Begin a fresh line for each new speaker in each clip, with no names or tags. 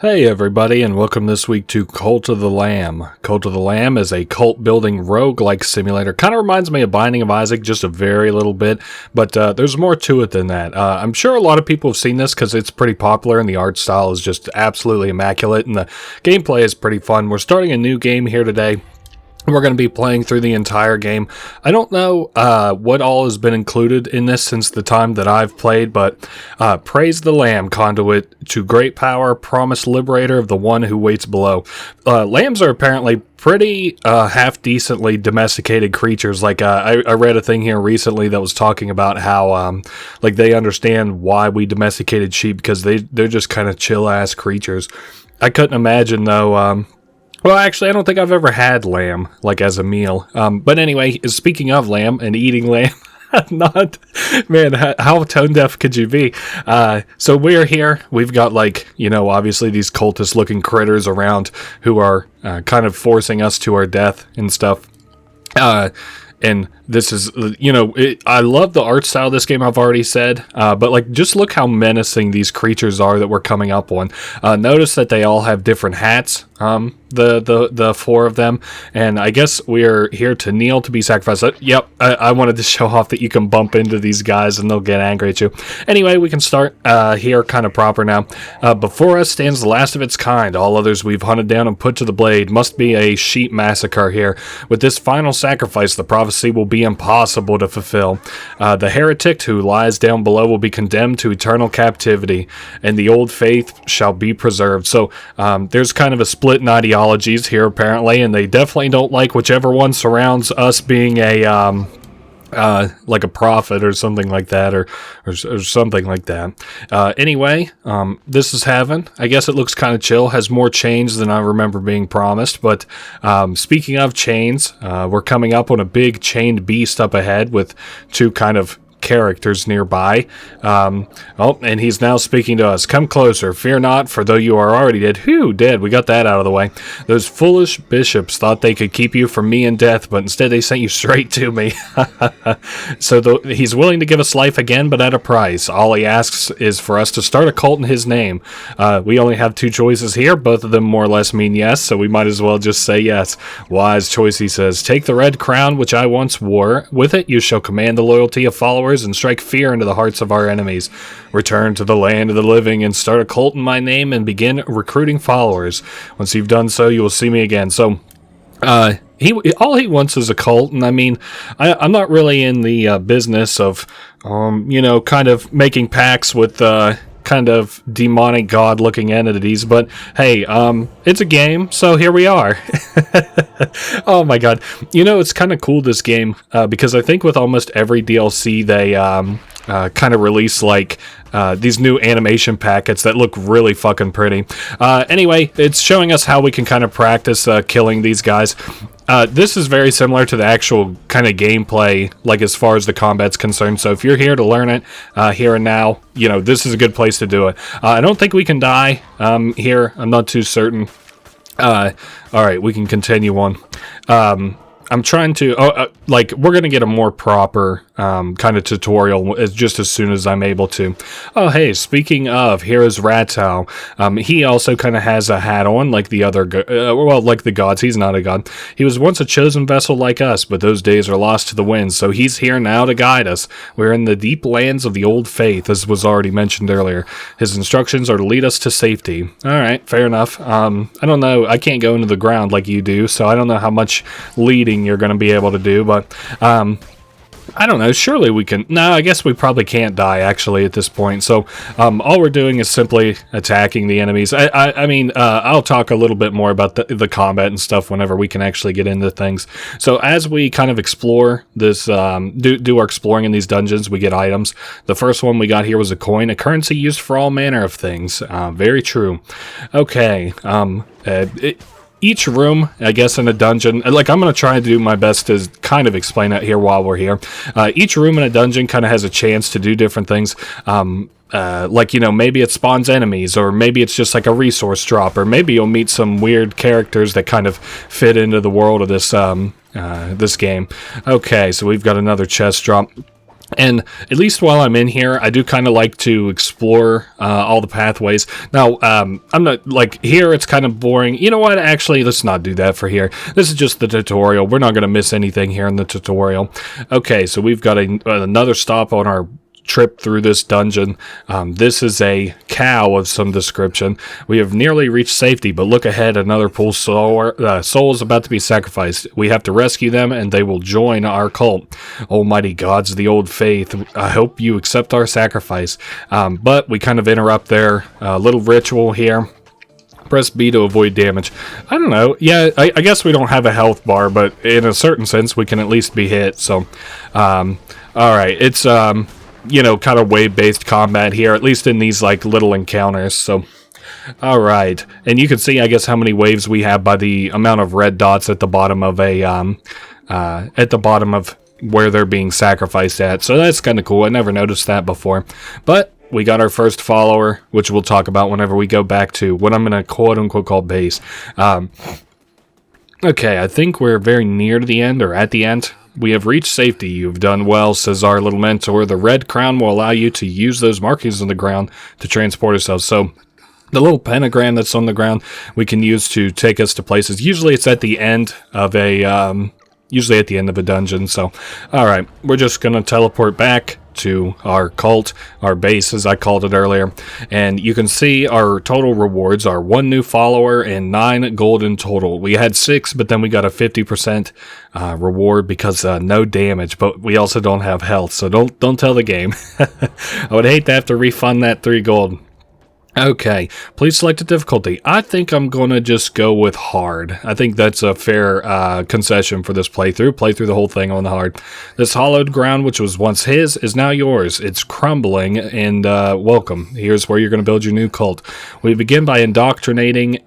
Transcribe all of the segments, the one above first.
Hey everybody, and welcome this week to Cult of the Lamb. Cult of the Lamb is a cult-building roguelike simulator. Kind of reminds me of Binding of Isaac, just a very little bit, but there's more to it than that. I'm sure a lot of people have seen this because it's pretty popular, and the art style is just absolutely immaculate, and the gameplay is pretty fun. We're starting a new game here today. We're going to be playing through the entire game. I don't know what all has been included in this since the time that I've played, but praise the Lamb, conduit to great power, promised liberator of the one who waits below. Lambs are apparently pretty half-decently domesticated creatures. Like, I read a thing here recently that was talking about how, like, they understand why we domesticated sheep because they're just kind of chill-ass creatures. I couldn't imagine, though... Well, actually, I don't think I've ever had lamb, like, as a meal. But anyway, speaking of lamb and eating lamb, man, how tone deaf could you be? So we're here. We've got, like, obviously these cultist-looking critters around who are kind of forcing us to our death and stuff. And this is, I love the art style of this game, I've already said, but, like, just look how menacing these creatures are that we're coming up on. Notice that they all have different hats, the four of them, and I guess we're here to kneel to be sacrificed. Yep, I wanted to show off that you can bump into these guys and they'll get angry at you. Anyway, we can start here kind of proper now. Before us stands the last of its kind. All others we've hunted down and put to the blade. Must be a sheep massacre here. With this final sacrifice, the prophecy will be impossible to fulfill. The heretic who lies down below will be condemned to eternal captivity, and the old faith shall be preserved. So there's kind of a split in ideologies here apparently, and they definitely don't like whichever one surrounds us being a like a prophet or something like that, or something like that. Anyway, this is heaven. I guess it looks kind of chill, has more chains than I remember being promised, but speaking of chains, we're coming up on a big chained beast up ahead with two kind of characters nearby. And he's now speaking to us. Come closer, fear not, for though you are already dead. Whew, dead. We got that out of the way. Those foolish bishops thought they could keep you from me and death, but instead they sent you straight to me. So he's willing to give us life again, but at a price. All he asks is for us to start a cult in his name. We only have two choices here. Both of them more or less mean yes, so we might as well just say yes. Wise choice, he says. Take the red crown which I once wore. With it you shall command the loyalty of followers and strike fear into the hearts of our enemies. Return to the land of the living and start a cult in my name and begin recruiting followers. Once you've done so, you will see me again. So, all he wants is a cult, and I mean, I'm not really in the business of, kind of making pacts with, kind of demonic god-looking entities, but hey, it's a game, so here we are. Oh my god. It's kind of cool, this game, because I think with almost every DLC they kind of release, like, these new animation packets that look really fucking pretty. Anyway, it's showing us how we can kind of practice killing these guys. This is very similar to the actual kind of gameplay, like as far as the combat's concerned. So if you're here to learn it here and now, this is a good place to do it. I don't think we can die here. I'm not too certain. All right, we can continue on. I'm trying to, we're going to get a more proper kind of tutorial just as soon as I'm able to. Oh, hey, speaking of, here is Ratau. He also kind of has a hat on, like the other, like the gods. He's not a god. He was once a chosen vessel like us, but those days are lost to the winds, so he's here now to guide us. We're in the deep lands of the old faith, as was already mentioned earlier. His instructions are to lead us to safety. All right, fair enough. I don't know. I can't go into the ground like you do, so I don't know how much leading you're going to be able to do, but I don't know, surely we can. No, I guess we probably can't die actually at this point, so all we're doing is simply attacking the enemies. I mean, I'll talk a little bit more about the combat and stuff whenever we can actually get into things. So as we kind of explore this, do our exploring in these dungeons, we get items. The first one we got here was a coin, a currency used for all manner of things. Very true. Okay, each room, I guess, in a dungeon, like, I'm going to try to do my best to kind of explain it here while we're here. Each room in a dungeon kind of has a chance to do different things. Like, maybe it spawns enemies, or maybe it's just like a resource drop, or maybe you'll meet some weird characters that kind of fit into the world of this, this game. Okay, so we've got another chest drop. And at least while I'm in here, I do kind of like to explore all the pathways. Now, I'm not, like, here it's kind of boring. You know what? Actually, let's not do that for here. This is just the tutorial. We're not going to miss anything here in the tutorial. Okay, so we've got another stop on our trip through this dungeon. This is a cow of some description. We have nearly reached safety, but look ahead, another pool soul is about to be sacrificed. We have to rescue them, and they will join our cult. Almighty gods of the old faith, I hope you accept our sacrifice. But we kind of interrupt their little ritual here. Press B to avoid damage. I don't know. Yeah, I guess we don't have a health bar, but in a certain sense, we can at least be hit. So, alright, it's, you know, kind of wave-based combat here, at least in these, like, little encounters, so... Alright, and you can see, I guess, how many waves we have by the amount of red dots at the bottom of a, at the bottom of where they're being sacrificed at, so that's kind of cool. I never noticed that before, but we got our first follower, which we'll talk about whenever we go back to what I'm going to quote-unquote call base. Okay, I think we're very near to the end, or at the end. We have reached safety. You've done well, says our little mentor. The red crown will allow you to use those markings on the ground to transport ourselves. So the little pentagram that's on the ground we can use to take us to places. Usually it's at the end of a dungeon. So, alright, we're just going to teleport back to our cult, our base as I called it earlier, and you can see our total rewards are 1 new follower and 9 gold in total. We had 6, but then we got a 50% reward because no damage, but we also don't have health, so don't tell the game. I would hate to have to refund that 3 gold. Okay, please select a difficulty. I think I'm going to just go with hard. I think that's a fair concession for this playthrough. Play through the whole thing on the hard. This hollowed ground, which was once his, is now yours. It's crumbling, and welcome. Here's where you're going to build your new cult. We begin by indoctrinating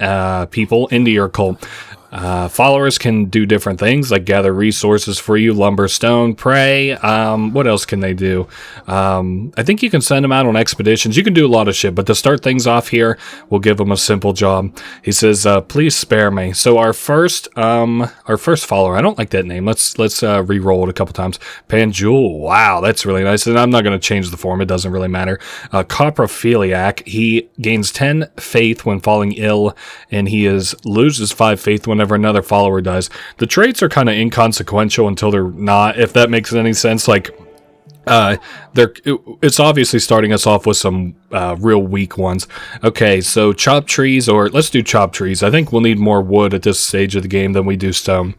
people into your cult. Followers can do different things, like gather resources for you, lumber, stone, prey. What else can they do? I think you can send them out on expeditions. You can do a lot of shit, but to start things off here, we'll give them a simple job. He says, please spare me. So our first follower, I don't like that name. Let's re-roll it a couple times. Panjul, wow, that's really nice. And I'm not going to change the form. It doesn't really matter. Coprophiliac, he gains 10 faith when falling ill, and he loses 5 faith whenever another follower dies. The traits are kind of inconsequential until they're not, if that makes any sense. Like, it's obviously starting us off with some real weak ones. Okay, so chop trees, or let's do chop trees. I think we'll need more wood at this stage of the game than we do stone.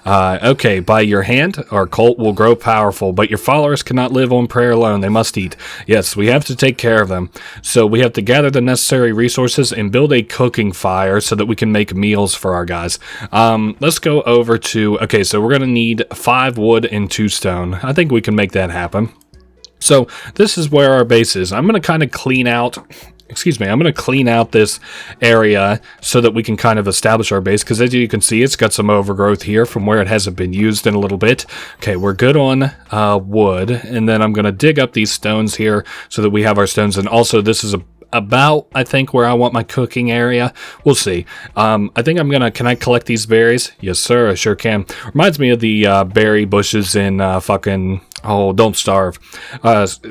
Okay, by your hand, our cult will grow powerful, but your followers cannot live on prayer alone. They must eat. Yes, we have to take care of them. So we have to gather the necessary resources and build a cooking fire so that we can make meals for our guys. Let's go over to, okay, so we're going to need 5 wood and 2 stone. I think we can make that happen. So this is where our base is. I'm going to kind of clean out, I'm going to clean out this area so that we can kind of establish our base, because as you can see, it's got some overgrowth here from where it hasn't been used in a little bit. Okay, we're good on wood, and then I'm going to dig up these stones here so that we have our stones, and also this is about, I think, where I want my cooking area. We'll see. I think I'm gonna, can I collect these berries? Yes, sir, I sure can. Reminds me of the berry bushes in fucking, oh, Don't Starve.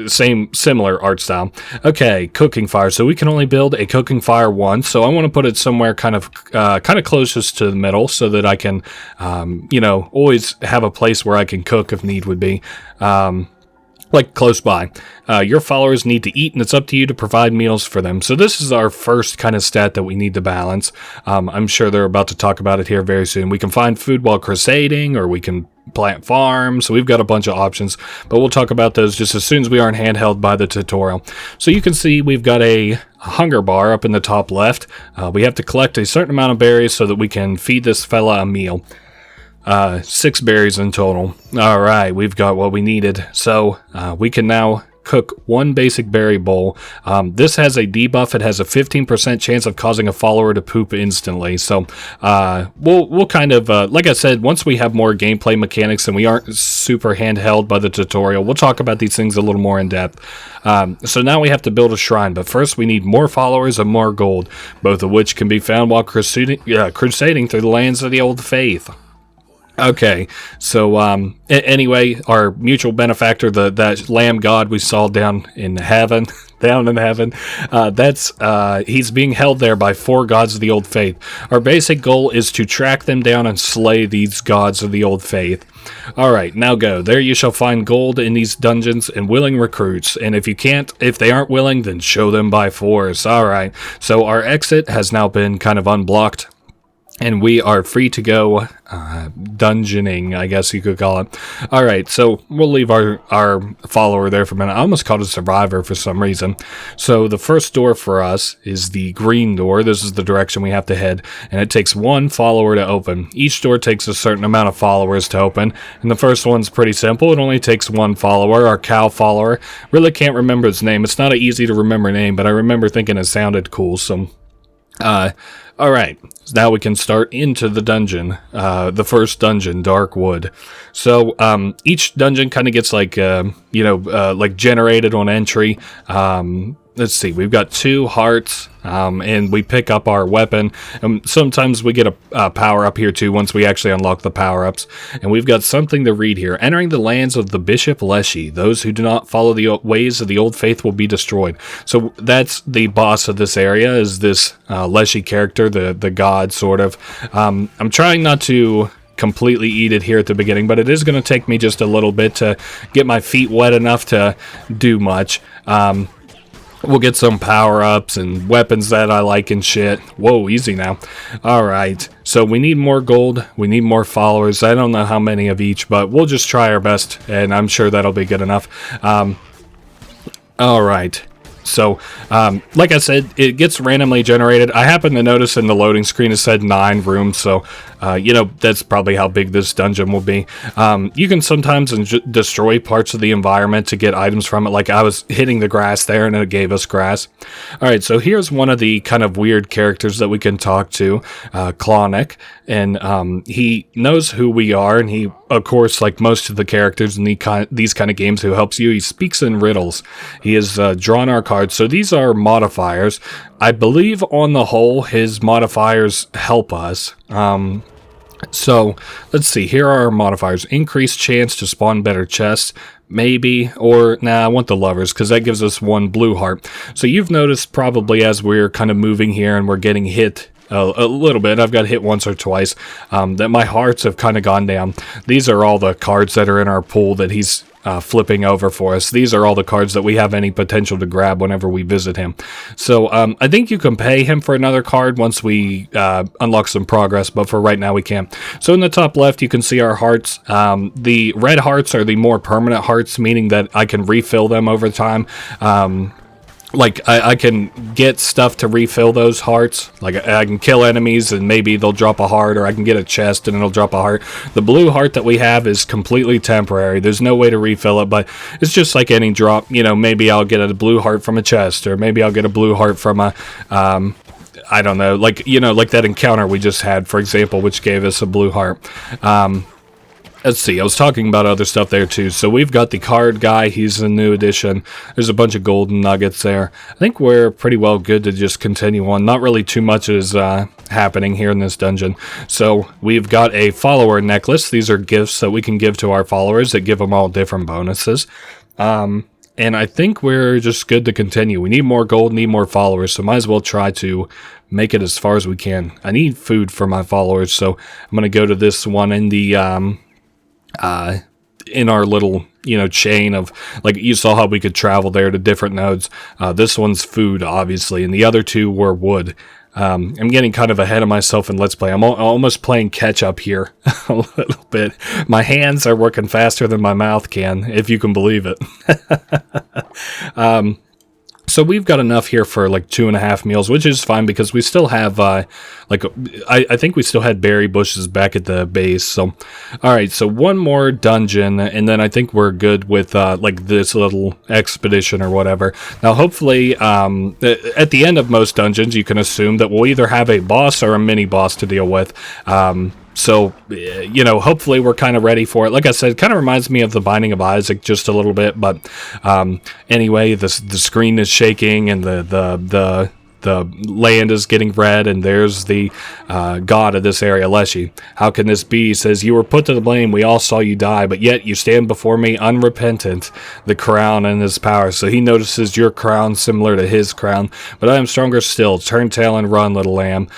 Similar art style. Okay, cooking fire. So we can only build a cooking fire once, so I want to put it somewhere kind of closest to the middle so that I can, you know, always have a place where I can cook if need would be. Like close by. Your followers need to eat, and it's up to you to provide meals for them. So this is our first kind of stat that we need to balance. I'm sure they're about to talk about it here very soon. We can find food while crusading, or we can plant farms. So we've got a bunch of options, but we'll talk about those just as soon as we aren't handheld by the tutorial. So you can see we've got a hunger bar up in the top left. We have to collect a certain amount of berries so that we can feed this fella a meal. 6 berries in total. Alright, we've got what we needed. So, we can now cook 1 basic berry bowl. This has a debuff. It has a 15% chance of causing a follower to poop instantly. So, we'll kind of, like I said, once we have more gameplay mechanics and we aren't super handheld by the tutorial, we'll talk about these things a little more in depth. So now we have to build a shrine, but first we need more followers and more gold, both of which can be found while crusading through the lands of the old faith. Okay, so anyway, our mutual benefactor, that lamb god we saw down in heaven, down in heaven, that's he's being held there by 4 gods of the old faith. Our basic goal is to track them down and slay these gods of the old faith. All right, now go. There you shall find gold in these dungeons and willing recruits. And if they aren't willing, then show them by force. All right. So our exit has now been kind of unblocked, and we are free to go dungeoning, I guess you could call it. All right, so we'll leave our follower there for a minute. I almost called it survivor for some reason. So the first door for us is the green door. This is the direction we have to head, and it takes 1 follower to open. Each door takes a certain amount of followers to open, and the first one's pretty simple. It only takes 1 follower, our cow follower. Really can't remember his name. It's not an easy to remember name, but I remember thinking it sounded cool, so... Alright, so now we can start into the dungeon, the first dungeon, Darkwood. So, each dungeon kind of gets like, like generated on entry. Let's see, we've got 2 hearts, and we pick up our weapon. Sometimes we get a power up here too once we actually unlock the power-ups. And we've got something to read here. Entering the lands of the Bishop Leshy, those who do not follow the ways of the old faith will be destroyed. So that's the boss of this area, is this Leshy character, the god, sort of. I'm trying not to completely eat it here at the beginning, but it is going to take me just a little bit to get my feet wet enough to do much. We'll get some power-ups and weapons that I like and shit. Whoa, easy now. Alright, so we need more gold. We need more followers. I don't know how many of each, but we'll just try our best, and I'm sure that'll be good enough. Alright. So, like I said, it gets randomly generated. I happen to notice in the loading screen it said 9 rooms, so, that's probably how big this dungeon will be. You can sometimes destroy parts of the environment to get items from it, like I was hitting the grass there and it gave us grass. Alright, so here's one of the kind of weird characters that we can talk to, Klonic, and he knows who we are, and he, of course, like most of the characters in these kind of games who helps you, he speaks in riddles. He has drawn our cards, so these are modifiers. I believe on the whole his modifiers help us. So let's see, here are our modifiers. Increased chance to spawn better chests, maybe, or nah, I want the lovers because that gives us 1 blue heart. So you've noticed probably as we're kind of moving here and we're getting hit a little bit, I've got hit once or twice, that my hearts have kind of gone down. These are all the cards that are in our pool that he's flipping over for us. These are all the cards that we have any potential to grab whenever we visit him. So I think you can pay him for another card once we unlock some progress, but for right now we can't. So in the top left you can see our hearts. The red hearts are the more permanent hearts, meaning that I can refill them over time. Like, I can get stuff to refill those hearts. Like, I can kill enemies and maybe they'll drop a heart, or I can get a chest and it'll drop a heart. The blue heart that we have is completely temporary. There's no way to refill it, but it's just like any drop. Maybe I'll get a blue heart from a chest, or maybe I'll get a blue heart from a, I don't know, like that encounter we just had, for example, which gave us a blue heart. Let's see, I was talking about other stuff there too. So we've got the card guy, he's a new addition. There's a bunch of golden nuggets there. I think we're pretty well good to just continue on. Not really too much is happening here in this dungeon. So we've got a follower necklace. These are gifts that we can give to our followers that give them all different bonuses. And I think we're just good to continue. We need more gold, need more followers, so might as well try to make it as far as we can. I need food for my followers, so I'm going to go to this one in the... in our little, chain of, like, you saw how we could travel there to different nodes. This one's food, obviously, and the other 2 were wood. I'm getting kind of ahead of myself in Let's Play. I'm almost playing catch up here a little bit. My hands are working faster than my mouth can, if you can believe it. So we've got enough here for like 2.5 meals, which is fine because we still have, I think we still had berry bushes back at the base. So, all right, so one more dungeon, and then I think we're good with like this little expedition or whatever. Now, hopefully, at the end of most dungeons, you can assume that we'll either have a boss or a mini boss to deal with. So, hopefully we're kind of ready for it. Like I said, it kind of reminds me of the Binding of Isaac just a little bit, but anyway, the screen is shaking and the the land is getting red, and there's the god of this area, Leshy. How can this be? He says, you were put to the blame. We all saw you die, but yet you stand before me unrepentant, the crown and his power. So he notices your crown similar to his crown, but I am stronger still. Turn tail and run, little lamb.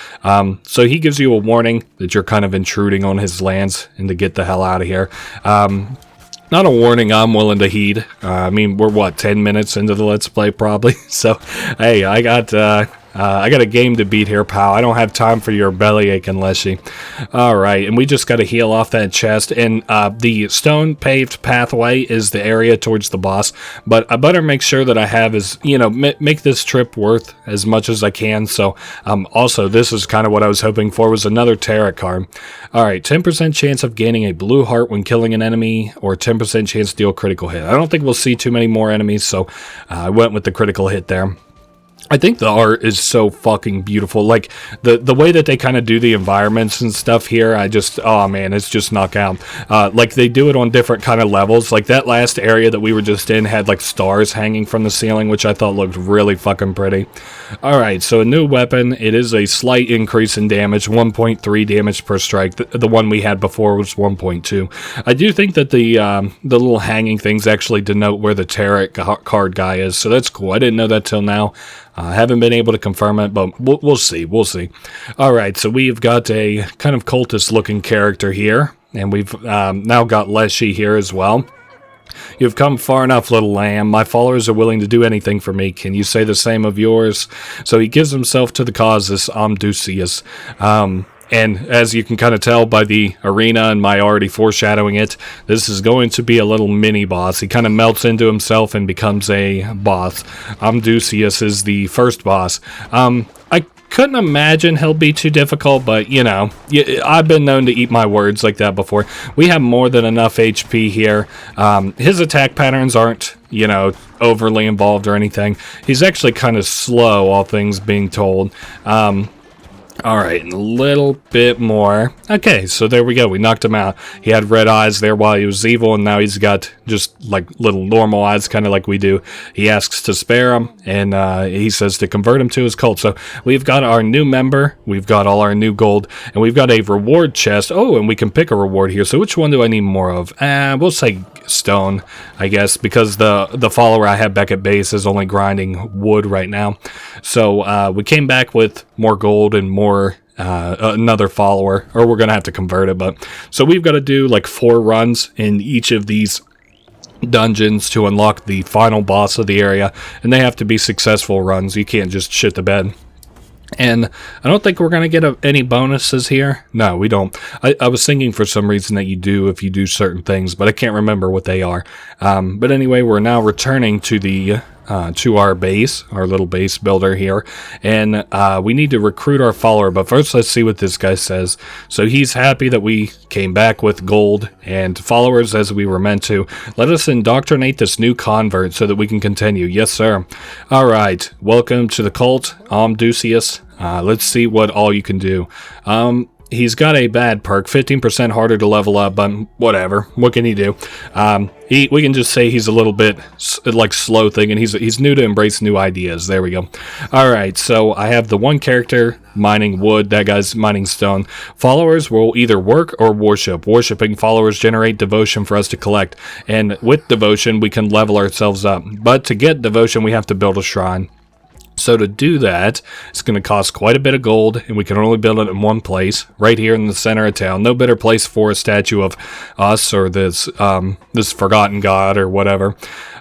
So he gives you a warning that you're kind of intruding on his lands and to get the hell out of here. Not a warning I'm willing to heed. I mean, we're, what, 10 minutes into the Let's Play, probably? So, hey, I got a game to beat here, pal. I don't have time for your bellyache and Leshy. Alright, and we just got to heal off that chest. And the stone-paved pathway is the area towards the boss. But I better make sure that I have make this trip worth as much as I can. So, also, this is kind of what I was hoping for, was another tarot card. Alright, 10% chance of gaining a blue heart when killing an enemy, or 10% chance to deal a critical hit. I don't think we'll see too many more enemies, so I went with the critical hit there. I think the art is so fucking beautiful. Like, the way that they kind of do the environments and stuff here, oh man, it's just knockout. Like, they do it on different kind of levels. Like, that last area that we were just in had, like, stars hanging from the ceiling, which I thought looked really fucking pretty. Alright, so a new weapon. It is a slight increase in damage, 1.3 damage per strike. The one we had before was 1.2. I do think that the little hanging things actually denote where the tarot card guy is, so that's cool. I didn't know that till now. I haven't been able to confirm it, but we'll see. We'll see. Alright, so we've got a kind of cultist-looking character here, and we've now got Leshy here as well. You've come far enough, little lamb. My followers are willing to do anything for me. Can you say the same of yours? So he gives himself to the cause, this Amdusius. And as you can kind of tell by the arena and my already foreshadowing it, this is going to be a little mini-boss. He kind of melts into himself and becomes a boss. Amdusius is the first boss. I couldn't imagine he'll be too difficult, but, you know, I've been known to eat my words like that before. We have more than enough HP here. His attack patterns aren't, you know, overly involved or anything. He's actually kind of slow, all things being told. Alright, a little bit more. Okay, so there we go. We knocked him out. He had red eyes there while he was evil, and now he's got just like little normal eyes, kind of like we do. He asks to spare him, and he says to convert him to his cult. So we've got our new member, we've got all our new gold, and we've got a reward chest. Oh, and we can pick a reward here. So which one do I need more of? We'll say stone, I guess, because the follower I have back at base is only grinding wood right now. So we came back with more gold and more another follower, or we're gonna have to convert it. But so we've got to do like 4 runs in each of these dungeons to unlock the final boss of the area, and they have to be successful runs. You can't just shit the bed. And I don't think we're going to get any bonuses here. No, we don't. I was thinking for some reason that you do if you do certain things, but I can't remember what they are. But anyway, we're now returning to the to our base, our little base builder here, and we need to recruit our follower. But first, let's see what this guy says. So he's happy that we came back with gold and followers as we were meant to. Let us indoctrinate this new convert so that we can continue. Yes, sir. All right. Welcome to the cult, Amdusius. Let's see what all you can do. He's got a bad perk, 15% harder to level up, but whatever. What can he do? We can just say he's a little bit like slow thing, and he's new to embrace new ideas. There we go. All right, so I have the one character mining wood. That guy's mining stone. Followers will either work or worship. Worshipping followers generate devotion for us to collect, and with devotion we can level ourselves up. But to get devotion, we have to build a shrine. So to do that, it's going to cost quite a bit of gold, and we can only build it in one place, right here in the center of town. No better place for a statue of us or this forgotten god or whatever.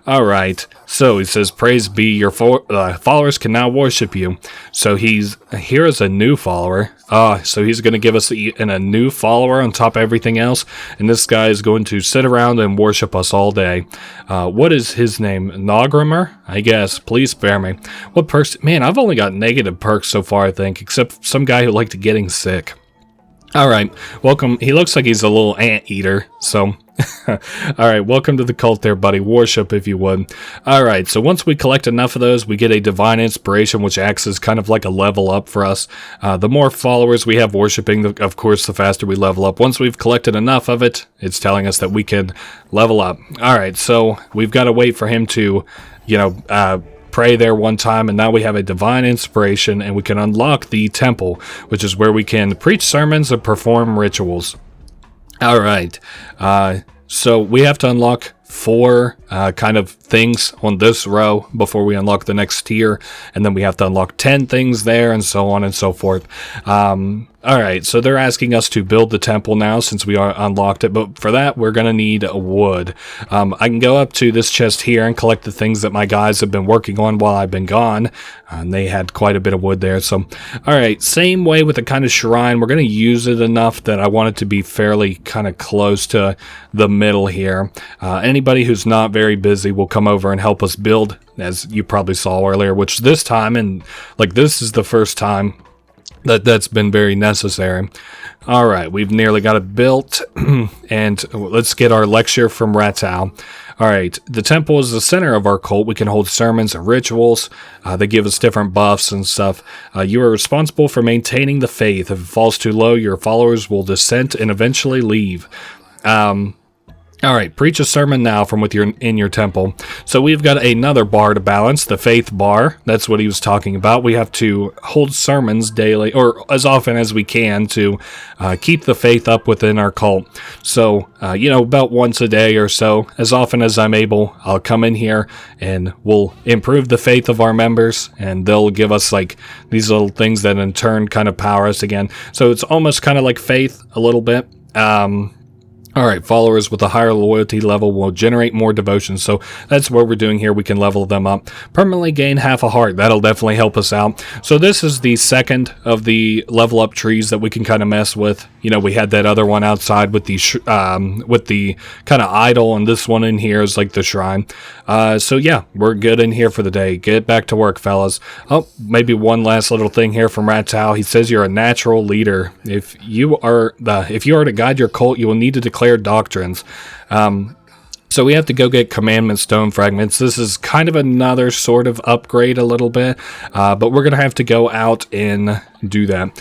All right, so he says, praise be, your followers can now worship you. So here is a new follower. So he's going to give us a new follower on top of everything else, and this guy is going to sit around and worship us all day. What is his name? Nogrimer? I guess. Please spare me. What perks? Man, I've only got negative perks so far, I think, except some guy who liked getting sick. Alright, welcome. He looks like he's a little anteater, so... Alright, welcome to the cult there, buddy. Worship, if you would. Alright, so once we collect enough of those, we get a divine inspiration, which acts as kind of like a level up for us. The more followers we have worshiping, of course, the faster we level up. Once we've collected enough of it, it's telling us that we can level up. Alright, so we've got to wait for him to, pray there one time, and now we have a divine inspiration, and we can unlock the temple, which is where we can preach sermons and perform rituals. All right, so we have to unlock 4 kind of things on this row before we unlock the next tier, and then we have to unlock 10 things there, and so on and so forth. Alright, so they're asking us to build the temple now since we are unlocked it, but for that we're going to need wood. I can go up to this chest here and collect the things that my guys have been working on while I've been gone, and they had quite a bit of wood there. So, alright, same way with the kind of shrine. We're going to use it enough that I want it to be fairly kind of close to the middle here. Anybody who's not very busy will come over and help us build, as you probably saw earlier, which this time, and like this is the first time that's been very necessary. All right, we've nearly got it built, and let's get our lecture from Ratau. All right, the temple is the center of our cult. We can hold sermons and rituals. They give us different buffs and stuff. You are responsible for maintaining the faith. If it falls too low, your followers will dissent and eventually leave. All right, preach a sermon now from in your temple. So we've got another bar to balance, the faith bar. That's what he was talking about. We have to hold sermons daily, or as often as we can, to keep the faith up within our cult. So, about once a day or so, as often as I'm able, I'll come in here and we'll improve the faith of our members, and they'll give us like these little things that in turn kind of power us again. So it's almost kind of like faith a little bit. Alright, followers with a higher loyalty level will generate more devotion, so that's what we're doing here. We can level them up. Permanently gain half a heart. That'll definitely help us out. So this is the second of the level up trees that we can kind of mess with. We had that other one outside with the kind of idol, and this one in here is like the shrine. So yeah, we're good in here for the day. Get back to work, fellas. Oh, maybe one last little thing here from Ratau. He says you're a natural leader. If you are to guide your cult, you will need to declare doctrines. So we have to go get commandment stone fragments. This is kind of another sort of upgrade a little bit, but we're going to have to go out and do that.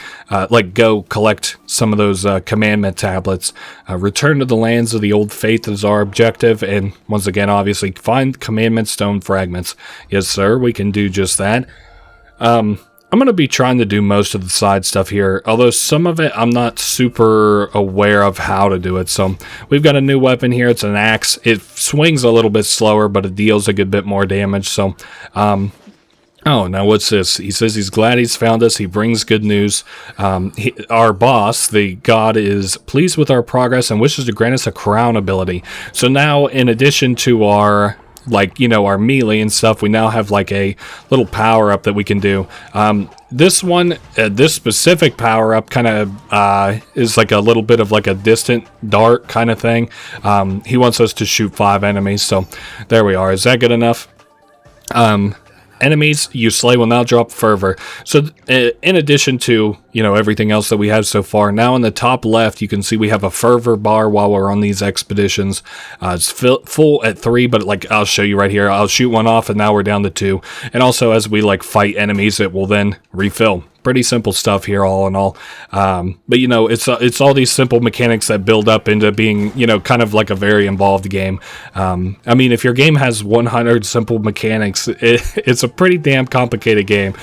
Go collect some of those commandment tablets. Return to the lands of the old faith is our objective, and once again, obviously, find commandment stone fragments. Yes, sir, we can do just that. I'm going to be trying to do most of the side stuff here, although some of it I'm not super aware of how to do it. So we've got a new weapon here. It's an axe. It swings a little bit slower, but it deals a good bit more damage. So, oh, now what's this? He says he's glad he's found us. He brings good news. Our boss, the god, is pleased with our progress and wishes to grant us a crown ability. So now, in addition to our our melee and stuff, we now have like a little power up that we can do. This one, this specific power up kind of is like a little bit of like a distant dart kind of thing. He wants us to shoot 5 enemies, so there we are. Is that good enough? Enemies you slay will now drop fervor. So in addition to everything else that we have so far, now in the top left you can see we have a fervor bar while we're on these expeditions. It's full at 3, but I'll show you right here. I'll shoot one off and now we're down to 2. And also as we fight enemies, it will then refill. Pretty simple stuff here, all in all. But it's all these simple mechanics that build up into being, kind of like a very involved game. I mean, if your game has 100 simple mechanics, it's a pretty damn complicated game.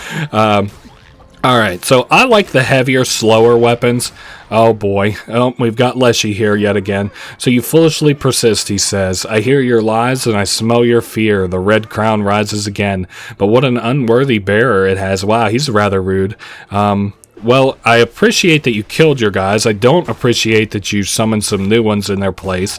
Alright, so I like the heavier, slower weapons. Oh boy. Oh, we've got Leshy here yet again. So you foolishly persist, he says. I hear your lies and I smell your fear. The red crown rises again. But what an unworthy bearer it has. Wow, he's rather rude. Well, I appreciate that you killed your guys. I don't appreciate that you summoned some new ones in their place.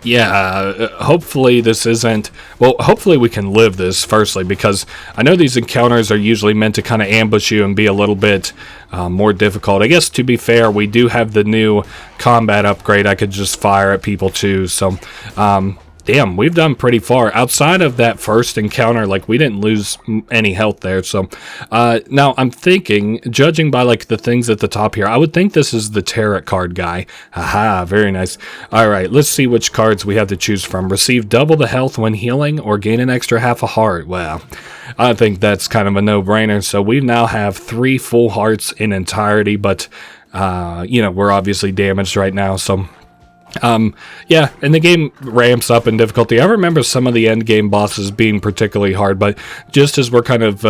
Hopefully this isn't... Well, hopefully we can live this, firstly, because I know these encounters are usually meant to kind of ambush you and be a little bit more difficult. I guess, to be fair, we do have the new combat upgrade. I could just fire at people, too, so... damn, we've done pretty far. Outside of that first encounter, we didn't lose any health there. So, now I'm thinking, judging by, the things at the top here, I would think this is the tarot card guy. Haha, very nice. Alright, let's see which cards we have to choose from. Receive double the health when healing, or gain an extra half a heart. Well, I think that's kind of a no-brainer. So we now have 3 full hearts in entirety, but, we're obviously damaged right now, so... Yeah, and the game ramps up in difficulty. I remember some of the end game bosses being particularly hard, but just as we're kind of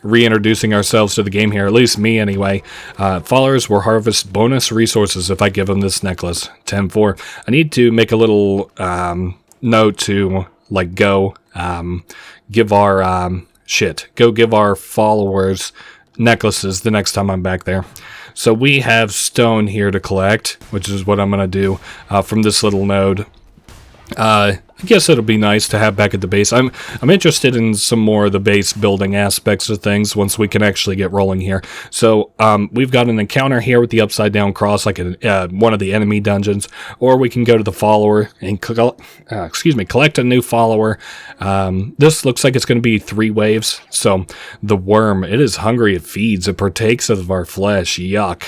reintroducing ourselves to the game here, at least me anyway, followers will harvest bonus resources if I give them this necklace. 10-4. I need to make a little note to like go give our go give our followers necklaces the next time I'm back there. So we have stone here to collect, which is what I'm going to do from this little node. I guess it'll be nice to have back at the base. I'm interested in some more of the base building aspects of things once we can actually get rolling here. So we've got an encounter here with the upside down cross, like one of the enemy dungeons, or we can go to the follower and collect a new follower. This looks like it's going to be 3 waves. So the worm, it is hungry, it feeds, it partakes of our flesh. Yuck.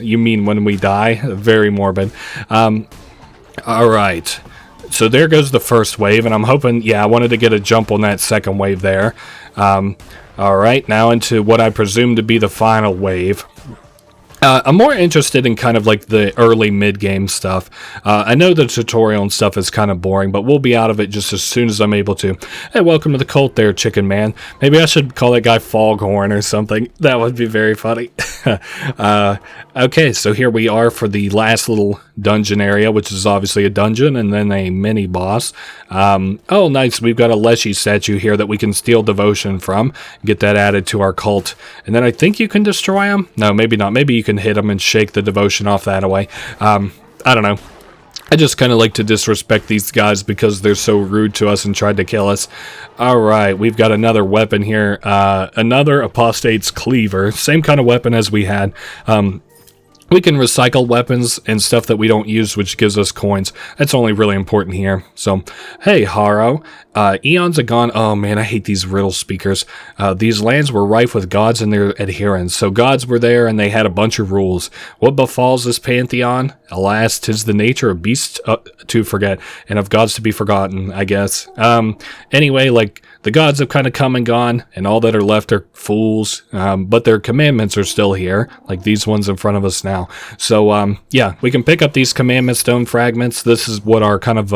You mean when we die? Very morbid. All right. So there goes the first wave, and I'm hoping, yeah, I wanted to get a jump on that second wave there. All right, now into what I presume to be the final wave. I'm more interested in kind of like the early mid-game stuff. I know the tutorial and stuff is kind of boring, but we'll be out of it just as soon as I'm able to. Hey, welcome to the cult there, chicken man. Maybe I should call that guy Foghorn or something. That would be very funny. Okay, so here we are for the last little dungeon area, which is obviously a dungeon and then a mini boss. Oh, nice. We've got a Leshy statue here that we can steal devotion from. Get that added to our cult. And then I think you can destroy him. No, maybe not. Maybe you can hit him and shake the devotion off that away. I don't know. I just kind of like to disrespect these guys because they're so rude to us and tried to kill us. Alright, we've got another weapon here. Another apostate's cleaver. Same kind of weapon as we had. We can recycle weapons and stuff that we don't use, which gives us coins. That's only really important here. So, hey, Haro. Eons agone. Oh, man, I hate these riddle speakers. These lands were rife with gods and their adherents. So gods were there, and they had a bunch of rules. What befalls this pantheon? Alas, 'tis the nature of beasts to forget, and of gods to be forgotten, I guess. Anyway, like, the gods have kind of come and gone, and all that are left are fools. But their commandments are still here, like these ones in front of us now. So, yeah, we can pick up these commandment stone fragments. This is what our kind of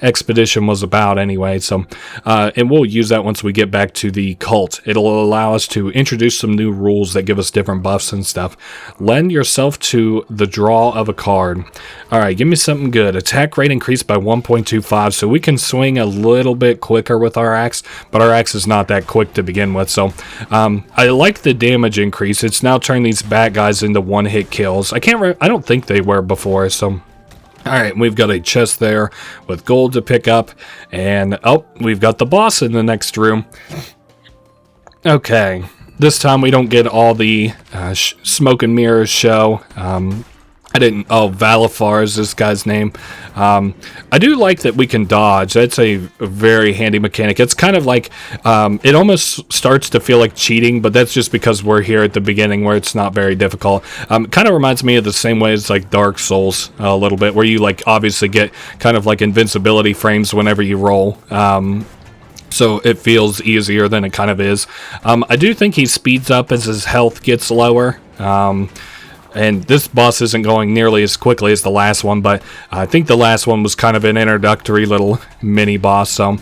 expedition was about anyway. So, and we'll use that once we get back to the cult. It'll allow us to introduce some new rules that give us different buffs and stuff. Lend yourself to the draw of a card. All right, give me something good. Attack rate increased by 1.25, so we can swing a little bit quicker with our axe, but our axe is not that quick to begin with. So, I like the damage increase. It's now turned these bad guys into one-hit kills. I don't think they were before, so... Alright, we've got a chest there with gold to pick up, and oh, we've got the boss in the next room. Okay, this time we don't get all the smoke and mirrors show. Valafar is this guy's name. I do like that we can dodge. That's a very handy mechanic. It's kind of like, it almost starts to feel like cheating, but that's just because we're here at the beginning where it's not very difficult. Kind of reminds me of the same way as like Dark Souls a little bit, where you like obviously get kind of like invincibility frames whenever you roll. So it feels easier than it kind of is. I do think he speeds up as his health gets lower. And this boss isn't going nearly as quickly as the last one, but I think the last one was kind of an introductory little mini boss. So,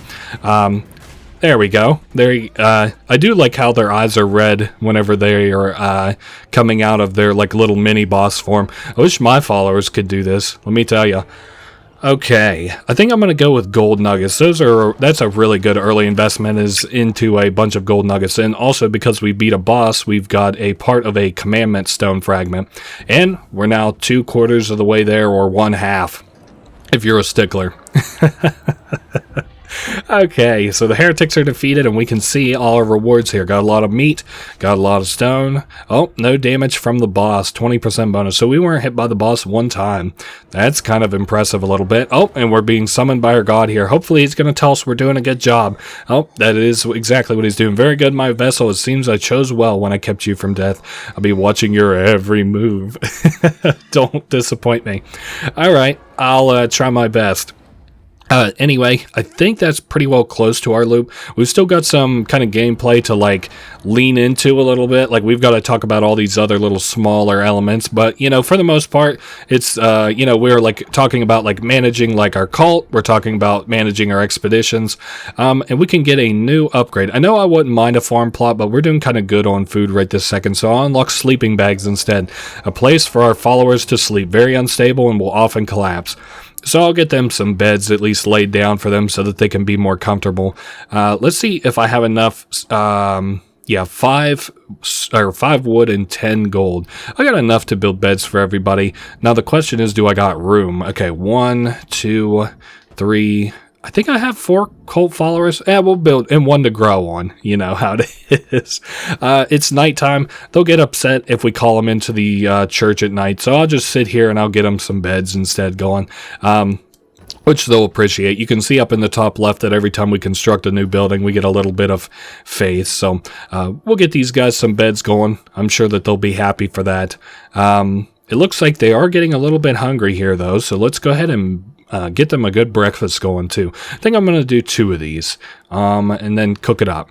there we go. I do like how their eyes are red whenever they are coming out of their like little mini boss form. I wish my followers could do this. Let me tell you. Okay, I think I'm going to go with gold nuggets. That's a really good early investment, is into a bunch of gold nuggets. And also because we beat a boss, we've got a part of a commandment stone fragment. And we're now 2/4 of the way there, or 1/2, if you're a stickler. Okay, so the heretics are defeated, and we can see all our rewards here. Got a lot of meat, got a lot of stone. Oh, no damage from the boss, 20% bonus. So we weren't hit by the boss one time. That's kind of impressive a little bit. Oh, and we're being summoned by our god here. Hopefully he's going to tell us we're doing a good job. Oh, that is exactly what he's doing. Very good, my vessel. It seems I chose well when I kept you from death. I'll be watching your every move. Don't disappoint me. All right, I'll try my best. Anyway, I think that's pretty well close to our loop. We've still got some kind of gameplay to like lean into a little bit. Like we've got to talk about all these other little smaller elements, but you know, for the most part, it's you know, we're like talking about like managing like our cult. We're talking about managing our expeditions, and we can get a new upgrade. I know I wouldn't mind a farm plot, but we're doing kind of good on food right this second, so I'll unlock sleeping bags instead. A place for our followers to sleep, very unstable and will often collapse. So I'll get them some beds at least laid down for them so that they can be more comfortable. Let's see if I have enough. Yeah, 5 wood and 10 gold. I got enough to build beds for everybody. Now the question is, do I got room? Okay, 1, 2, 3. I think I have 4 cult followers. We'll build, and 1 to grow on. You know how it is. It's nighttime. They'll get upset if we call them into the church at night. So I'll just sit here and I'll get them some beds instead going. Which they'll appreciate. You can see up in the top left that every time we construct a new building, we get a little bit of faith. So we'll get these guys some beds going. I'm sure that they'll be happy for that. It looks like they are getting a little bit hungry here, though. So let's go ahead and get them a good breakfast going, too. I think I'm going to do 2 of these and then cook it up.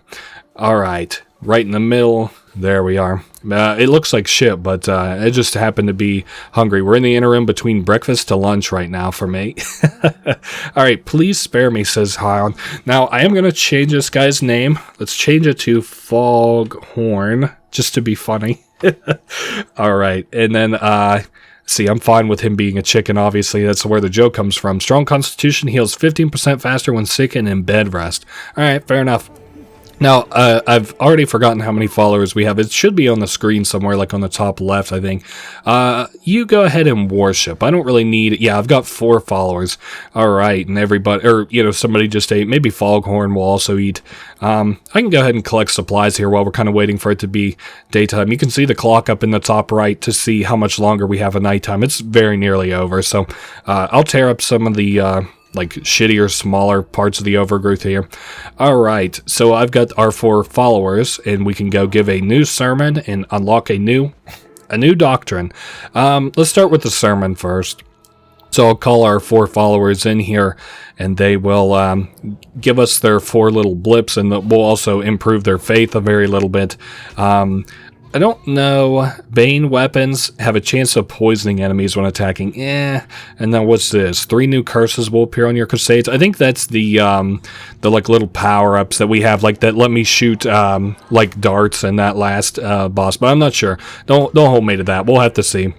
All right. Right in the middle. There we are. It looks like shit, but it just happened to be hungry. We're in the interim between breakfast to lunch right now for me. All right, please spare me, says Hion. Now, I am going to change this guy's name. Let's change it to Foghorn, just to be funny. All right, and then... see, I'm fine with him being a chicken, obviously. That's where the joke comes from. Strong constitution heals 15% faster when sick and in bed rest. All right, fair enough. Now, I've already forgotten how many followers we have. It should be on the screen somewhere, like on the top left, I think. You go ahead and worship. I don't really need... Yeah, I've got 4 followers. All right, and everybody... Or, you know, somebody just ate. Maybe Foghorn will also eat. I can go ahead and collect supplies here while we're kind of waiting for it to be daytime. You can see the clock up in the top right to see how much longer we have of nighttime. It's very nearly over, so I'll tear up some of the... like shittier, smaller parts of the overgrowth here. All right, so I've got our 4 followers, and we can go give a new sermon and unlock a new doctrine. Let's start with the sermon first. So I'll call our 4 followers in here, and they will give us their 4 little blips, and we'll also improve their faith a very little bit. I don't know. Bane weapons have a chance of poisoning enemies when attacking. And then what's this? 3 new curses will appear on your crusades. I think that's the like little power-ups that we have, like that let me shoot like darts in that last boss, but I'm not sure. Don't hold me to that. We'll have to see.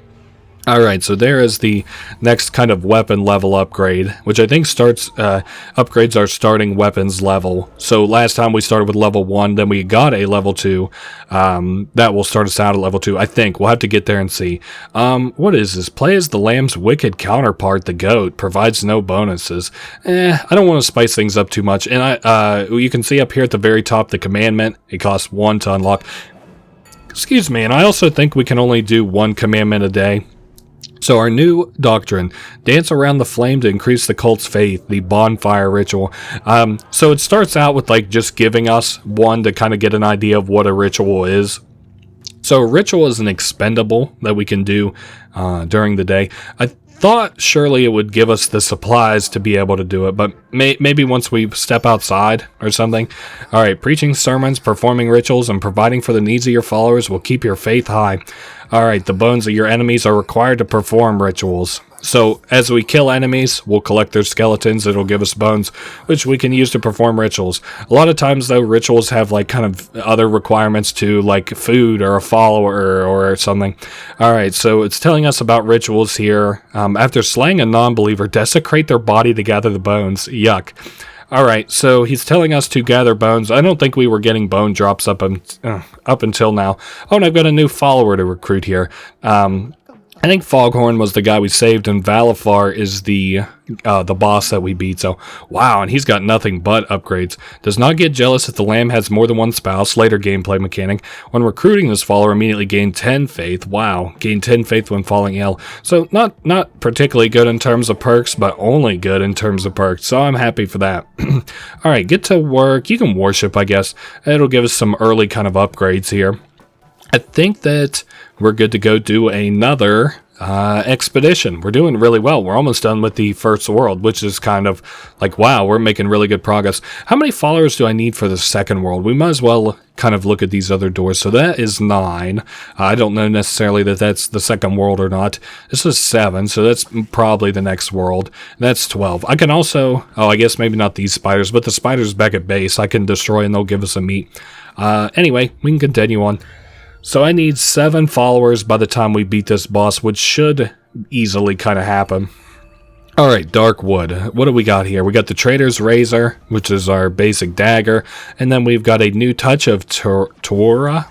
Alright, so there is the next kind of weapon level upgrade, which I think starts, upgrades our starting weapons level. So last time we started with level 1, then we got a level 2, that will start us out at level 2, I think. We'll have to get there and see. What is this? Play as the lamb's wicked counterpart, the goat, provides no bonuses. I don't want to spice things up too much, and you can see up here at the very top the commandment, it costs 1 to unlock. Excuse me, and I also think we can only do 1 commandment a day. So our new doctrine, dance around the flame to increase the cult's faith, the bonfire ritual. So it starts out with like just giving us 1 to kind of get an idea of what a ritual is. So a ritual is an expendable that we can do during the day. I thought surely it would give us the supplies to be able to do it, but maybe once we step outside or something. All right, preaching sermons, performing rituals, and providing for the needs of your followers will keep your faith high. All right, the bones of your enemies are required to perform rituals. So as we kill enemies, we'll collect their skeletons. It'll give us bones, which we can use to perform rituals. A lot of times, though, rituals have like kind of other requirements to like food or a follower or something. All right, so it's telling us about rituals here. After slaying a non-believer, desecrate their body to gather the bones. Yuck. All right, so he's telling us to gather bones. I don't think we were getting bone drops up until now. Oh, and I've got a new follower to recruit here. I think Foghorn was the guy we saved, and Valifar is the boss that we beat. So, wow, and he's got nothing but upgrades. Does not get jealous if the lamb has more than 1 spouse. Later gameplay mechanic. When recruiting this follower, immediately gain 10 faith. Wow, gain 10 faith when falling ill. So, not particularly good in terms of perks, but only good in terms of perks. So, I'm happy for that. All right, get to work. You can worship, I guess. It'll give us some early kind of upgrades here. I think that we're good to go do another expedition. We're doing really well. We're almost done with the first world, which is kind of like, wow, we're making really good progress. How many followers do I need for the second world? We might as well kind of look at these other doors. So that is 9. I don't know necessarily that that's the second world or not. This is 7, so that's probably the next world. That's 12. I can also, I guess maybe not these spiders, but the spiders back at base I can destroy and they'll give us some meat. Anyway, we can continue on. So I need 7 followers by the time we beat this boss, which should easily kind of happen. Alright, Darkwood. What do we got here? We got the Trader's Razor, which is our basic dagger, and then we've got a new touch of Torua.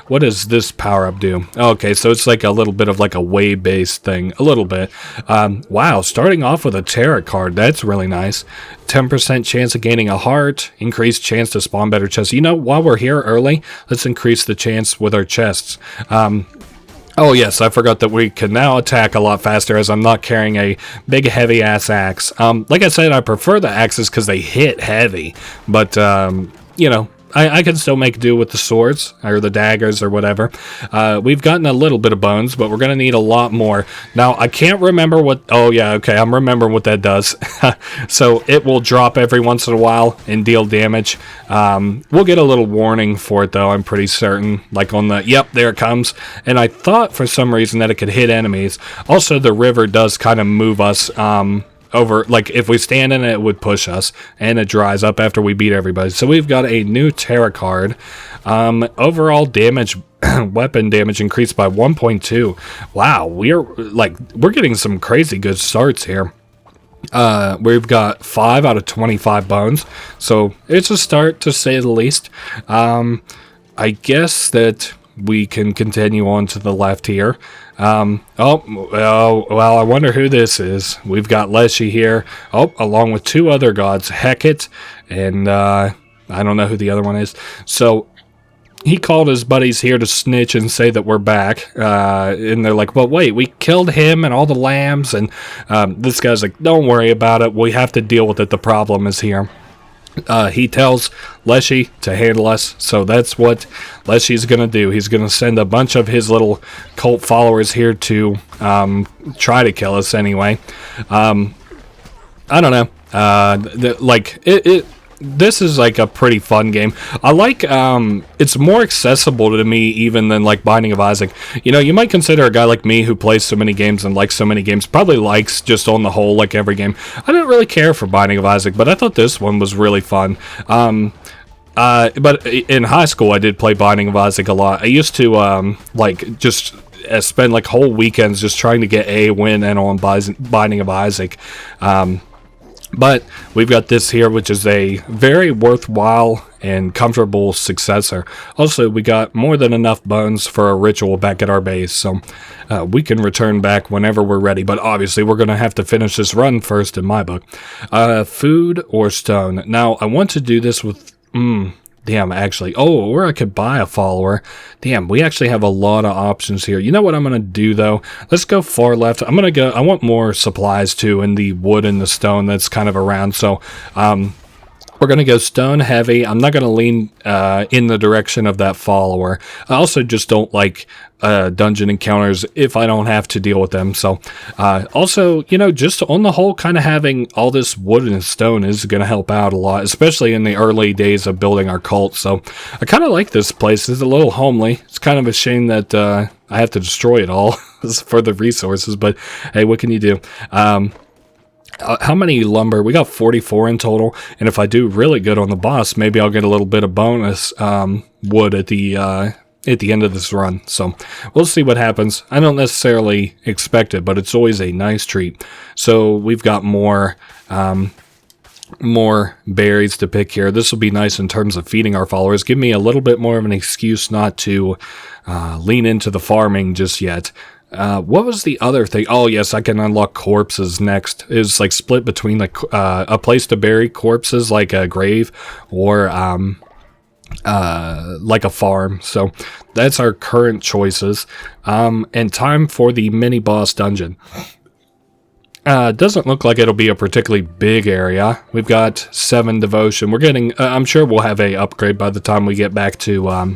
What does this power-up do? Okay, so it's like a little bit of like a wave-based thing. A little bit. Wow, starting off with a tarot card. That's really nice. 10% chance of gaining a heart. Increased chance to spawn better chests. You know, while we're here early, let's increase the chance with our chests. Oh yes, I forgot that we can now attack a lot faster as I'm not carrying a big heavy-ass axe. Like I said, I prefer the axes because they hit heavy. But, you know, I can still make do with the swords, or the daggers, or whatever. We've gotten a little bit of bones, but we're going to need a lot more. Now, I can't remember what... Oh, yeah, okay, I'm remembering what that does. So, it will drop every once in a while and deal damage. We'll get a little warning for it, though, I'm pretty certain. Like on the... Yep, there it comes. And I thought, for some reason, that it could hit enemies. Also, the river does kind of move us... over, like, if we stand in it, it would push us, and it dries up after we beat everybody. So we've got a new tarot card. Overall damage, weapon damage increased by 1.2. Wow, we're getting some crazy good starts here. We've got 5 out of 25 bones, so it's a start, to say the least. I guess that we can continue on to the left here. Well, I wonder who this is. We've got Leshy here. Oh, along with 2 other gods, Heket, and I don't know who the other one is. So he called his buddies here to snitch and say that we're back. And they're like, well, wait, we killed him and all the lambs. And this guy's like, don't worry about it. We have to deal with it. The problem is here. He tells Leshy to handle us, so that's what Leshy's going to do. He's going to send a bunch of his little cult followers here to try to kill us anyway. I don't know. This is like a pretty fun game. I like, it's more accessible to me even than like Binding of Isaac. You know, you might consider a guy like me who plays so many games and likes so many games, probably likes just on the whole like every game. I didn't really care for Binding of Isaac, but I thought this one was really fun. But in high school I did play Binding of Isaac a lot. I used to, like, just spend like whole weekends just trying to get a win and on Binding of Isaac. But we've got this here, which is a very worthwhile and comfortable successor. Also, we got more than enough bones for a ritual back at our base, so we can return back whenever we're ready. But obviously, we're going to have to finish this run first in my book. Food or stone. Now, I want to do this with... Damn, actually. Oh, or I could buy a follower. Damn, we actually have a lot of options here. You know what I'm going to do, though? Let's go far left. I'm going to go... I want more supplies, too, in the wood and the stone that's kind of around. So, we're going to go stone heavy. I'm not going to lean in the direction of that follower. I also just don't like dungeon encounters if I don't have to deal with them. So, also, you know, just on the whole, kind of having all this wood and stone is going to help out a lot, especially in the early days of building our cult. So, I kind of like this place. It's a little homely. It's kind of a shame that I have to destroy it all for the resources, but hey, what can you do? How many lumber? We got 44 in total, and if I do really good on the boss, maybe I'll get a little bit of bonus wood at the end of this run. So we'll see what happens. I don't necessarily expect it, but it's always a nice treat. So we've got more berries to pick here. This will be nice in terms of feeding our followers. Give me a little bit more of an excuse not to lean into the farming just yet. What was the other thing? Oh, yes, I can unlock corpses next. It's like split between like a place to bury corpses, like a grave, or like a farm. So that's our current choices. And time for the mini boss dungeon. Doesn't look like it'll be a particularly big area. We've got 7 devotion. We're getting, I'm sure we'll have a upgrade by the time we get back to, our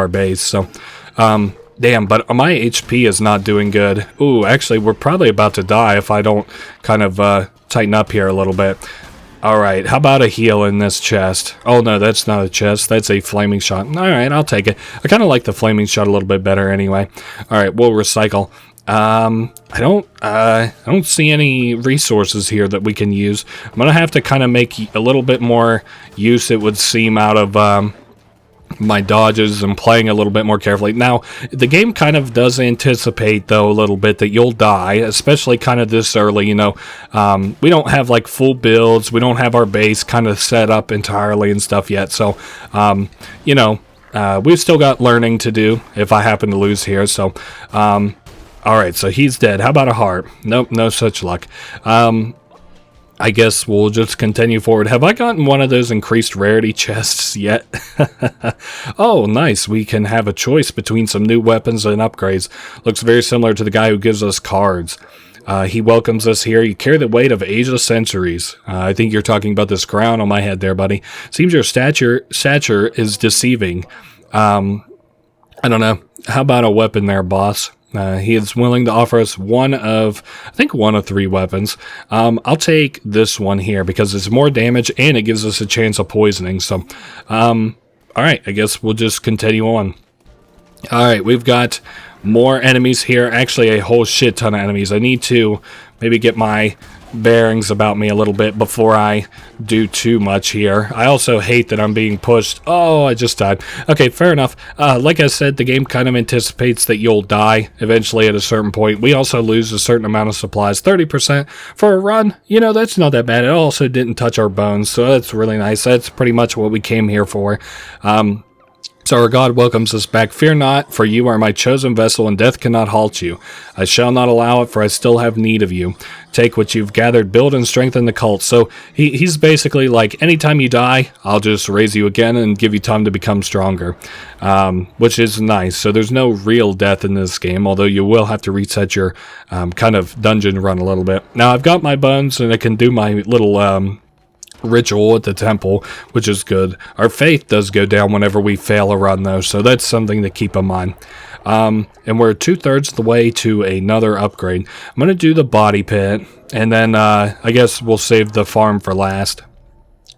base. So, Damn, but my HP is not doing good. Ooh, actually, we're probably about to die if I don't kind of tighten up here a little bit. Alright, how about a heal in this chest? Oh no, that's not a chest, that's a flaming shot. Alright, I'll take it. I kind of like the flaming shot a little bit better anyway. Alright, we'll recycle. I don't see any resources here that we can use. I'm gonna have to kind of make a little bit more use, it would seem, out of my dodges and playing a little bit more carefully. Now, the game kind of does anticipate, though, a little bit that you'll die, especially kind of this early, you know. We don't have, like, full builds. We don't have our base kind of set up entirely and stuff yet. So, you know, we've still got learning to do if I happen to lose here. So, alright, so he's dead. How about a heart? Nope, no such luck. I guess we'll just continue forward. Have I gotten one of those increased rarity chests yet? Oh, nice. We can have a choice between some new weapons and upgrades. Looks very similar to the guy who gives us cards. He welcomes us here. You carry the weight of ageless centuries. I think you're talking about this crown on my head there, buddy. Seems your stature is deceiving. I don't know. How about a weapon there, boss? He is willing to offer us one of 3 weapons. I'll take this one here because it's more damage and it gives us a chance of poisoning. So, alright, I guess we'll just continue on. Alright, we've got more enemies here. Actually, a whole shit ton of enemies. I need to maybe get my bearings about me a little bit before I do too much here. I also hate that I'm being pushed. Oh, I just died. Okay, fair enough. Like I said, the game kind of anticipates that you'll die eventually at a certain point. We also lose a certain amount of supplies, 30% for a run. You know, that's not that bad. It also didn't touch our bones, so that's really nice. That's pretty much what we came here for. So our God welcomes us back. Fear not, for you are my chosen vessel, and death cannot halt you. I shall not allow it, for I still have need of you. Take what you've gathered, build and strengthen the cult. So he's basically like, anytime you die, I'll just raise you again and give you time to become stronger, which is nice. So there's no real death in this game, although you will have to reset your kind of dungeon run a little bit. Now I've got my bones, and I can do my little ritual at the temple, which is good. Our faith does go down whenever we fail a run, though, so that's something to keep in mind. And we're 2/3 of the way to another upgrade. I'm going to do the body pit, and then I guess we'll save the farm for last.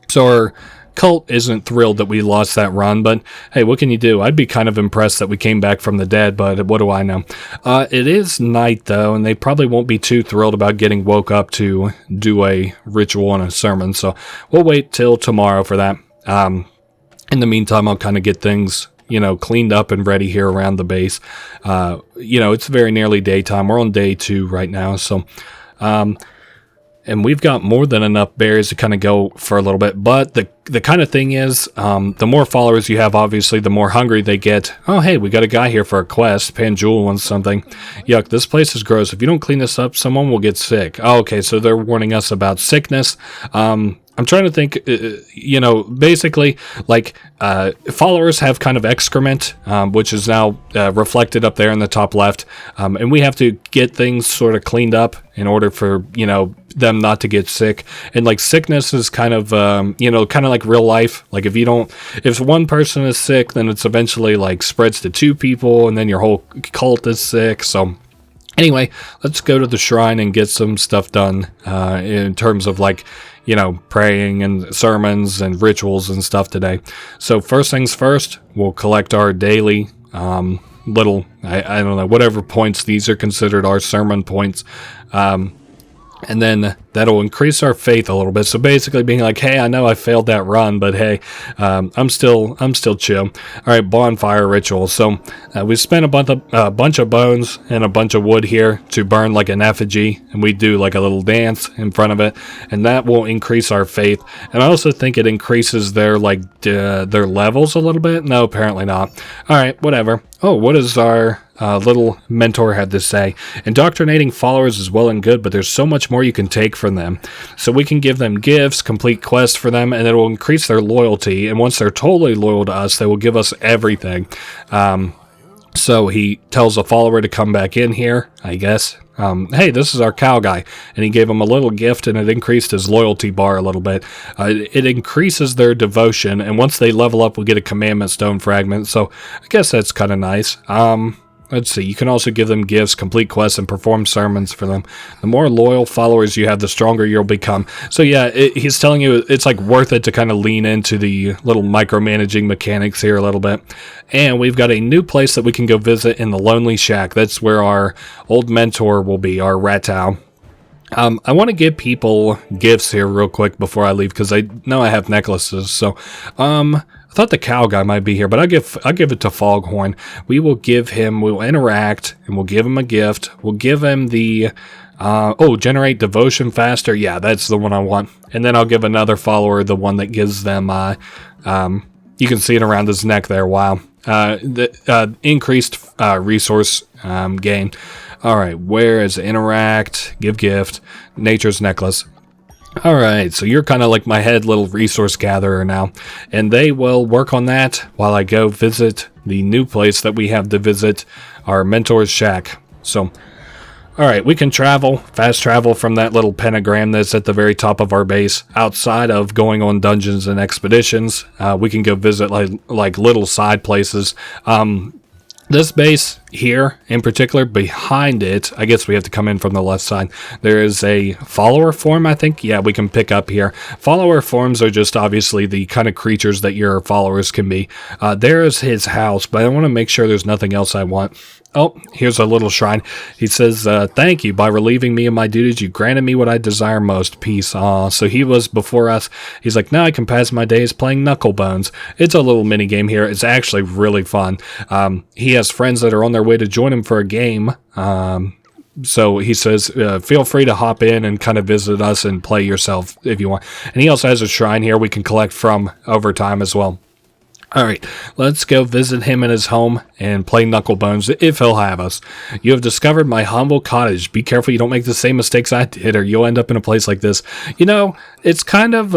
So our cult isn't thrilled that we lost that run, but hey, what can you do? I'd be kind of impressed that we came back from the dead, but what do I know? It is night, though, and they probably won't be too thrilled about getting woke up to do a ritual and a sermon, so we'll wait till tomorrow for that. In the meantime, I'll kind of get things, you know, cleaned up and ready here around the base. You know, it's very nearly daytime. We're on day 2 right now, so and we've got more than enough berries to kind of go for a little bit. But the kind of thing is, the more followers you have, obviously, the more hungry they get. Oh, hey, we got a guy here for a quest. Panjul wants something. Yuck, this place is gross. If you don't clean this up, someone will get sick. Oh, okay, so they're warning us about sickness. I'm trying to think, you know, basically, like, followers have kind of excrement, which is now reflected up there in the top left, and we have to get things sort of cleaned up in order for, you know, them not to get sick. And, like, sickness is kind of, you know, kind of like real life. Like, if one person is sick, then it's eventually, like, spreads to 2 people, and then your whole cult is sick, so anyway, let's go to the shrine and get some stuff done, in terms of, like, you know, praying and sermons and rituals and stuff today. So first things first, we'll collect our daily little, I don't know, whatever points these are considered our sermon points. And then that'll increase our faith a little bit. So basically being like, hey, I know I failed that run, but hey, I'm still chill. All right, bonfire ritual. So we spent a bunch of bones and a bunch of wood here to burn like an effigy, and we do like a little dance in front of it, and that will increase our faith. And I also think it increases their their levels a little bit. No, apparently not. All right, whatever. Oh, what is our little mentor had to say? Indoctrinating followers is well and good, but there's so much more you can take from them. So we can give them gifts, complete quests for them, and it will increase their loyalty. And once they're totally loyal to us, they will give us everything. So he tells a follower to come back in here, I guess. Hey, this is our cow guy. And he gave him a little gift, and it increased his loyalty bar a little bit. It increases their devotion, and once they level up, we get a commandment stone fragment. So I guess that's kind of nice. Let's see, you can also give them gifts, complete quests, and perform sermons for them. The more loyal followers you have, the stronger you'll become. So yeah, he's telling you it's like worth it to kind of lean into the little micromanaging mechanics here a little bit. And we've got a new place that we can go visit in the Lonely Shack. That's where our old mentor will be, our Ratau. I want to give people gifts here real quick before I leave, because I know I have necklaces. So, I thought the cow guy might be here, but I'll give it to Foghorn. We'll interact, and we'll give him a gift. We'll give him the, generate devotion faster. Yeah, that's the one I want. And then I'll give another follower the one that gives them, you can see it around his neck there. Wow. Increased, resource, gain. All right, where is interact, give gift, nature's necklace. All right, so you're kind of like my head little resource gatherer now, and they will work on that while I go visit the new place that we have to visit, our mentor's shack. So, all right, we can fast travel from that little pentagram that's at the very top of our base. Outside of going on dungeons and expeditions, we can go visit like little side places. This base here, in particular, behind it, I guess we have to come in from the left side. There is a follower form, I think. Yeah, we can pick up here. Follower forms are just obviously the kind of creatures that your followers can be. There is his house, but I want to make sure there's nothing else I want. Oh, here's a little shrine. He says, thank you. By relieving me of my duties, you granted me what I desire most, peace. So he was before us. He's like, now I can pass my days playing Knucklebones. It's a little mini game here. It's actually really fun. He has friends that are on their way to join him for a game. So he says, feel free to hop in and kind of visit us and play yourself if you want. And he also has a shrine here we can collect from over time as well. All right, let's go visit him in his home and play Knucklebones if he'll have us. You have discovered my humble cottage. Be careful you don't make the same mistakes I did, or you'll end up in a place like this. You know, it's kind of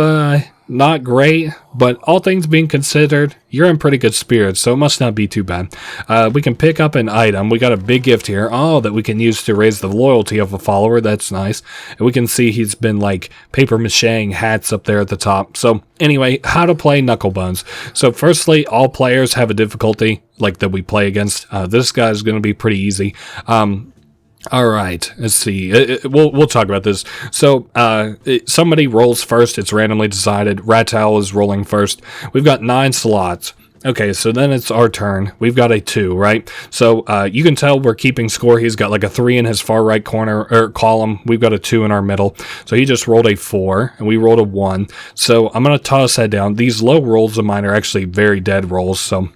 not great, but all things being considered, you're in pretty good spirits, so it must not be too bad. We can pick up an item. We got a big gift here. Oh, that we can use to raise the loyalty of a follower. That's nice. And we can see he's been like paper macheing hats up there at the top. So anyway, how to play Knucklebones. So firstly, all players have a difficulty like that we play against. This guy's going to be pretty easy. All right, let's see. We'll talk about this. So, somebody rolls first. It's randomly decided. Ratau is rolling first. We've got 9 slots. Okay, so then it's our turn. We've got a 2, right? So, you can tell we're keeping score. He's got like a 3 in his far right corner, or column. We've got a 2 in our middle. So he just rolled a 4, and we rolled a 1. So I'm going to toss that down. These low rolls of mine are actually very dead rolls, so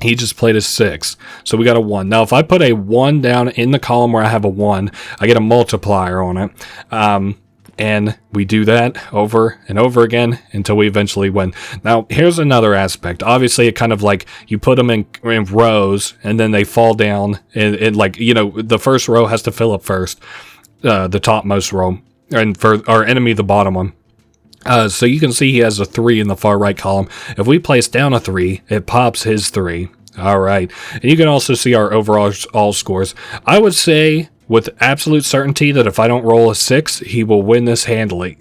he just played a 6. So we got a 1. Now, if I put a 1 down in the column where I have a 1, I get a multiplier on it. And we do that over and over again until we eventually win. Now, here's another aspect. Obviously, it kind of like you put them in rows and then they fall down. And like, you know, the first row has to fill up first, the topmost row. And for our enemy, the bottom one. So you can see he has a 3 in the far right column. If we place down a 3, it pops his 3. All right. And you can also see our overall all scores. I would say with absolute certainty that if I don't roll a 6, he will win this handily.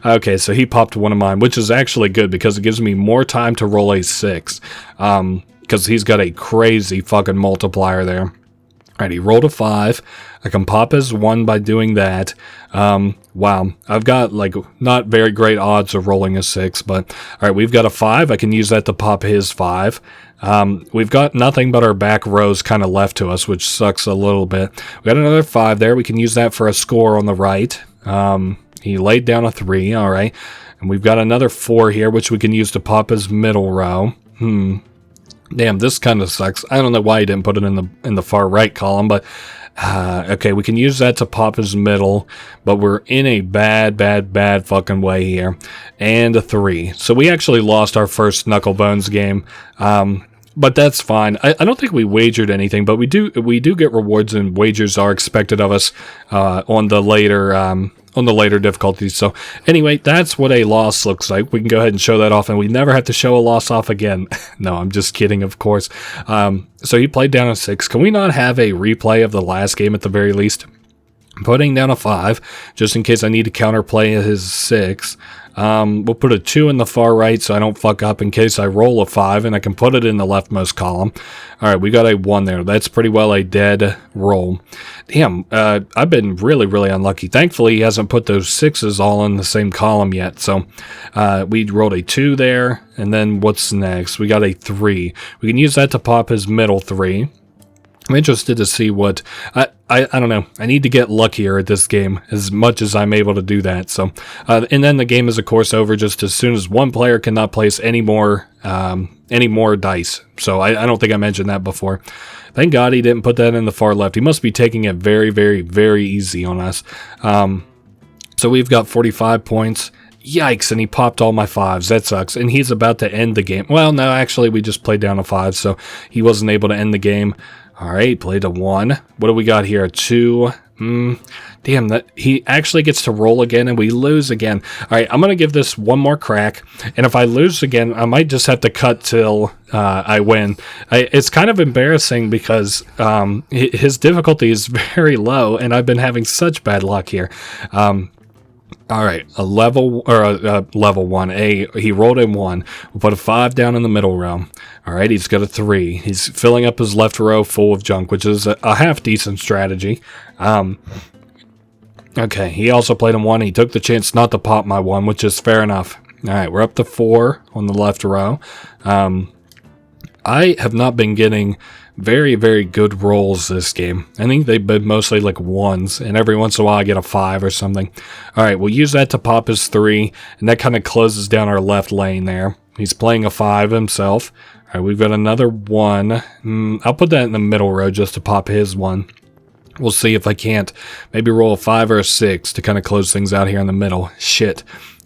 Okay, so he popped one of mine, which is actually good because it gives me more time to roll a 6. Because he's got a crazy fucking multiplier there. All right, he rolled a 5. I can pop his 1 by doing that. Wow, I've got like not very great odds of rolling a 6, but all right, we've got a 5. I can use that to pop his 5. We've got nothing but our back rows kind of left to us, which sucks a little bit. We got another 5 there. We can use that for a score on the right. He laid down a 3. All right, and we've got another 4 here, which we can use to pop his middle row. Damn, this kind of sucks. I don't know why he didn't put it in the far right column, but okay, we can use that to pop his middle, but we're in a bad fucking way here. And a 3. So we actually lost our first Knucklebones game. But that's fine. I don't think we wagered anything, but we do get rewards, and wagers are expected of us on the later on the later difficulties. So anyway, that's what a loss looks like. We can go ahead and show that off, and we never have to show a loss off again. No, I'm just kidding, of course. So he played down a 6. Can we not have a replay of the last game at the very least? Putting down a 5, just in case I need to counterplay his 6. We'll put a 2 in the far right so I don't fuck up in case I roll a 5, and I can put it in the leftmost column. Alright, we got a 1 there. That's pretty well a dead roll. Damn, I've been really, really unlucky. Thankfully, he hasn't put those 6s all in the same column yet. So, we rolled a 2 there, and then what's next? We got a 3. We can use that to pop his middle 3. I'm interested to see what, I don't know, I need to get luckier at this game as much as I'm able to do that. So, and then the game is of course over just as soon as one player cannot place any more dice. So I don't think I mentioned that before. Thank God he didn't put that in the far left. He must be taking it very, very, very easy on us. So we've got 45 points. Yikes, and he popped all my 5s. That sucks. And he's about to end the game. Well, no, actually, we just played down a 5, so he wasn't able to end the game. Alright, played a 1. What do we got here? A 2. Damn, that he actually gets to roll again, and we lose again. Alright, I'm going to give this one more crack, and if I lose again, I might just have to cut till I win. It's kind of embarrassing because his difficulty is very low, and I've been having such bad luck here. Alright, a level 1. He rolled in 1. We'll put a 5 down in the middle row. Alright, he's got a 3. He's filling up his left row full of junk, which is a half-decent strategy. Okay, he also played in 1. He took the chance not to pop my 1, which is fair enough. Alright, we're up to 4 on the left row. I have not been getting very, very good rolls this game. I think they've been mostly like 1s, and every once in a while I get a 5 or something. Alright, we'll use that to pop his 3, and that kind of closes down our left lane there. He's playing a 5 himself. Alright, we've got another 1. I'll put that in the middle row just to pop his 1. We'll see if I can't maybe roll a 5 or a 6 to kind of close things out here in the middle. Shit.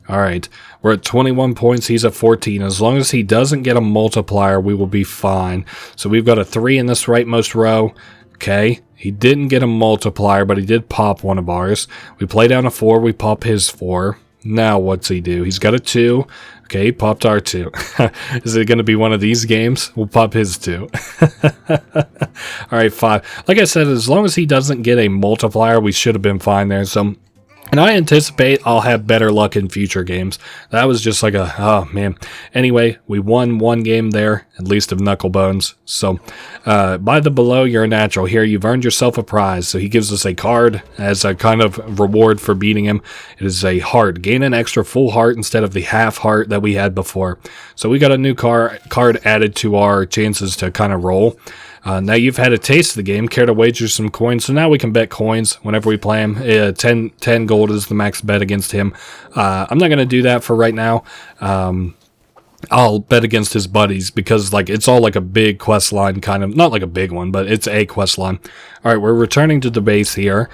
Alright, we're at 21 points, he's at 14. As long as he doesn't get a multiplier, we will be fine. So we've got a 3 in this rightmost row. Okay, he didn't get a multiplier, but he did pop one of ours. We play down a 4, we pop his 4. Now what's he do? He's got a 2. Okay, he popped our 2. Is it going to be one of these games? We'll pop his 2. Alright, 5. Like I said, as long as he doesn't get a multiplier, we should have been fine there. So, and I anticipate I'll have better luck in future games. That was just like a, oh man. Anyway, we won 1 game there, at least of Knucklebones. So, by the below, you're a natural. Here, you've earned yourself a prize. So he gives us a card as a kind of reward for beating him. It is a heart. Gain an extra full heart instead of the half heart that we had before. So we got a new card added to our chances to kind of roll. Now you've had a taste of the game, care to wager some coins, so now we can bet coins whenever we play him. 10 gold is the max bet against him. I'm not going to do that for right now. I'll bet against his buddies because like it's all like a big quest line kind of, not like a big one, but it's a quest line. Alright, we're returning to the base here.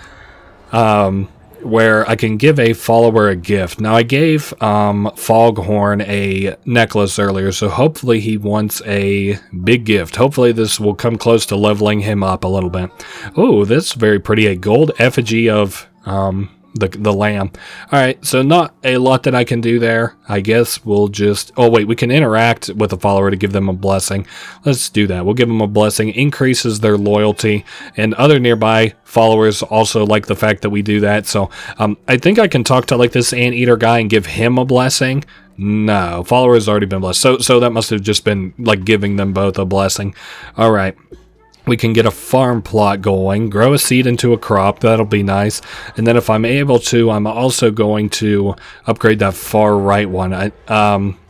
Where I can give a follower a gift. Now, I gave Foghorn a necklace earlier, so hopefully he wants a big gift. Hopefully this will come close to leveling him up a little bit. Oh, that's very pretty. A gold effigy of the lamb. Alright, so not a lot that I can do there. I guess we'll just... Oh, wait, we can interact with a follower to give them a blessing. Let's do that. We'll give them a blessing. Increases their loyalty. And other nearby followers also like the fact that we do that. So, I think I can talk to, like, this anteater guy and give him a blessing. No, follower's already been blessed. So that must have just been, like, giving them both a blessing. Alright. We can get a farm plot going, grow a seed into a crop, that'll be nice. And then if I'm able to, I'm also going to upgrade that far right one.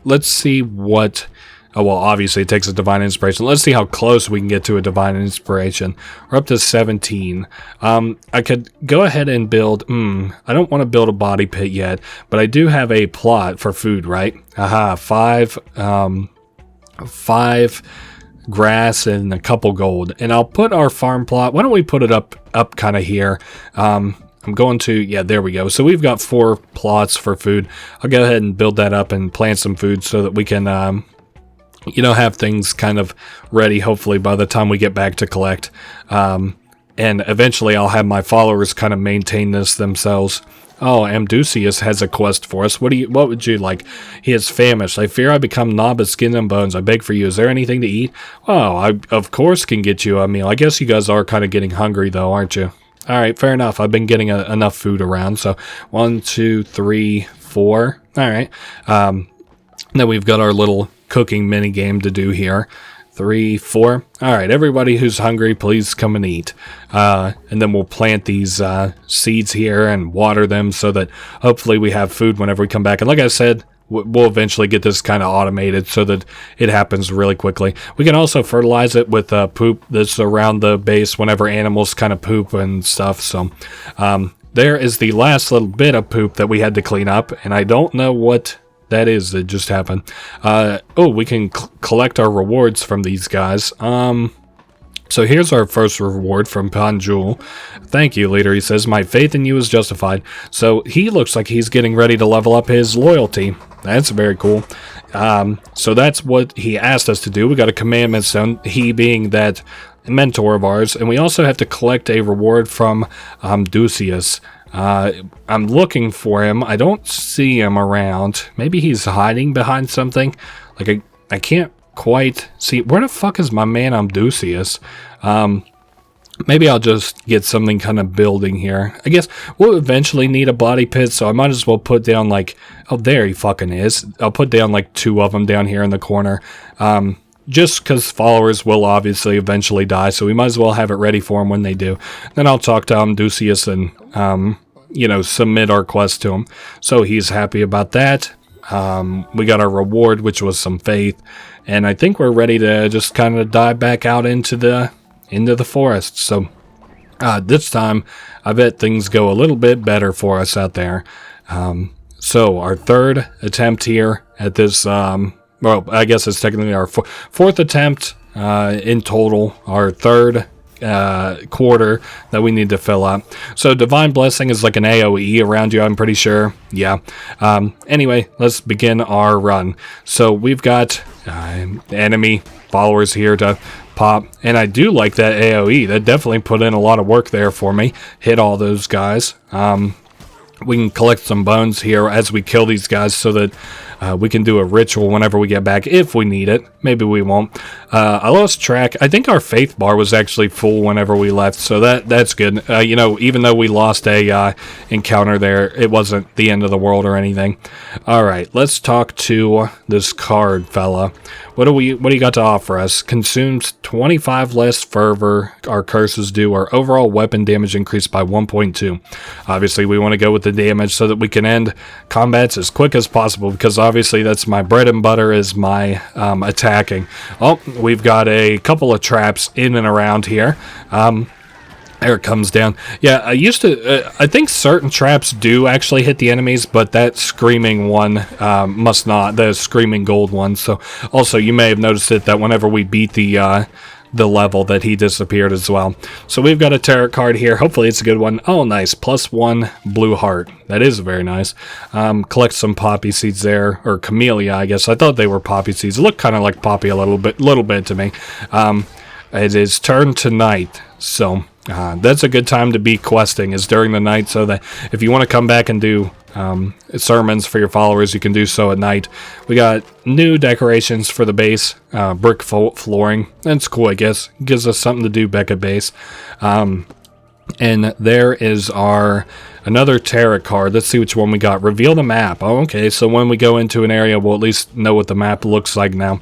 Let's see what... Oh, well, obviously it takes a divine inspiration. Let's see how close we can get to a divine inspiration. We're up to 17. I could go ahead and build... I don't want to build a body pit yet, but I do have a plot for food, right? Aha, 5 grass and a couple gold, and I'll put our farm plot. Why don't we put it up kind of here? I'm going to, yeah, there we go. So we've got 4 plots for food. I'll go ahead and build that up and plant some food so that we can have things kind of ready hopefully by the time we get back to collect, and eventually I'll have my followers kind of maintain this themselves. Oh, Amdusius has a quest for us. What would you like? He is famished. I fear I become gnawed with skin and bones. I beg for you. Is there anything to eat? Oh, I of course can get you a meal. I guess you guys are kind of getting hungry though, aren't you? All right, fair enough. I've been getting enough food around. So 1, 2, 3, 4. All right. Then we've got our little cooking mini game to do here. 3, 4. All right, everybody who's hungry, please come and eat. And then we'll plant these seeds here and water them so that hopefully we have food whenever we come back. And like I said, we'll eventually get this kind of automated so that it happens really quickly. We can also fertilize it with poop that's around the base whenever animals kind of poop and stuff. So there is the last little bit of poop that we had to clean up, and I don't know what that is that just happened. Oh, we can collect our rewards from these guys. So here's our first reward from Panjul. Thank you, leader. He says, my faith in you is justified. So he looks like he's getting ready to level up his loyalty. That's very cool. So that's what he asked us to do. We got a commandment stone, he being that mentor of ours. And we also have to collect a reward from Dusius. I'm looking for him. I don't see him around. Maybe he's hiding behind something. Like, I can't quite see. Where the fuck is my man Amdusius? Maybe I'll just get something kind of building here. I guess we'll eventually need a body pit, so I might as well put down like, oh, there he fucking is. I'll put down like 2 of them down here in the corner. Just because followers will obviously eventually die, so we might as well have it ready for them when they do. Then I'll talk to Amdusius and, you know, submit our quest to him. So he's happy about that. We got our reward, which was some faith, and I think we're ready to just kind of dive back out into the forest. So this time, I bet things go a little bit better for us out there. So our third attempt here at this, well, I guess it's technically our fourth attempt in total. Our third quarter that we need to fill up. So divine blessing is like an AoE around you, I'm pretty sure. Yeah. Anyway, let's begin our run. So we've got enemy followers here to pop, and I do like that AoE. That definitely put in a lot of work there for me. Hit all those guys. We can collect some bones here as we kill these guys so that we can do a ritual whenever we get back, if we need it. Maybe we won't. I lost track. I think our faith bar was actually full whenever we left, so that's good. You know, even though we lost a encounter there, it wasn't the end of the world or anything. All right, let's talk to this card fella. What do you got to offer us? Consumes 25 less fervor. Our curses do. Our overall weapon damage increased by 1.2. Obviously, we want to go with the damage so that we can end combats as quick as possible, because obviously that's my bread and butter, is my attacking. Oh, we've got a couple of traps in and around here. There it comes down. Yeah, I think certain traps do actually hit the enemies, but that screaming one must not. The screaming gold one. So also you may have noticed it that whenever we beat the level that he disappeared as well. So we've got a tarot card here. Hopefully it's a good one. Oh, nice. +1 blue heart. That is very nice. Collect some poppy seeds there, or camellia, I guess. I thought they were poppy seeds. It looked kind of like poppy a little bit to me. It is turn to night, so that's a good time to be questing, is during the night, so that if you want to come back and do sermons for your followers, you can do so at night. We got new decorations for the base, brick flooring. That's cool, I guess. Gives us something to do back at base. And there is our another tarot card. Let's see which one we got. Reveal the map. Oh, okay, so when we go into an area, we'll at least know what the map looks like now.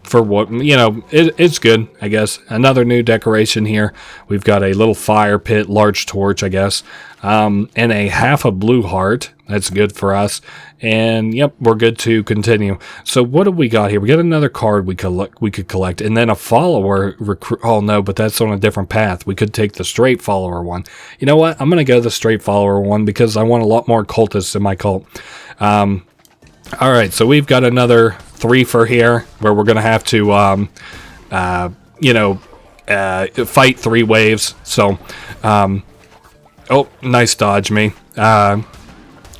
For what, you know, it's good, I guess. Another new decoration here. We've got a little fire pit, large torch, I guess, and a half a blue heart. That's good for us. And yep, we're good to continue. So what have we got here? We got another card we could collect, and then a follower recruit. Oh no, but that's on a different path. We could take the straight follower one. You know what? I'm gonna go the straight follower one because I want a lot more cultists in my cult. All right, so we've got another 3 for here, where we're gonna have to, fight 3 waves. So, oh, nice dodge me.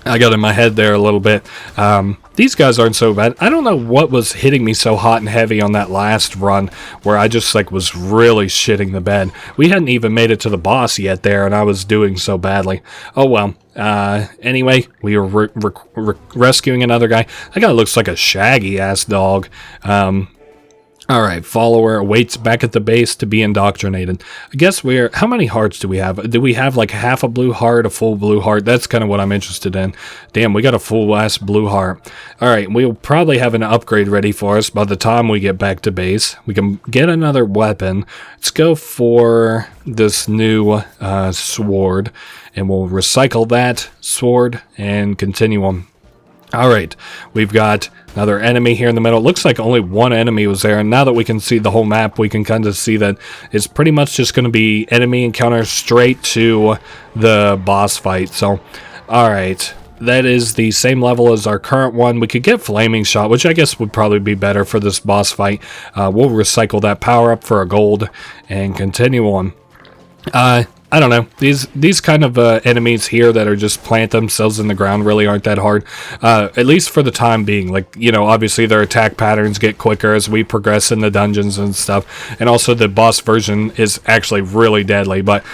I got in my head there a little bit. these guys aren't so bad. I don't know what was hitting me so hot and heavy on that last run where I just like was really shitting the bed. We hadn't even made it to the boss yet there, and I was doing so badly. Oh well. Anyway, we were rescuing another guy. That guy looks like a shaggy ass dog. Alright, follower awaits back at the base to be indoctrinated. I guess how many hearts do we have? Do we have like half a blue heart, a full blue heart? That's kind of what I'm interested in. Damn, we got a full ass blue heart. Alright, we'll probably have an upgrade ready for us by the time we get back to base. We can get another weapon. Let's go for this new sword, and we'll recycle that sword and continue on. Alright, we've got another enemy here in the middle. It looks like only one enemy was there, and now that we can see the whole map, we can kind of see that it's pretty much just going to be enemy encounter straight to the boss fight. So, alright, that is the same level as our current one. We could get Flaming Shot, which I guess would probably be better for this boss fight. We'll recycle that power up for a gold and continue on. I don't know. These kind of enemies here that are just plant themselves in the ground really aren't that hard. At least for the time being. Like, you know, obviously their attack patterns get quicker as we progress in the dungeons and stuff. And also the boss version is actually really deadly. But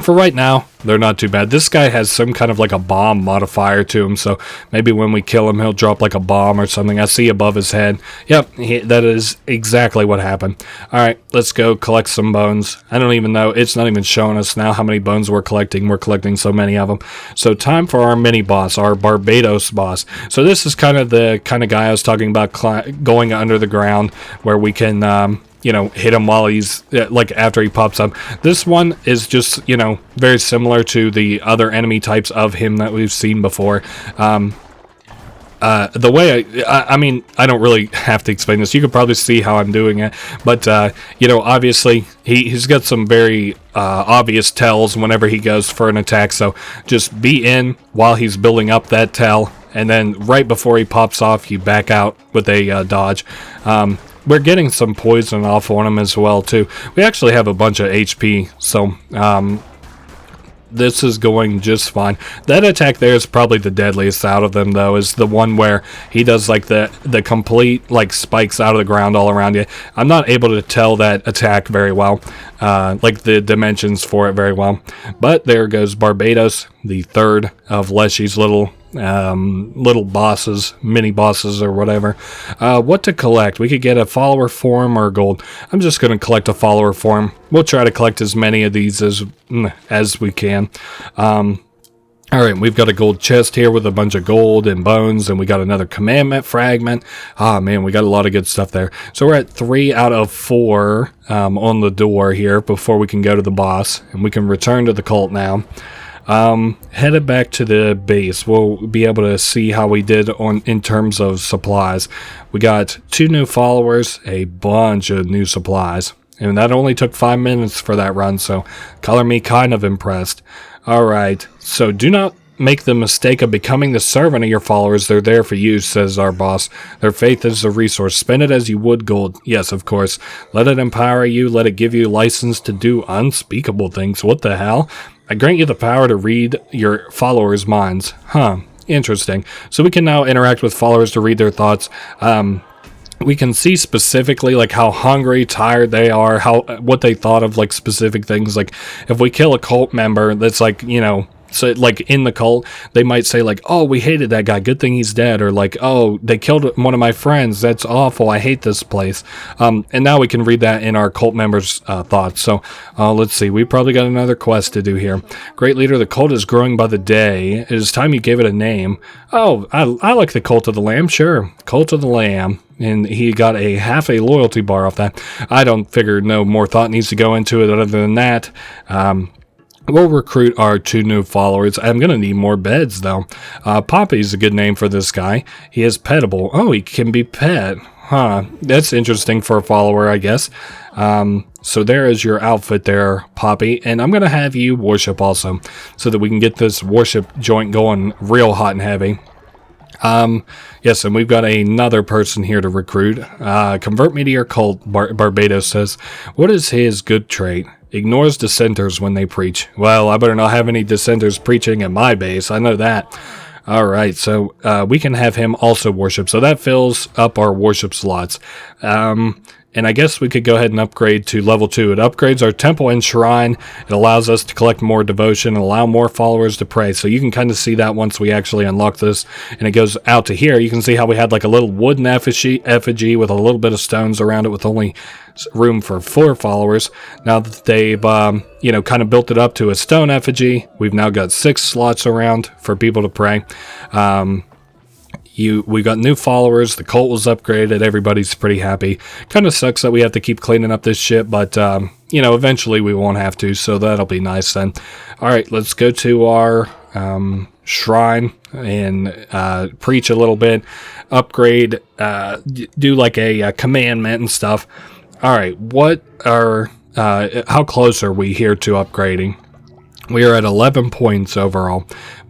for right now, they're not too bad. This guy has some kind of like a bomb modifier to him, so maybe when we kill him, he'll drop like a bomb or something. I see above his head. Yep, that is exactly what happened. Alright, let's go collect some bones. I don't even know. It's not even showing us now how many bones we're collecting. We're collecting so many of them. So time for our mini-boss, our Barbados boss. So this is kind of the kind of guy I was talking about going under the ground where we can... you know, hit him while he's, like, after he pops up. This one is just, you know, very similar to the other enemy types of him that we've seen before. The way I mean, I don't really have to explain this. You could probably see how I'm doing it. But, you know, obviously, he's got some very obvious tells whenever he goes for an attack. So just be in while he's building up that tell. And then right before he pops off, you back out with a dodge. We're getting some poison off on him as well, too. We actually have a bunch of HP, so this is going just fine. That attack there is probably the deadliest out of them, though, is the one where he does, like, the complete, like, spikes out of the ground all around you. I'm not able to tell that attack very well, like, the dimensions for it very well. But there goes Barbados, the third of Leshy's little bosses, mini bosses or whatever. What to collect? We could get a follower form or gold. I'm just going to collect a follower form. We'll try to collect as many of these as we can. Alright, we've got a gold chest here with a bunch of gold and bones, and we got another commandment fragment. Ah, man, we ted a lot of good stuff there. So we're at 3 out of 4 on the door here before we can go to the boss, and we can return to the cult now. Headed back to the base, we'll be able to see how we did in terms of supplies. We got 2 new followers, a bunch of new supplies, and that only took 5 minutes for that run, so color me kind of impressed. Alright, so do not make the mistake of becoming the servant of your followers. They're there for you, says our boss. Their faith is a resource. Spend it as you would gold. Yes, of course. Let it empower you. Let it give you license to do unspeakable things. What the hell? I grant you the power to read your followers' minds. Huh. Interesting. So we can now interact with followers to read their thoughts. We can see specifically like how hungry, tired they are, what they thought of like specific things. Like if we kill a cult member that's like, you know, so like in the cult, they might say like, oh, we hated that guy, good thing he's dead, or like, oh, they killed one of my friends, that's awful, I hate this place. And now we can read that in our cult members' thoughts. So let's see, we probably got another quest to do here. Great leader, the cult is growing by the day. It is time you gave it a name. Oh, I like the Cult of the Lamb, sure, Cult of the Lamb. And he got a half a loyalty bar off that. I don't figure no more thought needs to go into it other than that. We'll recruit our 2 new followers. I'm going to need more beds, though. Poppy's a good name for this guy. He is pettable. Oh, he can be pet. Huh. That's interesting for a follower, I guess. So there is your outfit there, Poppy. And I'm going to have you worship also, so that we can get this worship joint going real hot and heavy. Yes, and we've got another person here to recruit. Convert me to your cult, Barbados says. What is his good trait? Ignores dissenters when they preach. Well, I better not have any dissenters preaching at my base, I know that. All right, so we can have him also worship. So that fills up our worship slots. And I guess we could go ahead and upgrade to level 2. It upgrades our temple and shrine. It allows us to collect more devotion and allow more followers to pray. So you can kind of see that once we actually unlock this. And it goes out to here. You can see how we had like a little wooden effigy with a little bit of stones around it with only room for 4 followers. Now that they've, kind of built it up to a stone effigy, we've now got 6 slots around for people to pray. We got new followers, the cult was upgraded, everybody's pretty happy. Kind of sucks that we have to keep cleaning up this shit, but, eventually we won't have to, so that'll be nice then. Alright, let's go to our shrine and preach a little bit, upgrade, do like a commandment and stuff. Alright, how close are we here to upgrading? We are at 11 points overall.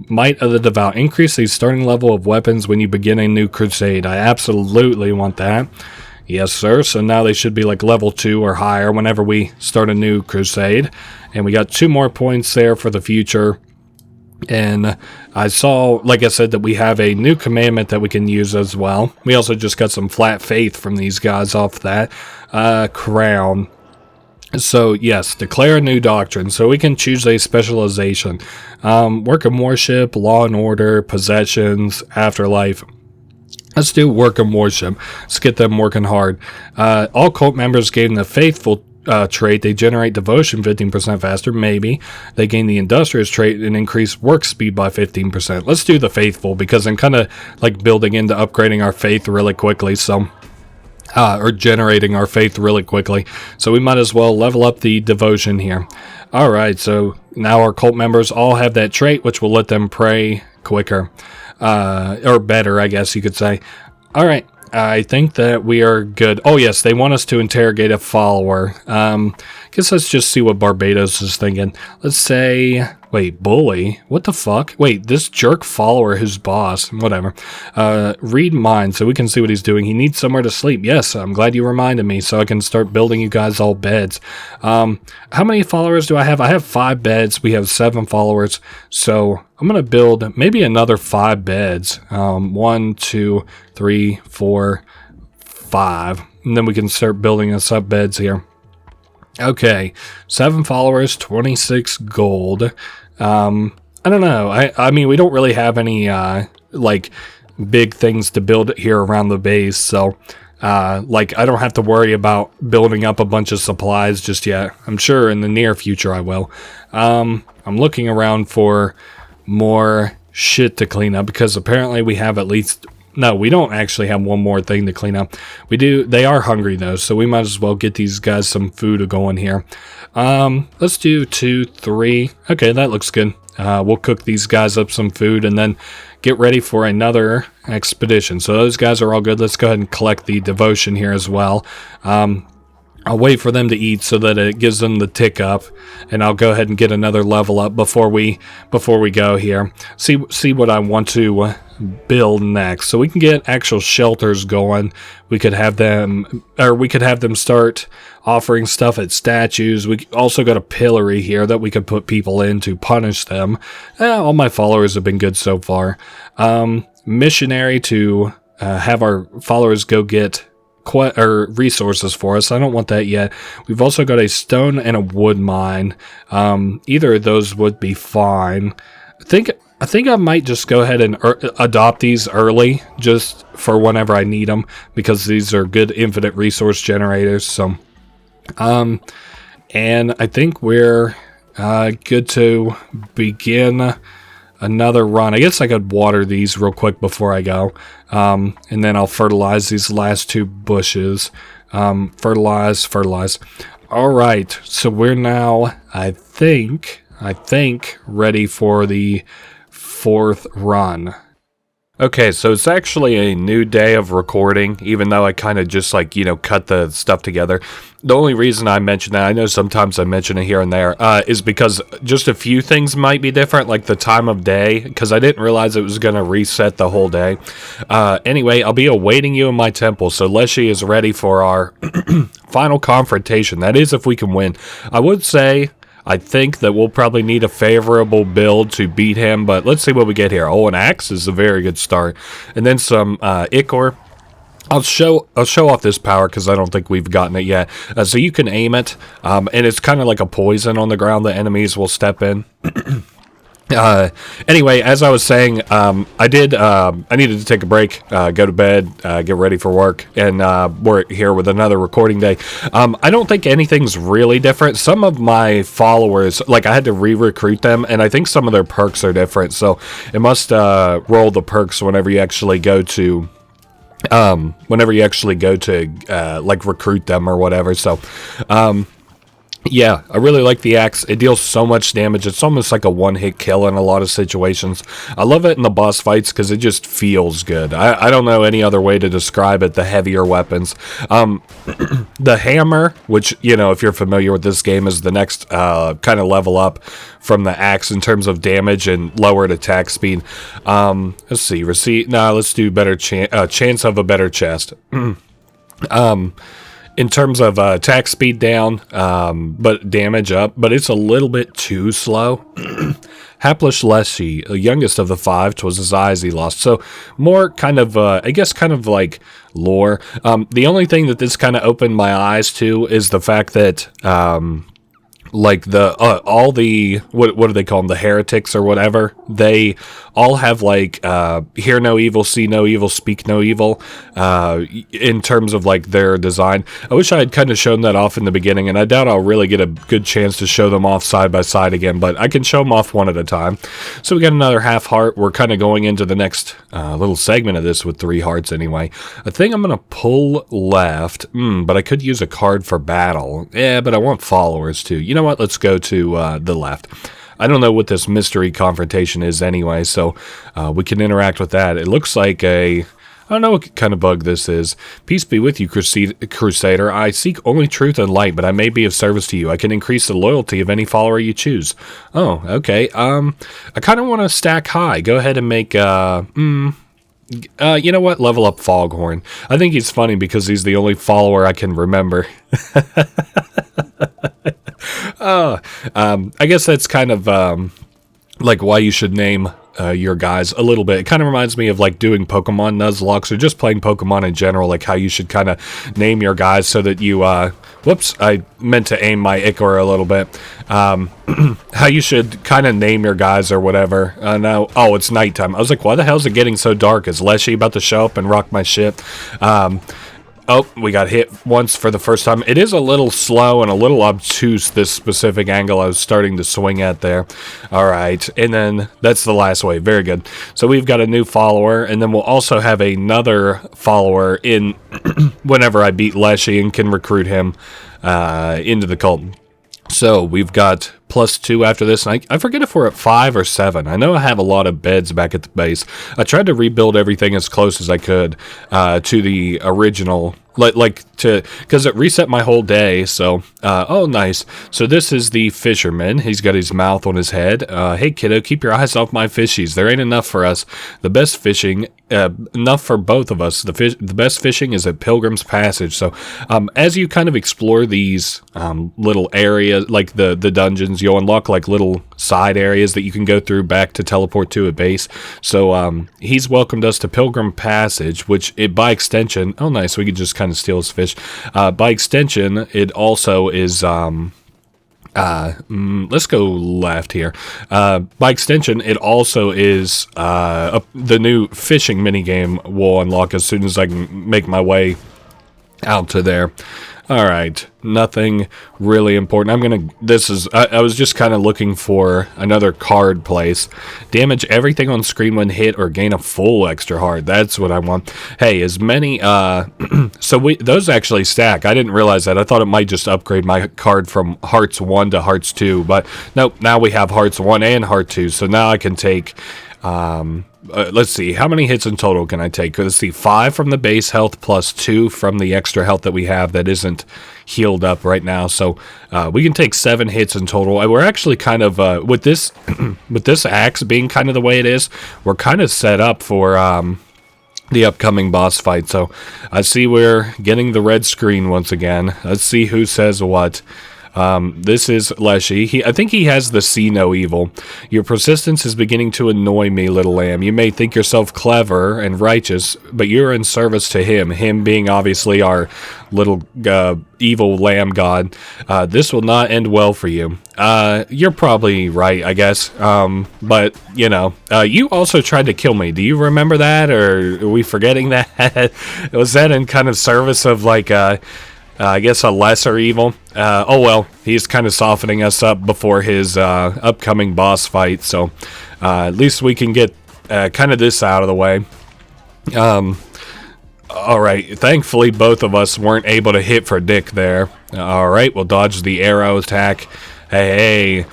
Might of the Devout. Increase the starting level of weapons when you begin a new crusade. I absolutely want that. Yes, sir. So now they should be like level 2 or higher whenever we start a new crusade. And we got 2 more points there for the future. And I saw, like I said, that we have a new commandment that we can use as well. We also just got some flat faith from these guys off that. Crown. So, yes, declare a new doctrine. So we can choose a specialization. Work and worship, law and order, possessions, afterlife. Let's do work and worship. Let's get them working hard. All cult members gain the faithful trait. They generate devotion 15% faster, maybe. They gain the industrious trait and increase work speed by 15%. Let's do the faithful because I'm kind of like building into upgrading our faith really quickly, so... or generating our faith really quickly. So we might as well level up the devotion here. Alright, so now our cult members all have that trait, which will let them pray quicker. Or better, I guess you could say. Alright, I think that we are good. Oh yes, they want us to interrogate a follower. Guess let's just see what Barbados is thinking. Let's say... Wait, bully? What the fuck? Wait, this jerk follower, his boss. Whatever. Read mind so we can see what he's doing. He needs somewhere to sleep. Yes, I'm glad you reminded me so I can start building you guys all beds. How many followers do I have? I have 5 beds. We have 7 followers. So I'm going to build maybe another 5 beds. 1, 2, 3, 4, 5. And then we can start building us up beds here. Okay, 7 followers, 26 gold. I don't know. I mean, we don't really have any, big things to build here around the base, so, I don't have to worry about building up a bunch of supplies just yet. I'm sure in the near future I will. I'm looking around for more shit to clean up, because apparently we have at least... No, we don't actually have one more thing to clean up. We do. They are hungry, though, so we might as well get these guys some food going here. Let's do 2, 3. Okay, that looks good. We'll cook these guys up some food and then get ready for another expedition. So those guys are all good. Let's go ahead and collect the devotion here as well. I'll wait for them to eat so that it gives them the tick up, and I'll go ahead and get another level up before we go here. See what I want to build next. So we can get actual shelters going. We could have them start offering stuff at statues. We also got a pillory here that we could put people in to punish them. All my followers have been good so far. Missionary to have our followers go get resources for us. I don't want that yet. We've also got a stone and a wood mine. Either of those would be fine. I think I might just go ahead and adopt these early, just for whenever I need them, because these are good infinite resource generators. So, and I think we're good to begin another run. I guess I could water these real quick before I go, and then I'll fertilize these last 2 bushes. Fertilize. All right, so we're now, I think, ready for the 4th run. Okay, so it's actually a new day of recording, even though I kind of just cut the stuff together. The only reason I mention that, I know sometimes I mention it here and there, is because just a few things might be different, like the time of day, because I didn't realize it was going to reset the whole day. Anyway, I'll be awaiting you in my temple, so Leshy is ready for our final confrontation. That is, if we can win. I would say... I think that we'll probably need a favorable build to beat him, but let's see what we get here. Oh, an axe is a very good start. And then some ichor. I'll show off this power because I don't think we've gotten it yet. So you can aim it, and it's kind of like a poison on the ground that enemies will step in. Anyway, as I was saying, I needed to take a break, go to bed, get ready for work, and we're here with another recording day. I don't think anything's really different. Some of my followers, like I had to re-recruit them, and I think some of their perks are different, so it must roll the perks whenever you actually go to like recruit them or whatever. So yeah, I really like the axe. It deals so much damage. It's almost like a one-hit kill in a lot of situations. I love it in the boss fights because it just feels good. I don't know any other way to describe it, the heavier weapons. The hammer, which, you know, if you're familiar with this game, is the next kind of level up from the axe in terms of damage and lowered attack speed. Let's see, let's do better chance of a better chest. In terms of attack speed down, but damage up, but it's a little bit too slow. Hapless Leshy, the youngest of the 5, 'twas his eyes he lost. So more kind of, I guess kind of like lore. The only thing that this kind of opened my eyes to is the fact that, like all the what do they call them, the heretics or whatever, they all have like hear no evil, see no evil, speak no evil in terms of like their design. I wish I had kind of shown that off in the beginning, and I doubt I'll really get a good chance to show them off side by side again, but I can show them off one at a time. So we got another half heart. We're kind of going into the next little segment of this with 3 hearts anyway. I think I'm gonna pull left, but I could use a card for battle. Yeah, but I want followers too. You know what? Let's go to the left. I don't know what this mystery confrontation is anyway, so we can interact with that. It looks like I don't know what kind of bug this is. Peace be with you, Crusader. I seek only truth and light, but I may be of service to you. I can increase the loyalty of any follower you choose. Oh, okay. I kind of want to stack high. Go ahead and make, you know what? Level up Foghorn. I think he's funny because he's the only follower I can remember. I guess that's kind of like why you should name your guys a little bit. It kind of reminds me of like doing Pokemon Nuzlocke or just playing Pokemon in general, like how you should kind of name your guys so that you whoops, I meant to aim my Ichor a little bit. How you should kind of name your guys or whatever. No, oh, it's nighttime. I was like, why the hell is it getting so dark? Is Leshy about to show up and rock my shit? Oh, we got hit once for the first time. It is a little slow and a little obtuse, this specific angle I was starting to swing at there. All right, and then that's the last wave. Very good. So we've got a new follower, and then we'll also have another follower in whenever I beat Leshy and can recruit him into the cult. So we've got +2 after this, and I forget if we're at 5 or 7. I know I have a lot of beds back at the base. I tried to rebuild everything as close as I could to the original, because it reset my whole day. So, oh, nice. So this is the fisherman. He's got his mouth on his head. Hey, kiddo, keep your eyes off my fishies. There ain't enough for us. The best fishing, enough for both of us. The best fishing is at Pilgrim's Passage. So, as you kind of explore these little areas, like the dungeons, you'll unlock like little side areas that you can go through back to teleport to a base. So he's welcomed us to Pilgrim Passage, which by extension, oh nice, we could just kind of steal his fish. By extension, it also is let's go left here. By extension, it also is the new fishing minigame will unlock as soon as I can make my way out to there. Alright, nothing really important. I was just kind of looking for another card place. Damage everything on screen when hit or gain a full extra heart. That's what I want. Hey, as many, so those actually stack. I didn't realize that. I thought it might just upgrade my card from Hearts 1 to Hearts 2, but nope, now we have Hearts 1 and Heart 2, so now I can take, let's see, how many hits in total can I take? Let's see, 5 from the base health plus 2 from the extra health that we have that isn't healed up right now. So we can take 7 hits in total. And we're actually kind of, with this axe being kind of the way it is, we're kind of set up for the upcoming boss fight. So I see we're getting the red screen once again. Let's see who says what. This is Leshy. I think he has the see no evil. Your persistence is beginning to annoy me, little lamb. You may think yourself clever and righteous, but you're in service to him. Him being obviously our little evil lamb god. This will not end well for you. You're probably right, I guess. But, you know, you also tried to kill me. Do you remember that, or are we forgetting that? Was that in kind of service of, like, I guess a lesser evil? Oh well, he's kind of softening us up before his upcoming boss fight, so at least we can get kind of this out of the way. Alright, thankfully both of us weren't able to hit for Dick there. Alright, we'll dodge the arrow attack. Hey,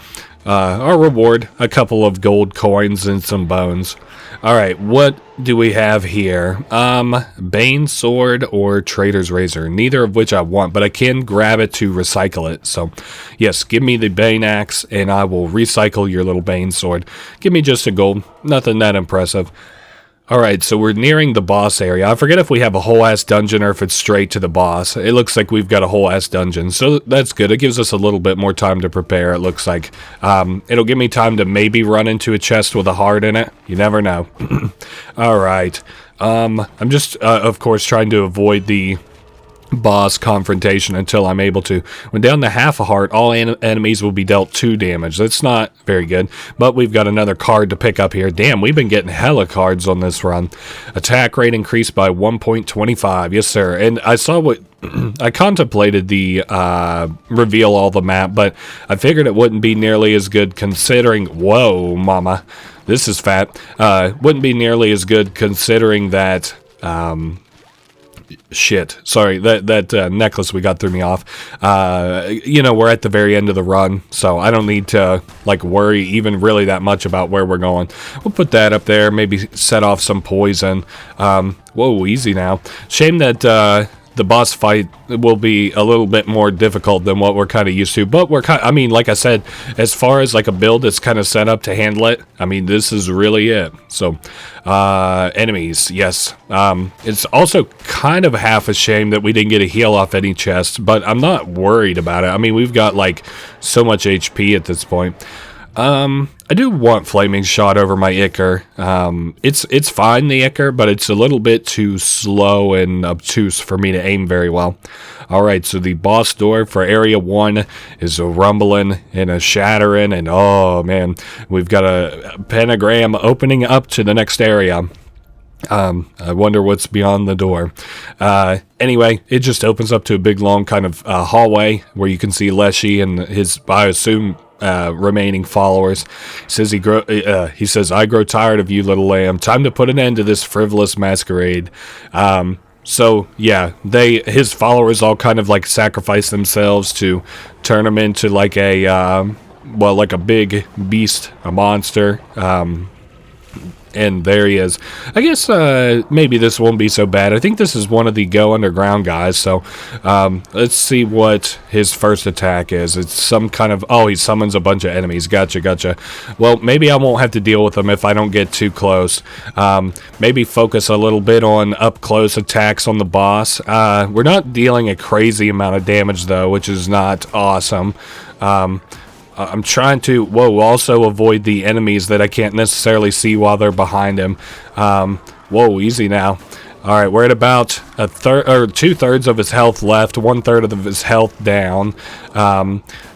our reward, a couple of gold coins and some bones. Alright, what do we have here? Bane Sword or Trader's Razor. Neither of which I want, but I can grab it to recycle it. So, yes, give me the Bane Axe, and I will recycle your little Bane Sword. Give me just a gold. Nothing that impressive. Alright, so we're nearing the boss area. I forget if we have a whole-ass dungeon or if it's straight to the boss. It looks like we've got a whole-ass dungeon, so that's good. It gives us a little bit more time to prepare, it looks like. It'll give me time to maybe run into a chest with a heart in it. You never know. Alright. I'm just, of course, trying to avoid the boss confrontation until I'm able to. When down to half a heart, all enemies will be dealt 2 damage. That's not very good, but we've got another card to pick up here. Damn, we've been getting hella cards on this run. Attack rate increased by 1.25. Yes, sir. And I saw what I contemplated the reveal all the map, but I figured it wouldn't be nearly as good considering... Whoa, mama. This is fat. Wouldn't be nearly as good considering that... Shit, sorry, that necklace we got threw me off. You know, we're at the very end of the run, so I don't need to, like, worry even really that much about where we're going. We'll put that up there, maybe set off some poison. Whoa, easy now. Shame that, the boss fight will be a little bit more difficult than what we're kind of used to, but we're kind of, I mean, like I said, as far as like a build that's kind of set up to handle it, I mean, this is really it. So, enemies, yes. It's also kind of half a shame that we didn't get a heal off any chest, but I'm not worried about it. I mean, we've got like so much HP at this point. I do want Flaming Shot over my Ichor. It's fine, the Ichor, but it's a little bit too slow and obtuse for me to aim very well. Alright, so the boss door for Area 1 is a rumbling and a shattering, and oh man, we've got a pentagram opening up to the next area. I wonder what's beyond the door. Anyway, it just opens up to a big long kind of hallway where you can see Leshy and his, I assume, remaining followers. He says, I grow tired of you, little lamb. Time to put an end to this frivolous masquerade. So yeah, his followers all kind of like sacrifice themselves to turn him into like a well, like a big beast, a monster. And there he is. I guess maybe this won't be so bad. I think this is one of the Go Underground guys, so let's see what his first attack is. It's some kind of... Oh, he summons a bunch of enemies. Gotcha. Well, maybe I won't have to deal with them if I don't get too close. Maybe focus a little bit on up-close attacks on the boss. We're not dealing a crazy amount of damage, though, which is not awesome. I'm trying to, also avoid the enemies that I can't necessarily see while they're behind him. Whoa, easy now. Alright, we're at about a third, or 2/3 of his health left, 1/3 of his health down.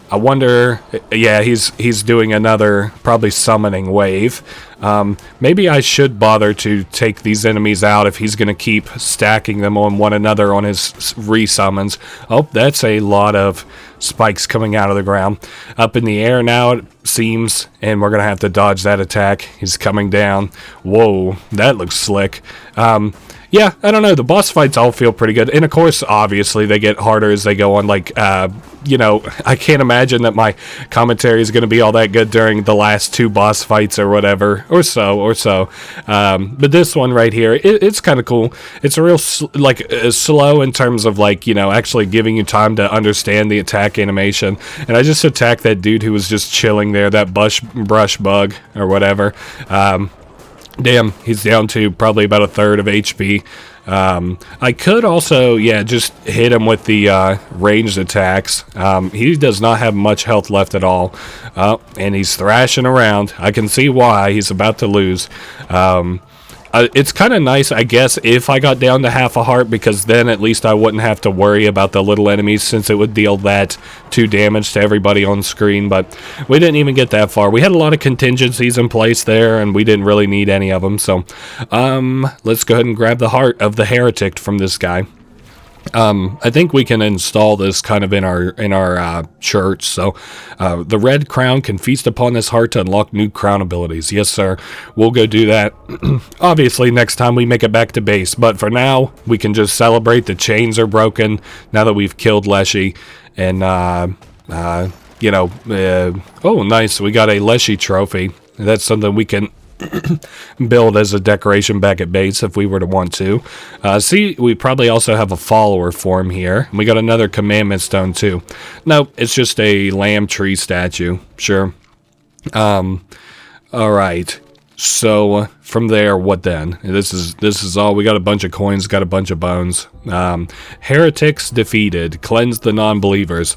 I wonder, yeah, he's doing another, probably summoning wave. Maybe I should bother to take these enemies out if he's going to keep stacking them on one another on his resummons. Oh, that's a lot of spikes coming out of the ground. Up in the air now, it seems, and we're going to have to dodge that attack. He's coming down. Whoa, that looks slick. Yeah, I don't know. The boss fights all feel pretty good. And, of course, obviously, they get harder as they go on. Like, you know, I can't imagine that my commentary is going to be all that good during the last 2 boss fights or whatever. Or so. But this one right here, it's kind of cool. It's a real, slow in terms of, like, you know, actually giving you time to understand the attack animation. And I just attacked that dude who was just chilling there, that brush bug or whatever. Damn, he's down to probably about 1/3 of HP. I could also, yeah, just hit him with the ranged attacks. He does not have much health left at all. And he's thrashing around. I can see why. He's about to lose. It's kind of nice, I guess, if I got down to half a heart, because then at least I wouldn't have to worry about the little enemies, since it would deal that 2 damage to everybody on screen. But we didn't even get that far. We had a lot of contingencies in place there, and we didn't really need any of them. So let's go ahead and grab the heart of the heretic from this guy. I think we can install this kind of in our church. So the red crown can feast upon this heart to unlock new crown abilities. Yes, sir. We'll go do that. Obviously, next time we make it back to base. But for now, we can just celebrate. The chains are broken now that we've killed Leshy. And, you know, oh, nice. We got a Leshy trophy. That's something we can build as a decoration back at base if we were to want to. See, we probably also have a follower form here. We got another commandment stone too. Nope, it's just a lamb tree statue. Sure. Alright. So from there, what then? This is all. We got a bunch of coins, got a bunch of bones. Heretics defeated. Cleanse the non-believers.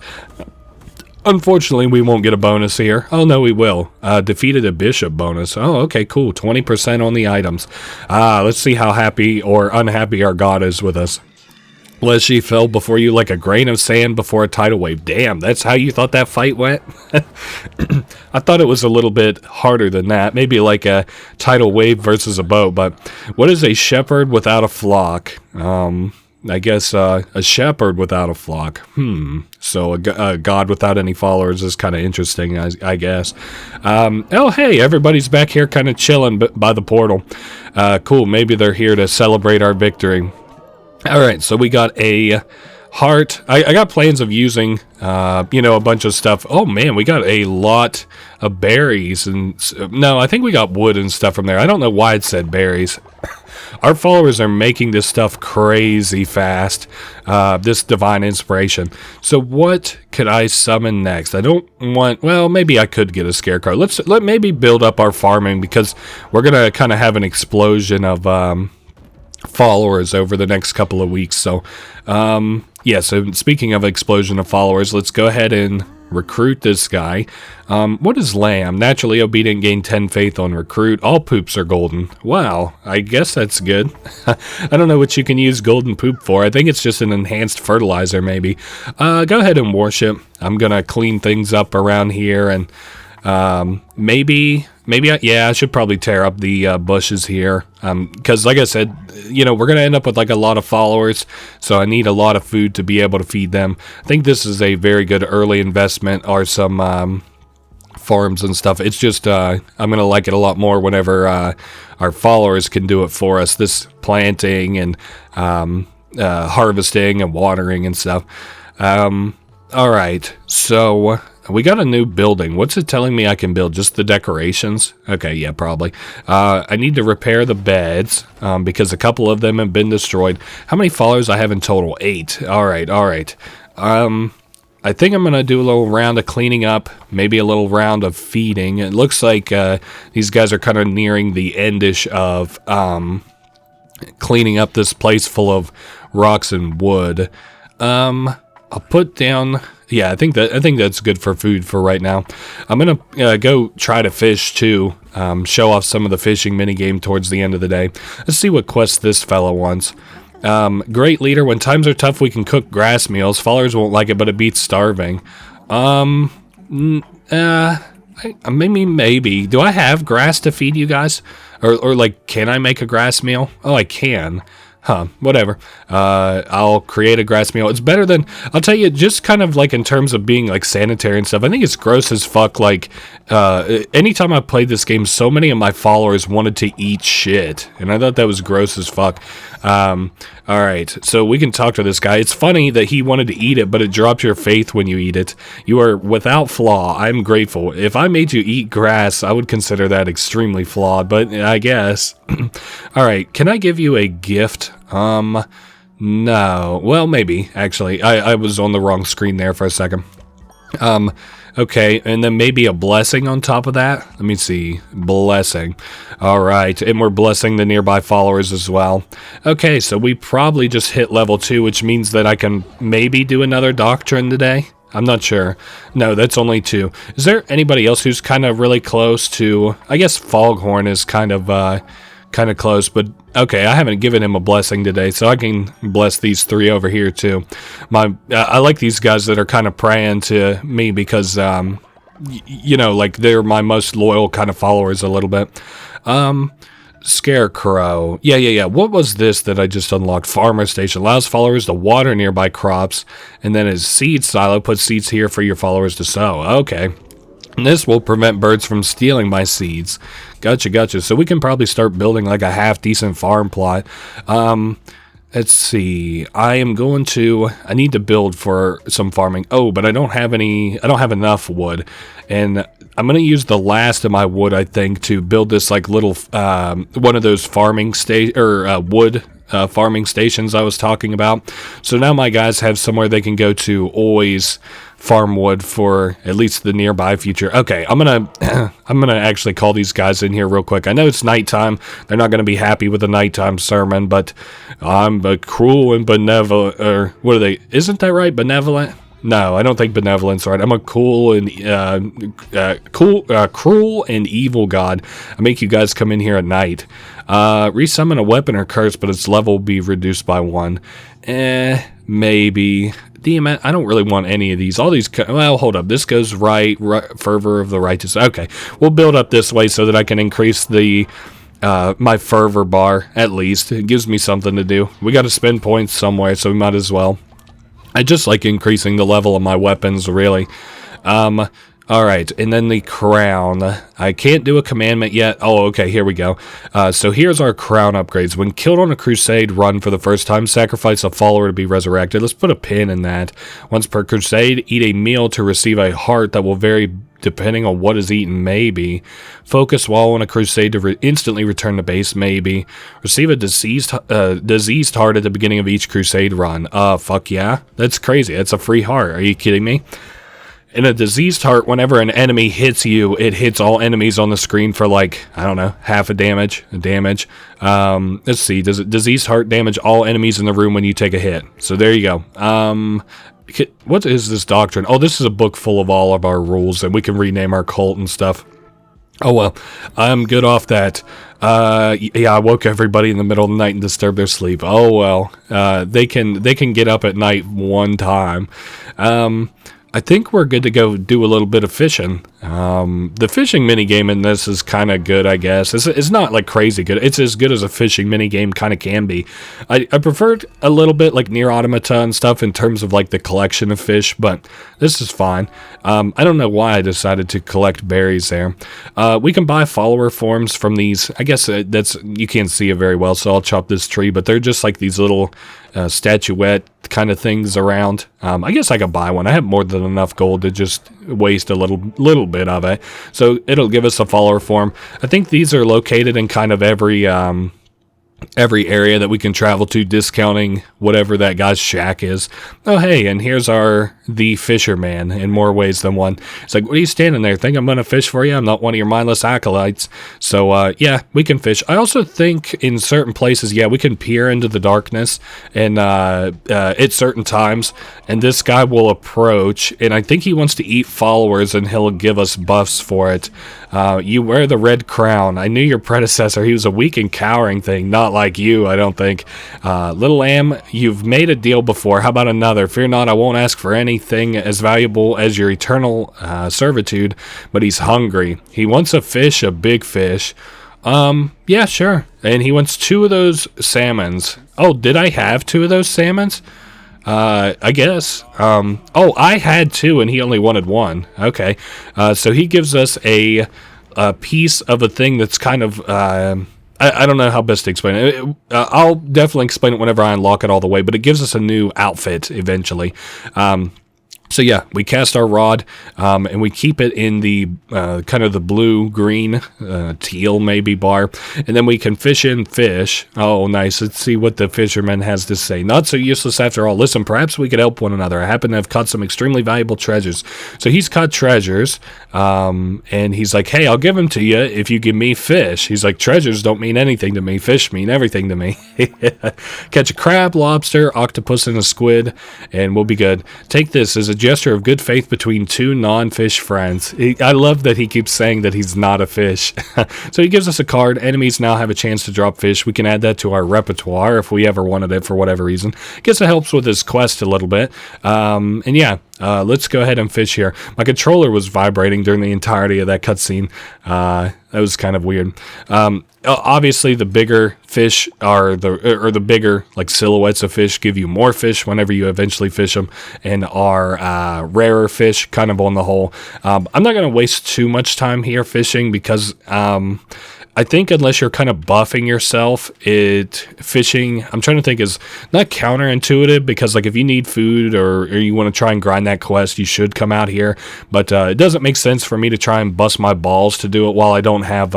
Unfortunately, we won't get a bonus here. Oh, no, we will. Defeated a bishop bonus. Oh, okay, cool. 20% on the items. Let's see how happy or unhappy our god is with us. Leshy fell before you like a grain of sand before a tidal wave. Damn, that's how you thought that fight went? I thought it was a little bit harder than that. Maybe like a tidal wave versus a boat. But what is a shepherd without a flock? I guess a shepherd without a flock. So a god without any followers is kind of interesting, I guess. Oh, hey, everybody's back here kind of chilling by the portal. Cool, maybe they're here to celebrate our victory. Alright, so we got a heart. I got plans of using, you know, a bunch of stuff. Oh, man, we got a lot of berries. And no, I think we got wood and stuff from there. I don't know why it said berries. Our followers are making this stuff crazy fast, this divine inspiration. So what could I summon next? I don't want, well, maybe I could get a scarecrow. Let maybe build up our farming, because we're going to kind of have an explosion of followers over the next couple of weeks. So, yeah, so speaking of explosion of followers, let's go ahead and recruit this guy. What is lamb? Naturally obedient, gain 10 faith on recruit. All poops are golden. Wow, I guess that's good. I don't know what you can use golden poop for. I think it's just an enhanced fertilizer, maybe. Go ahead and worship. I'm gonna clean things up around here, and maybe I should probably tear up the bushes here, because like I said, you know, we're gonna end up with like a lot of followers, so I need a lot of food to be able to feed them. I think this is a very good early investment, or some farms and stuff. It's just I'm gonna like it a lot more whenever our followers can do it for us. This planting and harvesting and watering and stuff. All right, so we got a new building. What's it telling me I can build? Just the decorations? Okay, yeah, probably. I need to repair the beds, because a couple of them have been destroyed. How many followers I have in total? 8. All right. I think I'm going to do a little round of cleaning up, maybe a little round of feeding. It looks like these guys are kind of nearing the endish of cleaning up this place full of rocks and wood. I'll put down... Yeah, I think that's good for food for right now. I'm gonna go try to fish too. Show off some of the fishing minigame towards the end of the day. Let's see what quest this fella wants. Great leader. When times are tough, we can cook grass meals. Followers won't like it, but it beats starving. Maybe. Do I have grass to feed you guys? Or like, can I make a grass meal? Oh, I can. Huh, whatever. I'll create a grass meal. It's better than, I'll tell you, just kind of like in terms of being like sanitary and stuff, I think it's gross as fuck. Like, anytime I played this game, so many of my followers wanted to eat shit, and I thought that was gross as fuck. Alright, so we can talk to this guy. It's funny that he wanted to eat it, but it drops your faith when you eat it. You are without flaw. I'm grateful. If I made you eat grass, I would consider that extremely flawed, but I guess. Alright, can I give you a gift? No. Well, maybe, actually. I was on the wrong screen there for a second. Okay, and then maybe a blessing on top of that. Let me see. Blessing. All right, and we're blessing the nearby followers as well. Okay, so we probably just hit level 2, which means that I can maybe do another doctrine today. I'm not sure. No, that's only 2. Is there anybody else who's kind of really close to... I guess Foghorn is kind of close, but okay, I haven't given him a blessing today, so I can bless these 3 over here too. I like these guys that are kind of praying to me because, you know, like they're my most loyal kind of followers a little bit. Scarecrow. Yeah. What was this that I just unlocked? Farmer Station. Allows followers to water nearby crops, and then his seed silo puts seeds here for your followers to sow. Okay. And this will prevent birds from stealing my seeds. Gotcha. So we can probably start building like a half-decent farm plot. Let's see. I need to build for some farming. Oh, but I don't have enough wood. And I'm going to use the last of my wood, I think, to build this like little, one of those farming wood farming stations I was talking about. So now my guys have somewhere they can go to always farm wood for at least the nearby future. Okay, I'm gonna actually call these guys in here real quick. I know it's nighttime. They're not gonna be happy with the nighttime sermon, but I'm a cruel and benevolent, or what are they? Isn't that right? Benevolent? No, I don't think benevolence right. I'm a cruel and evil god. I make you guys come in here at night. Resummon a weapon or curse, but its level will be reduced by 1. Maybe. Damn it, I don't really want any of these. All these, well, hold up. This goes right, fervor of the righteous. Okay, we'll build up this way so that I can increase the my fervor bar, at least. It gives me something to do. We got to spend points somewhere, so we might as well. I just like increasing the level of my weapons, really. Alright, and then the crown. I can't do a commandment yet. Oh, okay, here we go. So here's our crown upgrades. When killed on a crusade run for the first time, sacrifice a follower to be resurrected. Let's put a pin in that. Once per crusade, eat a meal to receive a heart that will vary depending on what is eaten, maybe. Focus while on a crusade to instantly return to base, maybe. Receive a diseased heart at the beginning of each crusade run. Fuck yeah. That's crazy. That's a free heart. Are you kidding me? In a diseased heart, whenever an enemy hits you, it hits all enemies on the screen for like, I don't know, half a damage. Let's see. Does diseased heart damage all enemies in the room when you take a hit? So there you go. What is this doctrine? Oh, this is a book full of all of our rules, and we can rename our cult and stuff. Oh well, I'm good off that. Yeah, I woke everybody in the middle of the night and disturbed their sleep. Oh well, they can get up at night one time. I think we're good to go do a little bit of fishing. The fishing minigame in this is kind of good, I guess. It's not like crazy good. It's as good as a fishing minigame kind of can be. I preferred a little bit like Nier Automata and stuff in terms of like the collection of fish, but this is fine. I don't know why I decided to collect berries there. We can buy follower forms from these. I guess you can't see it very well, so I'll chop this tree, but they're just like these little statuette kind of things around. I guess I could buy one. I have more than enough gold to just waste a little bit of it. So it'll give us a follower form. I think these are located in kind of every area that we can travel to, discounting whatever that guy's shack is. Oh, hey, and here's the fisherman in more ways than one. It's like, what are you standing there? Think I'm going to fish for you? I'm not one of your mindless acolytes. So, yeah, we can fish. I also think in certain places, yeah, we can peer into the darkness and at certain times, and this guy will approach, and I think he wants to eat followers, and he'll give us buffs for it. You wear the red crown. I knew your predecessor. He was a weak and cowering thing, not like you, I don't think. Little lamb, you've made a deal before. How about another? Fear not, I won't ask for anything as valuable as your eternal servitude, but he's hungry. He wants a fish, a big fish. Yeah, sure. And he wants 2 of those salmons. Oh, did I have 2 of those salmons? I guess. Oh, I had 2 and he only wanted 1. Okay. So he gives us a piece of a thing that's kind of, I don't know how best to explain it. I'll definitely explain it whenever I unlock it all the way, but it gives us a new outfit eventually. So yeah, we cast our rod, and we keep it in the kind of the blue-green, teal maybe bar, and then we can fish in fish. Oh, nice. Let's see what the fisherman has to say. Not so useless after all. Listen, perhaps we could help one another. I happen to have caught some extremely valuable treasures. So he's caught treasures, and he's like, hey, I'll give them to you if you give me fish. He's like, treasures don't mean anything to me. Fish mean everything to me. Catch a crab, lobster, octopus, and a squid, and we'll be good. Take this as a gesture of good faith between two non-fish friends. I love that he keeps saying that he's not a fish. So he gives us a card. Enemies now have a chance to drop fish. We can add that to our repertoire if we ever wanted it for whatever reason. Guess it helps with his quest a little bit. And yeah, let's go ahead and fish here. My controller was vibrating during the entirety of that cutscene. That was kind of weird. Obviously, the bigger fish are the bigger like silhouettes of fish give you more fish whenever you eventually fish them, and are rarer fish kind of on the whole. I'm not going to waste too much time here fishing because I think unless you're kind of buffing yourself, fishing, I'm trying to think, is not counterintuitive, because like if you need food or you want to try and grind that quest, you should come out here. But it doesn't make sense for me to try and bust my balls to do it while I don't have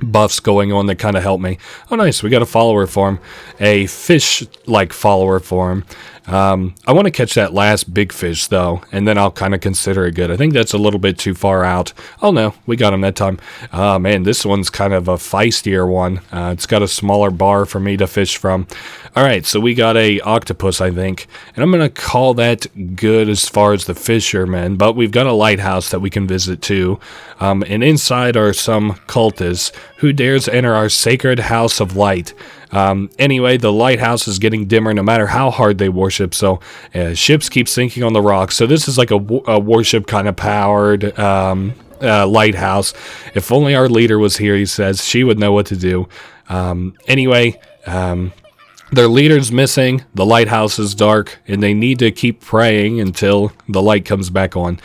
buffs going on that kind of help me. Oh, nice. We got a follower form, a fish-like follower form. I want to catch that last big fish, though, and then I'll kind of consider it good. I think that's a little bit too far out. Oh, no, we got him that time. Oh, man, this one's kind of a feistier one. It's got a smaller bar for me to fish from. All right, so we got a octopus, I think, and I'm going to call that good as far as the fishermen, but we've got a lighthouse that we can visit, too, and inside are some cultists. Who dares enter our sacred house of light? Anyway, the lighthouse is getting dimmer no matter how hard they worship, so ships keep sinking on the rocks. So this is like a warship kind of powered lighthouse. If only our leader was here, he says, she would know what to do. Anyway, their leader's missing, the lighthouse is dark, and they need to keep praying until the light comes back on.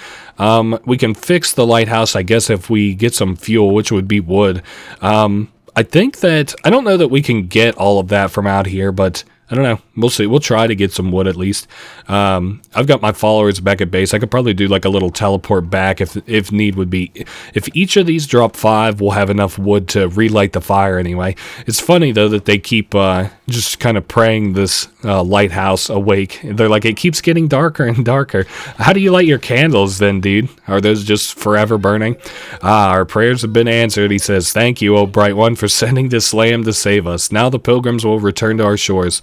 We can fix the lighthouse, I guess, if we get some fuel, which would be wood. I think that, I don't know that we can get all of that from out here, but I don't know. We'll see. We'll try to get some wood at least. I've got my followers back at base. I could probably do like a little teleport back if need would be. If each of these drop 5, we'll have enough wood to relight the fire anyway. It's funny, though, that they keep just kind of praying this lighthouse awake. They're like, it keeps getting darker and darker. How do you light your candles then, dude? Are those just forever burning? Our prayers have been answered, he says. Thank you, O Bright One, for sending this lamb to save us. Now the pilgrims will return to our shores.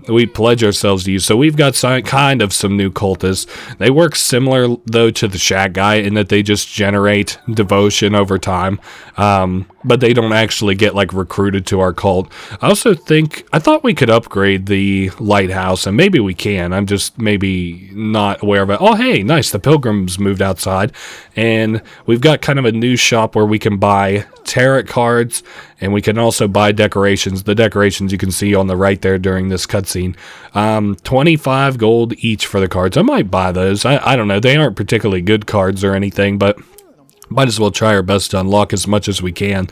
We pledge ourselves to you. So we've got kind of some new cultists. They work similar, though, to the Shack guy in that they just generate devotion over time. But they don't actually get, like, recruited to our cult. I thought we could upgrade the lighthouse, and maybe we can. I'm just maybe not aware of it. Oh, hey, nice. The pilgrims moved outside, and we've got kind of a new shop where we can buy tarot cards, and we can also buy decorations. The decorations you can see on the right there during this cutscene. 25 gold each for the cards. I might buy those. I don't know. They aren't particularly good cards or anything, but might as well try our best to unlock as much as we can.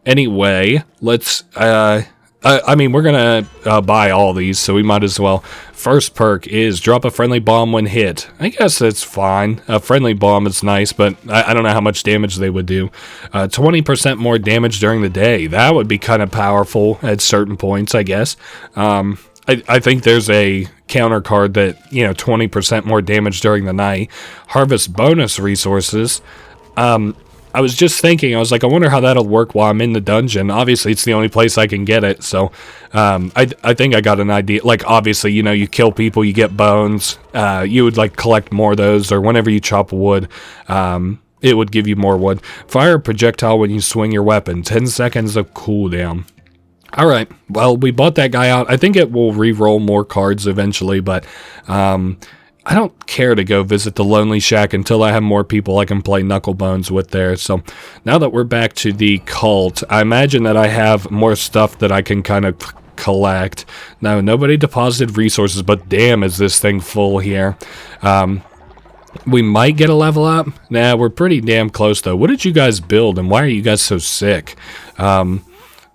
Anyway, let's... I mean, we're going to buy all these, so we might as well. First perk is drop a friendly bomb when hit. I guess that's fine. A friendly bomb is nice, but I don't know how much damage they would do. 20% more damage during the day. That would be kind of powerful at certain points, I guess. I think there's a counter card that, 20% more damage during the night. Harvest bonus resources. I was just thinking, I was like, I wonder how that'll work while I'm in the dungeon. Obviously, it's the only place I can get it, so I think I got an idea. Like, obviously, you kill people, you get bones. You would, like, collect more of those, or whenever you chop wood, it would give you more wood. Fire a projectile when you swing your weapon. 10 seconds of cooldown. Alright, well, we bought that guy out. I think it will re-roll more cards eventually, but I don't care to go visit the Lonely Shack until I have more people I can play Knucklebones with there. So now that we're back to the cult, I imagine that I have more stuff that I can kind of collect. Now, nobody deposited resources, but damn, is this thing full here. We might get a level up. Nah, we're pretty damn close, though. What did you guys build, and why are you guys so sick?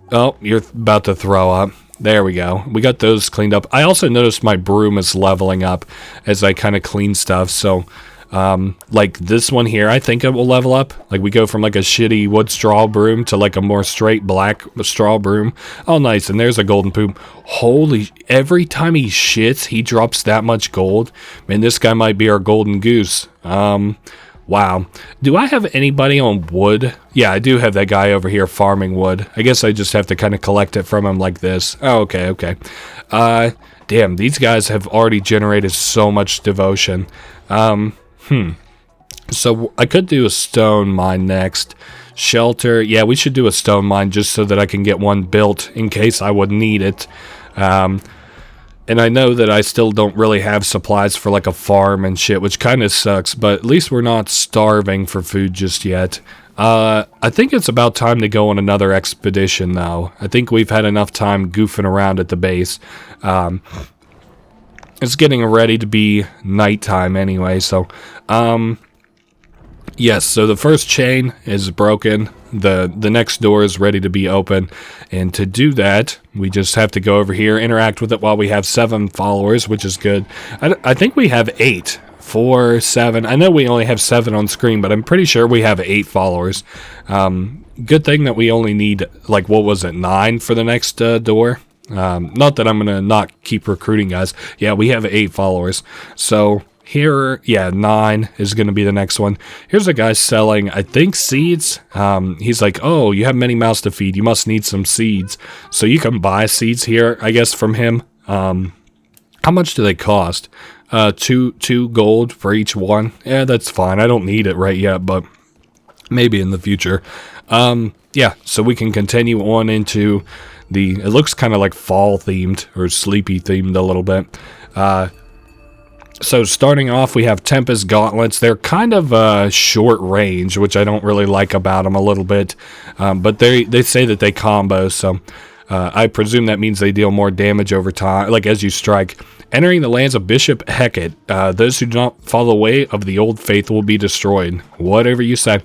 Oh, you're about to throw up. There we go. We got those cleaned up. I also noticed my broom is leveling up as I kind of clean stuff. So, like this one here, I think it will level up. Like we go from like a shitty wood straw broom to like a more straight black straw broom. Oh, nice. And there's a golden poop. Holy, every time he shits, he drops that much gold. Man, this guy might be our golden goose. Wow. Do I have anybody on wood? Yeah, I do have that guy over here farming wood. I guess I just have to kind of collect it from him like this. Oh, okay, okay. Damn, these guys have already generated so much devotion. So I could do a stone mine next. Shelter. Yeah, we should do a stone mine just so that I can get one built in case I would need it. And I know that I still don't really have supplies for like a farm and shit, which kind of sucks, but at least we're not starving for food just yet. I think it's about time to go on another expedition, though. I think we've had enough time goofing around at the base. It's getting ready to be nighttime anyway, so, yes, so the first chain is broken. The next door is ready to be open, and to do that, we just have to go over here, interact with it while we have 7 followers, which is good. I think we have 8. 4, 7. I know we only have 7 on screen, but I'm pretty sure we have 8 followers. Good thing that we only need, like, what was it, 9 for the next door? Not that I'm gonna not keep recruiting guys. Yeah, we have 8 followers. So here, yeah, 9 is gonna be the next one. Here's a guy selling, I think, seeds. He's like, oh, you have many mouths to feed. You must need some seeds. So you can buy seeds here, I guess, from him. How much do they cost? 2 gold for each one. Yeah, that's fine. I don't need it right yet, but maybe in the future. Yeah, so we can continue on into it looks kind of like fall themed or sleepy themed a little bit. So starting off, we have Tempest Gauntlets. They're kind of short range, which I don't really like about them a little bit. But they say that they combo, so I presume that means they deal more damage over time, like as you strike. Entering the lands of Bishop Heket, those who do not follow the way of the old faith will be destroyed. Whatever you say.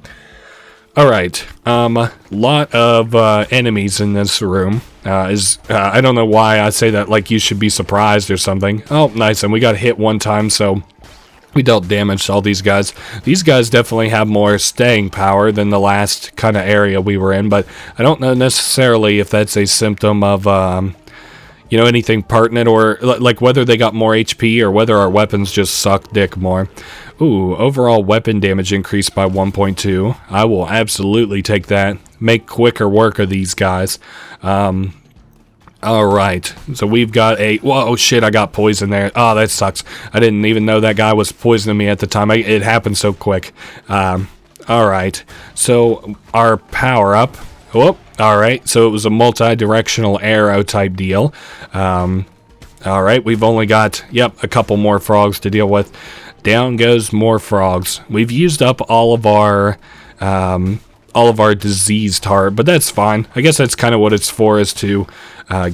Alright, lot of enemies in this room. I don't know why I say that like you should be surprised or something. Oh, nice, and we got hit one time, so we dealt damage to all these guys. These guys definitely have more staying power than the last kind of area we were in, but I don't know necessarily if that's a symptom of, you know, anything pertinent, or like whether they got more HP or whether our weapons just suck dick more. Ooh, overall weapon damage increased by 1.2. I will absolutely take that. Make quicker work of these guys. Alright, so we've got whoa, shit, I got poison there. Oh, that sucks. I didn't even know that guy was poisoning me at the time. It happened so quick. Alright, so our power up. Whoop, alright, so it was a multi-directional arrow type deal. Alright, we've only got, yep, a couple more frogs to deal with. Down goes more frogs. We've used up all of our diseased heart, but that's fine. I guess that's kind of what it's for, is to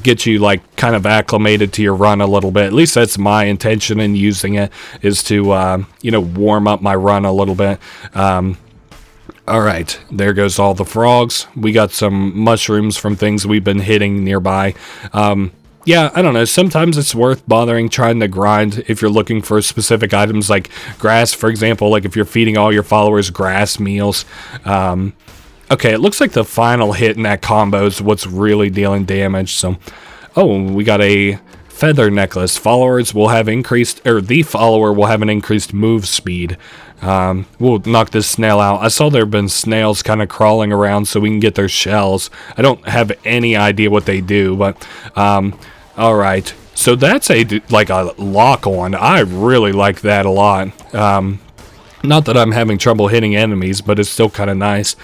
get you like kind of acclimated to your run a little bit. At least that's my intention in using it, is to you know, warm up my run a little bit. Alright, there goes all the frogs. We got some mushrooms from things we've been hitting nearby. Yeah, I don't know, sometimes it's worth bothering trying to grind if you're looking for specific items like grass, for example, like if you're feeding all your followers grass meals. Okay, it looks like the final hit in that combo is what's really dealing damage, so... Oh, we got a feather necklace. Followers will have increased, or the follower will have an increased move speed. We'll knock this snail out. I saw there have been snails kind of crawling around so we can get their shells. I don't have any idea what they do, but... Alright, so that's like a lock-on. I really like that a lot. Not that I'm having trouble hitting enemies, but it's still kind of nice.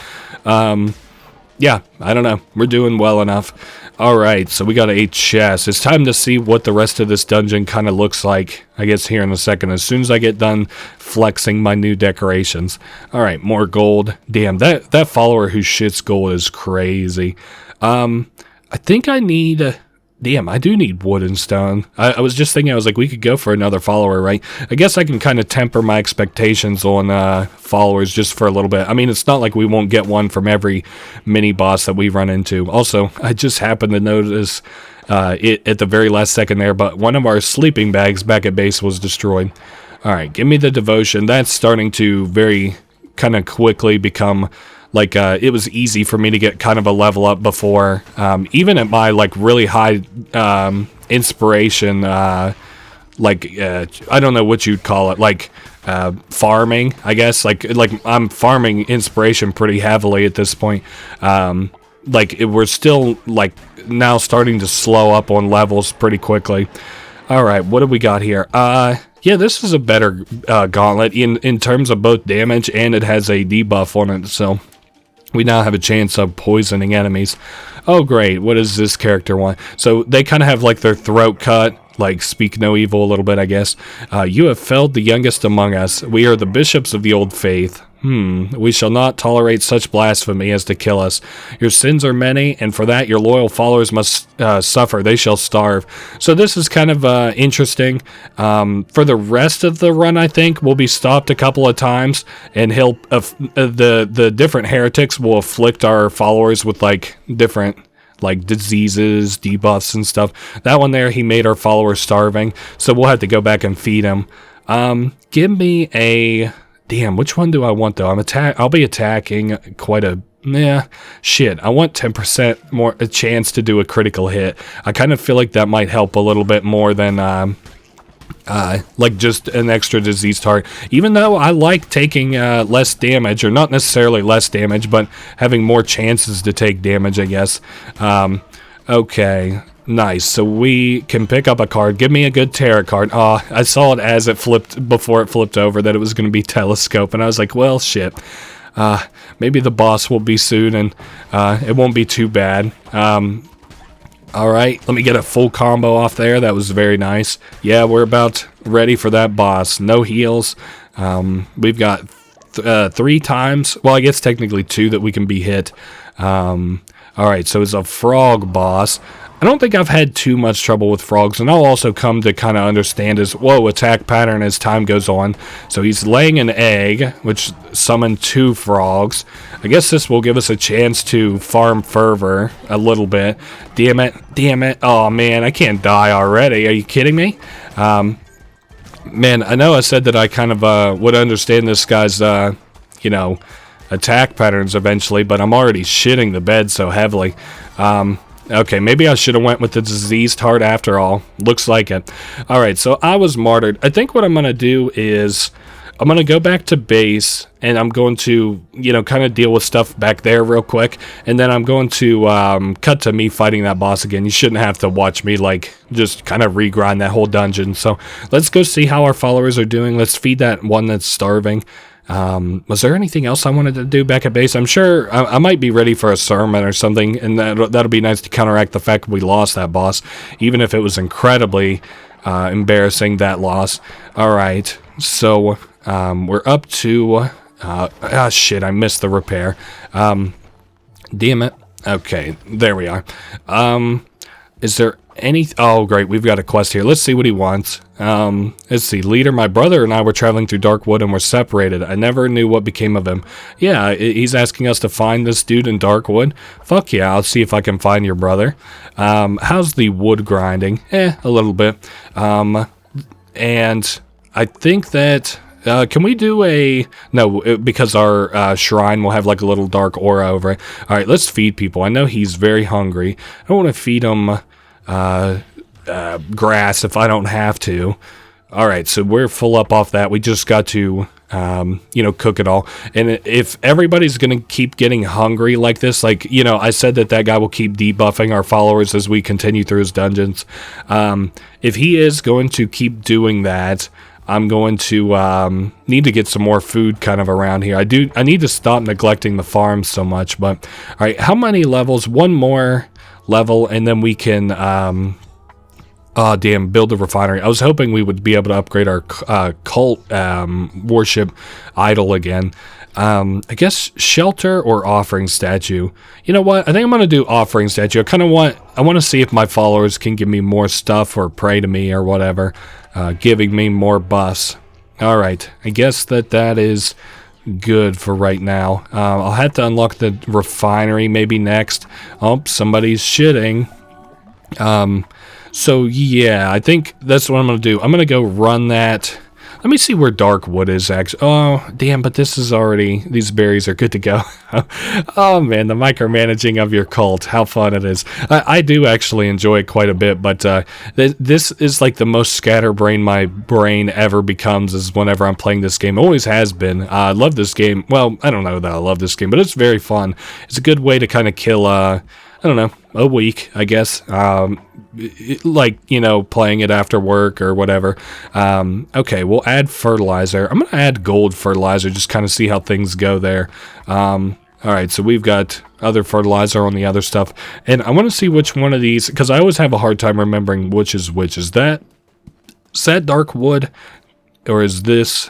Yeah, I don't know. We're doing well enough. Alright, so we got 8 chests. It's time to see what the rest of this dungeon kind of looks like, I guess, here in a second, as soon as I get done flexing my new decorations. Alright, more gold. Damn, that follower who shits gold is crazy. I think I need... Damn, I do need wood and stone. I was just thinking, I was like, we could go for another follower, right? I guess I can kind of temper my expectations on followers just for a little bit. I mean, it's not like we won't get one from every mini-boss that we run into. Also, I just happened to notice it at the very last second there, but one of our sleeping bags back at base was destroyed. Alright, give me the devotion. That's starting to very kind of quickly become like it was easy for me to get kind of a level up before. Even at my like really high inspiration, I don't know what you'd call it, like farming, I guess. Like I'm farming inspiration pretty heavily at this point. We're still like now starting to slow up on levels pretty quickly. Alright, what do we got here? Yeah, this is a better gauntlet in terms of both damage, and it has a debuff on it, so we now have a chance of poisoning enemies. Oh, great. What does this character want? So they kind of have like their throat cut, like speak no evil a little bit, I guess. You have felled the youngest among us. We are the bishops of the old faith. We shall not tolerate such blasphemy as to kill us. Your sins are many, and for that your loyal followers must suffer. They shall starve. So this is kind of interesting. For the rest of the run, I think, we'll be stopped a couple of times, and the different heretics will afflict our followers with, like, different, like, diseases, debuffs, and stuff. That one there, he made our followers starving, so we'll have to go back and feed him. Give me a... Damn, which one do I want, though? I'll be attacking quite a... shit. I want 10% more a chance to do a critical hit. I kind of feel like that might help a little bit more than, like just an extra disease target. Even though I like taking less damage, or not necessarily less damage, but having more chances to take damage, I guess. Okay. Nice, so we can pick up a card. Give me a good tarot card. I saw it as it flipped, before it flipped over, that it was going to be Telescope, and I was like, well, shit. Maybe the boss will be soon, and it won't be too bad. Alright, let me get a full combo off there. That was very nice. Yeah, we're about ready for that boss. No heals. We've got 3 times. Well, I guess technically 2 that we can be hit. Alright, so it's a frog boss. I don't think I've had too much trouble with frogs, and I'll also come to kind of understand his, attack pattern as time goes on. So he's laying an egg, which summoned 2 frogs. I guess this will give us a chance to farm fervor a little bit. Damn it. Oh, man, I can't die already. Are you kidding me? Man, I know I said that I kind of would understand this guy's, attack patterns eventually, but I'm already shitting the bed so heavily. Okay, maybe I should have went with the diseased heart after all. Looks like it. Alright, so I was martyred. I think what I'm going to do is I'm going to go back to base, and I'm going to, kind of deal with stuff back there real quick, and then I'm going to cut to me fighting that boss again. You shouldn't have to watch me, like, just kind of regrind that whole dungeon. So let's go see how our followers are doing. Let's feed that one that's starving. Was there anything else I wanted to do back at base? I'm sure I might be ready for a sermon or something, and that'll be nice to counteract the fact we lost that boss, even if it was incredibly embarrassing, that loss. Alright, so we're up to... shit, I missed the repair. Damn it. Okay, there we are. Is there any... Oh, great, we've got a quest here. Let's see what he wants. Let's see. Leader, my brother and I were traveling through Darkwood and were separated. I never knew what became of him. Yeah, he's asking us to find this dude in Darkwood. Fuck yeah, I'll see if I can find your brother. How's the wood grinding? A little bit. And I think that... can we do a... No, because our shrine will have like a little dark aura over it. Alright, let's feed people. I know he's very hungry. I don't want to feed him... grass if I don't have to. Alright, so we're full up off that. We just got to, cook it all. And if everybody's going to keep getting hungry like this, like, I said that guy will keep debuffing our followers as we continue through his dungeons. If he is going to keep doing that, I'm going to need to get some more food kind of around here. I need to stop neglecting the farm so much, but... Alright, how many levels? One more level, and then we can build a refinery. I was hoping we would be able to upgrade our cult worship idol again. I guess shelter or offering statue. You know what? I think I'm gonna do offering statue. I want to see if my followers can give me more stuff or pray to me or whatever, giving me more buffs. All right, I guess that is good for right now. I'll have to unlock the refinery maybe next. Oh, somebody's shitting. So yeah, I think that's what I'm going to do. I'm going to go run that. Let me see where Darkwood is actually. Oh, damn, but this is already, these berries are good to go. Oh man, the micromanaging of your cult, how fun it is. I do actually enjoy it quite a bit, but this is like the most scatterbrained my brain ever becomes is whenever I'm playing this game. It always has been. I love this game. Well, I don't know that I love this game, but it's very fun. It's a good way to kind of kill, I don't know, a week, I guess. Like, you know, playing it after work or whatever. Okay, we'll add fertilizer. I'm going to add gold fertilizer, just kind of see how things go there. Alright, so we've got other fertilizer on the other stuff. And I want to see which one of these, because I always have a hard time remembering which is which. Is that Darkwood? Or is this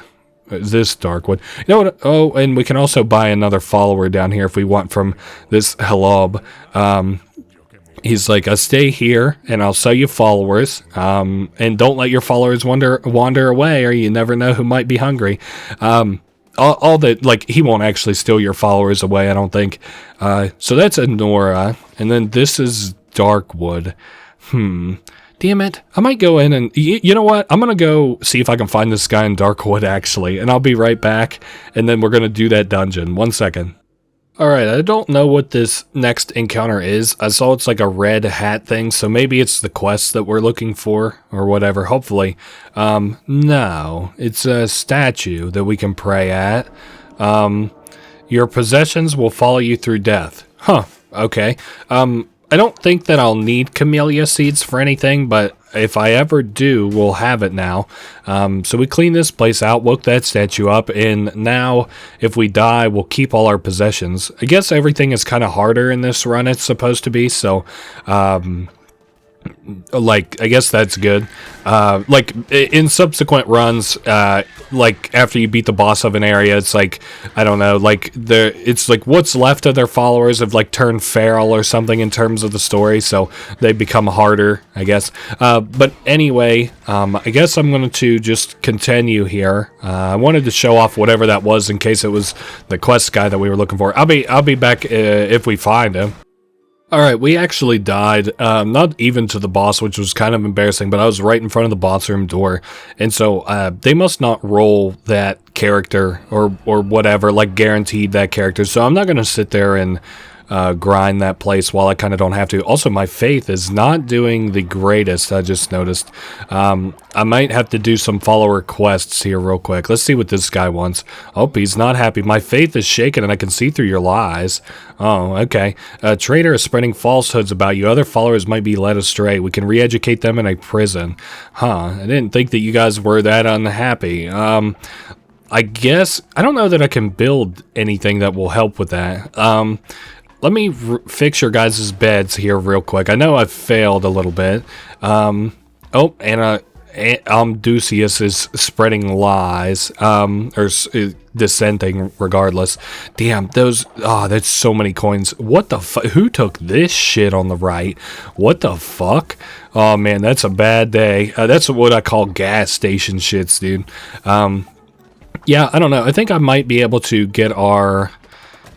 Darkwood? You know what? Oh, and we can also buy another follower down here if we want from this Helob. He's like, I'll stay here and I'll sell you followers. And don't let your followers wander away, or you never know who might be hungry. All that, like, he won't actually steal your followers away, I don't think. So that's Anura, and then this is Darkwood. Damn it. I might go in and, you know what? I'm going to go see if I can find this guy in Darkwood, actually, and I'll be right back, and then we're going to do that dungeon. 1 second. Alright, I don't know what this next encounter is. I saw it's like a red hat thing, so maybe it's the quest that we're looking for, or whatever, hopefully. No, it's a statue that we can pray at. Your possessions will follow you through death. Huh, okay. I don't think that I'll need camellia seeds for anything, but if I ever do, we'll have it now. So we clean this place out, woke that statue up, and now if we die, we'll keep all our possessions. I guess everything is kind of harder in this run, it's supposed to be, so like, I guess that's good. Like, in subsequent runs, like, after you beat the boss of an area, it's like, I don't know, like, it's like what's left of their followers have, like, turned feral or something in terms of the story, so they become harder, I guess. But anyway, I guess I'm going to just continue here. I wanted to show off whatever that was in case it was the quest guy that we were looking for. I'll be back if we find him. Alright, we actually died, not even to the boss, which was kind of embarrassing, but I was right in front of the boss room door, and so they must not roll that character, or whatever, like guaranteed that character, so I'm not going to sit there and grind that place while I kind of don't have to. Also, my faith is not doing the greatest, I just noticed. I might have to do some follower quests here real quick. Let's see what this guy wants. Oh, he's not happy. My faith is shaken and I can see through your lies. Oh, okay. A traitor is spreading falsehoods about you. Other followers might be led astray. We can re-educate them in a prison. Huh, I didn't think that you guys were that unhappy. I guess, I don't know that I can build anything that will help with that. Let me fix your guys' beds here real quick. I know I've failed a little bit. Oh, and Amdusius is spreading lies, or dissenting regardless. Damn, that's so many coins. What the fuck? Who took this shit on the right? What the fuck? Oh man, that's a bad day. That's what I call gas station shits, dude. Yeah, I don't know. I think I might be able to get our...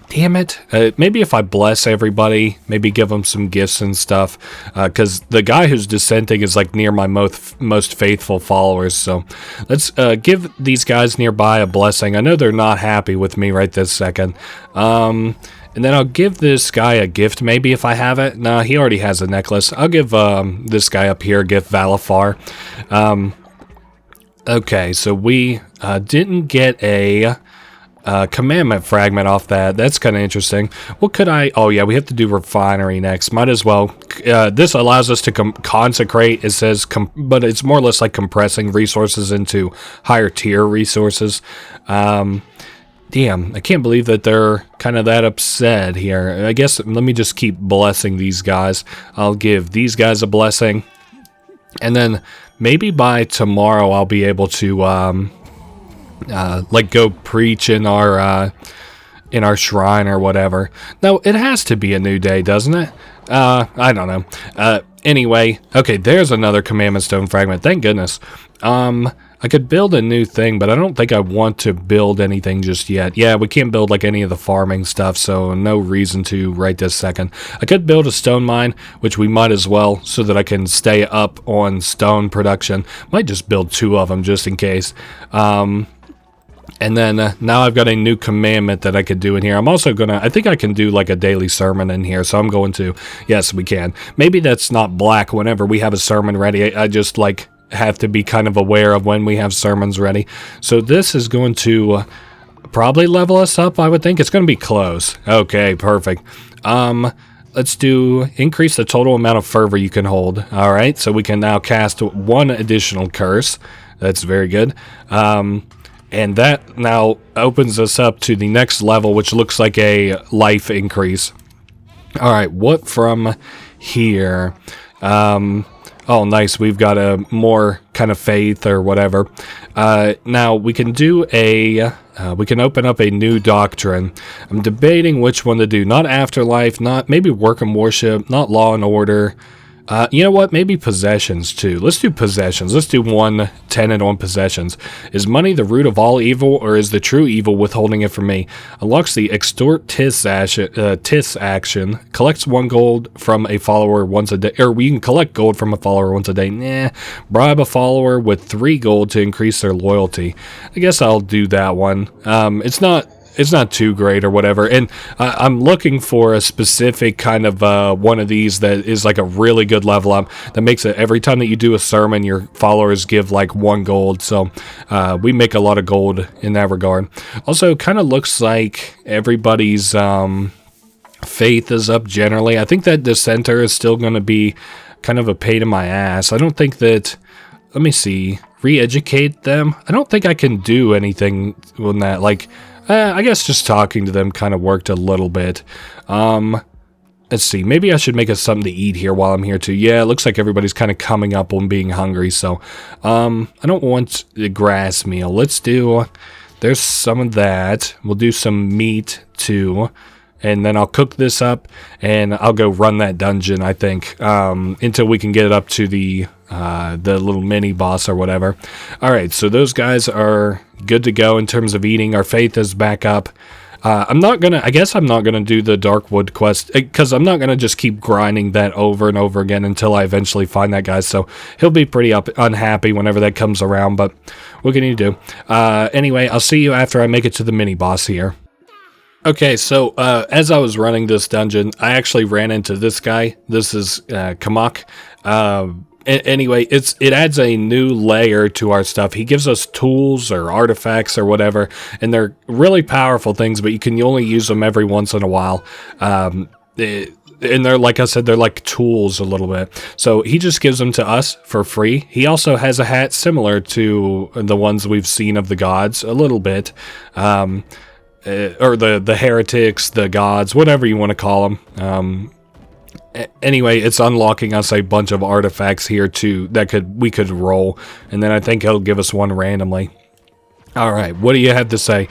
Damn it. Maybe if I bless everybody, maybe give them some gifts and stuff, because the guy who's dissenting is like near my most faithful followers, so let's give these guys nearby a blessing. I know they're not happy with me right this second. And then I'll give this guy a gift, maybe, if I have it. Nah, he already has a necklace. I'll give this guy up here a gift, Valafar. Okay, so we didn't get a... commandment fragment off that. That's kind of interesting. What could I... Oh, yeah, we have to do refinery next. Might as well. This allows us to consecrate, it says, but it's more or less like compressing resources into higher tier resources. Damn, I can't believe that they're kind of that upset here. I guess let me just keep blessing these guys. I'll give these guys a blessing. And then maybe by tomorrow I'll be able to... like go preach in our shrine or whatever. No, it has to be a new day, doesn't it? I don't know. Anyway, okay, there's another commandment stone fragment. Thank goodness. I could build a new thing, but I don't think I want to build anything just yet. Yeah, we can't build like any of the farming stuff, so no reason to right this second. I could build a stone mine, which we might as well, so that I can stay up on stone production. Might just build 2 of them just in case. And then now I've got a new commandment that I could do in here. I'm also gonna, I think I can do like a daily sermon in here, so I'm going to, yes, we can. Maybe that's not black whenever we have a sermon ready. I just like have to be kind of aware of when we have sermons ready. So this is going to probably level us up, I would think. It's going to be close. Okay, perfect. Let's do increase the total amount of fervor you can hold. All right, so we can now cast 1 additional curse. That's very good. And that now opens us up to the next level, which looks like a life increase. All right, what from here? Oh, nice. We've got a more kind of faith or whatever. Now, we can do a... we can open up a new doctrine. I'm debating which one to do. Not afterlife, not... Maybe work and worship, not law and order. You know what? Maybe possessions, too. Let's do possessions. Let's do 1 tenet on possessions. Is money the root of all evil, or is the true evil withholding it from me? Unlocks the extort tis action. Collects 1 gold from a follower once a day. Or we can collect gold from a follower once a day. Nah. Bribe a follower with 3 gold to increase their loyalty. I guess I'll do that one. It's not too great or whatever, and I'm looking for a specific kind of one of these that is like a really good level up, that makes it every time that you do a sermon, your followers give like 1 gold, so we make a lot of gold in that regard. Also, kind of looks like everybody's faith is up generally. I think that dissenter is still going to be kind of a pain in my ass. I don't think that... Let me see. Re-educate them? I don't think I can do anything on that, like... I guess just talking to them kind of worked a little bit. Let's see. Maybe I should make us something to eat here while I'm here too. Yeah, it looks like everybody's kind of coming up on being hungry. So, I don't want the grass meal. Let's do... There's some of that. We'll do some meat too. And then I'll cook this up and I'll go run that dungeon, I think, until we can get it up to the little mini boss or whatever. All right, so those guys are good to go in terms of eating. Our faith is back up. I guess I'm not gonna do the Darkwood quest because I'm not gonna just keep grinding that over and over again until I eventually find that guy. So he'll be pretty unhappy whenever that comes around. But what can you do? Anyway, I'll see you after I make it to the mini boss here. Okay, so as I was running this dungeon, I actually ran into this guy. This is Kamak. Anyway, it adds a new layer to our stuff. He gives us tools or artifacts or whatever, and they're really powerful things, but you can only use them every once in a while. And they're, like I said, they're like tools a little bit. So he just gives them to us for free. He also has a hat similar to the ones we've seen of the gods, a little bit. Or the heretics, the gods, whatever you want to call them. Anyway, it's unlocking us a bunch of artifacts here too that we could roll, and then I think he'll give us one randomly. All right, what do you have to say?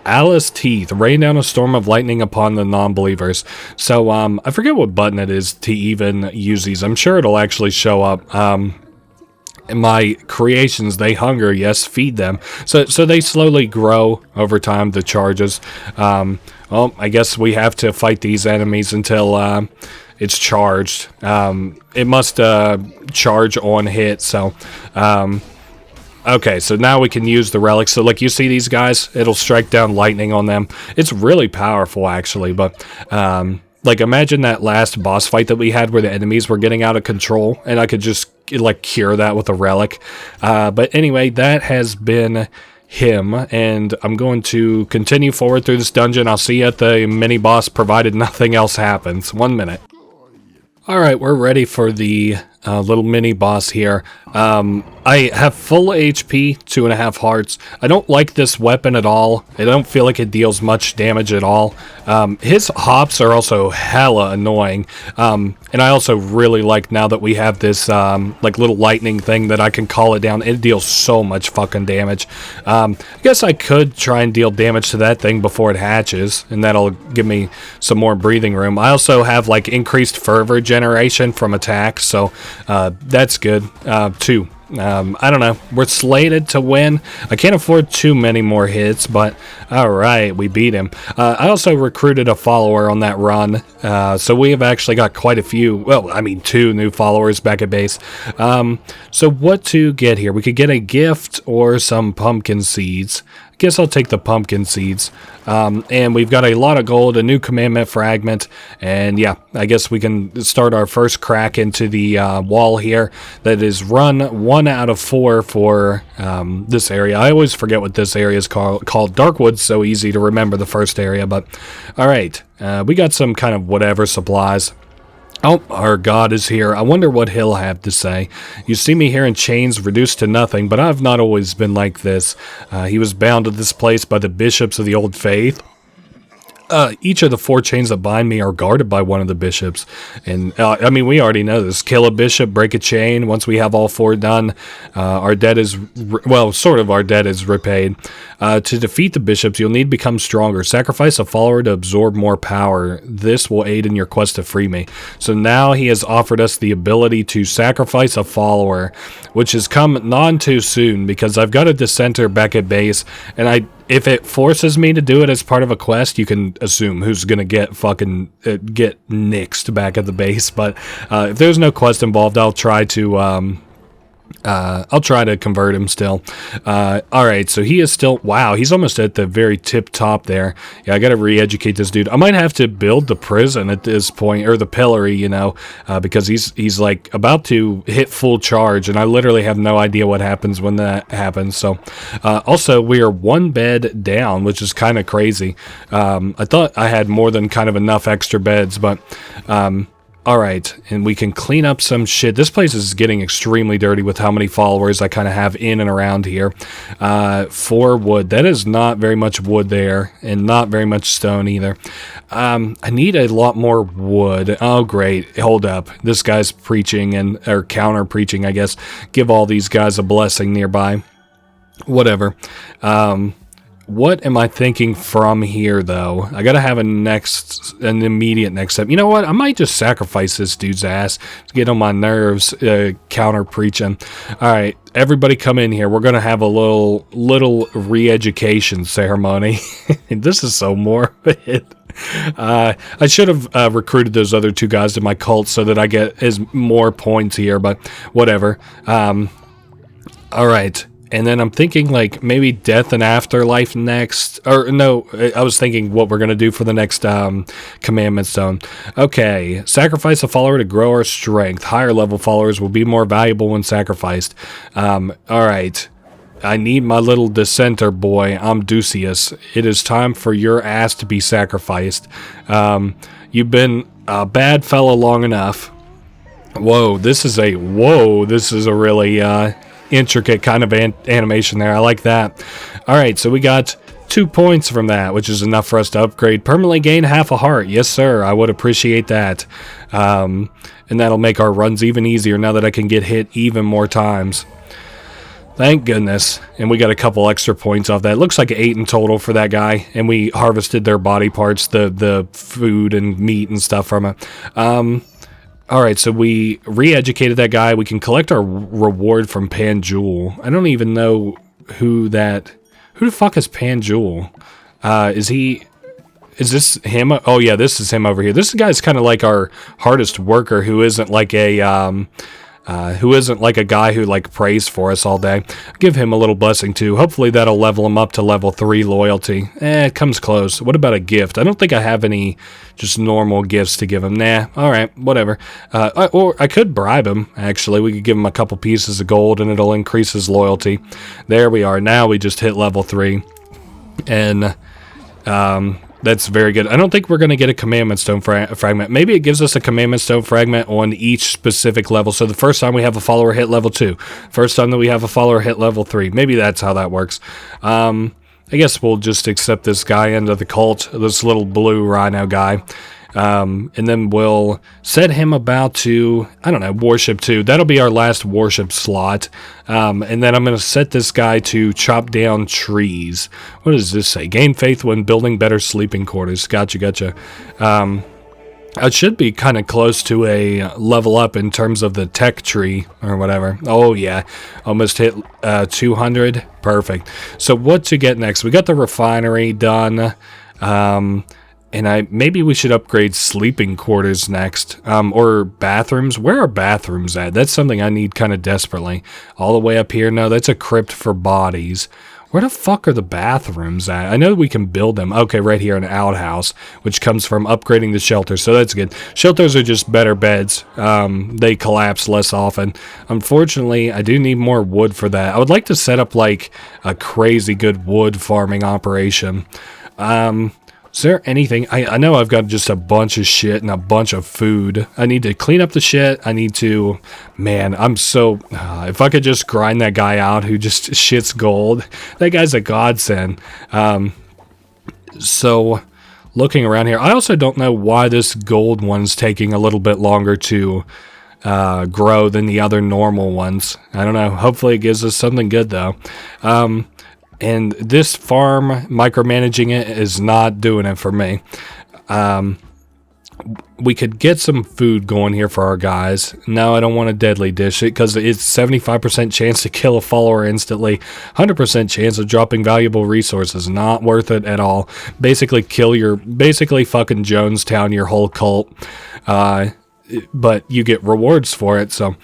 Alice Teeth, rain down a storm of lightning upon the non-believers. So I forget what button it is to even use these. I'm sure it'll actually show up. My creations, they hunger, yes, feed them. So they slowly grow over time, the charges. Well, I guess we have to fight these enemies until it's charged. It must charge on hit, so... okay, so now we can use the relics. So, like, you see these guys? It'll strike down lightning on them. It's really powerful, actually, but... like, imagine that last boss fight that we had where the enemies were getting out of control, and I could just, like, cure that with a relic. But anyway, that has been him, and I'm going to continue forward through this dungeon. I'll see you at the mini-boss, provided nothing else happens. 1 minute. Alright, we're ready for the little mini-boss here. I have full HP, 2.5 hearts. I don't like this weapon at all. I don't feel like it deals much damage at all. His hops are also hella annoying. And I also really like now that we have this like little lightning thing that I can call it down. It deals so much fucking damage. I guess I could try and deal damage to that thing before it hatches, and that'll give me some more breathing room. I also have like increased fervor generation from attacks, so that's good too. I don't know. We're slated to win. I can't afford too many more hits, but alright, we beat him. I also recruited a follower on that run, so we have actually got quite a few, well, I mean 2 new followers back at base. So what to get here? We could get a gift or some pumpkin seeds. I guess I'll take the pumpkin seeds. And we've got a lot of gold, a new commandment fragment, and yeah, I guess we can start our first crack into the wall here. That is run 1 out of 4 for this area. I always forget what this area is called. Darkwood, so easy to remember the first area, but alright, we got some kind of whatever supplies. Oh, our god is here. I wonder what he'll have to say. You see me here in chains, reduced to nothing, but I've not always been like this. He was bound to this place by the bishops of the old faith. Each of the 4 chains that bind me are guarded by one of the bishops. And, I mean, we already know this. Kill a bishop, break a chain. Once we have all 4 done, our debt is, well, sort of our debt is repaid. To defeat the bishops, you'll need to become stronger. Sacrifice a follower to absorb more power. This will aid in your quest to free me. So now he has offered us the ability to sacrifice a follower, which has come none too soon, because I've got a dissenter back at base, and if it forces me to do it as part of a quest, you can assume who's gonna get fucking get nixed back at the base. But if there's no quest involved, I'll try to convert him still. Alright, so he is still, wow, he's almost at the very tip top there. Yeah, I gotta re-educate this dude. I might have to build the prison at this point, or the pillory, you know, because he's like about to hit full charge, and I literally have no idea what happens when that happens. So, also, we are 1 bed down, which is kind of crazy. I thought I had more than kind of enough extra beds, but, alright, and we can clean up some shit. This place is getting extremely dirty with how many followers I kind of have in and around here. 4 wood. That is not very much wood there, and not very much stone either. I need a lot more wood. Oh, great. Hold up. This guy's preaching, or counter-preaching, I guess. Give all these guys a blessing nearby. Whatever. What am I thinking from here, though? I gotta have an immediate next step. You know what? I might just sacrifice this dude's ass to get on my nerves, counter-preaching. Alright, everybody come in here. We're gonna have a little re-education ceremony. This is so morbid. I should have recruited those other 2 guys to my cult so that I get more points here, but whatever. Alright. And then I'm thinking, like, maybe death and afterlife next. Or, no, I was thinking what we're going to do for the next commandment stone. Okay, sacrifice a follower to grow our strength. Higher level followers will be more valuable when sacrificed. Alright. I need my little dissenter boy, Amdusius. It is time for your ass to be sacrificed. You've been a bad fella long enough. Whoa, this is a really... intricate kind of animation there. I like that. Alright, so we got 2 points from that, which is enough for us to upgrade. Permanently gain half a heart. Yes, sir. I would appreciate that. And that'll make our runs even easier now that I can get hit even more times. Thank goodness. And we got a couple extra points off that. It looks like 8 in total for that guy. And we harvested their body parts, the food and meat and stuff from it. Alright, so we re-educated that guy. We can collect our reward from Panjul. I don't even know who the fuck is Panjul? Is this him? Oh yeah, this is him over here. This guy's kind of like our hardest worker who isn't like a guy who like prays for us all day. Give him a little blessing too. Hopefully that'll level him up to level 3 loyalty. It comes close. What about a gift? I don't think I have any just normal gifts to give him. Nah, alright, whatever. Or I could bribe him, actually. We could give him a couple pieces of gold and it'll increase his loyalty. There we are. Now we just hit level 3. And, that's very good. I don't think we're going to get a commandment stone fragment. Maybe it gives us a commandment stone fragment on each specific level. So the first time we have a follower hit level 2. First time that we have a follower hit level 3. Maybe that's how that works. I guess we'll just accept this guy into the cult. This little blue rhino guy. And then we'll set him about to, I don't know, worship 2. That'll be our last worship slot. And then I'm going to set this guy to chop down trees. What does this say? Gain faith when building better sleeping quarters. Gotcha. I should be kind of close to a level up in terms of the tech tree or whatever. Oh yeah, almost hit 200. Perfect. So what to get next? We got the refinery done. And maybe we should upgrade sleeping quarters next, or bathrooms. Where are bathrooms at? That's something I need kind of desperately. All the way up here? No, that's a crypt for bodies. Where the fuck are the bathrooms at? I know we can build them. Okay, right here, an outhouse, which comes from upgrading the shelter, so that's good. Shelters are just better beds. They collapse less often. Unfortunately, I do need more wood for that. I would like to set up, like, a crazy good wood farming operation. Is there anything? I know I've got just a bunch of shit and a bunch of food. I need to clean up the shit. I need to... Man, I'm so... if I could just grind that guy out who just shits gold. That guy's a godsend. So, looking around here, I also don't know why this gold one's taking a little bit longer to grow than the other normal ones. I don't know. Hopefully it gives us something good, though. And this farm, micromanaging it, is not doing it for me. We could get some food going here for our guys. No, I don't want to deadly dish it because it's 75% chance to kill a follower instantly. 100% chance of dropping valuable resources. Not worth it at all. Basically fucking Jonestown your whole cult. But you get rewards for it. So,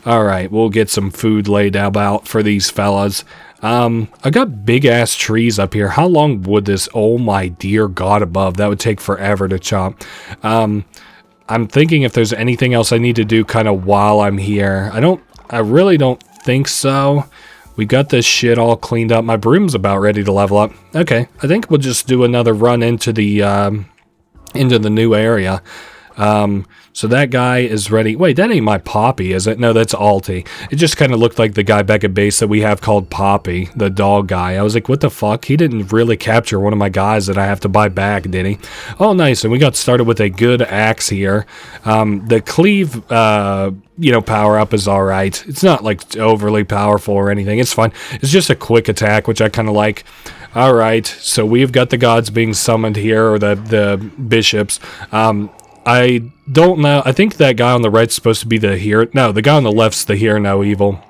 alright, we'll get some food laid out for these fellas. I got big ass trees up here. How long would this, oh my dear God above, that would take forever to chop. I'm thinking if there's anything else I need to do kind of while I'm here. I really don't think so. We got this shit all cleaned up. My broom's about ready to level up. Okay, I think we'll just do another run into the new area. So that guy is ready. Wait, that ain't my Poppy, is it? No, that's Alti. It just kind of looked like the guy back at base that we have called Poppy, the dog guy. I was like, what the fuck? He didn't really capture one of my guys that I have to buy back, did he? Oh, nice. And we got started with a good axe here. The cleave, power up is all right. It's not like overly powerful or anything. It's fine. It's just a quick attack, which I kind of like. All right. So we've got the gods being summoned here, or the bishops. I don't know. I think that guy on the right's supposed to be the hero. No, the guy on the left's the hear no evil.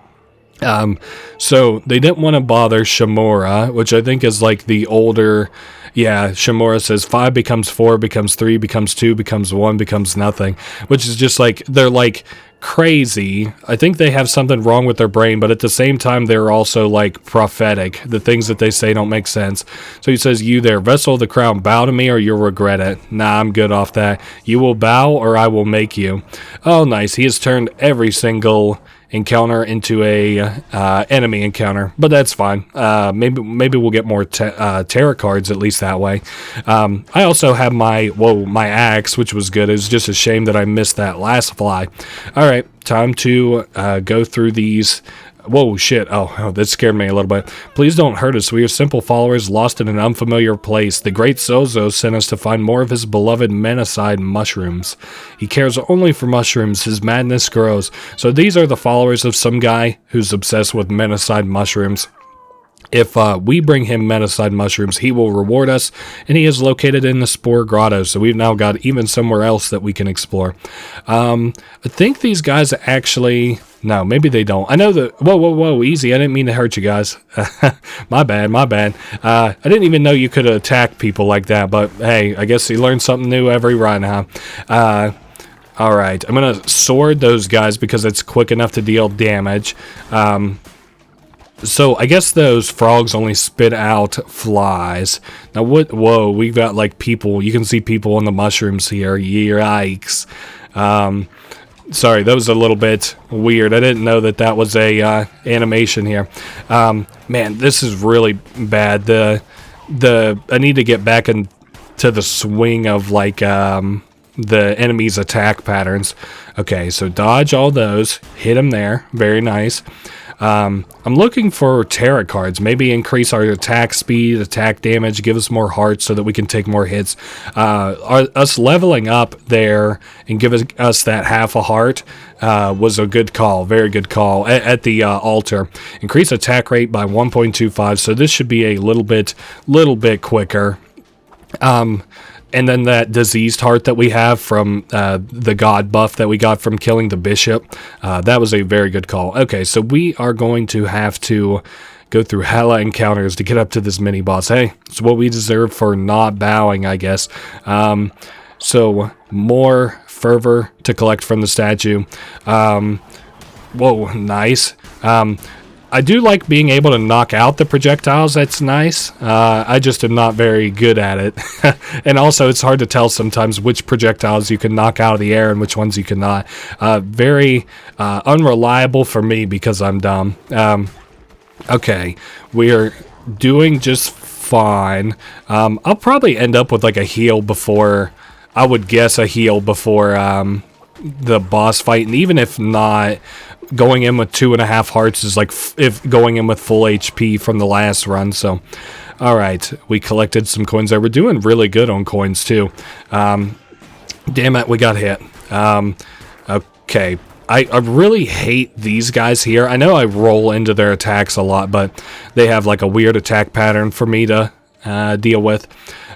So they didn't want to bother Shamura, which I think is like the older... Yeah, Shamura says 5 becomes 4, becomes 3, becomes 2, becomes 1, becomes nothing. Which is just like, they're like crazy. I think they have something wrong with their brain, but at the same time, they're also like prophetic. The things that they say don't make sense. So he says, you there, vessel of the crown, bow to me or you'll regret it. Nah, I'm good off that. You will bow or I will make you. Oh, nice. He has turned every single encounter into a enemy encounter, but that's fine. Maybe we'll get more tarot cards at least that way. I also have my axe, which was good. It was just a shame that I missed that last fly. All right, time to go through these. Whoa, shit. Oh, that scared me a little bit. Please don't hurt us. We are simple followers lost in an unfamiliar place. The great Zozo sent us to find more of his beloved menacide mushrooms. He cares only for mushrooms. His madness grows. So these are the followers of some guy who's obsessed with menacide mushrooms. If we bring him menacide mushrooms, he will reward us, and he is located in the Spore Grotto, so we've now got even somewhere else that we can explore. I think these guys actually... No, maybe they don't. I know that... Whoa, easy. I didn't mean to hurt you guys. My bad. I didn't even know you could attack people like that, but hey, I guess you learn something new every run, huh? Alright, I'm gonna sword those guys because it's quick enough to deal damage. So, I guess those frogs only spit out flies. Now, what? Whoa, we've got, like, people. You can see people on the mushrooms here. Yikes. Sorry, that was a little bit weird. I didn't know that was a animation here. Man, this is really bad. I need to get back into the swing of, like, the enemy's attack patterns. Okay, so dodge all those. Hit them there. Very nice. I'm looking for tarot cards. Maybe increase our attack speed, attack damage, give us more hearts so that we can take more hits. Us leveling up there and giving us that half a heart was a good call. Very good call at the altar. Increase attack rate by 1.25. So this should be a little bit quicker. and then that diseased heart that we have from the god buff that we got from killing the bishop. That was a very good call. Okay, so we are going to have to go through hella encounters to get up to this mini boss. Hey, it's what we deserve for not bowing, I guess. So more fervor to collect from the statue. Whoa, nice. I do like being able to knock out the projectiles. That's nice. I just am not very good at it. And also, it's hard to tell sometimes which projectiles you can knock out of the air and which ones you cannot. Very unreliable for me because I'm dumb. Okay, we are doing just fine. I'll probably end up with like a heal before... I would guess a heal before the boss fight. And even if not... Going in with 2.5 hearts is like if going in with full HP from the last run. So, all right, we collected some coins there. We're doing really good on coins too. Damn it, we got hit. Okay, I really hate these guys here. I know I roll into their attacks a lot, but they have like a weird attack pattern for me to deal with.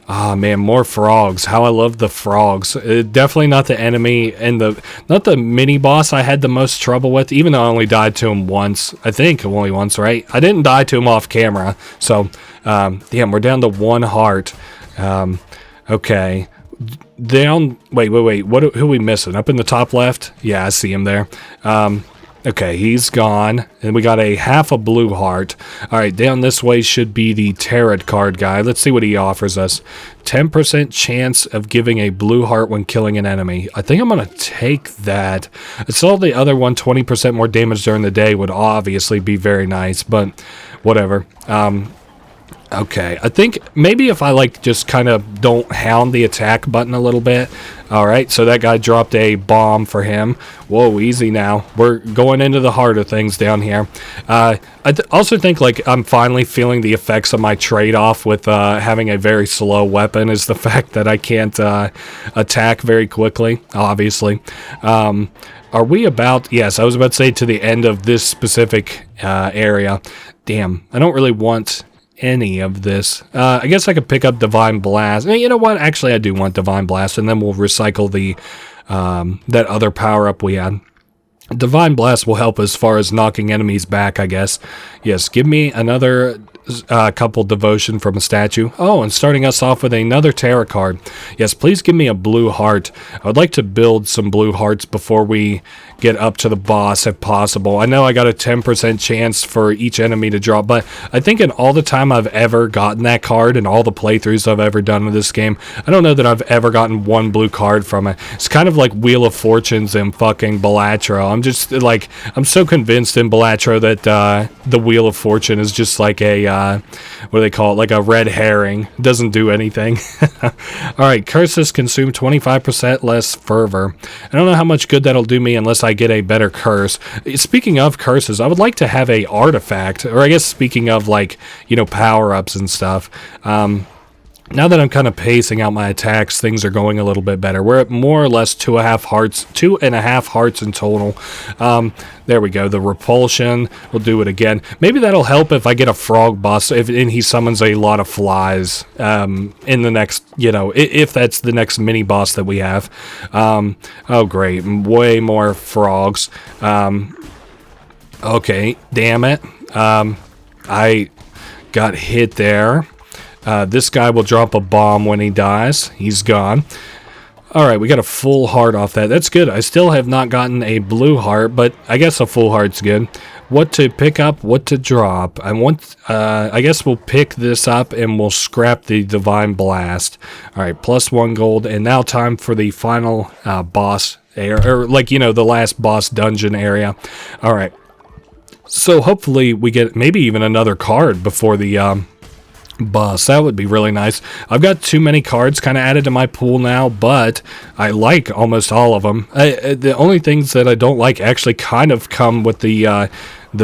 Ah, man, more frogs. How I love the frogs. Definitely not the enemy and not the mini boss I had the most trouble with, even though I only died to him once. I think only once, right? I didn't die to him off camera. So, damn, we're down to 1 heart. Okay. Down, wait. Who are we missing? Up in the top left? Yeah, I see him there. Okay, he's gone, and we got a half a blue heart. All right, down this way should be the tarot card guy. Let's see what he offers us. 10% chance of giving a blue heart when killing an enemy. I think I'm going to take that. I saw the other one, 20% more damage during the day would obviously be very nice, but whatever. Okay, I think maybe if I like just kind of don't hound the attack button a little bit. All right, so that guy dropped a bomb for him. Whoa, easy now. We're going into the heart of things down here. I also think like I'm finally feeling the effects of my trade-off with having a very slow weapon is the fact that I can't attack very quickly, obviously. Are we about... Yes, I was about to say to the end of this specific area. Damn, I don't really want... any of this. I guess I could pick up Divine Blast. You know what? Actually, I do want Divine Blast, and then we'll recycle the that other power-up we had. Divine Blast will help as far as knocking enemies back, I guess. Yes, give me another couple devotion from a statue. Oh, and starting us off with another tarot card. Yes, please give me a blue heart. I would like to build some blue hearts before we get up to the boss if possible. I know I got a 10% chance for each enemy to drop, but I think in all the time I've ever gotten that card and all the playthroughs I've ever done with this game, I don't know that I've ever gotten one blue card from it. It's kind of like Wheel of Fortunes in fucking Balatro. I'm just like, I'm so convinced in Balatro that the Wheel of Fortune is just like a, what do they call it? Like a red herring. It doesn't do anything. Alright, curses consume 25% less fervor. I don't know how much good that'll do me unless I get a better curse. Speaking of curses, I would like to have a artifact, or I guess speaking of like, you know, power-ups and stuff. Now that I'm kind of pacing out my attacks, things are going a little bit better. We're at more or less 2.5 hearts in total. There we go. The repulsion. We'll do it again. Maybe that'll help if I get a frog boss and he summons a lot of flies in the next, you know, if that's the next mini boss that we have. Oh, great. Way more frogs. Okay. Damn it. I got hit there. This guy will drop a bomb when he dies. He's gone. Alright, we got a full heart off that. That's good. I still have not gotten a blue heart, but I guess a full heart's good. What to pick up, what to drop. I guess we'll pick this up and we'll scrap the Divine Blast. Alright, +1 gold. And now time for the final boss, or like, you know, the last boss dungeon area. Alright. So hopefully we get maybe even another card before the... boss. That would be really nice. I've got too many cards kind of added to my pool now, but I like almost all of them. The only things that I don't like actually kind of come with the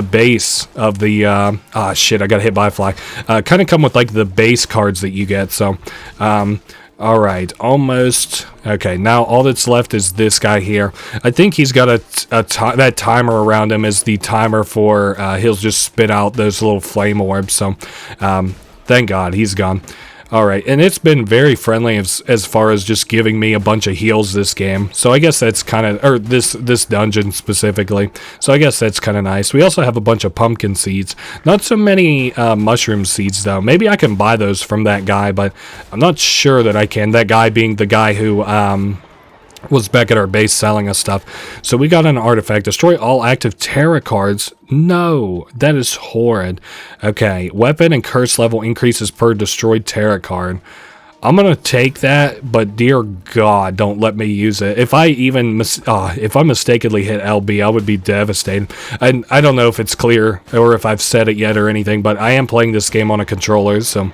base of the shit, I got hit by a fly. Kind of come with like the base cards that you get. So all right, almost. Okay, now all that's left is this guy here. I think he's got that timer around him is the timer for he'll just spit out those little flame orbs. So thank God, he's gone. All right, and it's been very friendly as far as just giving me a bunch of heals this game. So I guess that's kind of, or this dungeon specifically. So I guess that's kind of nice. We also have a bunch of pumpkin seeds. Not so many mushroom seeds though. Maybe I can buy those from that guy, but I'm not sure that I can. That guy being the guy who was back at our base selling us stuff. So we got an artifact. Destroy all active Terra cards. No, that is horrid. Okay, weapon and curse level increases per destroyed Terra card. I'm gonna take that, but dear God, don't let me use it. If I even if I mistakenly hit LB, I would be devastated. And I don't know if it's clear or if I've said it yet or anything, but I am playing this game on a controller, so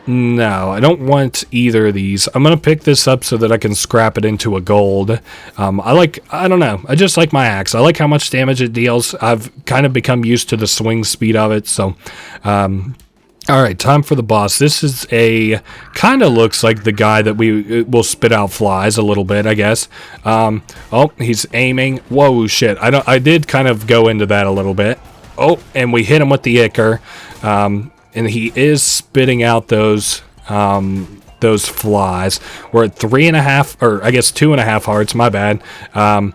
no, I don't want either of these. I'm going to pick this up so that I can scrap it into a gold. I don't know. I just like my axe. I like how much damage it deals. I've kind of become used to the swing speed of it. So, alright, time for the boss. This is kind of looks like the guy that we will spit out flies a little bit, I guess. Oh, he's aiming. Whoa, shit. I did kind of go into that a little bit. Oh, and we hit him with the Ichor. And he is spitting out those flies. We're at 3.5, or I guess 2.5 hearts, my bad. And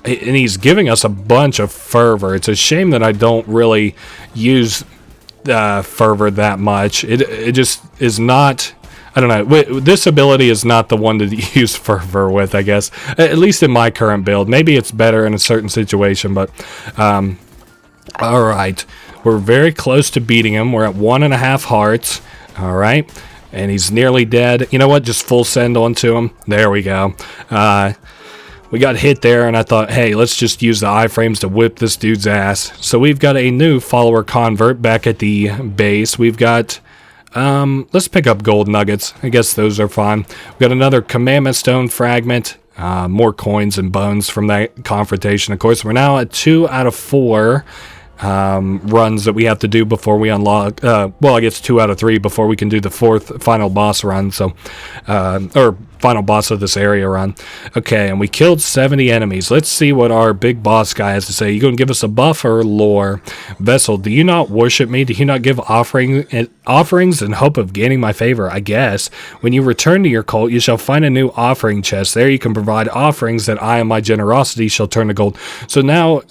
he's giving us a bunch of fervor. It's a shame that I don't really use fervor that much. It just is not, I don't know, this ability is not the one to use fervor with, I guess. At least in my current build. Maybe it's better in a certain situation, but alright. We're very close to beating him. We're at 1.5 hearts. All right. And he's nearly dead. You know what? Just full send onto him. There we go. We got hit there, and I thought, hey, let's just use the iframes to whip this dude's ass. So we've got a new follower convert back at the base. We've got, let's pick up gold nuggets. I guess those are fine. We've got another commandment stone fragment. More coins and bones from that confrontation. Of course, we're now at 2 out of 4. Runs that we have to do before we unlock, well, I guess 2 out of 3 before we can do the 4th final boss run, so, or final boss of this area run. Okay, and we killed 70 enemies. Let's see what our big boss guy has to say. You gonna give us a buff or lore? Vessel, do you not worship me? Do you not give offerings in hope of gaining my favor? I guess. When you return to your cult, you shall find a new offering chest. There you can provide offerings that I and my generosity shall turn to gold. So now,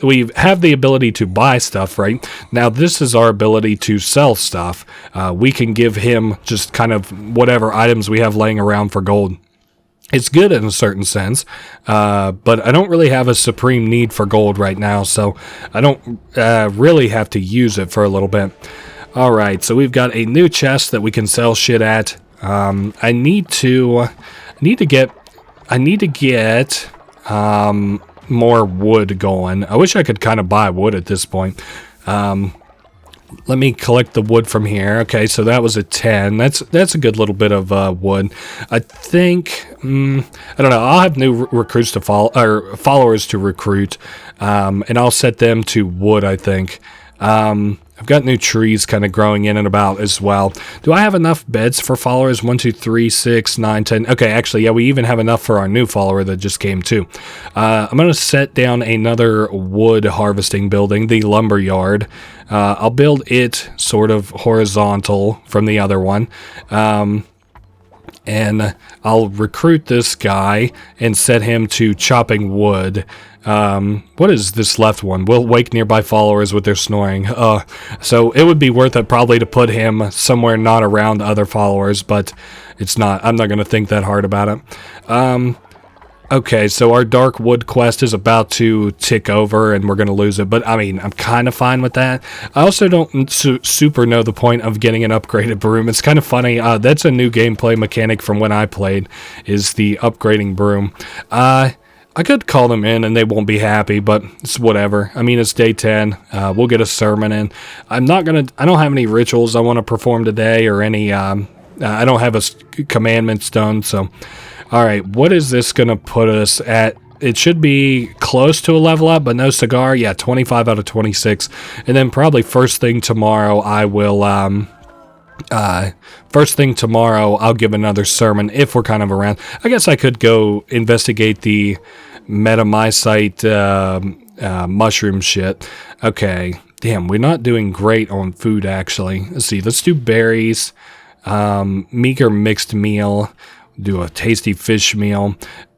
we have the ability to buy stuff, right? Now, this is our ability to sell stuff. We can give him just kind of whatever items we have laying around for gold. It's good in a certain sense, but I don't really have a supreme need for gold right now, so I don't really have to use it for a little bit. Alright, so we've got a new chest that we can sell shit at. I need to get more wood going. I wish I could kind of buy wood at this point. Let me collect the wood from here. Okay, so that was a 10. That's a good little bit of wood. I think I don't know. I'll have new recruits to follow, or followers to recruit, and I'll set them to wood. I think. I've got new trees kind of growing in and about as well. Do I have enough beds for followers? 1, 2, 3, 6, 9, 10. Okay, actually, yeah, we even have enough for our new follower that just came too. I'm going to set down another wood harvesting building, the lumber yard. I'll build it sort of horizontal from the other one. And I'll recruit this guy and set him to chopping wood. What is this left one? Will wake nearby followers with their snoring. So it would be worth it probably to put him somewhere not around other followers, but it's not. I'm not going to think that hard about it. Okay, so our Darkwood quest is about to tick over and we're going to lose it, but I mean, I'm kind of fine with that. I also don't super know the point of getting an upgraded broom. It's kind of funny. That's a new gameplay mechanic from when I played, is the upgrading broom. I could call them in and they won't be happy, but it's whatever. I mean, it's day 10. We'll get a sermon in. I don't have any rituals I want to perform today or any, I don't have a commandment stone, so. Alright, what is this going to put us at? It should be close to a level up, but no cigar. Yeah, 25 out of 26. And then probably first thing tomorrow, I will, I'll give another sermon if we're kind of around. I guess I could go investigate the metamycite mushroom shit. Okay, damn, we're not doing great on food, actually. Let's see, let's do berries. meager mixed meal, do a tasty fish meal.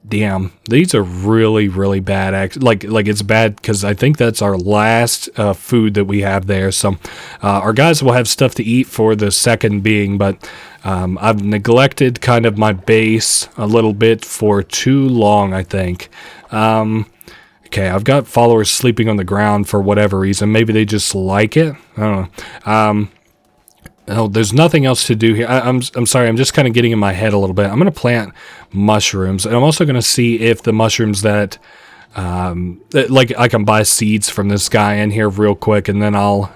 Damn, these are really, really bad. Like it's bad because I think that's our last food that we have there. So our guys will have stuff to eat for the second being, but I've neglected kind of my base a little bit for too long, I think. Okay, I've got followers sleeping on the ground for whatever reason. Maybe they just like it. I don't know. Oh, there's nothing else to do here. I'm sorry, I'm just kind of getting in my head a little bit. I'm going to plant mushrooms, and I'm also going to see if the mushrooms that, like, I can buy seeds from this guy in here real quick, and then I'll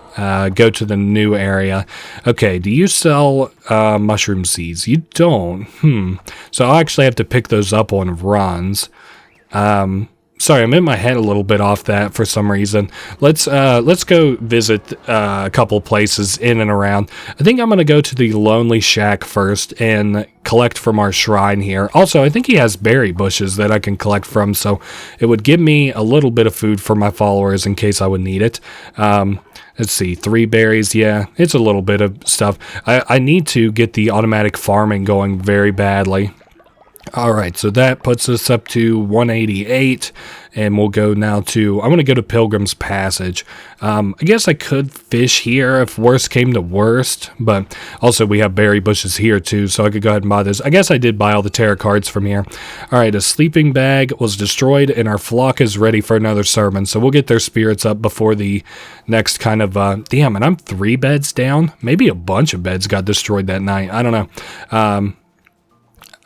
go to the new area. Okay, do you sell mushroom seeds? You don't. So I'll actually have to pick those up on runs. Sorry, I'm in my head a little bit off that for some reason. Let's go visit a couple places in and around. I think I'm going to go to the Lonely Shack first and collect from our shrine here. Also, I think he has berry bushes that I can collect from, so it would give me a little bit of food for my followers in case I would need it. Let's see, 3 berries, yeah, it's a little bit of stuff. I need to get the automatic farming going very badly. Alright, so that puts us up to 188, and we'll go now to, I'm going to go to Pilgrim's Passage. I guess I could fish here if worst came to worst, but also we have berry bushes here too, so I could go ahead and buy this. I guess I did buy all the tarot cards from here. Alright, a sleeping bag was destroyed, and our flock is ready for another sermon, so we'll get their spirits up before the next kind of, damn, and I'm 3 beds down? Maybe a bunch of beds got destroyed that night, I don't know.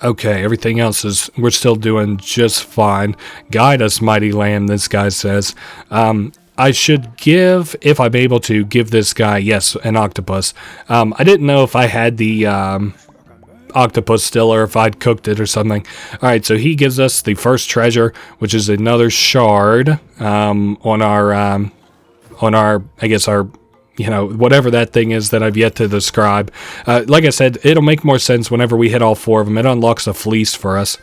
Okay, everything else is, we're still doing just fine. Guide us, mighty lamb, this guy says. I should give, if I'm able to, give this guy, yes, an octopus. I didn't know if I had the octopus still or if I'd cooked it or something. Alright, so he gives us the first treasure, which is another shard on our, I guess, our, you know, whatever that thing is that I've yet to describe. Like I said, it'll make more sense whenever we hit all 4 of them. It unlocks a fleece for us.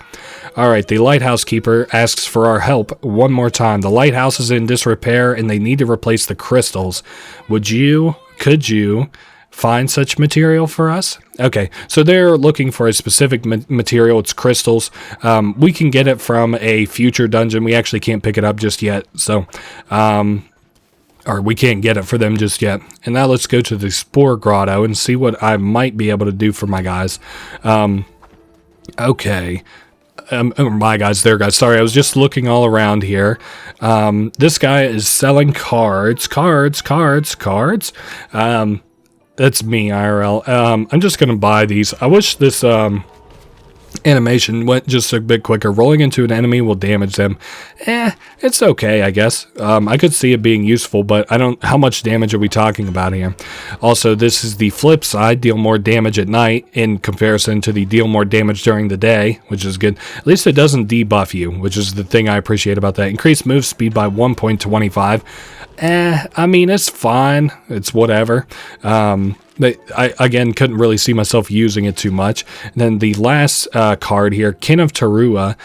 Alright, the lighthouse keeper asks for our help one more time. The lighthouse is in disrepair and they need to replace the crystals. Could you find such material for us? Okay, so they're looking for a specific material. It's crystals. We can get it from a future dungeon. We actually can't pick it up just yet. So, or we can't get it for them just yet. And now let's go to the Spore Grotto and see what I might be able to do for my guys. Okay. My guys, their guys. Sorry, I was just looking all around here. This guy is selling cards. Cards. That's me, IRL. I'm just going to buy these. I wish this animation went just a bit quicker. Rolling into an enemy will damage them. It's okay, I guess. I could see it being useful, but how much damage are we talking about here? Also, this is the flip side. Deal more damage at night in comparison to the deal more damage during the day, which is good. At least it doesn't debuff you, which is the thing I appreciate about that. Increase move speed by 1.25. I mean, it's fine. It's whatever. But I, again, couldn't really see myself using it too much. And then the last card here, Kin of Tarua.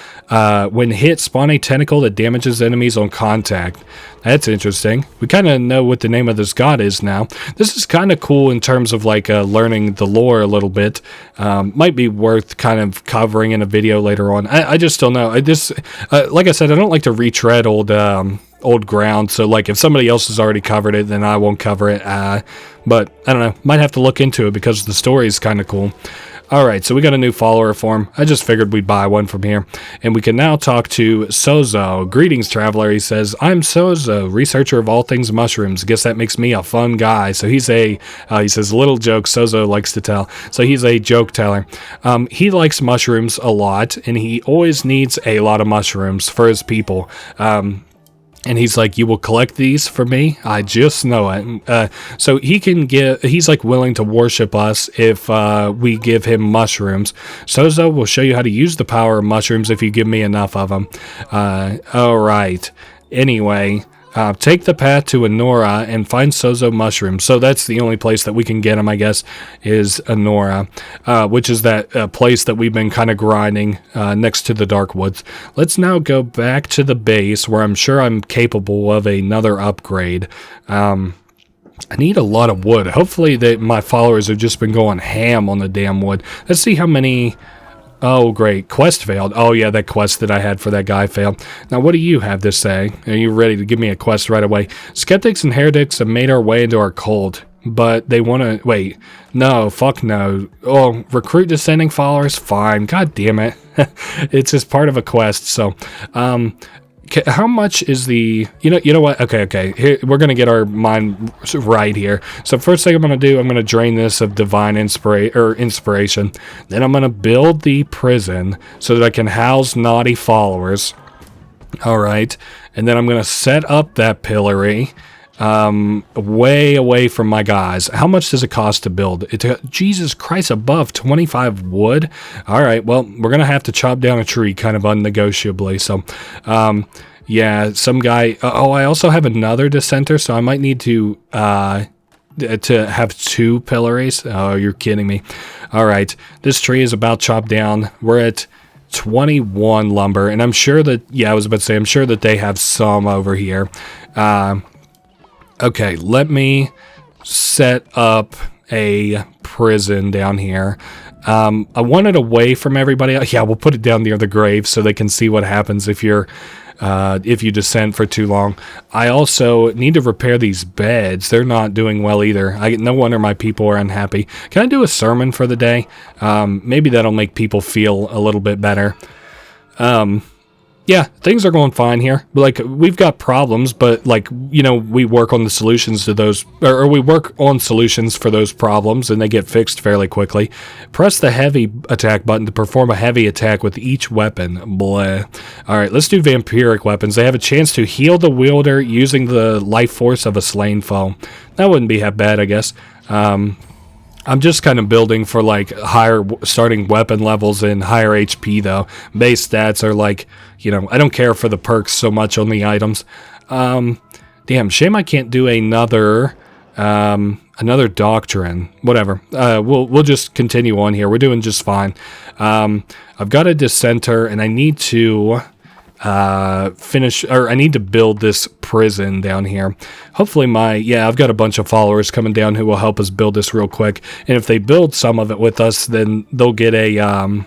When hit, spawn a tentacle that damages enemies on contact. That's interesting. We kind of know what the name of this god is now. This is kind of cool in terms of like learning the lore a little bit. Might be worth kind of covering in a video later on. I just don't know. Like I said, I don't like to retread old ground, so like if somebody else has already covered it, then I won't cover it. But I don't know, might have to look into it because the story is kind of cool. Alright, so we got a new follower form. I just figured we'd buy one from here. And we can now talk to Sozo. Greetings, traveler, he says. I'm Sozo, researcher of all things mushrooms. Guess that makes me a fun guy. So he's he says, little jokes Sozo likes to tell. So he's a joke teller. He likes mushrooms a lot, and he always needs a lot of mushrooms for his people. And he's like, you will collect these for me? I just know it. So he's like willing to worship us if we give him mushrooms. Sozo will show you how to use the power of mushrooms if you give me enough of them. Alright. Anyway, take the path to Anura and find Sozo mushrooms. So that's the only place that we can get them, I guess, is Anura, which is that place that we've been kind of grinding next to the Darkwoods. Let's now go back to the base where I'm sure I'm capable of another upgrade. I need a lot of wood. Hopefully my followers have just been going ham on the damn wood. Let's see how many... Oh, great. Quest failed. Oh, yeah, that quest that I had for that guy failed. Now, what do you have to say? Are you ready to give me a quest right away? Skeptics and heretics have made our way into our cult, but they want to... Wait. No, fuck no. Oh, recruit descending followers? Fine. God damn it. It's just part of a quest, so... how much is the... You know what? Okay. Here, we're going to get our mind right here. So first thing I'm going to do, I'm going to drain this of divine inspiration. Then I'm going to build the prison so that I can house naughty followers. All right. And then I'm going to set up that pillory way away from my guys. How much does it cost to build? Jesus Christ, above 25 wood? All right, well, we're going to have to chop down a tree kind of unnegotiably. So, yeah, some guy... I also have another dissenter, so I might need to have 2 pillories. Oh, you're kidding me. All right, this tree is about chopped down. We're at 21 lumber, and I'm sure that... Yeah, I was about to say, I'm sure that they have some over here. Okay, let me set up a prison down here. I want it away from everybody else. Yeah, we'll put it down near the grave so they can see what happens if you descend for too long. I also need to repair these beds. They're not doing well either. No wonder my people are unhappy. Can I do a sermon for the day? Maybe that'll make people feel a little bit better. Yeah, things are going fine here. Like, we've got problems, but, like, we work on the solutions to those, or we work on solutions for those problems, and they get fixed fairly quickly. Press the heavy attack button to perform a heavy attack with each weapon. Bleh. Alright, let's do vampiric weapons. They have a chance to heal the wielder using the life force of a slain foe. That wouldn't be that bad, I guess. I'm just kind of building for, like, higher starting weapon levels and higher HP, though. Base stats are, like, I don't care for the perks so much on the items. Damn, shame I can't do another doctrine. Whatever. We'll just continue on here. We're doing just fine. I've got a dissenter, and I need to... I need to build this prison down here. Hopefully I've got a bunch of followers coming down who will help us build this real quick. And if they build some of it with us, then they'll get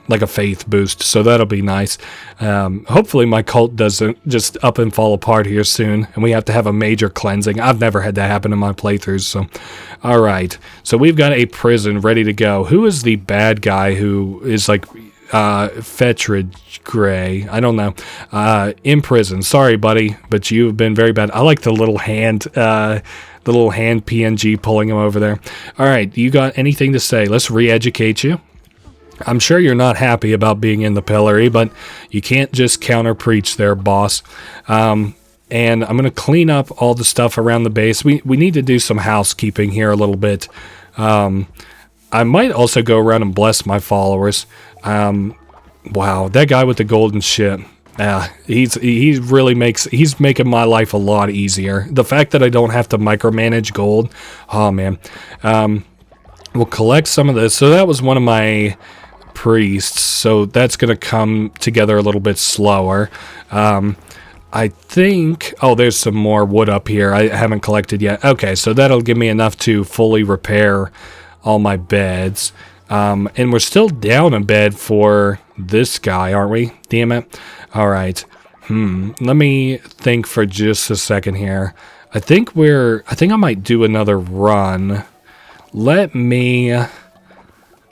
like a faith boost. So that'll be nice. Hopefully my cult doesn't just up and fall apart here soon, and we have to have a major cleansing. I've never had that happen in my playthroughs, so. Alright, so we've got a prison ready to go. Who is the bad guy who is like... Fetrid Gray. I don't know. In prison. Sorry, buddy, but you've been very bad. I like the little hand PNG pulling him over there. All right, you got anything to say? Let's re-educate you. I'm sure you're not happy about being in the pillory, but you can't just counter-preach there, boss. And I'm going to clean up all the stuff around the base. We need to do some housekeeping here a little bit. I might also go around and bless my followers. Wow, that guy with the golden ship. He's making my life a lot easier. The fact that I don't have to micromanage gold. Oh, man. We'll collect some of this. So that was one of my priests. So that's going to come together a little bit slower. I think... Oh, there's some more wood up here I haven't collected yet. Okay, so that'll give me enough to fully repair all my beds. And we're still down a bed for this guy, aren't we? Damn it. All right. Let me think for just a second here. I think I might do another run. Let me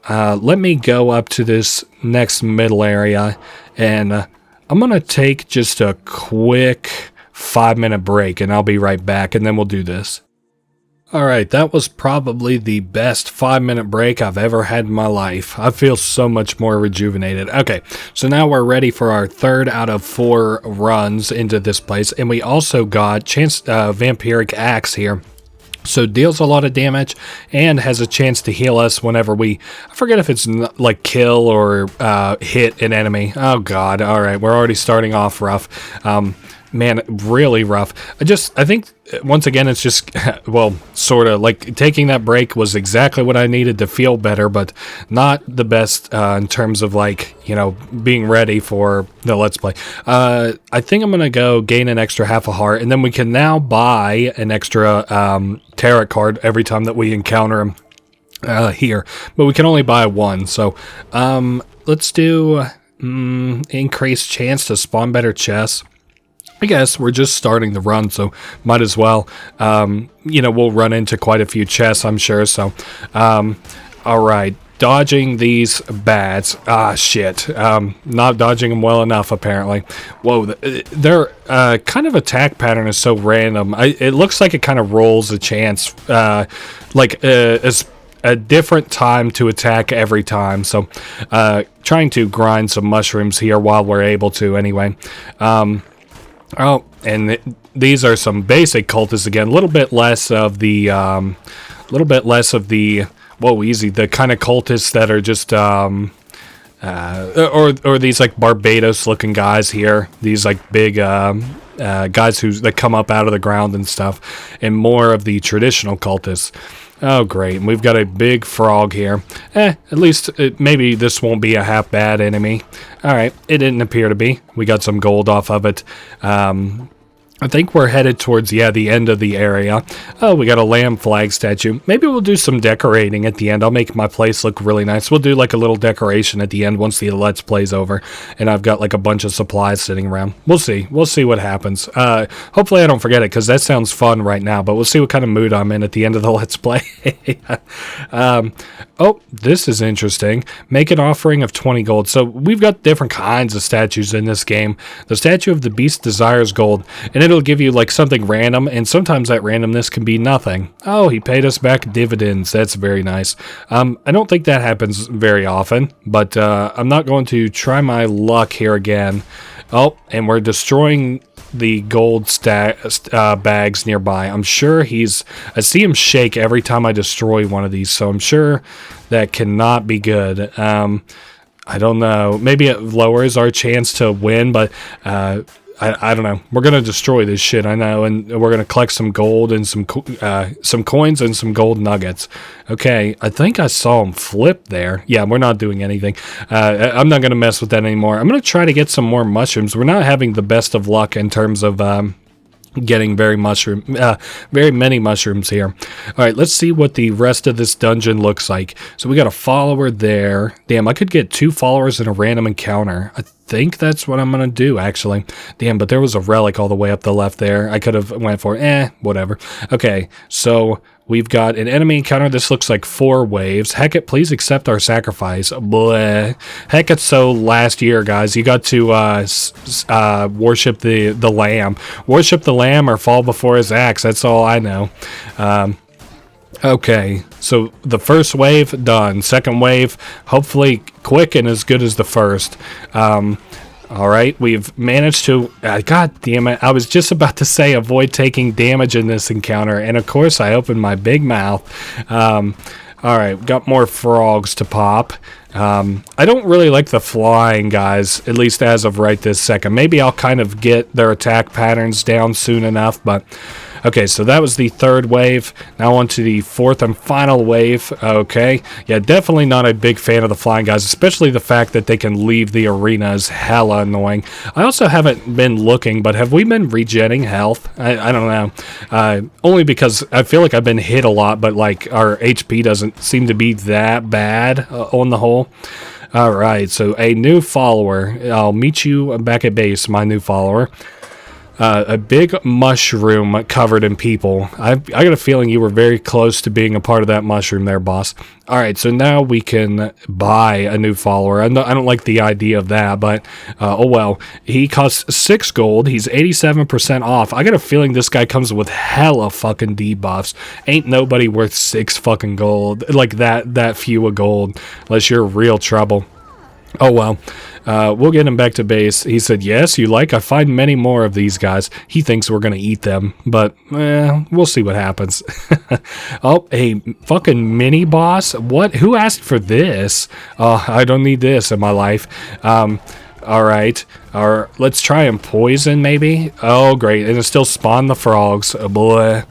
go up to this next middle area, and I'm going to take just a quick 5-minute break, and I'll be right back, and then we'll do this. Alright, that was probably the best 5-minute break I've ever had in my life. I feel so much more rejuvenated. Okay, so now we're ready for our 3rd out of 4 runs into this place, and we also got Vampiric Axe here. So deals a lot of damage and has a chance to heal us whenever I forget if it's like kill or hit an enemy. Oh god, alright, we're already starting off rough. man, really rough. I think once again, it's just, well, sort of like taking that break was exactly what I needed to feel better, but not the best in terms of like, you know, being ready for the Let's Play. I think I'm going to go gain an extra half a heart, and then we can now buy an extra tarot card every time that we encounter him here, but we can only buy one. So let's do increased chance to spawn better chests. I guess we're just starting the run, so might as well. You know, we'll run into quite a few chests, I'm sure. So, all right, dodging these bats. Ah, shit. Not dodging them well enough, apparently. Whoa, their kind of attack pattern is so random. It looks like it kind of rolls a chance, like a different time to attack every time. So, trying to grind some mushrooms here while we're able to, anyway. Oh, and these are some basic cultists again. A little bit less of the, whoa, easy. The kind of cultists that are just, or these like Barbados-looking guys here. These like big, guys that come up out of the ground and stuff, and more of the traditional cultists. Oh, great. And we've got a big frog here. At least maybe this won't be a half bad enemy. All right. It didn't appear to be. We got some gold off of it. I think we're headed towards, yeah, the end of the area. Oh, we got a lamb flag statue. Maybe we'll do some decorating at the end. I'll make my place look really nice. We'll do like a little decoration at the end once the Let's Play's over. And I've got like a bunch of supplies sitting around. We'll see. We'll see what happens. Hopefully I don't forget it because that sounds fun right now. But we'll see what kind of mood I'm in at the end of the Let's Play. Oh, this is interesting. Make an offering of 20 gold. So we've got different kinds of statues in this game. The statue of the beast desires gold. And it'll give you like something random, and sometimes that randomness can be nothing. Oh, he paid us back dividends. That's very nice. I don't think that happens very often, but I'm not going to try my luck here again. Oh, and we're destroying the gold bags nearby. I'm sure I see him shake every time I destroy one of these, so I'm sure that cannot be good. I don't know. Maybe it lowers our chance to win, but I don't know. We're going to destroy this shit, I know, and we're going to collect some gold and some coins and some gold nuggets. Okay, I think I saw him flip there. Yeah, we're not doing anything. I'm not going to mess with that anymore. I'm going to try to get some more mushrooms. We're not having the best of luck in terms of getting very many mushrooms here. All right, let's see what the rest of this dungeon looks like. So we got a follower there. Damn, I could get 2 followers in a random encounter. I think that's what I'm gonna do, actually. Damn, but there was a relic all the way up the left there. I could have went for whatever. Okay, so we've got an enemy encounter. This looks like 4 waves. Heket, please accept our sacrifice. Bleh. Heket, so last year, guys, you got to worship the lamb. Worship the lamb or fall before his axe. That's all I know. Okay, so the first wave, done. Second wave, hopefully quick and as good as the first. All right, we've managed to, god damn it, I was just about to say avoid taking damage in this encounter, and of course I opened my big mouth. All right, got more frogs to pop. I don't really like the flying guys, at least as of right this second. Maybe I'll kind of get their attack patterns down soon enough, but okay, so that was the 3rd wave. Now on to the 4th and final wave. Okay, yeah, definitely not a big fan of the flying guys, especially the fact that they can leave the arena is hella annoying. I also haven't been looking, but have we been regenning health? I don't know. Only because I feel like I've been hit a lot, but like our HP doesn't seem to be that bad on the whole. All right, so a new follower. I'll meet you back at base, my new follower. A big mushroom covered in people. I got a feeling you were very close to being a part of that mushroom there, boss. All right, so now we can buy a new follower. I don't like the idea of that, but oh well. He costs 6 gold. He's 87% off. I got a feeling this guy comes with hella fucking debuffs. Ain't nobody worth 6 fucking gold. Like that few of gold. Unless you're real trouble. Oh well. We'll get him back to base. He said, yes, you like? I find many more of these guys. He thinks we're going to eat them, but we'll see what happens. Oh, a fucking mini boss? What? Who asked for this? I don't need this in my life. All right. Let's try and poison, maybe. Oh, great. And it still spawned the frogs. Oh, boy.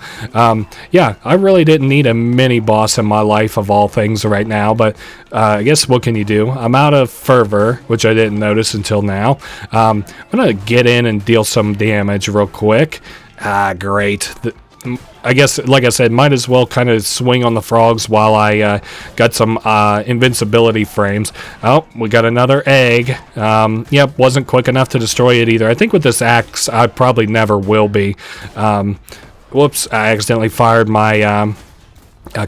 Yeah, I really didn't need a mini boss in my life of all things right now, but I guess what can you do? I'm out of fervor, which I didn't notice until now. I'm going to get in and deal some damage real quick. Great. I guess, like I said, might as well kind of swing on the frogs while I got some invincibility frames. Oh, we got another egg. Yep, wasn't quick enough to destroy it either. I think with this axe, I probably never will be. Whoops, I accidentally fired my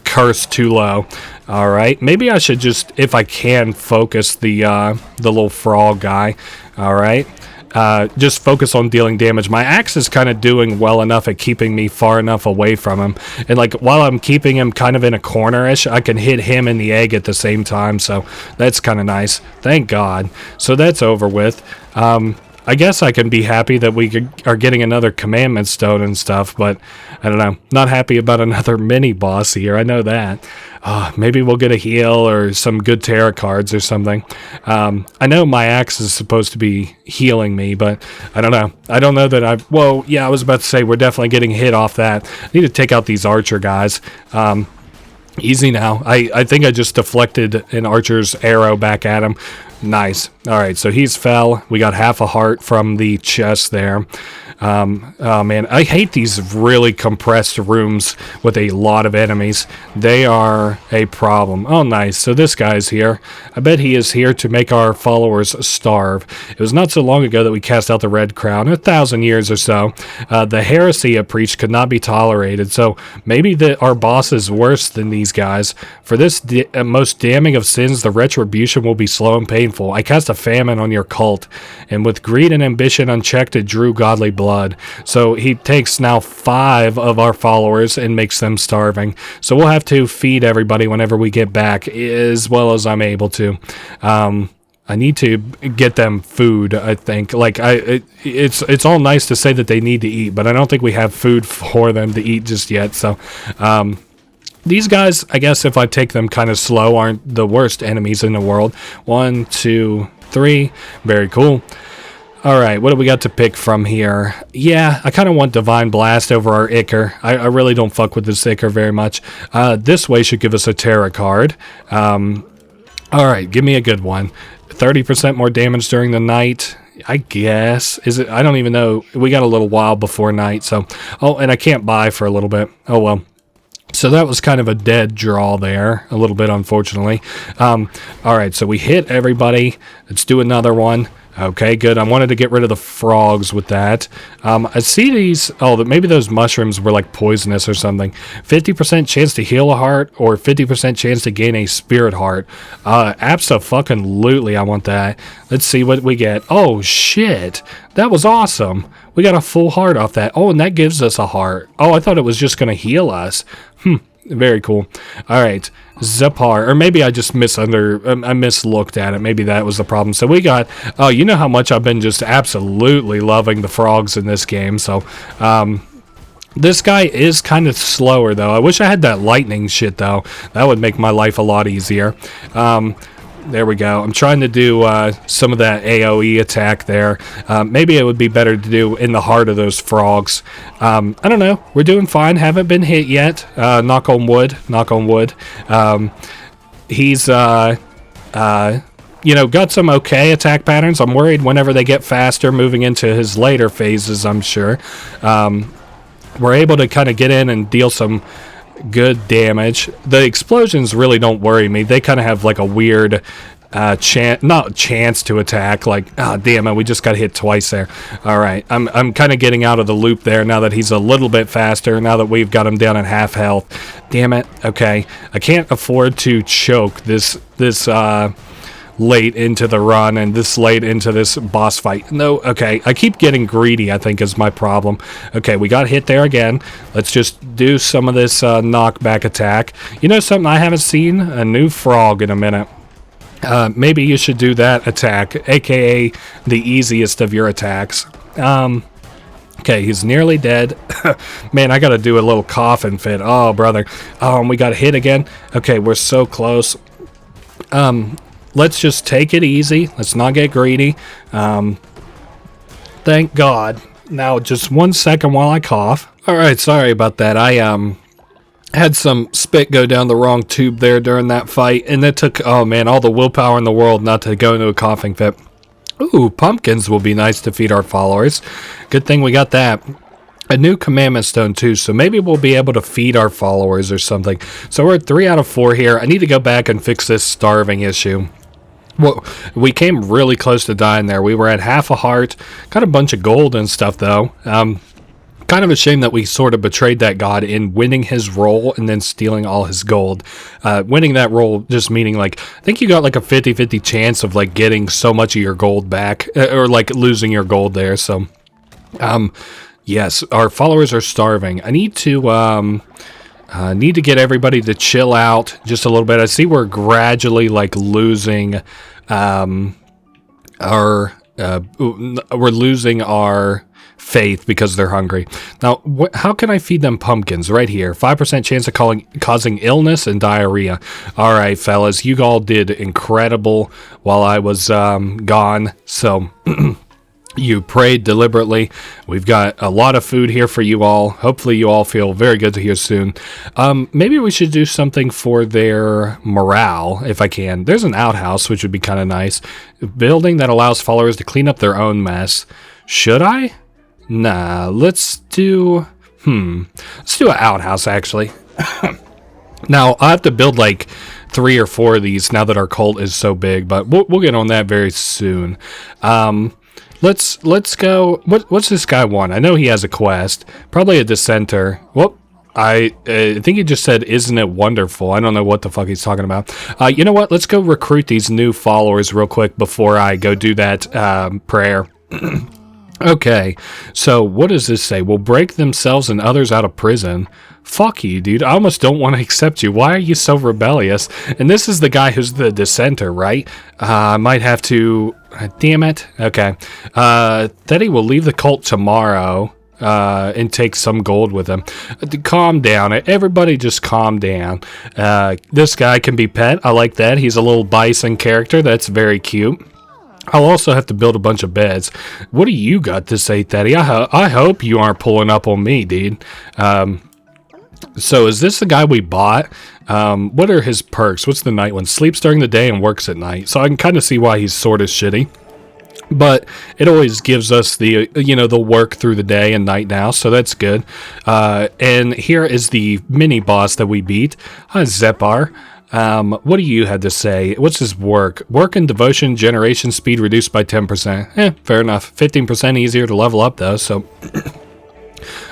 curse too low. All right, maybe I should just, if I can, focus the little frog guy. All right. Just focus on dealing damage. My axe is kind of doing well enough at keeping me far enough away from him. And like while I'm keeping him kind of in a corner-ish, I can hit him and the egg at the same time. So that's kind of nice. Thank God. So that's over with. I guess I can be happy that we are getting another commandment stone and stuff, but I don't know. Not happy about another mini boss here. I know that. Maybe we'll get a heal or some good tarot cards or something. I know my axe is supposed to be healing me, but I don't know. I don't know that I've... Whoa, yeah, I was about to say we're definitely getting hit off that. I need to take out these archer guys. Easy now. I think I just deflected an archer's arrow back at him. Nice. All right, so he's fell. We got half a heart from the chest there. Oh man, I hate these really compressed rooms with a lot of enemies. They are a problem. Oh nice, so this guy's here. I bet he is here to make our followers starve. It was not so long ago that we cast out the Red Crown, 1,000 years or so. The heresy it preached could not be tolerated, so maybe our boss is worse than these guys. For this most damning of sins, the retribution will be slow and painful. I cast a famine on your cult, and with greed and ambition unchecked, it drew godly blood. So he takes now 5 of our followers and makes them starving. So we'll have to feed everybody whenever we get back, as well as I'm able to. I need to get them food, I think. Like, it's all nice to say that they need to eat, but I don't think we have food for them to eat just yet. So, these guys, I guess if I take them kind of slow, aren't the worst enemies in the world. 1, 2, 3. Very cool. Alright, what do we got to pick from here? Yeah, I kind of want Divine Blast over our Ichor. I really don't fuck with this Ichor very much. This way should give us a Terra card. Alright, give me a good one. 30% more damage during the night. I guess. Is it? I don't even know. We got a little while before night, so... Oh, and I can't buy for a little bit. Oh, well. So that was kind of a dead draw there, a little bit, unfortunately. Alright, so we hit everybody. Let's do another one. Okay, good. I wanted to get rid of the frogs with that. I see these... Oh, maybe those mushrooms were like poisonous or something. 50% chance to heal a heart or 50% chance to gain a spirit heart. Abso-fucking-lutely, I want that. Let's see what we get. Oh, shit. That was awesome. We got a full heart off that. Oh, and that gives us a heart. Oh, I thought it was just going to heal us. Very cool. All right. Zepar, or maybe I just mislooked at it. Maybe that was the problem. So we got, oh, you know how much I've been just absolutely loving the frogs in this game. So, this guy is kind of slower, though. I wish I had that lightning shit, though. That would make my life a lot easier. There we go. I'm trying to do some of that AoE attack there. Maybe it would be better to do in the heart of those frogs. I don't know. We're doing fine. Haven't been hit yet. Knock on wood. Knock on wood. He's, got some okay attack patterns. I'm worried whenever they get faster moving into his later phases, I'm sure. We're able to kind of get in and deal some good damage. The explosions really don't worry me. They kind of have like a weird chance to attack, like, damn it, we just got hit twice there. All right, I'm kind of getting out of the loop there now that he's a little bit faster, now that we've got him down at half health. Damn it. Okay, I can't afford to choke this late into the run and this late into this boss fight. No, okay, I keep getting greedy, I think, is my problem. Okay, we got hit there again. Let's just do some of this knockback attack. You know something I haven't seen? A new frog in a minute. Maybe you should do that attack, aka the easiest of your attacks. Okay, he's nearly dead. Man, I gotta do a little coffin fit. Oh, brother. We got hit again. Okay, we're so close. let's just take it easy. Let's not get greedy. Thank God. Now, just 1 second while I cough. All right, sorry about that. I had some spit go down the wrong tube there during that fight, and it took, oh man, all the willpower in the world not to go into a coughing fit. Ooh, pumpkins will be nice to feed our followers. Good thing we got that. A new commandment stone too, so maybe we'll be able to feed our followers or something. So we're at 3 out of 4 here. I need to go back and fix this starving issue. Well, we came really close to dying there. We were at half a heart, got a bunch of gold and stuff though. Kind of a shame that we sort of betrayed that god in winning his role and then stealing all his gold. Winning that role just meaning, like, I think you got like a 50-50 chance of like getting so much of your gold back, or like losing your gold there. So, yes, our followers are starving. I need to get everybody to chill out just a little bit. I see we're gradually like losing we're losing our faith because they're hungry. Now, how can I feed them pumpkins? Right here. 5% chance of causing illness and diarrhea. All right, fellas, you all did incredible while I was gone. So you prayed deliberately. We've got a lot of food here for you all. Hopefully you all feel very good to hear soon. Maybe we should do something for their morale, if I can. There's an outhouse, which would be kind of nice. A building that allows followers to clean up their own mess. Should I? Nah, let's do an outhouse, actually. Now, I have to build like 3 or 4 of these now that our cult is so big, but we'll get on that very soon. Let's go. What's this guy want? I know he has a quest. Probably a dissenter. Well, I think he just said, "Isn't it wonderful?" I don't know what the fuck he's talking about. You know what? Let's go recruit these new followers real quick before I go do that prayer. Okay, so what does this say? Will break themselves and others out of prison. Fuck you, dude. I almost don't want to accept you. Why are you so rebellious? And this is the guy who's the dissenter, right? I might have to... damn it. Okay. Teddy will leave the cult tomorrow and take some gold with him. Calm down. Everybody just calm down. This guy can be pet. I like that. He's a little bison character. That's very cute. I'll also have to build a bunch of beds. What do you got to say, Teddy? I hope you aren't pulling up on me, dude. So is this the guy we bought? What are his perks? What's the night one? Sleeps during the day and works at night. So I can kind of see why he's sort of shitty. But it always gives us the, the work through the day and night now, so that's good. And here is the mini boss that we beat. Hi, Zepar. What do you have to say? What's his work? Work and devotion generation speed reduced by 10%. Fair enough. 15% easier to level up, though, so...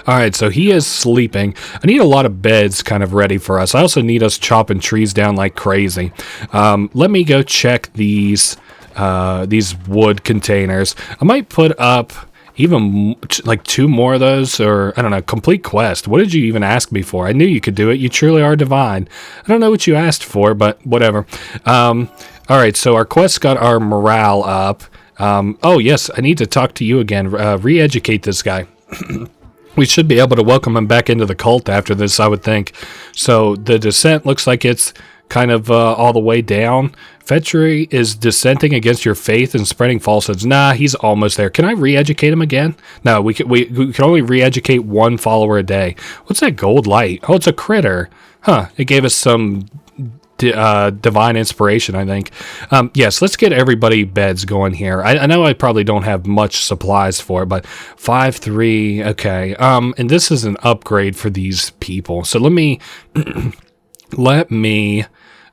Alright, so he is sleeping. I need a lot of beds kind of ready for us. I also need us chopping trees down like crazy. Let me go check these wood containers. I might put up even like 2 more of those, or I don't know, complete quest. What did you even ask me for? I knew you could do it. You truly are divine. I don't know what you asked for, but whatever. Alright, so our quest got our morale up. Oh yes, I need to talk to you again. Re-educate this guy. We should be able to welcome him back into the cult after this, I would think. So the descent looks like it's kind of all the way down. Fetchery is dissenting against your faith and spreading falsehoods. Nah, he's almost there. Can I re-educate him again? No, we can only re-educate 1 follower a day. What's that gold light? Oh, it's a critter. Huh, it gave us some divine inspiration, I think. Yes, let's get everybody beds going here. I know I probably don't have much supplies for it, but 5-3, okay. And this is an upgrade for these people. So let me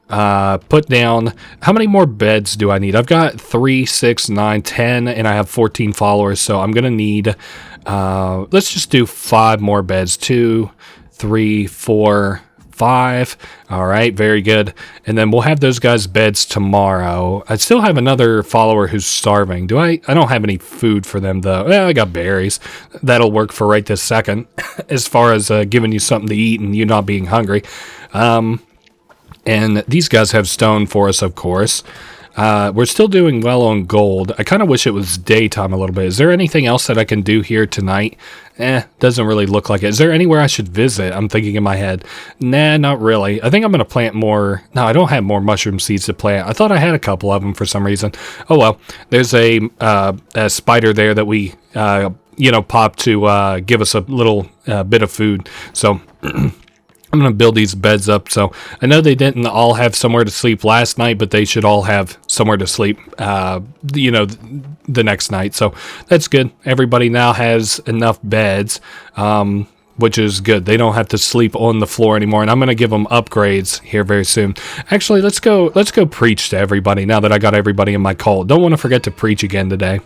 put down, how many more beds do I need? I've got 3, 6, 9, 10, and I have 14 followers, so I'm gonna need, let's just do 5 more beds. 2, 3, 4, 5. All right, very good. And then we'll have those guys' beds tomorrow. I still have another follower who's starving. I don't have any food for them, though. I got berries. That'll work for right this second, as far as giving you something to eat and you not being hungry. And these guys have stone for us, of course. We're still doing well on gold. I kind of wish it was daytime a little bit. Is there anything else that I can do here tonight? Doesn't really look like it. Is there anywhere I should visit? I'm thinking in my head. Nah, not really. I think I'm going to plant more. No, I don't have more mushroom seeds to plant. I thought I had a couple of them for some reason. Oh, well. There's a spider there that we, popped to give us a little bit of food. So I'm going to build these beds up. So I know they didn't all have somewhere to sleep last night, but they should all have somewhere to sleep, the next night. So that's good. Everybody now has enough beds, which is good. They don't have to sleep on the floor anymore. And I'm going to give them upgrades here very soon. Actually, let's go preach to everybody now that I got everybody in my cult. Don't want to forget to preach again today.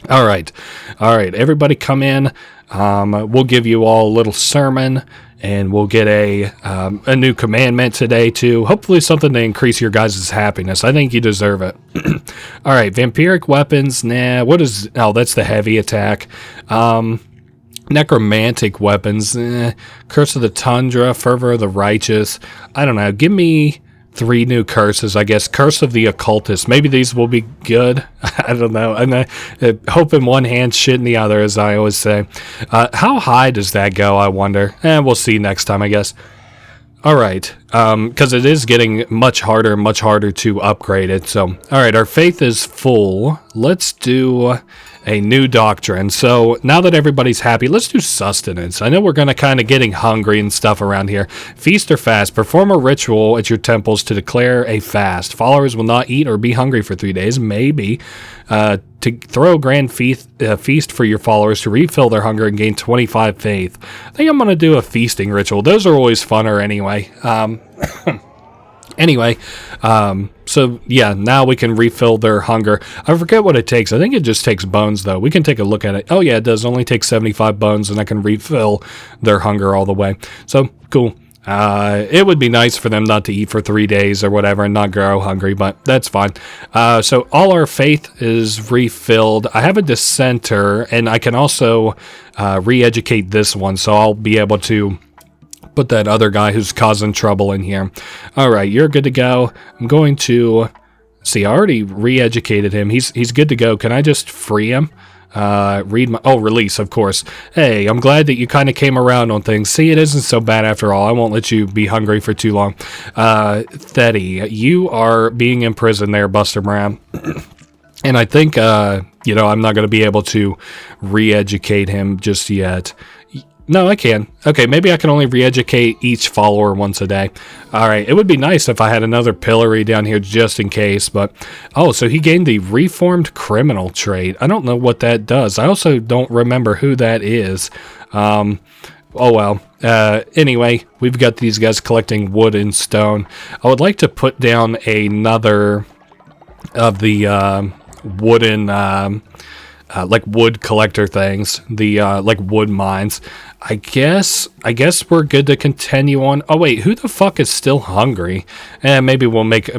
All right. Everybody come in. We'll give you all a little sermon. And we'll get a new commandment today, too. Hopefully something to increase your guys' happiness. I think you deserve it. All right, vampiric weapons. Nah, what is... Oh, that's the heavy attack. Necromantic weapons. Curse of the Tundra, Fervor of the Righteous. I don't know. Give me 3 new curses, I guess. Curse of the Occultist. Maybe these will be good. I don't know. And hope in one hand, shit in the other, as I always say. How high does that go, I wonder? We'll see next time, I guess. All right. Because it is getting much harder to upgrade it. So, all right. Our faith is full. Let's do a new doctrine. So now that everybody's happy, let's do sustenance. I know we're going to kind of getting hungry and stuff around here. Feast or fast. Perform a ritual at your temples to declare a fast. Followers will not eat or be hungry for 3 days. Maybe. To throw a grand feast for your followers to refill their hunger and gain 25 faith. I think I'm going to do a feasting ritual. Those are always funner anyway. So yeah, now we can refill their hunger. I forget what it takes. I think it just takes bones, though. We can take a look at it. Oh yeah, it does only take 75 bones, and I can refill their hunger all the way. So, cool. It would be nice for them not to eat for 3 days or whatever and not grow hungry, but that's fine. So all our faith is refilled. I have a dissenter, and I can also re-educate this one, so I'll be able to put that other guy who's causing trouble in here. All right, you're good to go. I'm going to... See, I already re-educated him. He's good to go. Can I just free him? Release, of course. Hey, I'm glad that you kind of came around on things. See, it isn't so bad after all. I won't let you be hungry for too long. Thetty, you are being imprisoned there, Buster Brown. And I think, I'm not going to be able to re-educate him just yet. No, I can. Okay, maybe I can only re-educate each follower once a day. All right, it would be nice if I had another pillory down here just in case, but... Oh, so he gained the Reformed Criminal trait. I don't know what that does. I also don't remember who that is. Oh, well. Anyway, we've got these guys collecting wood and stone. I would like to put down another of the wooden... wood collector things, the wood mines. I guess we're good to continue on. Oh wait, who the fuck is still hungry? Maybe we'll make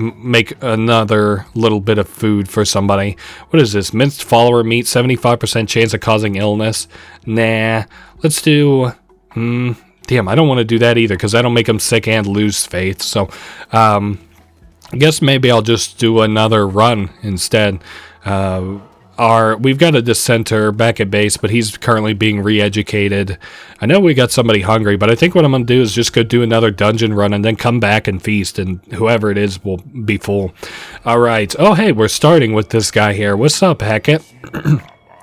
another little bit of food for somebody. What is this? Minced follower meat, 75% chance of causing illness. Nah, let's do. Damn, I don't want to do that either because that'll make them sick and lose faith. So, I guess maybe I'll just do another run instead. We've got a dissenter back at base, but he's currently being re-educated. I know we got somebody hungry, but I think what I'm going to do is just go do another dungeon run and then come back and feast, and whoever it is will be full. All right. Oh, hey, we're starting with this guy here. What's up, Heket?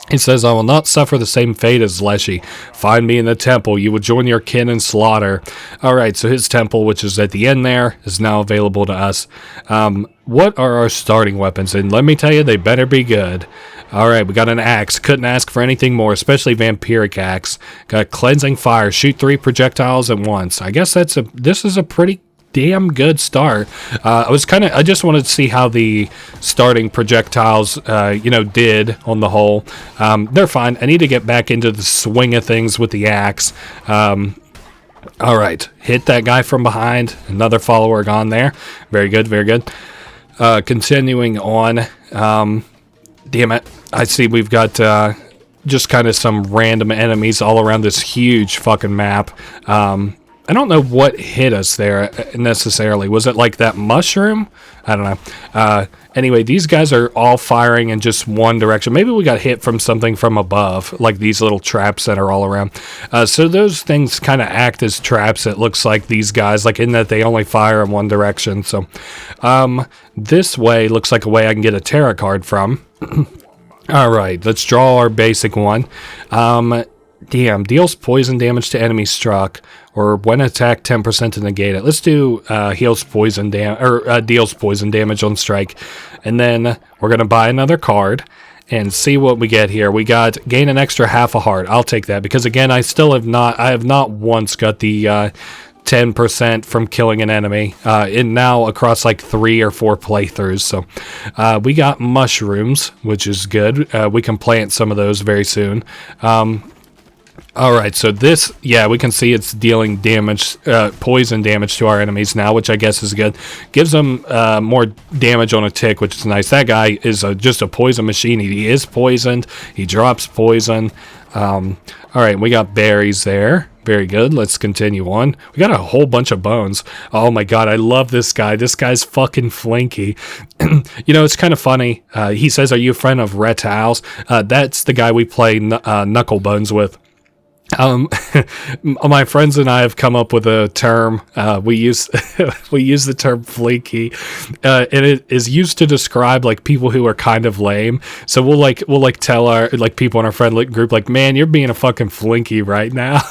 He says, I will not suffer the same fate as Leshy. Find me in the temple. You will join your kin in slaughter. All right, so his temple, which is at the end there, is now available to us. What are our starting weapons? And let me tell you, they better be good. All right, we got an axe. Couldn't ask for anything more, especially vampiric axe. Got cleansing fire. Shoot 3 projectiles at once. I guess this is a pretty damn good start. I just wanted to see how the starting projectiles, did on the whole. They're fine. I need to get back into the swing of things with the axe. All right, hit that guy from behind. Another follower gone there. Very good, very good. Continuing on. Damn it. I see we've got just kind of some random enemies all around this huge fucking map. I don't know what hit us there necessarily. Was it like that mushroom? I don't know. Anyway, these guys are all firing in just one direction. Maybe we got hit from something from above, like these little traps that are all around. So those things kind of act as traps, it looks like, these guys, like in that they only fire in one direction. So this way looks like a way I can get a tarot card from. All right, let's draw our basic one. Damn, deals poison damage to enemies struck, or when attacked 10% to negate it. Let's do deals poison damage on strike. And then we're going to buy another card and see what we get here. We got gain an extra half a heart. I'll take that because, again, I have not once got the 10% from killing an enemy in now across like 3 or 4 playthroughs. So we got mushrooms, which is good. We can plant some of those very soon. Alright, so this, yeah, we can see it's dealing damage, poison damage to our enemies now, which I guess is good. Gives them more damage on a tick, which is nice. That guy is just a poison machine. He is poisoned. He drops poison. Alright, we got berries there. Very good. Let's continue on. We got a whole bunch of bones. Oh my god, I love this guy. This guy's fucking flinky. You know, it's kind of funny. He says, "Are you a friend of Retals?" That's the guy we play Knuckle Bones with. My friends and I have come up with a term. We use the term flaky, and it is used to describe like people who are kind of lame. So we'll tell our like people in our friend group like, "Man, you're being a fucking flinky right now."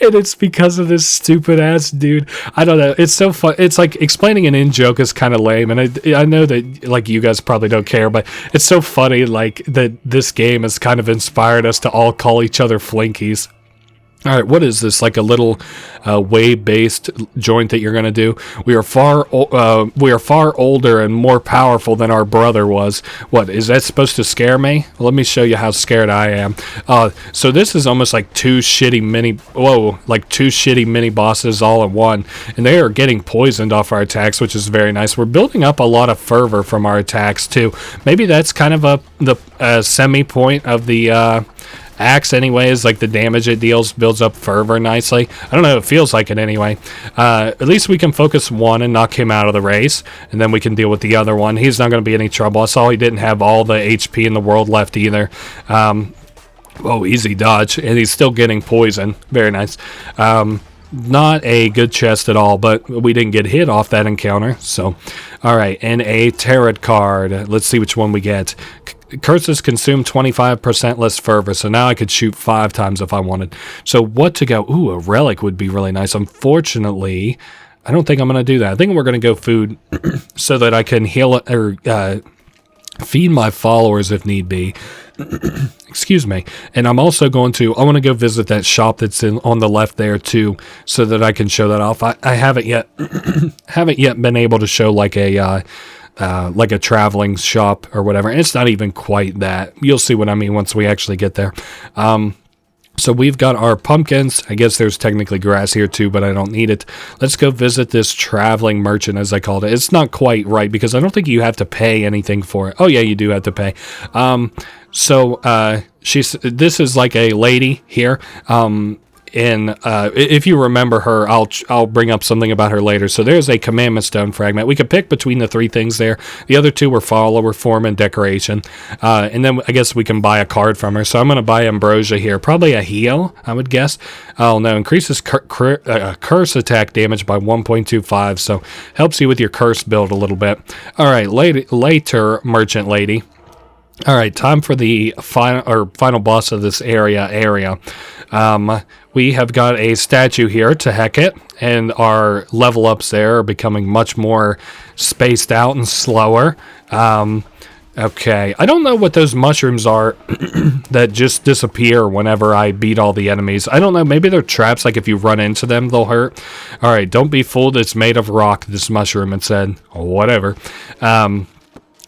And it's because of this stupid ass dude. I don't know. It's so fun. It's like explaining an in-joke is kind of lame, and I know that like you guys probably don't care, but it's so funny like that this game has kind of inspired us to all call each other flinkies. All right, what is this? Like a little wave-based joint that you're going to do? We are far older and more powerful than our brother was. What, is that supposed to scare me? Well, let me show you how scared I am. So this is almost like two shitty mini bosses all in one, and they are getting poisoned off our attacks, which is very nice. We're building up a lot of fervor from our attacks too. Maybe that's kind of the semi point of the axe anyways, like the damage it deals builds up fervor nicely. I don't know, it feels like it anyway. At least we can focus one and knock him out of the race, and then we can deal with the other one. He's not going to be any trouble. I saw he didn't have all the HP in the world left either. Oh, easy dodge, and he's still getting poison. Very nice. Not a good chest at all, but we didn't get hit off that encounter. So, all right, and a tarot card. Let's see which one we get. Curses consume 25% less fervor, so now I could shoot 5 times if I wanted. So what to go? Ooh, a relic would be really nice. Unfortunately, I don't think I'm going to do that. I think we're going to go food so that I can heal or feed my followers if need be. Excuse me. And I'm also I want to go visit that shop that's on the left there too, so that I can show that off. I haven't yet been able to show like a traveling shop or whatever. And it's not even quite that. You'll see what I mean once we actually get there. So we've got our pumpkins. I guess there's technically grass here too, but I don't need it. Let's go visit this traveling merchant, as I called it. It's not quite right because I don't think you have to pay anything for it. Oh yeah, you do have to pay. This is like a lady here. And if you remember her, I'll bring up something about her later. So there's a commandment stone fragment. We could pick between the 3 things there. The other 2 were follower, form, and decoration. And then I guess we can buy a card from her. So I'm going to buy ambrosia here. Probably a heal, I would guess. Oh no, increases curse attack damage by 1.25. So helps you with your curse build a little bit. All right, later merchant lady. All right, time for the final boss of this area. We have got a statue here to Heket, and our level ups there are becoming much more spaced out and slower. Okay, I don't know what those mushrooms are that just disappear whenever I beat all the enemies. I don't know, maybe they're traps, like if you run into them, they'll hurt. All right, don't be fooled, it's made of rock, this mushroom, it said. Whatever.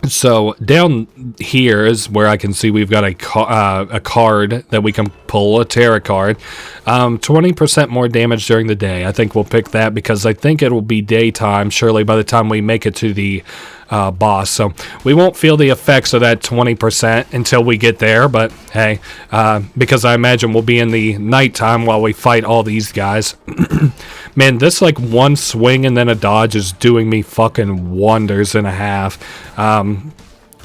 So down here is where I can see we've got a card that we can pull, a tarot card. 20% more damage during the day. I think we'll pick that because I think it will be daytime, surely, by the time we make it to the boss. So we won't feel the effects of that 20% until we get there, but hey, because I imagine we'll be in the nighttime while we fight all these guys. Man, this like one swing and then a dodge is doing me fucking wonders and a half.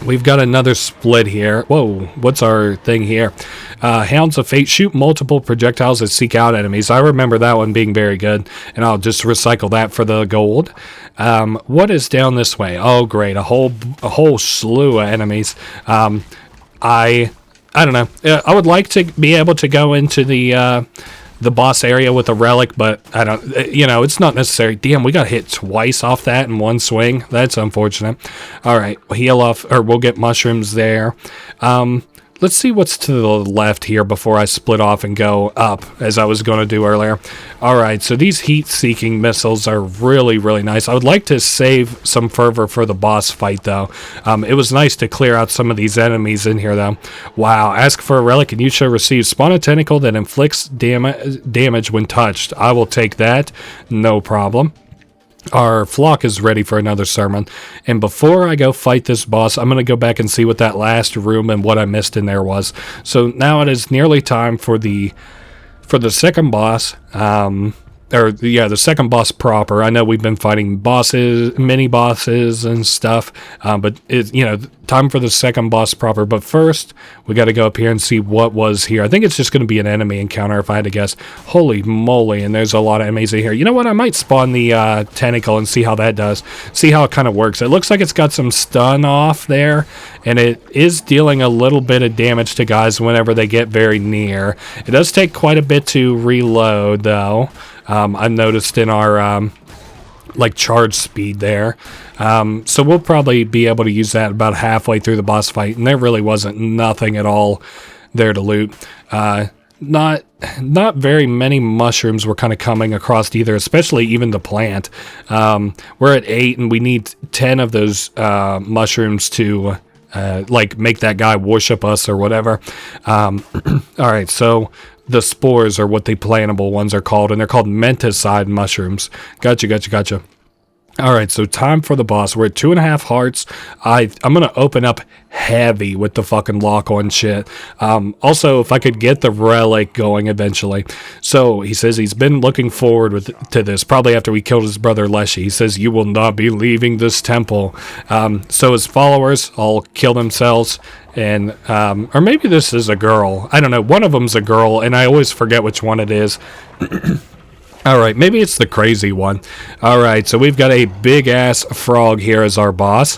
We've got another split here. Whoa, what's our thing here? Hounds of Fate shoot multiple projectiles that seek out enemies. I remember that one being very good, and I'll just recycle that for the gold. What is down this way? Oh, great, a whole slew of enemies. I don't know. I would like to be able to go into the boss area with a relic, but I don't, it's not necessary. Damn, we got hit twice off that in one swing. That's unfortunate. All right, heal off, or we'll get mushrooms there. Let's see what's to the left here before I split off and go up, as I was going to do earlier. All right, so these heat-seeking missiles are really, really nice. I would like to save some fervor for the boss fight, though. It was nice to clear out some of these enemies in here, though. Wow, ask for a relic and you shall receive spawn a tentacle that inflicts damage when touched. I will take that, no problem. Our flock is ready for another sermon, and before I go fight this boss, I'm going to go back and see what that last room and what I missed in there was. So now it is nearly time for the second boss, the second boss proper. I know we've been fighting bosses, mini bosses and stuff, but it's, time for the second boss proper. But first, we got to go up here and see what was here. I think it's just going to be an enemy encounter if I had to guess. Holy moly, and there's a lot of enemies in here. You know what? I might spawn the tentacle and see how that does. See how it kind of works. It looks like it's got some stun off there, and it is dealing a little bit of damage to guys whenever they get very near. It does take quite a bit to reload, though. I've noticed in our charge speed there. So we'll probably be able to use that about halfway through the boss fight, and there really wasn't nothing at all there to loot. Not very many mushrooms were kind of coming across either, especially even the plant. We're at 8, and we need 10 of those mushrooms to make that guy worship us or whatever. All right, so the spores are what the plantable ones are called, and they're called menticide mushrooms. Gotcha. All right, so time for the boss. We're at 2.5 hearts. I'm going to open up heavy with the fucking lock-on shit. Also, if I could get the relic going eventually. So, he says he's been looking forward to this, probably after we killed his brother Leshy. He says, you will not be leaving this temple. So his followers all kill themselves. And, or maybe this is a girl. I don't know. One of them's a girl, and I always forget which one it is. Alright, maybe it's the crazy one. Alright, so we've got a big-ass frog here as our boss.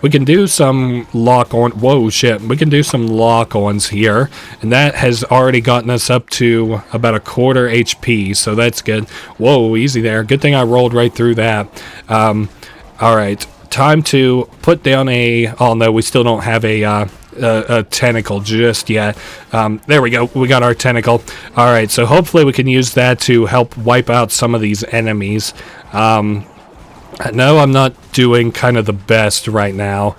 We can do some lock-on... Whoa, shit. We can do some lock-ons here. And that has already gotten us up to about a quarter HP, so that's good. Whoa, easy there. Good thing I rolled right through that. Alright, time to put down a... Oh, no, we still don't have a tentacle just yet. There we go. We got our tentacle. All right, so hopefully we can use that to help wipe out some of these enemies. No, I'm not doing kind of the best right now.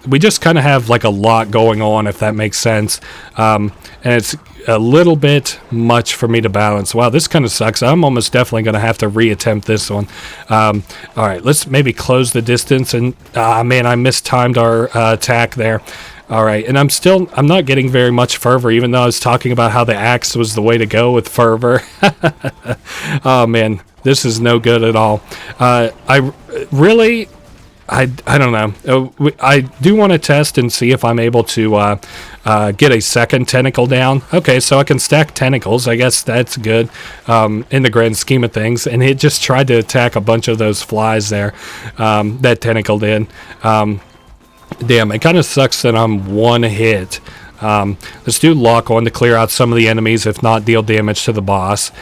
We just kind of have like a lot going on, if that makes sense. And it's a little bit much for me to balance. Wow, this kind of sucks. I'm almost definitely going to have to reattempt this one. All right, let's maybe close the distance. And, man, I mistimed our attack there. All right, and I'm not getting very much fervor, even though I was talking about how the axe was the way to go with fervor. Oh, man, this is no good at all. I don't know. I do want to test and see if I'm able to get a second tentacle down. Okay, so I can stack tentacles. I guess that's good in the grand scheme of things. And it just tried to attack a bunch of those flies there. That tentacle did. Damn, it kind of sucks that I'm one hit. Let's do lock on to clear out some of the enemies, if not deal damage to the boss.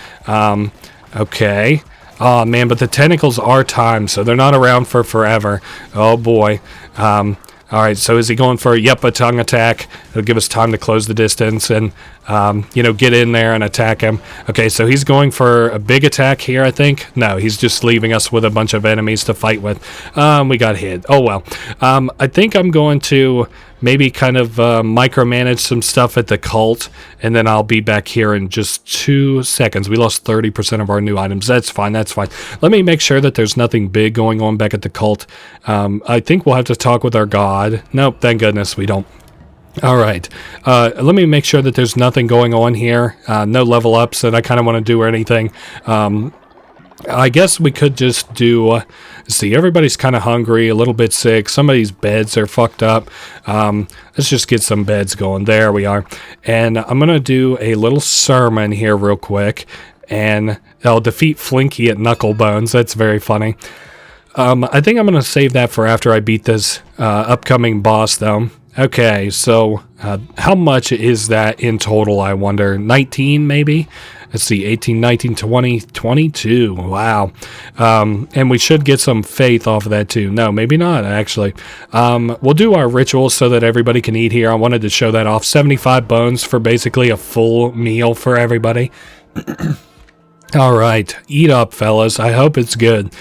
Okay. Oh, man, but the tentacles are timed, so they're not around for forever. Oh, boy. All All right, so is he going for a tongue attack? It'll give us time to close the distance and, get in there and attack him. Okay, so he's going for a big attack here, I think. No, he's just leaving us with a bunch of enemies to fight with. We got hit. Oh, well. I think I'm going to maybe kind of micromanage some stuff at the cult, and then I'll be back here in just 2 seconds. We lost 30% of our new items. That's fine. Let me make sure that there's nothing big going on back at the cult. I think we'll have to talk with our god. Nope, thank goodness we don't. All right, let me make sure that there's nothing going on here. No level ups that I kind of want to do or anything. I guess we could just do, see, everybody's kind of hungry, a little bit sick. Some of these beds are fucked up. Let's just get some beds going. There we are. And I'm going to do a little sermon here real quick. And I'll defeat Flinky at Knucklebones. That's very funny. I think I'm going to save that for after I beat this upcoming boss, though. Okay, so how much is that in total, I wonder? 19, maybe? Let's see, 18, 19, 20, 22. Wow. And we should get some faith off of that, too. No, maybe not, actually. We'll do our rituals so that everybody can eat here. I wanted to show that off. 75 bones for basically a full meal for everybody. All right, eat up, fellas. I hope it's good.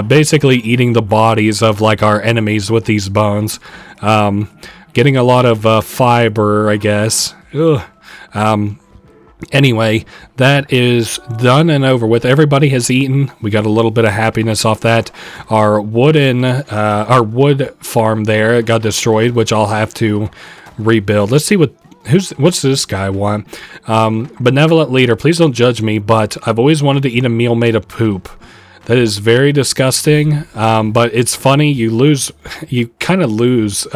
Basically eating the bodies of, like, our enemies with these bones. Getting a lot of fiber, I guess. Ugh. Anyway, that is done and over with. Everybody has eaten. We got a little bit of happiness off that. Our wood farm there got destroyed, which I'll have to rebuild. Let's see what's this guy want? Benevolent leader, please don't judge me, but I've always wanted to eat a meal made of poop. That is very disgusting, but it's funny. You kind of lose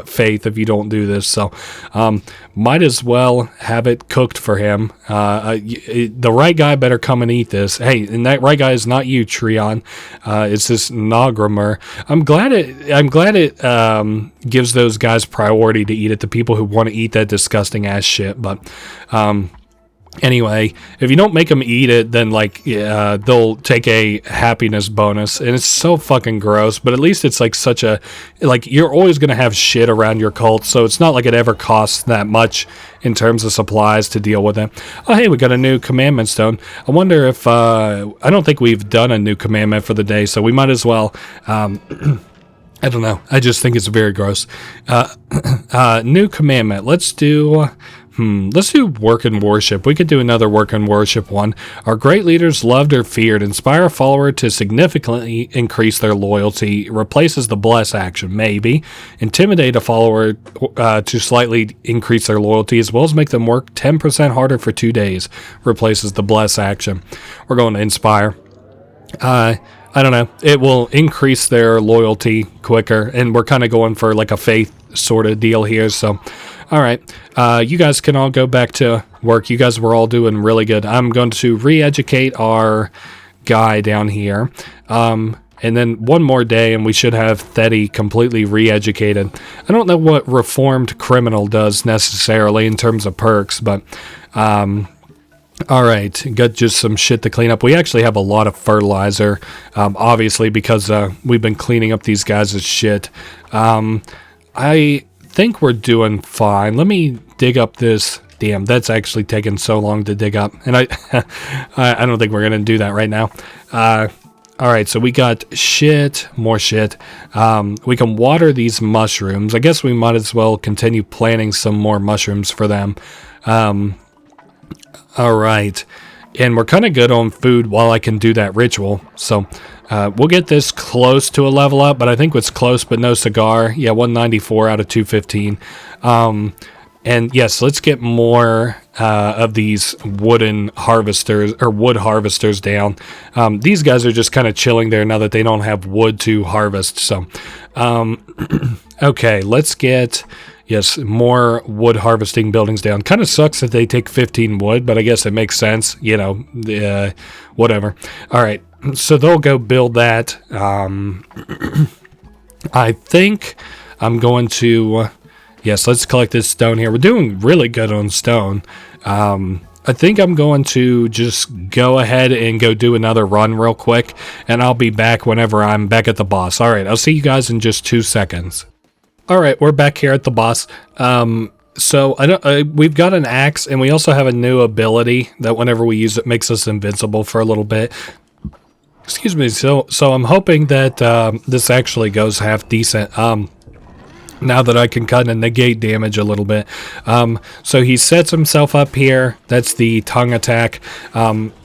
faith if you don't do this. So, might as well have it cooked for him. The right guy better come and eat this. Hey, and that right guy is not you, Treon. It's this Nogrimer. I'm glad it gives those guys priority to eat it. The people who want to eat that disgusting ass shit, but. Anyway, if you don't make them eat it, then they'll take a happiness bonus, and it's so fucking gross. But at least it's you're always gonna have shit around your cult, so it's not like it ever costs that much in terms of supplies to deal with it. Oh, hey, we got a new commandment stone. I wonder if I don't think we've done a new commandment for the day, so we might as well. I don't know. I just think it's very gross. New commandment. Let's do work and worship. We could do another work and worship one. Our great leaders loved or feared. Inspire a follower to significantly increase their loyalty. Replaces the bless action, maybe. Intimidate a follower to slightly increase their loyalty, as well as make them work 10% harder for 2 days. Replaces the bless action. We're going to inspire. I don't know. It will increase their loyalty quicker, and we're kind of going for like a faith sort of deal here, so... All right, you guys can all go back to work. You guys were all doing really good. I'm going to re-educate our guy down here. And then one more day, and we should have Thetty completely re-educated. I don't know what Reformed Criminal does necessarily in terms of perks, but... all right, got just some shit to clean up. We actually have a lot of fertilizer, obviously, because we've been cleaning up these guys' shit. I think we're doing fine. Let me dig up this. Damn, that's actually taken so long to dig up, and I don't think we're gonna do that right now. All right, so we got shit, more shit. We can water these mushrooms. I guess we might as well continue planting some more mushrooms for them. All right, and we're kind of good on food while I can do that ritual. So we'll get this close to a level up, but I think it's close, but no cigar. Yeah, 194 out of 215. And yes, let's get more of these wooden harvesters or wood harvesters down. These guys are just kind of chilling there now that they don't have wood to harvest. So, okay, let's get... Yes, more wood harvesting buildings down. Kind of sucks that they take 15 wood, but I guess it makes sense, whatever. All right, so they'll go build that. I think I'm going to... Yes, let's collect this stone here. We're doing really good on stone. I think I'm going to just go ahead and go do another run real quick, and I'll be back whenever I'm back at the boss. All right, I'll see you guys in just 2 seconds. All right, we're back here at the boss. So we've got an axe, and we also have a new ability that whenever we use it makes us invincible for a little bit. Excuse me. So I'm hoping that this actually goes half decent. Now that I can kind of negate damage a little bit. So he sets himself up here. That's the tongue attack.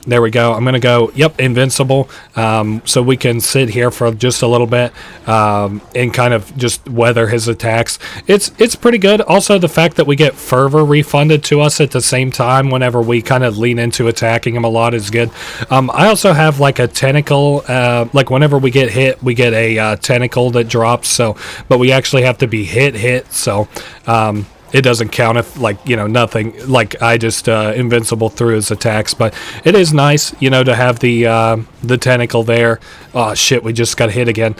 There we go. I'm going to go, yep, invincible. So we can sit here for just a little bit and kind of just weather his attacks. It's pretty good. Also, the fact that we get fervor refunded to us at the same time whenever we kind of lean into attacking him a lot is good. I also have like a tentacle. Like whenever we get hit, we get a tentacle that drops. So, but we actually have to be hit. So, it doesn't count if, like, you know, nothing, like I just invincible through his attacks, but it is nice, you know, to have the tentacle there. Oh shit, we just got hit again.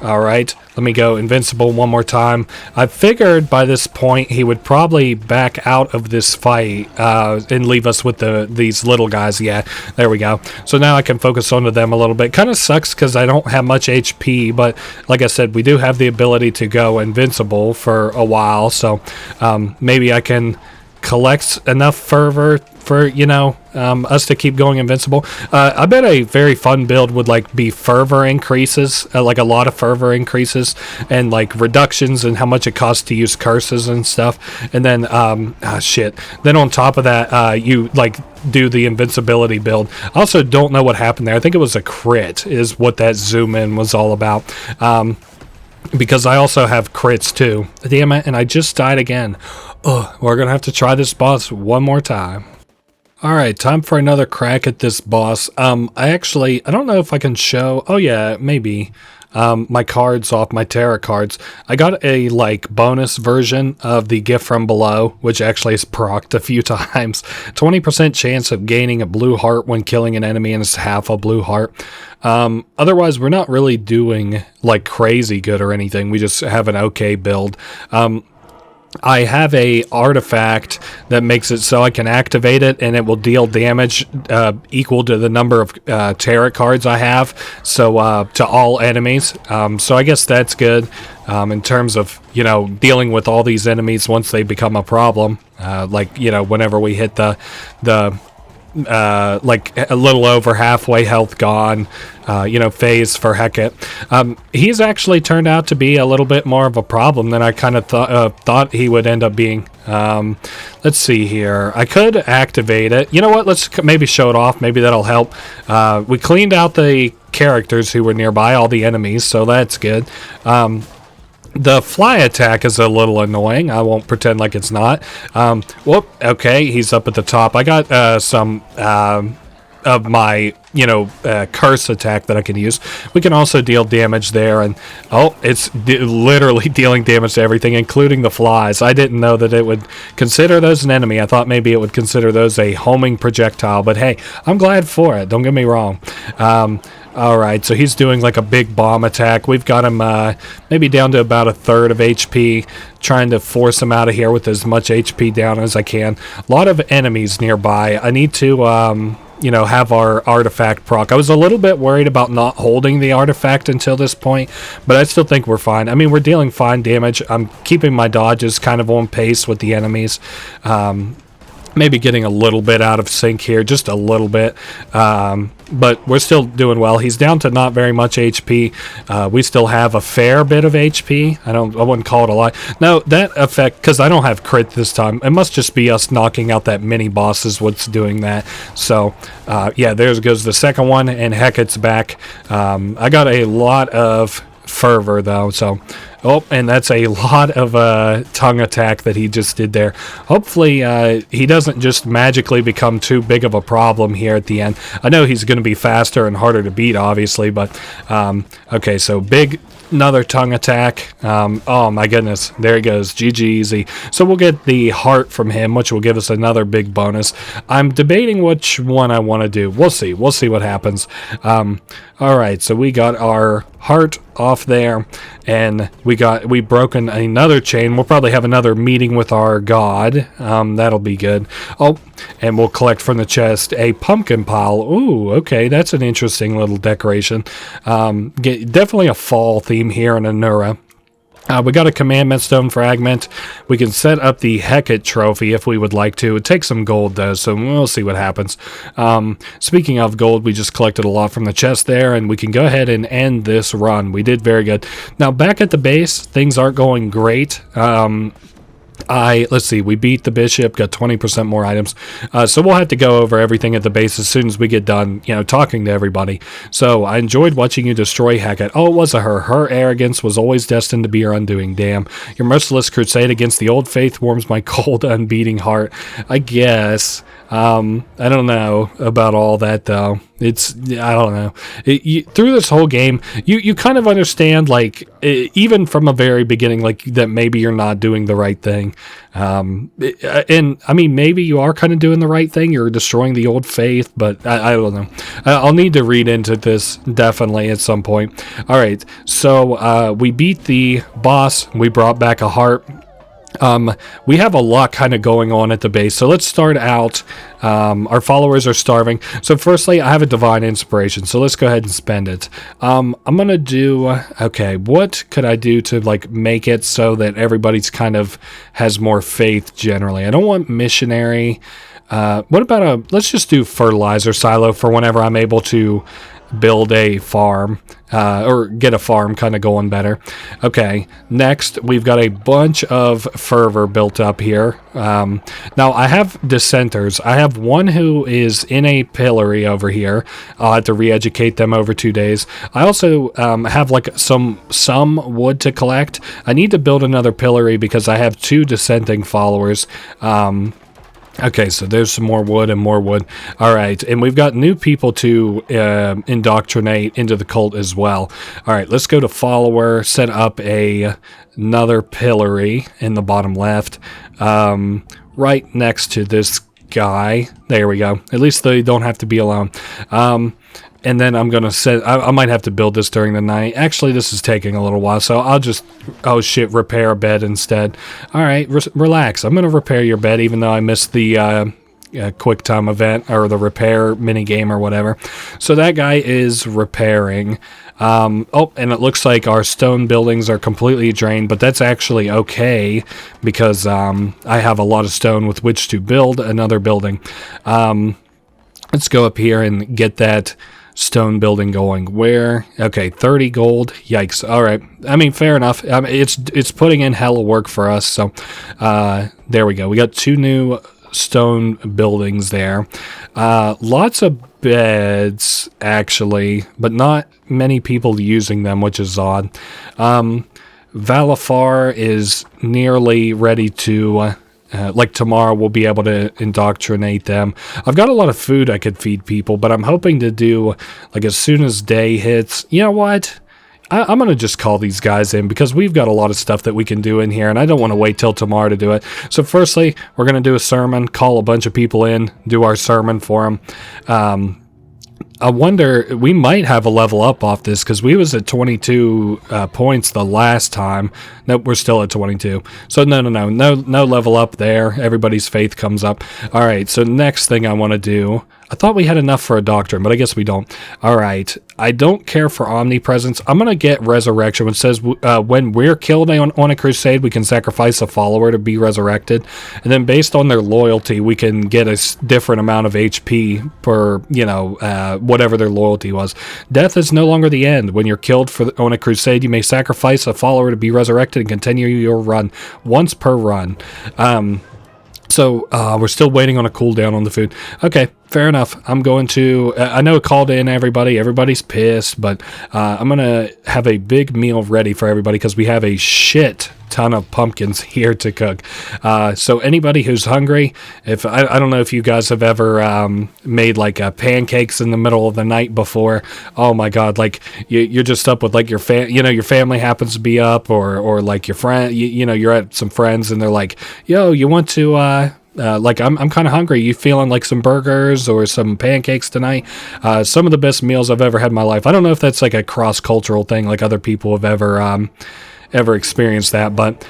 All right, let me go invincible one more time. I figured by this point he would probably back out of this fight and leave us with these little guys. Yeah, there we go. So now I can focus onto them a little bit. Kind of sucks because I don't have much HP, but like I said, we do have the ability to go invincible for a while. So maybe I can collect enough fervor for, you know, us to keep going invincible. I bet a very fun build would like be fervor increases, like a lot of fervor increases, and like reductions in how much it costs to use curses and stuff. And then shit, then on top of that you like do the invincibility build. I also don't know what happened there. I think it was a crit is what that zoom in was all about. Because I also have crits too. Damn it, and I just died again. Ugh, we're gonna have to try this boss one more time. Alright, time for another crack at this boss. I don't know if I can show... Oh yeah, maybe. My cards off my tarot cards. I got a like bonus version of the gift from below, which actually is procced a few times. 20% chance of gaining a blue heart when killing an enemy, and it's half a blue heart. Otherwise, we're not really doing like crazy good or anything. We just have an okay build. I have a artifact that makes it so I can activate it and it will deal damage equal to the number of tarot cards I have, so to all enemies. So I guess that's good in terms of, you know, dealing with all these enemies once they become a problem. Like, you know, whenever we hit the like a little over halfway health gone, you know, phase for Heket. He's actually turned out to be a little bit more of a problem than I kind of thought he would end up being. Let's see here. I could activate it. You know what? Let's maybe show it off. Maybe that'll help. We cleaned out the characters who were nearby, all the enemies, so that's good. The fly attack is a little annoying. I won't pretend like it's not. Whoop, okay, he's up at the top. I got some of my, you know, curse attack that I can use. We can also deal damage there, and oh, it's literally dealing damage to everything, including the flies. I didn't know that it would consider those an enemy. I thought maybe it would consider those a homing projectile, but hey, I'm glad for it. Don't get me wrong. Alright, so he's doing like a big bomb attack. We've got him maybe down to about a third of HP, trying to force him out of here with as much HP down as I can. A lot of enemies nearby. I need to, you know, have our artifact proc. I was a little bit worried about not holding the artifact until this point, but I still think we're fine. I mean, we're dealing fine damage. I'm keeping my dodges kind of on pace with the enemies. Maybe getting a little bit out of sync here, just a little bit, but we're still doing well. He's down to not very much HP. We still have a fair bit of HP. I wouldn't call it a lot. No, that effect, because I don't have crit this time, it must just be us knocking out that mini boss is what's doing that. So yeah, there goes the second one, and Heket's back. I got a lot of fervor though, so oh, and that's a lot of tongue attack that he just did there. Hopefully he doesn't just magically become too big of a problem here at the end. I know he's going to be faster and harder to beat, obviously, but okay, so big another tongue attack. Oh my goodness, there he goes. GG easy. So we'll get the heart from him, which will give us another big bonus. I'm debating which one I want to do. We'll see what happens. All right, so we got our heart off there, and we broken another chain. We'll probably have another meeting with our god. That'll be good. Oh, and we'll collect from the chest a pumpkin pile. Ooh, okay, that's an interesting little decoration. Definitely a fall theme here in Anura. We got a commandment stone fragment. We can set up the Heket trophy if we would like to. It takes some gold though, so we'll see what happens. Speaking of gold, we just collected a lot from the chest there, and we can go ahead and end this run. We did very good. Now back at the base, things aren't going great. Let's see, we beat the bishop, got 20% more items. So we'll have to go over everything at the base as soon as we get done, talking to everybody. So I enjoyed watching you destroy Heket. Oh, it was a her. Her arrogance was always destined to be your undoing. Damn. Your merciless crusade against the old faith warms my cold, unbeating heart. I guess. I don't know about all that though. I don't know. Through this whole game, you kind of understand, like, even from a very beginning, like, that maybe you're not doing the right thing. And I mean, maybe you are kind of doing the right thing. You're destroying the old faith, but I don't know. I'll need to read into this definitely at some point. All right. So, we beat the boss. We brought back a heart. We have a lot kind of going on at the base. So let's start out. Our followers are starving. So firstly, I have a divine inspiration. So let's go ahead and spend it. I'm going to do, okay, what could I do to like make it so that everybody's kind of has more faith generally? I don't want missionary. What about let's just do fertilizer silo for whenever I'm able to build a farm, or get a farm kind of going better. Okay, next we've got a bunch of fervor built up here. Now I have dissenters. I have one who is in a pillory over here. I'll have to re-educate them over 2 days. I also have like some wood to collect. I need to build another pillory because I have 2 dissenting followers. Okay, so there's some more wood and more wood. All right, and we've got new people to indoctrinate into the cult as well. All right, let's go to follower, set up another pillory in the bottom left, right next to this guy. There we go. At least they don't have to be alone. And then I'm going to set... I might have to build this during the night. Actually, this is taking a little while, so I'll just... Oh, shit, repair a bed instead. All right, relax. I'm going to repair your bed, even though I missed the quick time event, or the repair minigame or whatever. So that guy is repairing. Oh, and it looks like our stone buildings are completely drained, but that's actually okay, because I have a lot of stone with which to build another building. Let's go up here and get that stone building going. Where? Okay, 30 gold. Yikes. All right. I mean, fair enough. It's putting in hella work for us. So there we go. We got 2 new stone buildings there. Lots of beds, actually, but not many people using them, which is odd. Valafar is nearly ready to... like tomorrow we'll be able to indoctrinate them. I've got a lot of food I could feed people, but I'm hoping to do, like, as soon as day hits. You know what? I'm going to just call these guys in because we've got a lot of stuff that we can do in here, and I don't want to wait till tomorrow to do it. So firstly, we're going to do a sermon, call a bunch of people in, do our sermon for them. I wonder, we might have a level up off this because we was at 22 points the last time. Nope, we're still at 22. So no level up there. Everybody's faith comes up. All right, so next thing I want to do, I thought we had enough for a doctrine, but I guess we don't. All right, I don't care for omnipresence. I'm going to get resurrection, which says when we're killed on a crusade, we can sacrifice a follower to be resurrected. And then based on their loyalty, we can get a different amount of HP per, whatever their loyalty was. Death is no longer the end. When you're killed on a crusade, you may sacrifice a follower to be resurrected and continue your run once per run. So we're still waiting on a cooldown on the food. Okay, fair enough. I'm going to... I know it called in everybody. Everybody's pissed, but I'm going to have a big meal ready for everybody because we have a shit ton of pumpkins here to cook. So anybody who's hungry, if I don't know if you guys have ever made like pancakes in the middle of the night before. Oh my god, like you're just up with like your family happens to be up, or like your friend, you're at some friends and they're like, yo, you want to like I'm kind of hungry. You feeling like some burgers or some pancakes tonight? Some of the best meals I've ever had in my life. I don't know if that's like a cross-cultural thing, like other people have ever experienced that, but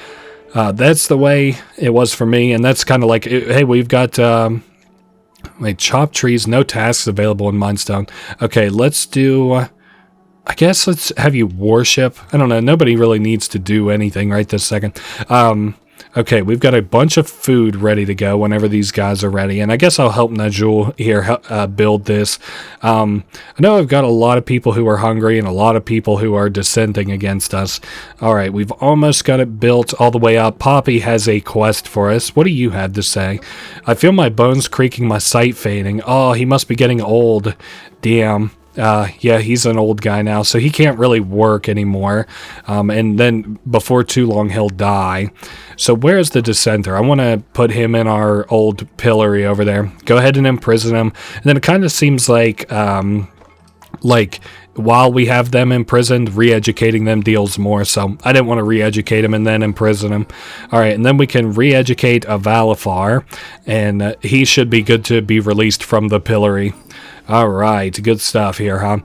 that's the way it was for me. And that's kind of like, hey, we've got chopped trees, no tasks available in Mindstone. Okay, let's do I guess let's have you worship. I don't know. Nobody really needs to do anything right this second. Okay, we've got a bunch of food ready to go whenever these guys are ready. And I guess I'll help Najul here build this. I know I've got a lot of people who are hungry and a lot of people who are dissenting against us. All right, we've almost got it built all the way up. Poppy has a quest for us. What do you have to say? I feel my bones creaking, my sight fading. Oh, he must be getting old. Damn. Yeah, he's an old guy now, so he can't really work anymore. And then before too long, he'll die. So where's the dissenter? I want to put him in our old pillory over there. Go ahead and imprison him. And then it kind of seems like while we have them imprisoned, re-educating them deals more. So I didn't want to re-educate him and then imprison him. All right, and then we can re-educate a Valifar, and he should be good to be released from the pillory. All right, good stuff here, huh?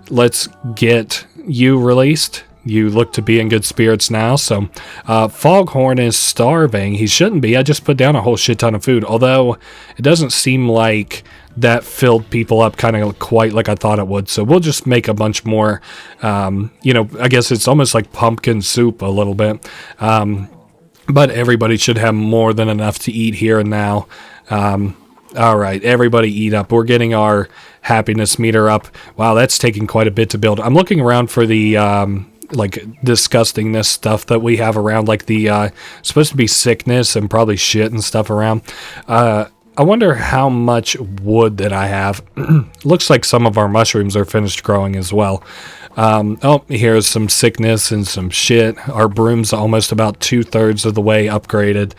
Let's get you released. You look to be in good spirits now. So Foghorn is starving. He shouldn't be. I just put down a whole shit ton of food, although it doesn't seem like that filled people up kind of quite like I thought it would. So we'll just make a bunch more. I guess it's almost like pumpkin soup a little bit. But everybody should have more than enough to eat here and now. All right, everybody eat up. We're getting our happiness meter up. Wow, that's taking quite a bit to build. I'm looking around for the disgustingness stuff that we have around, like the supposed to be sickness and probably shit and stuff around. I wonder how much wood that I have. Looks like some of our mushrooms are finished growing as well. Here's some sickness and some shit. Our broom's almost about 2/3 of the way upgraded.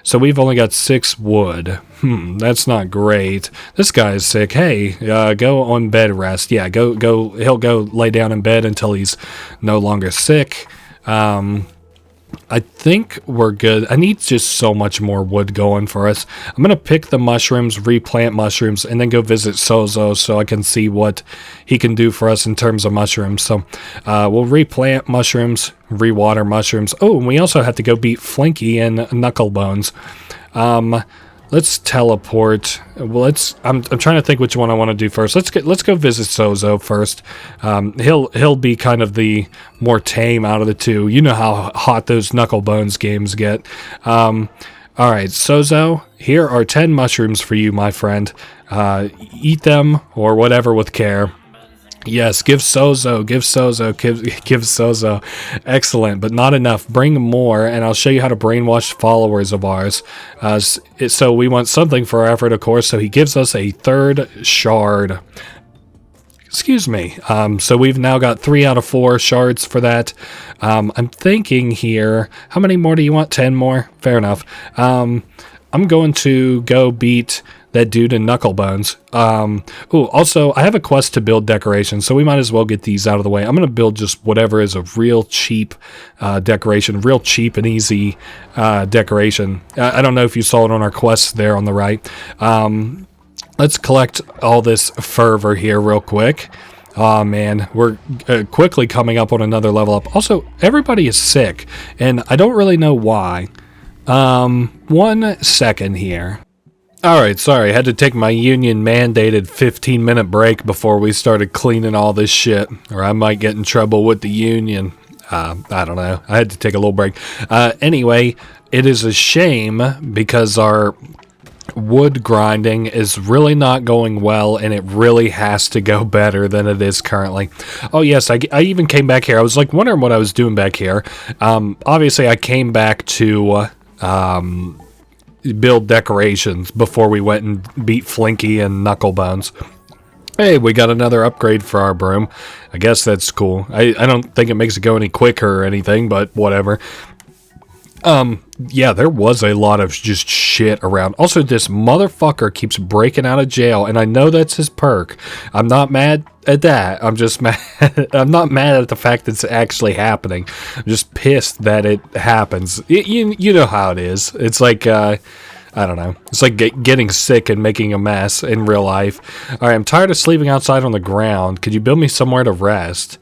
So we've only got 6 wood. That's not great. This guy is sick. Hey, go on bed rest. Yeah, go. He'll go lay down in bed until he's no longer sick. I think we're good. I need just so much more wood going for us. I'm going to pick the mushrooms, replant mushrooms, and then go visit Sozo so I can see what he can do for us in terms of mushrooms. So we'll replant mushrooms, rewater mushrooms. Oh, and we also have to go beat Flinky and Knucklebones. Let's teleport. Well, I'm trying to think which one I want to do first. Let's go visit Sozo first. He'll be kind of the more tame out of the two. You know how hot those Knucklebones games get. All right, Sozo, here are 10 mushrooms for you, my friend. Eat them or whatever with care. Yes, give Sozo. Excellent, but not enough. Bring more, and I'll show you how to brainwash followers of ours. So we want something for our effort, of course, so he gives us a 3rd shard. Excuse me. So we've now got 3 out of 4 shards for that. I'm thinking here, how many more do you want? 10 more? Fair enough. I'm going to go beat that dude in Knucklebones. Also, I have a quest to build decorations, so we might as well get these out of the way. I'm going to build just whatever is a real cheap decoration, real cheap and easy decoration. I don't know if you saw it on our quests there on the right. Let's collect all this fervor here real quick. Oh man, we're quickly coming up on another level up. Also, everybody is sick, and I don't really know why. 1 second here. Alright, sorry, I had to take my union-mandated 15-minute break before we started cleaning all this shit, or I might get in trouble with the union. I don't know. I had to take a little break. Anyway, it is a shame because our wood grinding is really not going well, and it really has to go better than it is currently. Oh yes, I even came back here. I was like wondering what I was doing back here. Obviously, I came back to build decorations before we went and beat Flinky and Knucklebones. Hey, we got another upgrade for our broom. I guess that's cool. I don't think it makes it go any quicker or anything, but whatever. Yeah, there was a lot of just shit around. Also, this motherfucker keeps breaking out of jail, and I know that's his perk. I'm not mad at that. I'm just mad. I'm not mad at the fact that it's actually happening. I'm just pissed that it happens. You know how it is. It's like, I don't know. It's like getting sick and making a mess in real life. All right, I'm tired of sleeping outside on the ground. Could you build me somewhere to rest?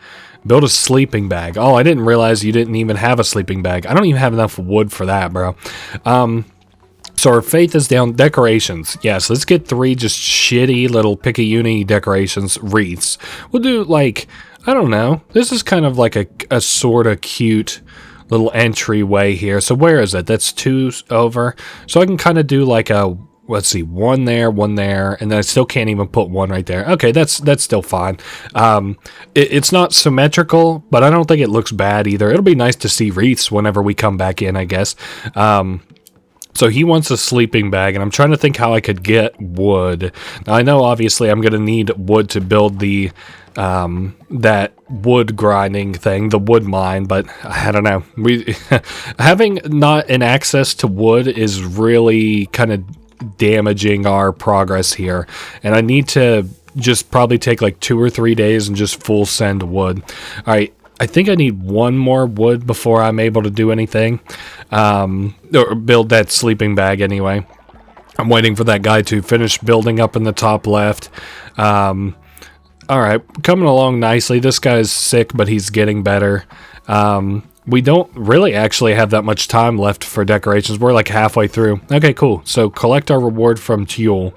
Build a sleeping bag. Oh, I didn't realize you didn't even have a sleeping bag. I don't even have enough wood for that, bro. So our faith is down. Decorations. Yes, let's get 3 just shitty little pick-a-uni decorations. Wreaths. We'll do, like, I don't know. This is kind of like a sort of cute little entryway here. So where is it? That's 2 over. So I can kind of do like a, let's see, 1 there, 1 there, and then I still can't even put 1 right there. Okay, that's still fine. It's not symmetrical, but I don't think it looks bad either. It'll be nice to see wreaths whenever we come back in, I guess. So he wants a sleeping bag, and I'm trying to think how I could get wood. Now, I know, obviously, I'm going to need wood to build the that wood grinding thing, the wood mine, but I don't know. Having not an access to wood is really kind of damaging our progress here, and I need to just probably take like 2 or 3 days and just full send wood. All right. I think I need 1 more wood before I'm able to do anything, or build that sleeping bag anyway. I'm waiting for that guy to finish building up in the top left. All right, coming along nicely. This guy's sick, but he's getting better. We don't really actually have that much time left for decorations. We're like halfway through. Okay, cool. So collect our reward from Tuel.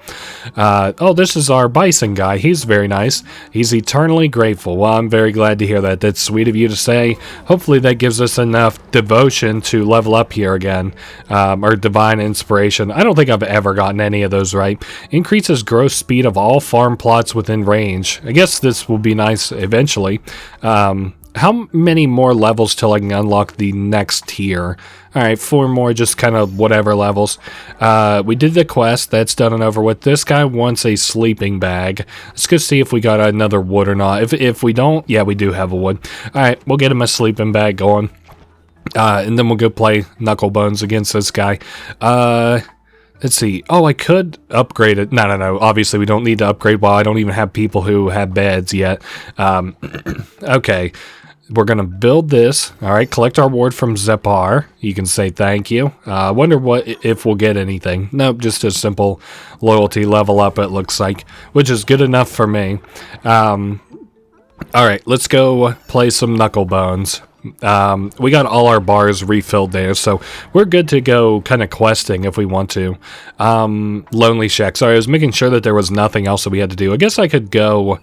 Oh, this is our bison guy. He's very nice. He's eternally grateful. Well, I'm very glad to hear that. That's sweet of you to say. Hopefully that gives us enough devotion to level up here again. Or divine inspiration. I don't think I've ever gotten any of those right. Increases gross speed of all farm plots within range. I guess this will be nice eventually. How many more levels till I can unlock the next tier? Alright, 4 more, just kind of whatever levels. We did the quest, that's done and over with. This guy wants a sleeping bag. Let's go see if we got another wood or not. If we don't, yeah, we do have a wood. Alright, we'll get him a sleeping bag going. And then we'll go play Knucklebones against this guy. Let's see. Oh, I could upgrade it. No. Obviously, we don't need to upgrade while I don't even have people who have beds yet. Okay. We're going to build this. All right. Collect our reward from Zepar. You can say thank you. I wonder if we'll get anything. Nope. Just a simple loyalty level up, it looks like, which is good enough for me. All right. Let's go play some Knucklebones. We got all our bars refilled there, so we're good to go kind of questing if we want to. Lonely Shack. Sorry, I was making sure that there was nothing else that we had to do. I guess I could go,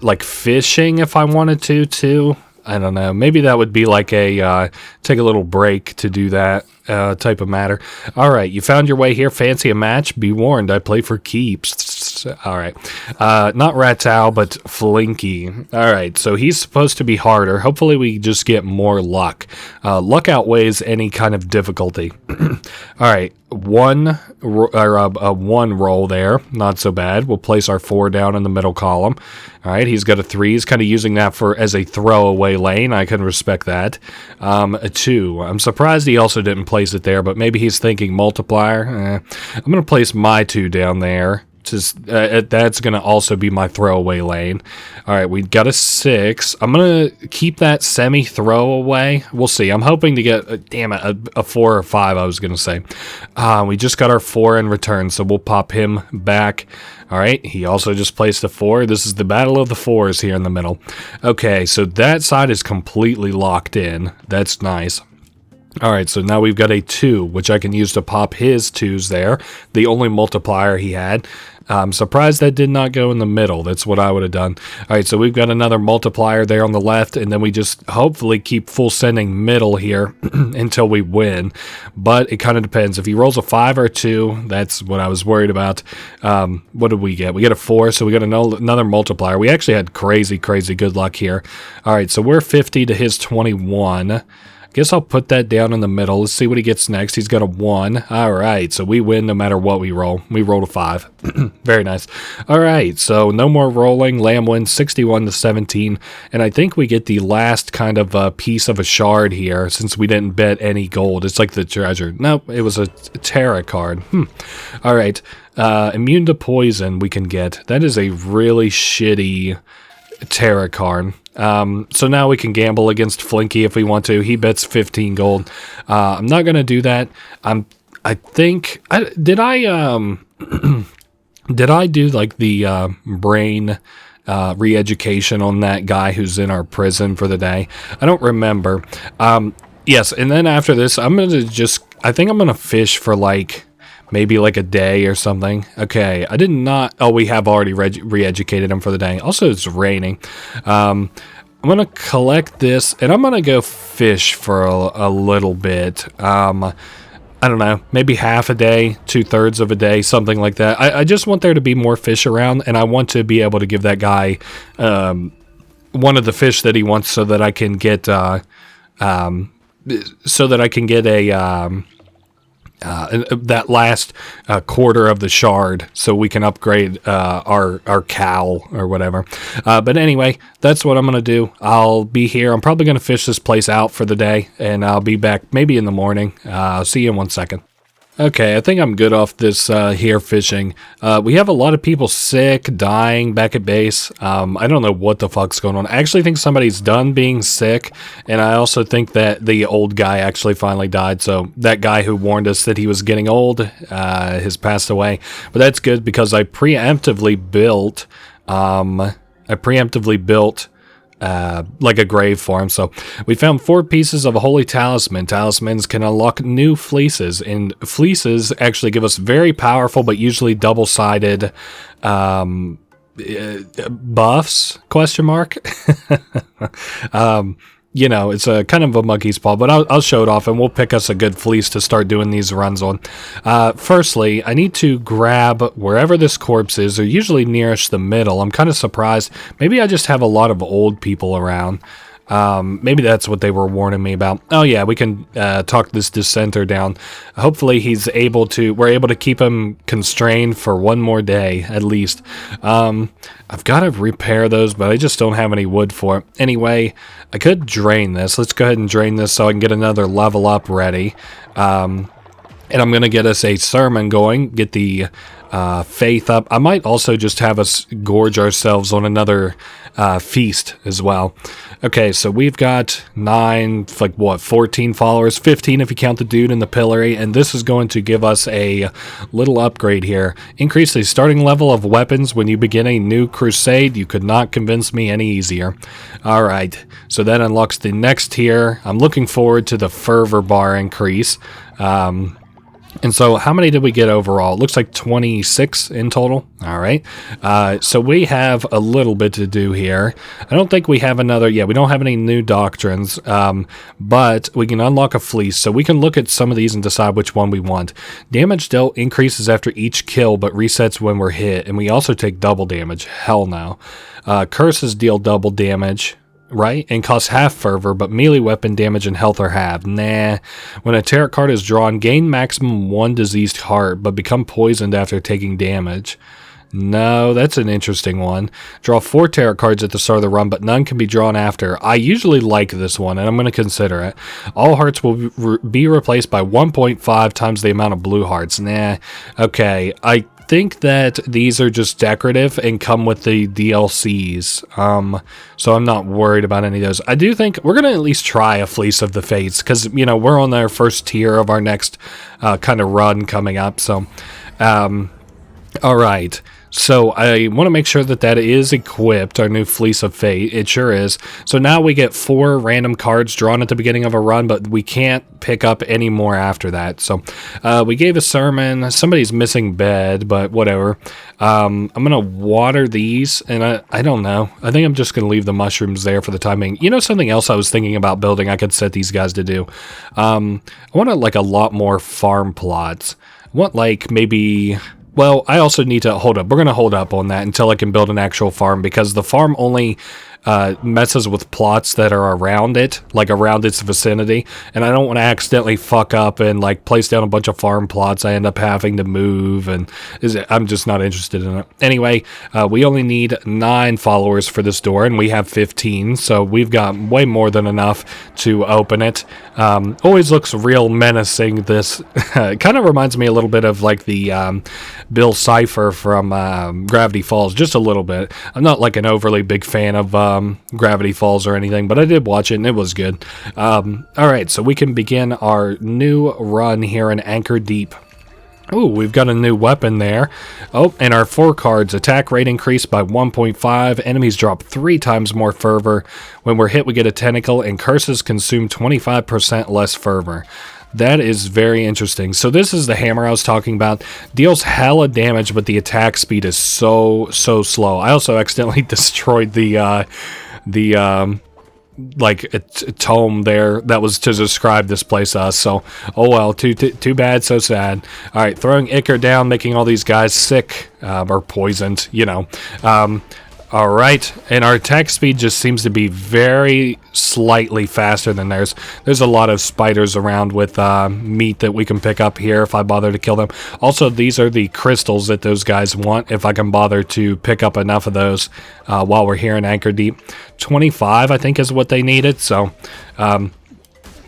like, fishing if I wanted to, too. I don't know. Maybe that would be like a, take a little break to do that type of matter. All right, you found your way here. Fancy a match? Be warned, I play for keeps. All right. Not Ratau, but Flinky. All right, so he's supposed to be harder. Hopefully we just get more luck. Luck outweighs any kind of difficulty. All right, one roll there. Not so bad. We'll place our 4 down in the middle column. All right, he's got a 3. He's kind of using that as a throwaway lane. I can respect that. A 2. I'm surprised he also didn't place it there, but maybe he's thinking multiplier. I'm going to place my 2 down there. That's going to also be my throwaway lane. All right, we got a 6. I'm going to keep that semi-throwaway. We'll see. I'm hoping to get, a 4 or 5, I was going to say. We just got our 4 in return, so we'll pop him back. All right, he also just placed a 4. This is the battle of the 4s here in the middle. Okay, so that side is completely locked in. That's nice. All right, so now we've got a 2, which I can use to pop his 2s there. The only multiplier he had. I'm surprised that did not go in the middle. That's what I would have done. All right, so we've got another multiplier there on the left, and then we just hopefully keep full sending middle here until we win. But it kind of depends. If he rolls a 5 or a 2, that's what I was worried about. What did we get? We got a 4, so we got another multiplier. We actually had crazy good luck here. All right, so we're 50 to his 21. Guess I'll put that down in the middle. Let's see what he gets next. He's got a 1. All right, so we win no matter what we roll. We rolled a 5. Very nice. All right, so no more rolling. Lamb wins 61 to 17, and I think we get the last kind of piece of a shard here since we didn't bet any gold. It's like the treasure. Nope, it was a Terra card. All right, immune to poison we can get. That is a really shitty Terra card. So now we can gamble against Flinky if we want to. He bets 15 gold. I'm not going to do that. I think, did I do like the, brain, re-education on that guy who's in our prison for the day? I don't remember. Yes. And then after this, I think I'm going to fish for maybe like a day or something. Okay, I did not... Oh, we have already re-educated him for the day. Also, it's raining. I'm going to collect this, and I'm going to go fish for a little bit. I don't know, maybe half a day, 2/3 of a day, something like that. I just want there to be more fish around, and I want to be able to give that guy one of the fish that he wants so that I can get that last quarter of the shard, so we can upgrade our cow or whatever. But anyway, that's what I'm gonna do. I'll be here. I'm probably gonna fish this place out for the day, and I'll be back maybe in the morning. I'll see you in 1 second. Okay, I think I'm good off this here fishing. We have a lot of people sick, dying back at base. I don't know what the fuck's going on. I actually think somebody's done being sick, and I also think that the old guy actually finally died. So that guy who warned us that he was getting old has passed away. But that's good because I preemptively built like a grave for him. So we found 4 pieces of a holy talisman. Talismans can unlock new fleeces, and fleeces actually give us very powerful but usually double-sided buffs, question mark. You know, it's a kind of a monkey's paw, but I'll show it off, and we'll pick us a good fleece to start doing these runs on. Firstly, I need to grab wherever this corpse is. They're usually nearest the middle. I'm kind of surprised. Maybe I just have a lot of old people around. Maybe that's what they were warning me about. Oh yeah, we can talk this dissenter down. Hopefully we're able to keep him constrained for 1 more day at least. I've got to repair those, but I just don't have any wood for it. Anyway, I could drain this. Let's go ahead and drain this so I can get another level up ready. And I'm going to get us a sermon going, get the faith up. I might also just have us gorge ourselves on another feast as well. Okay, so we've got 14 followers, 15 if you count the dude in the pillory, and this is going to give us a little upgrade here. Increase the starting level of weapons when you begin a new crusade. You could not convince me any easier. Alright, so that unlocks the next tier. I'm looking forward to the fervor bar increase. And so how many did we get overall? It looks like 26 in total. All right. So we have a little bit to do here. I don't think we have another. Yeah, we don't have any new doctrines, but we can unlock a fleece. So we can look at some of these and decide which one we want. Damage dealt increases after each kill, but resets when we're hit. And we also take double damage. Hell no. Curses deal double damage. Right? And costs half fervor, but melee weapon damage and health are halved. Nah. When a tarot card is drawn, gain maximum 1 diseased heart, but become poisoned after taking damage. No, that's an interesting one. Draw 4 tarot cards at the start of the run, but none can be drawn after. I usually like this one, and I'm going to consider it. All hearts will be replaced by 1.5 times the amount of blue hearts. Nah. Okay, I think that these are just decorative and come with the DLCs, so I'm not worried about any of those. I do think we're gonna at least try a Fleece of the Fates, because you know we're on our first tier of our next kind of run coming up. So all right, so I want to make sure that that is equipped, our new Fleece of Fate. It sure is. So now we get 4 random cards drawn at the beginning of a run, but we can't pick up any more after that. So we gave a sermon. Somebody's missing bed, but whatever. I'm going to water these, and I don't know. I think I'm just going to leave the mushrooms there for the time being. You know something else I was thinking about building I could set these guys to do? I want like a lot more farm plots. I want like maybe... Well, I also need to hold up. We're going to hold up on that until I can build an actual farm, because the farm only messes with plots that are around it, like around its vicinity, and I don't want to accidentally fuck up and like place down a bunch of farm plots I end up having to move, and I'm just not interested in it. Anyway, we only need 9 followers for this door, and we have 15, so we've got way more than enough to open it. Always looks real menacing, this. It kind of reminds me a little bit of like the Bill Cipher from Gravity Falls, just a little bit. I'm not like an overly big fan of Gravity Falls or anything, but I did watch it and it was good. Alright, so we can begin our new run here in Anchordeep. Ooh, we've got a new weapon there. Oh, and our 4 cards. Attack rate increased by 1.5. Enemies drop 3 times more fervor. When we're hit, we get a tentacle, and curses consume 25% less fervor. That is very interesting. So this is the hammer I was talking about. Deals hella damage, but the attack speed is so slow. I also accidentally destroyed the like a tome there that was to describe this place to us. So, oh well, too bad, so sad. All right, throwing Ichor down, making all these guys sick or poisoned, you know. All right, and our attack speed just seems to be very slightly faster than theirs. There's a lot of spiders around with meat that we can pick up here if I bother to kill them. Also, these are the crystals that those guys want, if I can bother to pick up enough of those while we're here in Anchordeep. 25, I think, is what they needed, so...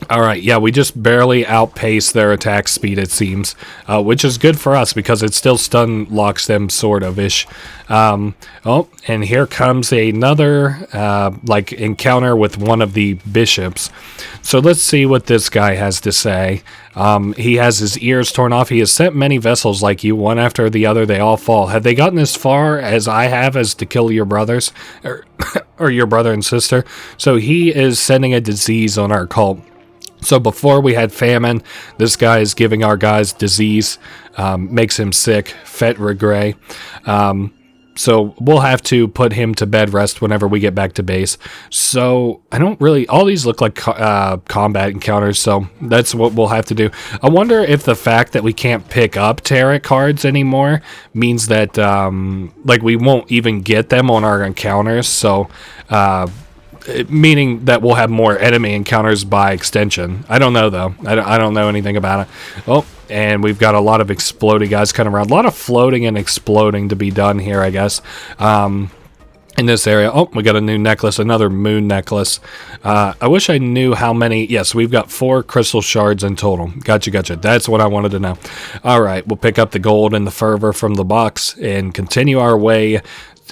all right, yeah, we just barely outpaced their attack speed, it seems, which is good for us because it still stun locks them, sort of-ish. Oh, and here comes another, like, encounter with one of the bishops. So let's see what this guy has to say. He has his ears torn off. He has sent many vessels like you, one after the other, they all fall. Have they gotten as far as I have as to kill your brothers? Or your brother and sister? So he is sending a disease on our cult. So before we had famine, this guy is giving our guys disease, makes him sick, fet regret. So we'll have to put him to bed rest whenever we get back to base. So I don't really, all these look like combat encounters, so that's what we'll have to do. I wonder if the fact that we can't pick up tarot cards anymore means that, like, we won't even get them on our encounters, so... meaning that we'll have more enemy encounters by extension. I don't know, though. I don't know anything about it. Oh, and we've got a lot of exploding guys coming around. A lot of floating and exploding to be done here, I guess. In this area. Oh, we got a new necklace, another moon necklace. I wish I knew how many. Yes, we've got 4 crystal shards in total. Gotcha. That's what I wanted to know. All right, we'll pick up the gold and the fervor from the box and continue our way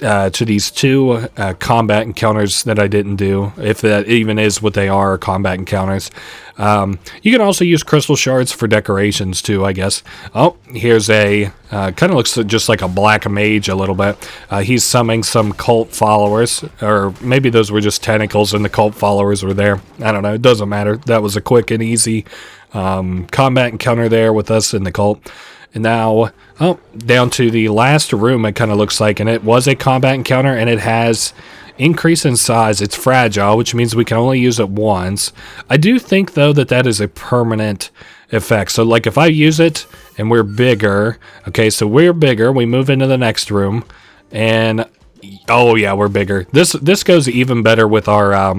to these 2 combat encounters that I didn't do, if that even is what they are, combat encounters. You can also use crystal shards for decorations too, I guess. Oh, here's a, kind of looks just like a black mage a little bit. He's summoning some cult followers, or maybe those were just tentacles and the cult followers were there. I don't know, it doesn't matter. That was a quick and easy combat encounter there with us in the cult. And now, oh, down to the last room, it kind of looks like, and it was a combat encounter, and it has increase in size. It's fragile, which means we can only use it once. I do think, though, that that is a permanent effect. So, like, if I use it and we're bigger, okay, so we're bigger, we move into the next room, and, oh, yeah, we're bigger. This goes even better with our,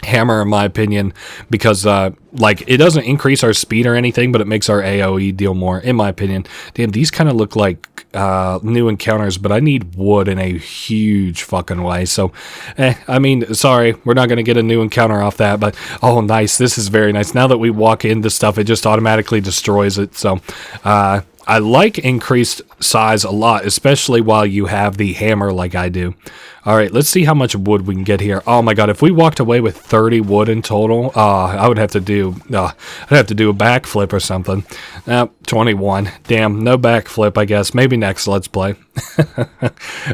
hammer, in my opinion, because like, it doesn't increase our speed or anything, but it makes our AoE deal more, in my opinion. Damn, these kind of look like new encounters, but I need wood in a huge fucking way. So I mean, sorry, we're not going to get a new encounter off that, but oh, nice, this is very nice. Now that we walk into stuff, it just automatically destroys it. So I like increased size a lot, especially while you have the hammer like I do. All right, let's see how much wood we can get here. Oh my god, if we walked away with 30 wood in total, I would have to do a backflip or something. 21. Damn, no backflip, I guess. Maybe next Let's Play.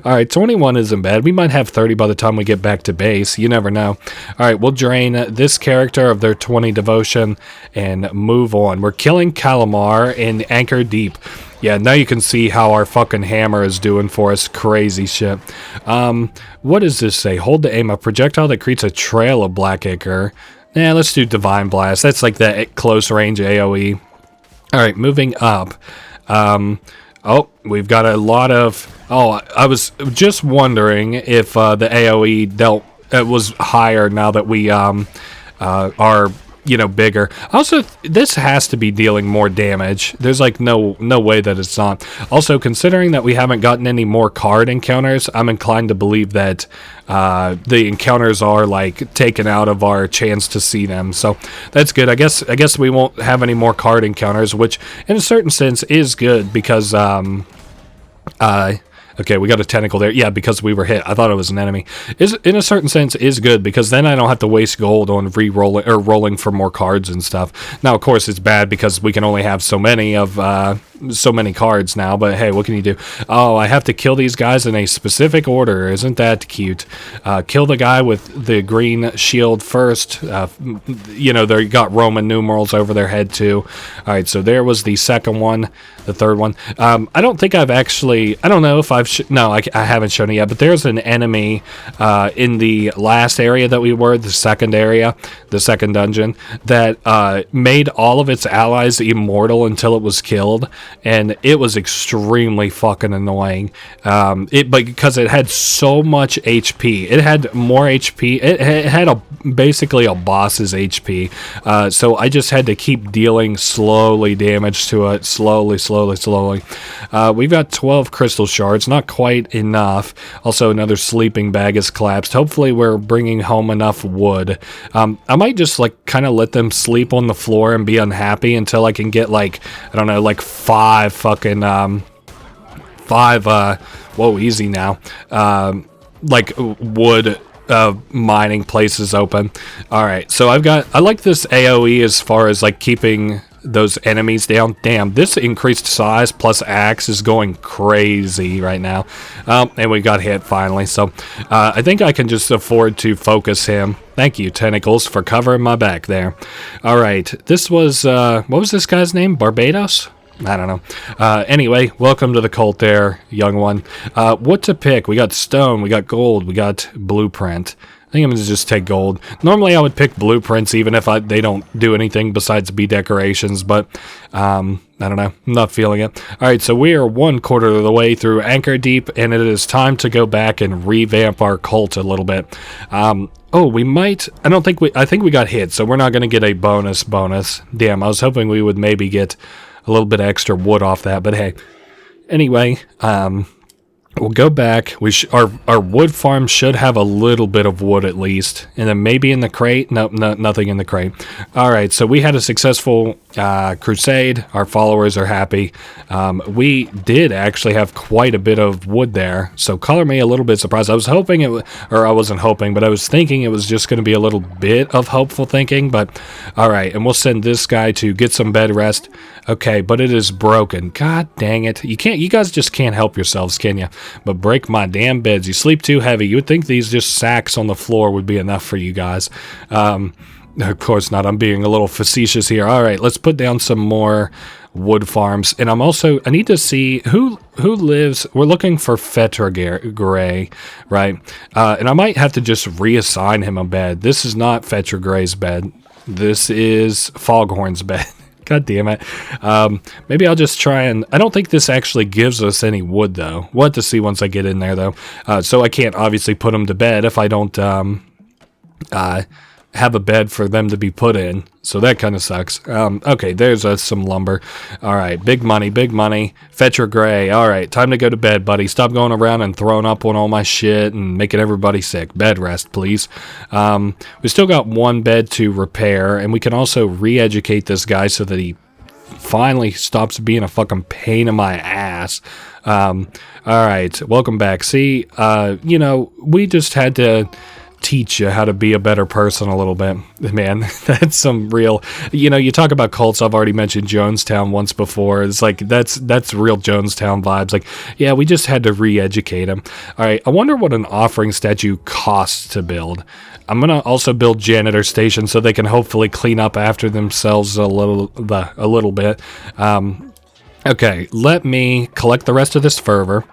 All right, 21 isn't bad. We might have 30 by the time we get back to base. You never know. All right, we'll drain this character of their 20 devotion and move on. We're killing Kallamar in Anchordeep. Yeah, now you can see how our fucking hammer is doing for us. Crazy shit. What does this say? Hold to aim a projectile that creates a trail of black ichor. Yeah, let's do Divine Blast. That's like that close range AoE. Alright, moving up. Oh, we've got a lot of... Oh, I was just wondering if the AoE was higher now that we are... you know, bigger. Also, this has to be dealing more damage. There's like no way that it's not. Also, considering that we haven't gotten any more card encounters, I'm inclined to believe that the encounters are like taken out of our chance to see them. So that's good. I guess we won't have any more card encounters, which in a certain sense is good because okay, we got a tentacle there. Yeah, because we were hit. I thought it was an enemy. In a certain sense, is good, because then I don't have to waste gold on re-rolling or rolling for more cards and stuff. Now, of course, it's bad because we can only have so many of so many cards now, but hey, what can you do? Oh, I have to kill these guys in a specific order. Isn't that cute? Kill the guy with the green shield first. You know, they got Roman numerals over their head too. All right, so there was the second one, the third one. I don't think I've actually, I don't know if I've, no, I haven't shown it yet, but there's an enemy in the last area that we were, the second area, the second dungeon, that made all of its allies immortal until it was killed, and it was extremely fucking annoying. Because it had so much HP. It had more HP. It had basically a boss's HP. So I just had to keep dealing slowly damage to it, slowly. We've got 12 crystal shards, not quite enough. Also, another sleeping bag is collapsed. Hopefully, we're bringing home enough wood. I might just like kind of let them sleep on the floor and be unhappy until I can get like, I don't know, like five fucking whoa, easy now, like wood mining places open. All right, so I like this AoE as far as like keeping those enemies down. Damn, this increased size plus axe is going crazy right now. And we got hit finally, so I think I can just afford to focus him. Thank you, Tentacles, for covering my back there. All right, this was what was this guy's name? Barbados? I don't know. Anyway, welcome to the cult there, young one. What to pick? We got stone, we got gold, we got blueprint. I think I'm going to just take gold. Normally I would pick blueprints even if they don't do anything besides be decorations, but I don't know. I'm not feeling it. Alright, so we are 1/4 of the way through Anchordeep, and it is time to go back and revamp our cult a little bit. Oh, we might... I think we got hit, so we're not going to get a bonus. Damn, I was hoping we would maybe get a little bit extra wood off that, but hey. Anyway, we'll go back. Our wood farm should have a little bit of wood at least. And then maybe in the crate. Nope, nothing in the crate. Alright, so we had a successful crusade. Our followers are happy. We did actually have quite a bit of wood there. So color me a little bit surprised. I was hoping I wasn't hoping, but I was thinking it was just going to be a little bit of hopeful thinking. But alright, and we'll send this guy to get some bed rest. Okay, but it is broken. God dang it. You guys just can't help yourselves, can you? But break my damn beds. You sleep too heavy. You would think these just sacks on the floor would be enough for you guys. Of course not. I'm being a little facetious here. All right, let's put down some more wood farms. And I need to see who lives. We're looking for Fetra right? And I might have to just reassign him a bed. This is not Fetra Gray's bed. This is Foghorn's bed. God damn it. Maybe I'll just try and... I don't think this actually gives us any wood, though. We'll have to see once I get in there, though. So I can't obviously put them to bed if I don't have a bed for them to be put in. So that kind of sucks. Okay, there's some lumber. All right, big money. Fetra Gray. All right, time to go to bed, buddy. Stop going around and throwing up on all my shit and making everybody sick. Bed rest, please. We still got one bed to repair, and we can also re-educate this guy so that he finally stops being a fucking pain in my ass. All right, welcome back. See, you know, we just had to teach you how to be a better person a little bit, man. That's some real, you know, you talk about cults. I've already mentioned Jonestown once before. It's like that's real Jonestown vibes. Like, yeah, we just had to re-educate him. All right, I wonder what an offering statue costs to build. I'm gonna also build janitor stations so they can hopefully clean up after themselves a little bit. Okay, let me collect the rest of this fervor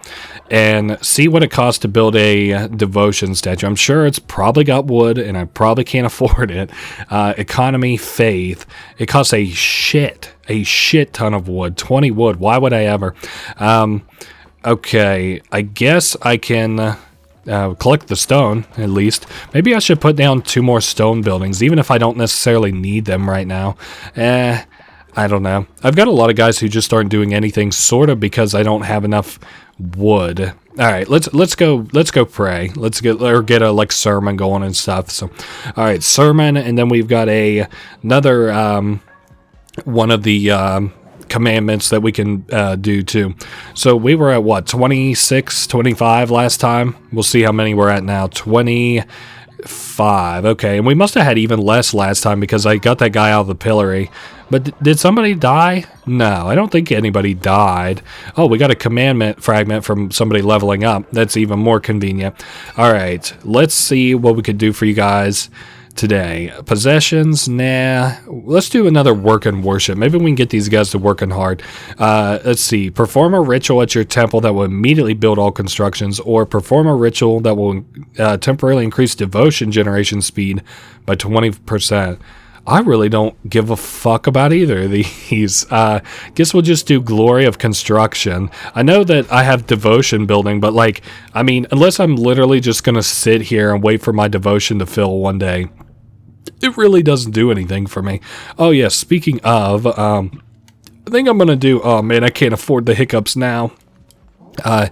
and see what it costs to build a devotion statue. I'm sure it's probably got wood, and I probably can't afford it. Economy, faith. It costs a shit ton of wood. 20 wood. Why would I ever? Okay, I guess I can... collect the stone, at least. Maybe I should put down 2 more stone buildings, even if I don't necessarily need them right now. I don't know. I've got a lot of guys who just aren't doing anything, sort of because I don't have enough wood. All right, let's go pray. Let's get a like sermon going and stuff. So, all right, sermon, and then we've got another one of the commandments that we can do too. So we were at what, 26, 25 last time? We'll see how many we're at now. 25. Okay, and we must have had even less last time because I got that guy out of the pillory. But did somebody die? No, I don't think anybody died. Oh, we got a commandment fragment from somebody leveling up. That's even more convenient. All right, let's see what we could do for you guys today. Possessions, nah. Let's do another work and worship. Maybe we can get these guys to working hard. Let's see. Perform a ritual at your temple that will immediately build all constructions, or perform a ritual that will temporarily increase devotion generation speed by 20%. I really don't give a fuck about either of these. Guess we'll just do glory of construction. I know that I have devotion building, but like, I mean, unless I'm literally just going to sit here and wait for my devotion to fill one day, it really doesn't do anything for me. Oh yeah, speaking of, I think I'm going to do, oh man, I can't afford the hiccups now. Now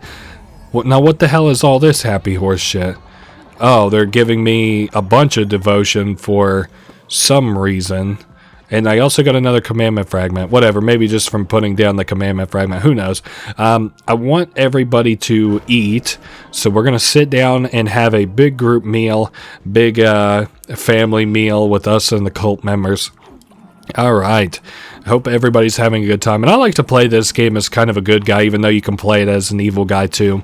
what the hell is all this happy horse shit? Oh, they're giving me a bunch of devotion for some reason, and I also got another commandment fragment. Whatever, maybe just from putting down the commandment fragment, who knows. I want everybody to eat, so we're gonna sit down and have a big group meal, big family meal with us and the cult members. All right, I hope everybody's having a good time, and I like to play this game as kind of a good guy, even though you can play it as an evil guy too.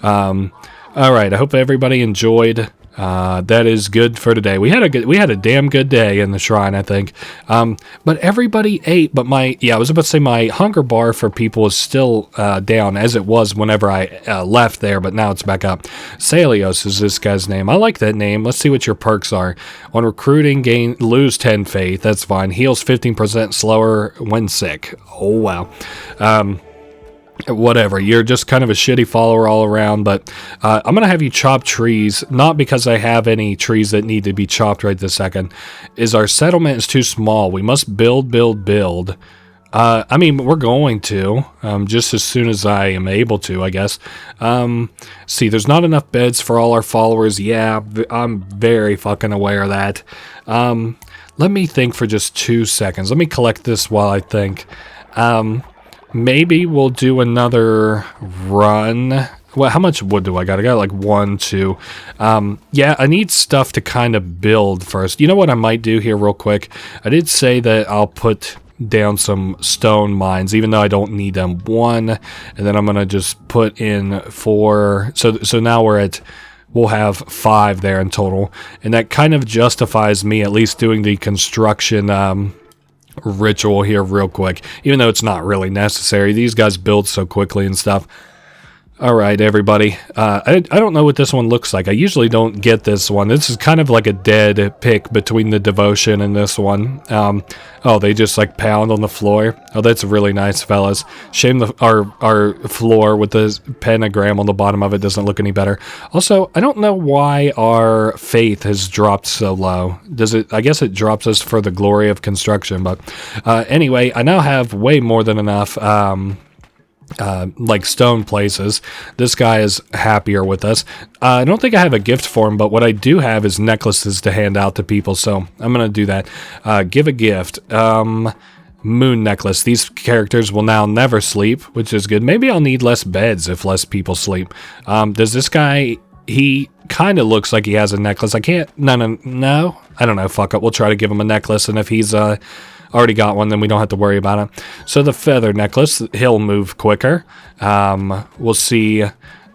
All right, I hope everybody enjoyed. That is good for today. We had a damn good day in the shrine, I think. But everybody ate, but I was about to say my hunger bar for people is still down, as it was whenever I left there, but now it's back up. Salios is this guy's name. I like that name. Let's see what your perks are. On recruiting, lose 10 faith. That's fine. Heals 15% slower when sick. Oh, wow. Whatever, you're just kind of a shitty follower all around, but I'm gonna have you chop trees, not because I have any trees that need to be chopped right this second. Our settlement is too small. We must build. I mean, we're going to, just as soon as I am able to, I guess. See, there's not enough beds for all our followers. Yeah, I'm very fucking aware of that. Let me think for just 2 seconds. Let me collect this while I think. Maybe we'll do another run. Well, how much wood do I got? I got like 1, 2. Yeah, I need stuff to kind of build first. You know what I might do here real quick? I did say that I'll put down some stone mines, even though I don't need them. 1, and then I'm going to just put in 4. So now we'll have 5 there in total. And that kind of justifies me at least doing the construction ritual here real quick, even though it's not really necessary. These guys build so quickly and stuff. All right, everybody. I don't know what this one looks like. I usually don't get this one. This is kind of like a dead pick between the devotion and this one. Oh, they just like pound on the floor. Oh, that's really nice, fellas. Shame our floor with the pentagram on the bottom of it doesn't look any better. Also, I don't know why our faith has dropped so low. Does it? I guess it drops us for the glory of construction. But anyway, I now have way more than enough. Like stone places. This guy is happier with us. I don't think I have a gift for him, but what I do have is necklaces to hand out to people, so I'm gonna do that. Give a gift. Moon necklace. These characters will now never sleep, which is good. Maybe I'll need less beds if less people sleep. Does this guy... He kind of looks like he has a necklace. I can't... No. I don't know. Fuck it. We'll try to give him a necklace, and if he's... already got one, then we don't have to worry about it. So the feather necklace, he'll move quicker. We'll see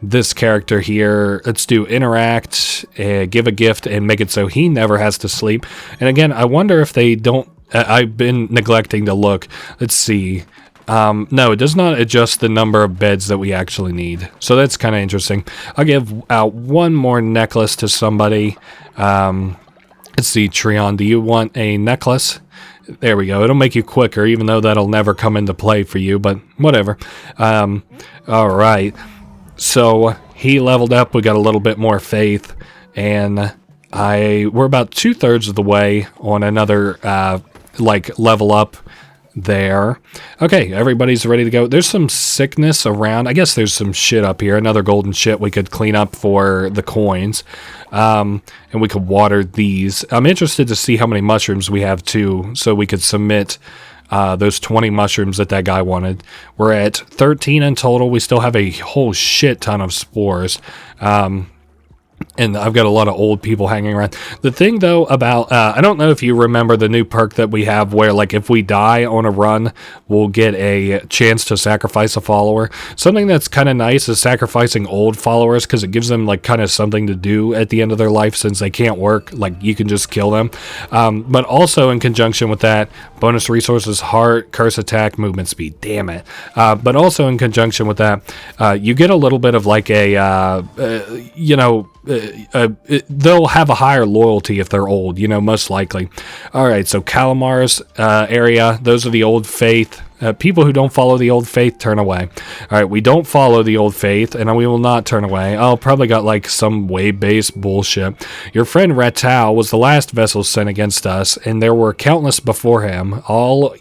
this character here. Let's do interact, give a gift, and make it so he never has to sleep. And again, I wonder if they don't... I've been neglecting to look. Let's see. No, it does not adjust the number of beds that we actually need. So that's kind of interesting. I'll give out one more necklace to somebody. Let's see, Treon, do you want a necklace? There we go. It'll make you quicker, even though that'll never come into play for you, but whatever. All right. So he leveled up. We got a little bit more faith, and we're about 2/3 of the way on another level up there. Okay, everybody's ready to go. There's some sickness around. I guess there's some shit up here. Another golden shit we could clean up for the coins. And we could water these. I'm interested to see how many mushrooms we have too, so we could submit those 20 mushrooms that guy wanted. We're at 13 in total. We still have a whole shit ton of spores. And I've got a lot of old people hanging around. The thing, though, about... I don't know if you remember the new perk that we have where, like, if we die on a run, we'll get a chance to sacrifice a follower. Something that's kind of nice is sacrificing old followers because it gives them, like, kind of something to do at the end of their life since they can't work. Like, you can just kill them. But also in conjunction with that, bonus resources, heart, curse attack, movement speed. Damn it. But also in conjunction with that, you get a little bit of, like, a, they'll have a higher loyalty if they're old, most likely. All right, so Kallamar's area, those are the old faith. People who don't follow the old faith, turn away. All right, we don't follow the old faith, and we will not turn away. Oh, probably got like some wave-based bullshit. Your friend Ratau was the last vessel sent against us, and there were countless before him, all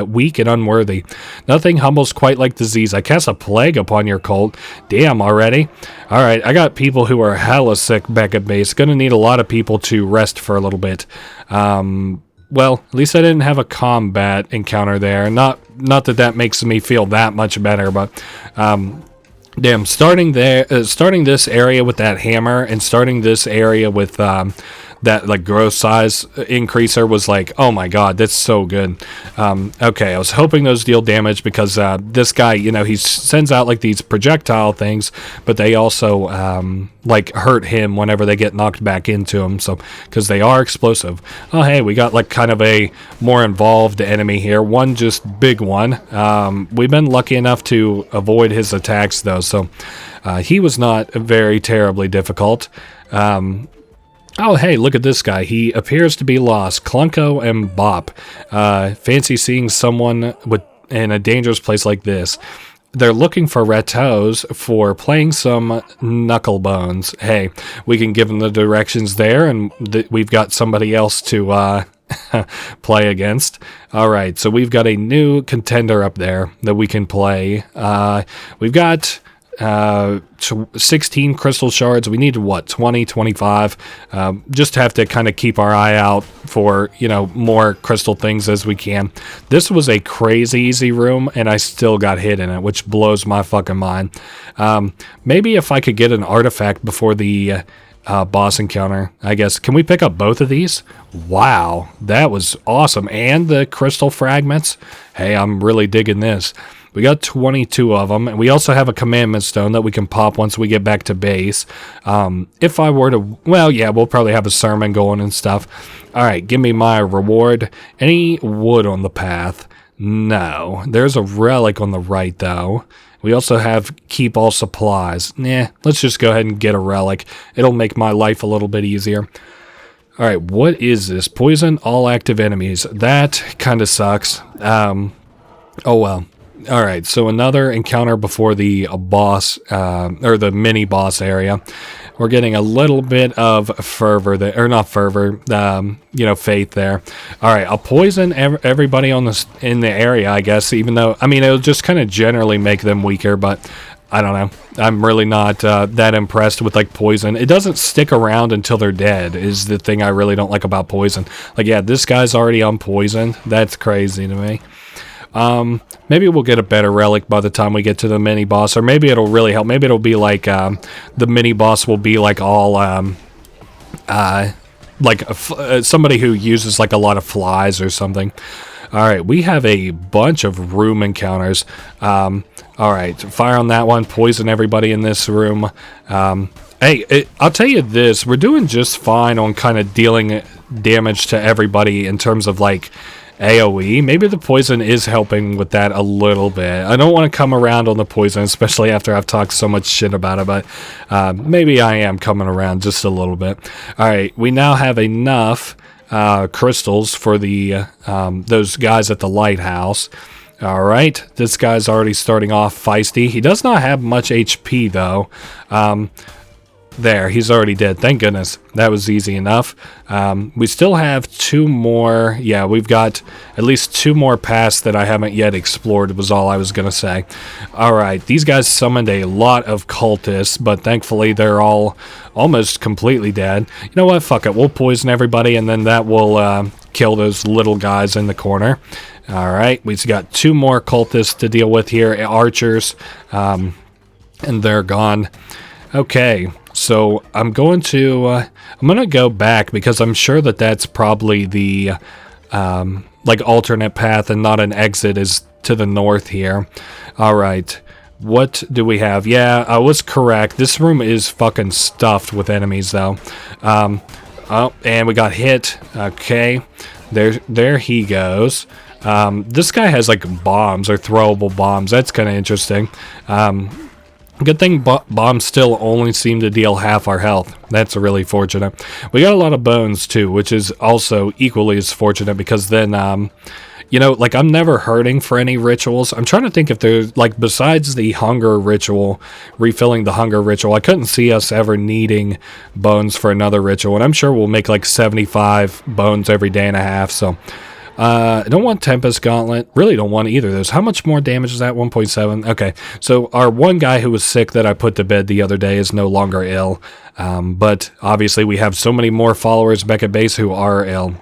weak and unworthy. Nothing humbles quite like disease. I cast a plague upon your cult. Damn, already? Alright, I got people who are hella sick back at base. Gonna need a lot of people to rest for a little bit. Well, at least I didn't have a combat encounter there. Not that makes me feel that much better, but damn, starting this area with that hammer and starting this area with that like gross size increaser was like, oh my god, that's so good. Okay, I was hoping those deal damage because this guy, he sends out like these projectile things, but they also like hurt him whenever they get knocked back into him, so because they are explosive. Oh hey, we got like kind of a more involved enemy here, one just big one. We've been lucky enough to avoid his attacks though, so he was not very terribly difficult. Oh, hey, look at this guy. He appears to be lost. Clunko and Bop. Fancy seeing someone in a dangerous place like this. They're looking for Ratos for playing some knucklebones. Hey, we can give them the directions there, and we've got somebody else to play against. All right, so we've got a new contender up there that we can play. We've got 16 crystal shards. We need what, 20, 25. Just have to kind of keep our eye out for more crystal things as we can. This was a crazy easy room and I still got hit in it, which blows my fucking mind. Maybe if I could get an artifact before the boss encounter, I guess. Can we pick up both of these? Wow, that was awesome. And the crystal fragments. Hey, I'm really digging this. We got 22 of them, and we also have a commandment stone that we can pop once we get back to base. If I were to... Well, yeah, we'll probably have a sermon going and stuff. All right, give me my reward. Any wood on the path? No. There's a relic on the right, though. We also have keep all supplies. Nah, let's just go ahead and get a relic. It'll make my life a little bit easier. All right, what is this? Poison all active enemies. That kind of sucks. Oh, well. All right, so another encounter before the boss, or the mini-boss area. We're getting a little bit of fervor there, or not fervor, faith there. All right, I'll poison everybody in the area, I guess, even though, it'll just kind of generally make them weaker, but I don't know. I'm really not that impressed with, like, poison. It doesn't stick around until they're dead, is the thing I really don't like about poison. Like, yeah, this guy's already on poison. That's crazy to me. Maybe we'll get a better relic by the time we get to the mini boss, or maybe it'll really help. Maybe it'll be like the mini boss will be like all somebody who uses like a lot of flies or something. All right, we have a bunch of room encounters. All right, fire on that one. Poison everybody in this room. Hey, I'll tell you this: we're doing just fine on kind of dealing damage to everybody in terms of like AoE. Maybe the poison is helping with that a little bit. I don't want to come around on the poison, especially after I've talked so much shit about it, but maybe I am coming around just a little bit. Alright, we now have enough crystals for the those guys at the lighthouse. Alright, this guy's already starting off feisty. He does not have much HP, though. There, he's already dead. Thank goodness. That was easy enough. We still have 2 more. Yeah, we've got at least 2 more paths that I haven't yet explored, was all I was going to say. Alright, these guys summoned a lot of cultists, but thankfully they're all almost completely dead. You know what? Fuck it. We'll poison everybody, and then that will kill those little guys in the corner. Alright, we've got 2 more cultists to deal with here. Archers. And they're gone. Okay, So I'm going to go back because I'm sure that that's probably the like alternate path and not an exit is to the north here. All right. What do we have? Yeah, I was correct. This room is fucking stuffed with enemies though. Oh, and we got hit. Okay. There he goes. This guy has like bombs or throwable bombs. That's kind of interesting. Good thing bombs still only seem to deal half our health. That's really fortunate. We got a lot of bones too, which is also equally as fortunate because then, you know, like I'm never hurting for any rituals. I'm trying to think if there's like besides the hunger ritual, refilling the hunger ritual, I couldn't see us ever needing bones for another ritual. And I'm sure we'll make like 75 bones every day and a half. So I don't want Tempest Gauntlet. Really don't want either of those. How much more damage is that? 1.7. Okay. So our one guy who was sick that I put to bed the other day is no longer ill. But obviously we have so many more followers back at base who are ill.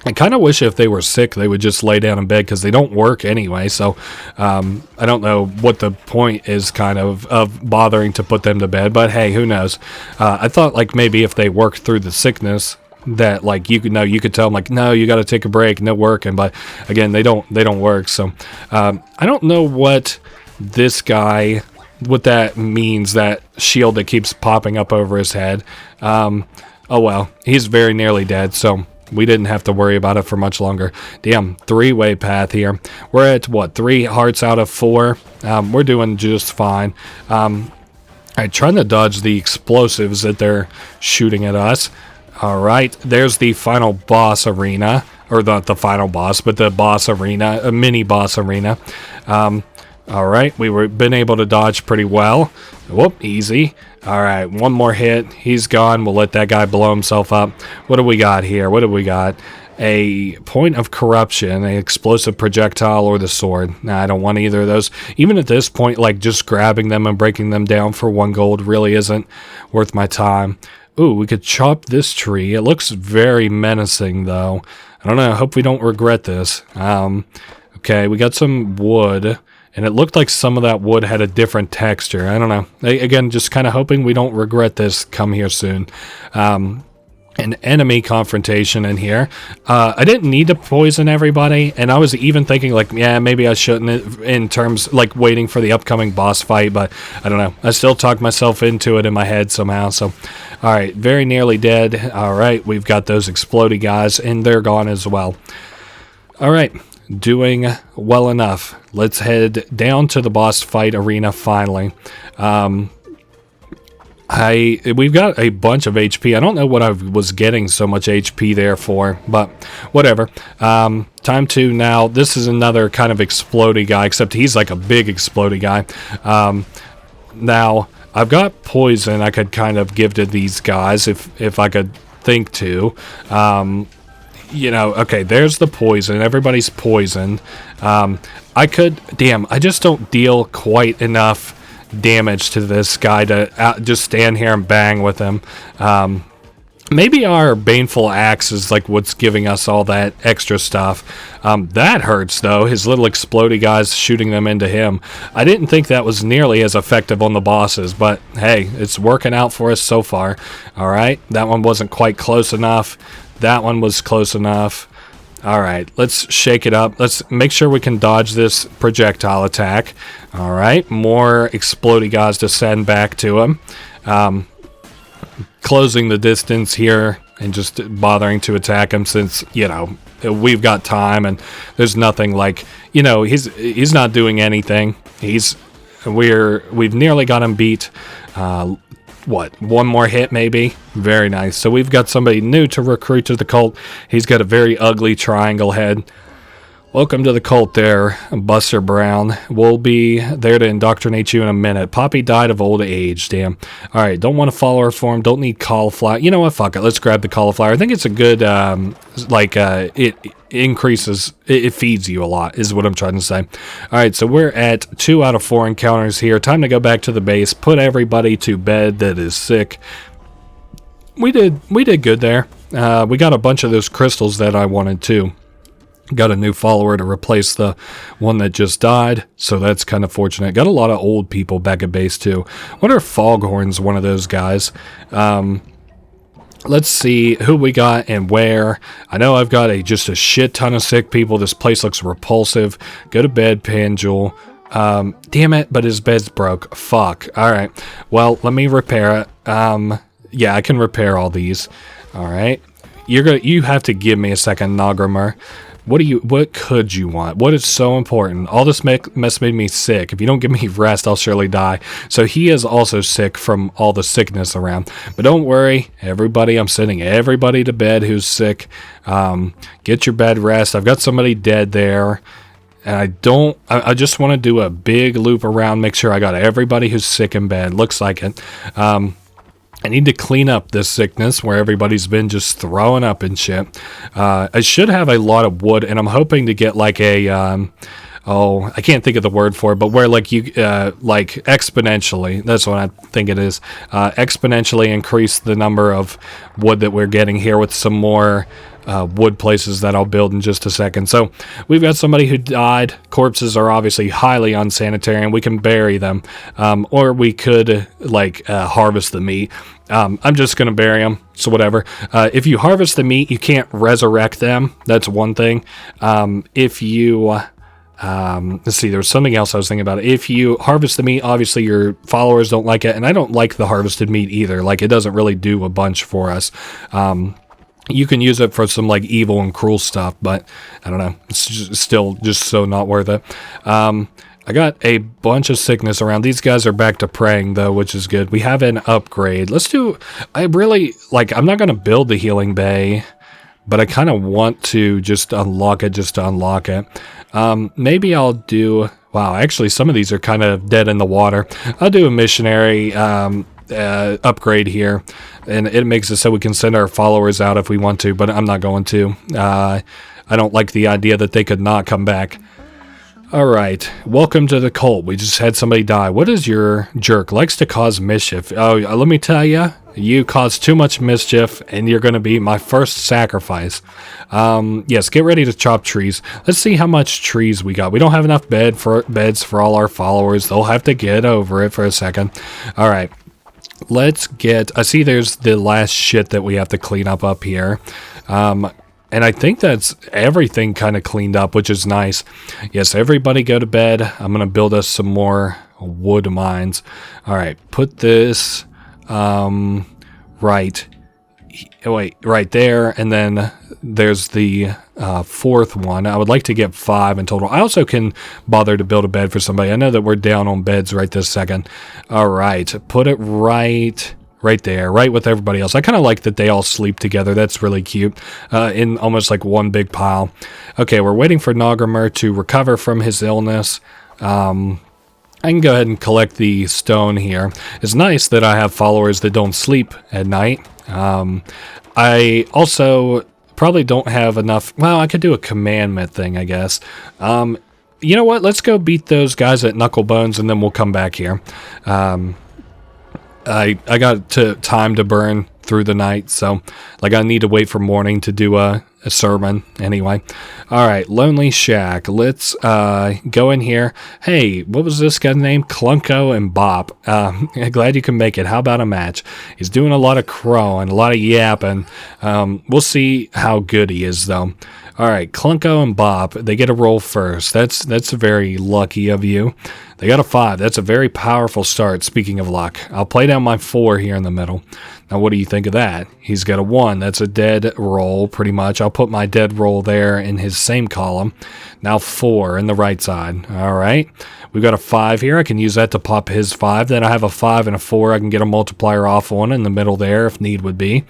I kind of wish if they were sick, they would just lay down in bed because they don't work anyway. So I don't know what the point is kind of bothering to put them to bed. But hey, who knows? I thought like maybe if they worked through the sickness that like you could tell them like, no, you got to take a break, no working. But again, they don't work. So I don't know what this guy, what that means, that shield that keeps popping up over his head. Oh well, he's very nearly dead. So we didn't have to worry about it for much longer. Damn, three-way path here. We're at, what, 3 hearts out of 4? We're doing just fine. Alright, trying to dodge the explosives that they're shooting at us. Alright, there's the final boss arena. Or not the final boss, but the boss arena, a mini-boss arena. Alright, been able to dodge pretty well. Whoop, easy. Alright, one more hit. He's gone. We'll let that guy blow himself up. What do we got here? What do we got? A point of corruption, an explosive projectile, or the sword. Nah, I don't want either of those. Even at this point, like just grabbing them and breaking them down for 1 gold really isn't worth my time. Ooh, we could chop this tree. It looks very menacing, though. I don't know. I hope we don't regret this. Okay, we got some wood. And it looked like some of that wood had a different texture. I don't know. Again, just kind of hoping we don't regret this come here soon. An enemy confrontation in here. I didn't need to poison everybody. And I was even thinking like, yeah, maybe I shouldn't in terms like waiting for the upcoming boss fight. But I don't know. I still talked myself into it in my head somehow. So, all right. Very nearly dead. All right. We've got those explodey guys and they're gone as well. All right. Doing well enough. Let's head down to the boss fight arena finally. We've got a bunch of HP. I don't know what I was getting so much HP there for, but whatever. Time to now. This is another kind of explodey guy, except he's like a big explodey guy. Now I've got poison I could kind of give to these guys if I could think to. You know, okay, there's the poison. Everybody's poisoned. I just don't deal quite enough damage to this guy to just stand here and bang with him. Maybe our baneful axe is like what's giving us all that extra stuff. That hurts though, his little explodey guys shooting them into him. I didn't think that was nearly as effective on the bosses, but hey, it's working out for us so far. Alright, that one wasn't quite close enough. That one was close enough. Alright, let's shake it up. Let's make sure we can dodge this projectile attack. Alright, more explodey guys to send back to him. Closing the distance here and just bothering to attack him since, you know, we've got time and there's nothing like, you know, he's not doing anything. We've nearly got him beat. What, one more hit maybe? Very nice. So we've got somebody new to recruit to the cult. He's got a very ugly triangle head. Welcome to the cult there, Buster Brown. We'll be there to indoctrinate you in a minute. Poppy died of old age, damn. Alright, don't want to follow her form, don't need cauliflower. You know what, fuck it, let's grab the cauliflower. I think it's a good, it increases, it feeds you a lot, is what I'm trying to say. Alright, so we're at 2 out of 4 encounters here. Time to go back to the base, put everybody to bed that is sick. We did good there. We got a bunch of those crystals that I wanted too. Got a new follower to replace the one that just died, so that's kind of fortunate. Got a lot of old people back at base too. Wonder if Foghorn's one of those guys. Let's see who we got and where. I know I've got just a shit ton of sick people. This place looks repulsive. Go to bed, Panjul. Damn it, but his bed's broke. Fuck. Alright. Well, let me repair it. Yeah, I can repair all these. Alright. You have to give me a second, Nagramar. What could you want? What is so important? All this mess made me sick. If you don't give me rest, I'll surely die. So he is also sick from all the sickness around. But don't worry, everybody, I'm sending everybody to bed who's sick. Get your bed rest. I've got somebody dead there. And I just want to do a big loop around, make sure I got everybody who's sick in bed. Looks like it. I need to clean up this sickness where everybody's been just throwing up and shit. I should have a lot of wood, and I'm hoping to get like a, I can't think of the word for it, but where like you, like exponentially, that's what I think it is, exponentially increase the number of wood that we're getting here with some more wood places that I'll build in just a second. So we've got somebody who died. Corpses are obviously highly unsanitary, and we can bury them, or we could like harvest the meat. I'm just gonna bury them, so whatever. If you harvest the meat, you can't resurrect them. That's one thing. If you let's see, there was something else I was thinking about. If you harvest the meat, obviously your followers don't like it, and I don't like the harvested meat either. Like, it doesn't really do a bunch for us. You can use it for some like evil and cruel stuff, but I don't know. It's still just so not worth it. I got a bunch of sickness around. These guys are back to praying though, which is good. We have an upgrade. I'm not going to build the healing bay, but I kind of want to just unlock it just to unlock it. Maybe I'll do, wow, actually some of these are kind of dead in the water. I'll do a missionary, upgrade here, and it makes it so we can send our followers out if we want to, but I'm not going to. I don't like the idea that they could not come back. Alright, welcome to the cult. We just had somebody die. What is your jerk? Likes to cause mischief. Oh, let me tell you, you cause too much mischief, and you're going to be my first sacrifice. Yes, get ready to chop trees. Let's see how much trees we got. We don't have enough beds for all our followers. They'll have to get over it for a second. Alright. Let's get, I see there's the last shit that we have to clean up here. And I think that's everything kind of cleaned up, which is nice. Yes, everybody go to bed. I'm going to build us some more wood mines. All right, put this right there, and then there's the fourth one. I would like to get 5 in total. I also can bother to build a bed for somebody. I know that we're down on beds right this second. All right, put it right there, right with everybody else. I kind of like that they all sleep together. That's really cute, in almost like one big pile. Okay, we're waiting for Nagramar to recover from his illness. I can go ahead and collect the stone here. It's nice that I have followers that don't sleep at night. I also probably don't have enough. Well, I could do a commandment thing, I guess. You know what? Let's go beat those guys at Knucklebones, and then we'll come back here. I got time to burn through the night, so like I need to wait for morning to do a sermon anyway. All right, Lonely Shack. Let's go in here. Hey, what was this guy's name? Clunko and Bop. Glad you can make it. How about a match? He's doing a lot of crowing, a lot of yapping. We'll see how good he is though. All right, Clunko and Bop, they get a roll first. That's very lucky of you. They got a 5. That's a very powerful start, speaking of luck. I'll play down my 4 here in the middle. Now, what do you think of that? He's got a 1. That's a dead roll, pretty much. I'll put my dead roll there in his same column. Now 4 in the right side. All right. We've got a 5 here. I can use that to pop his 5. Then I have a 5 and a 4. I can get a multiplier off one in the middle there if need would be.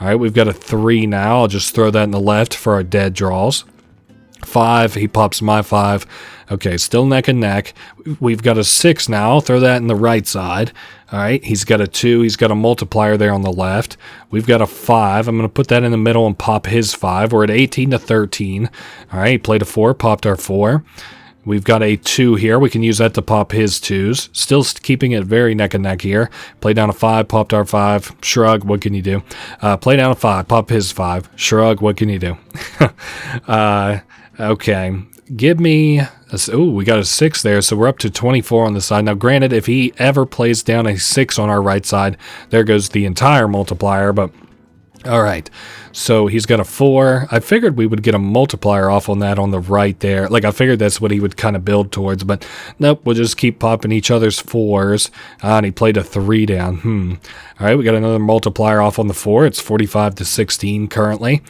All right, we've got a 3 now. I'll just throw that in the left for our dead draws. 5, he pops my 5. Okay, still neck and neck. We've got a 6 now. I'll throw that in the right side. All right, he's got a 2. He's got a multiplier there on the left. We've got a 5. I'm going to put that in the middle and pop his 5. We're at 18 to 13. All right, he played a 4, popped our 4. We've got a 2 here. We can use that to pop his 2s. Still keeping it very neck and neck here. Play down a 5, popped our 5. Shrug, what can you do? Play down a 5, pop his 5. Shrug, what can you do? Okay, give me... Oh, we got a 6 there, so we're up to 24 on the side. Now, granted, if he ever plays down a 6 on our right side, there goes the entire multiplier, but... All right, so he's got a 4. I figured we would get a multiplier off on that on the right there. Like, I figured that's what he would kind of build towards, but nope, we'll just keep popping each other's 4s. And he played a 3 down. All right, we got another multiplier off on the 4. It's 45 to 16 currently.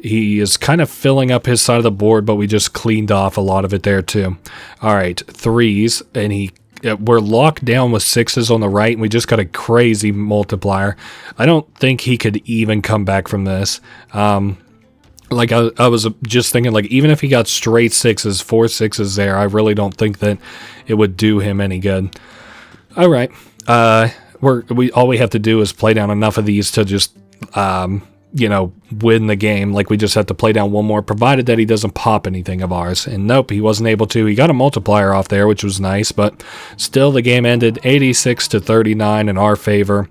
He is kind of filling up his side of the board, but we just cleaned off a lot of it there too. All right, 3s, and we're locked down with 6s on the right, and we just got a crazy multiplier. I don't think he could even come back from this. Like I was just thinking, like, even if he got straight 6s, 4 6s there, I really don't think that it would do him any good. All right, all we have to do is play down enough of these to just win the game. Like, we just have to play down one more, provided that he doesn't pop anything of ours. And nope, he wasn't able to. He got a multiplier off there, which was nice, but still the game ended 86 to 39 in our favor.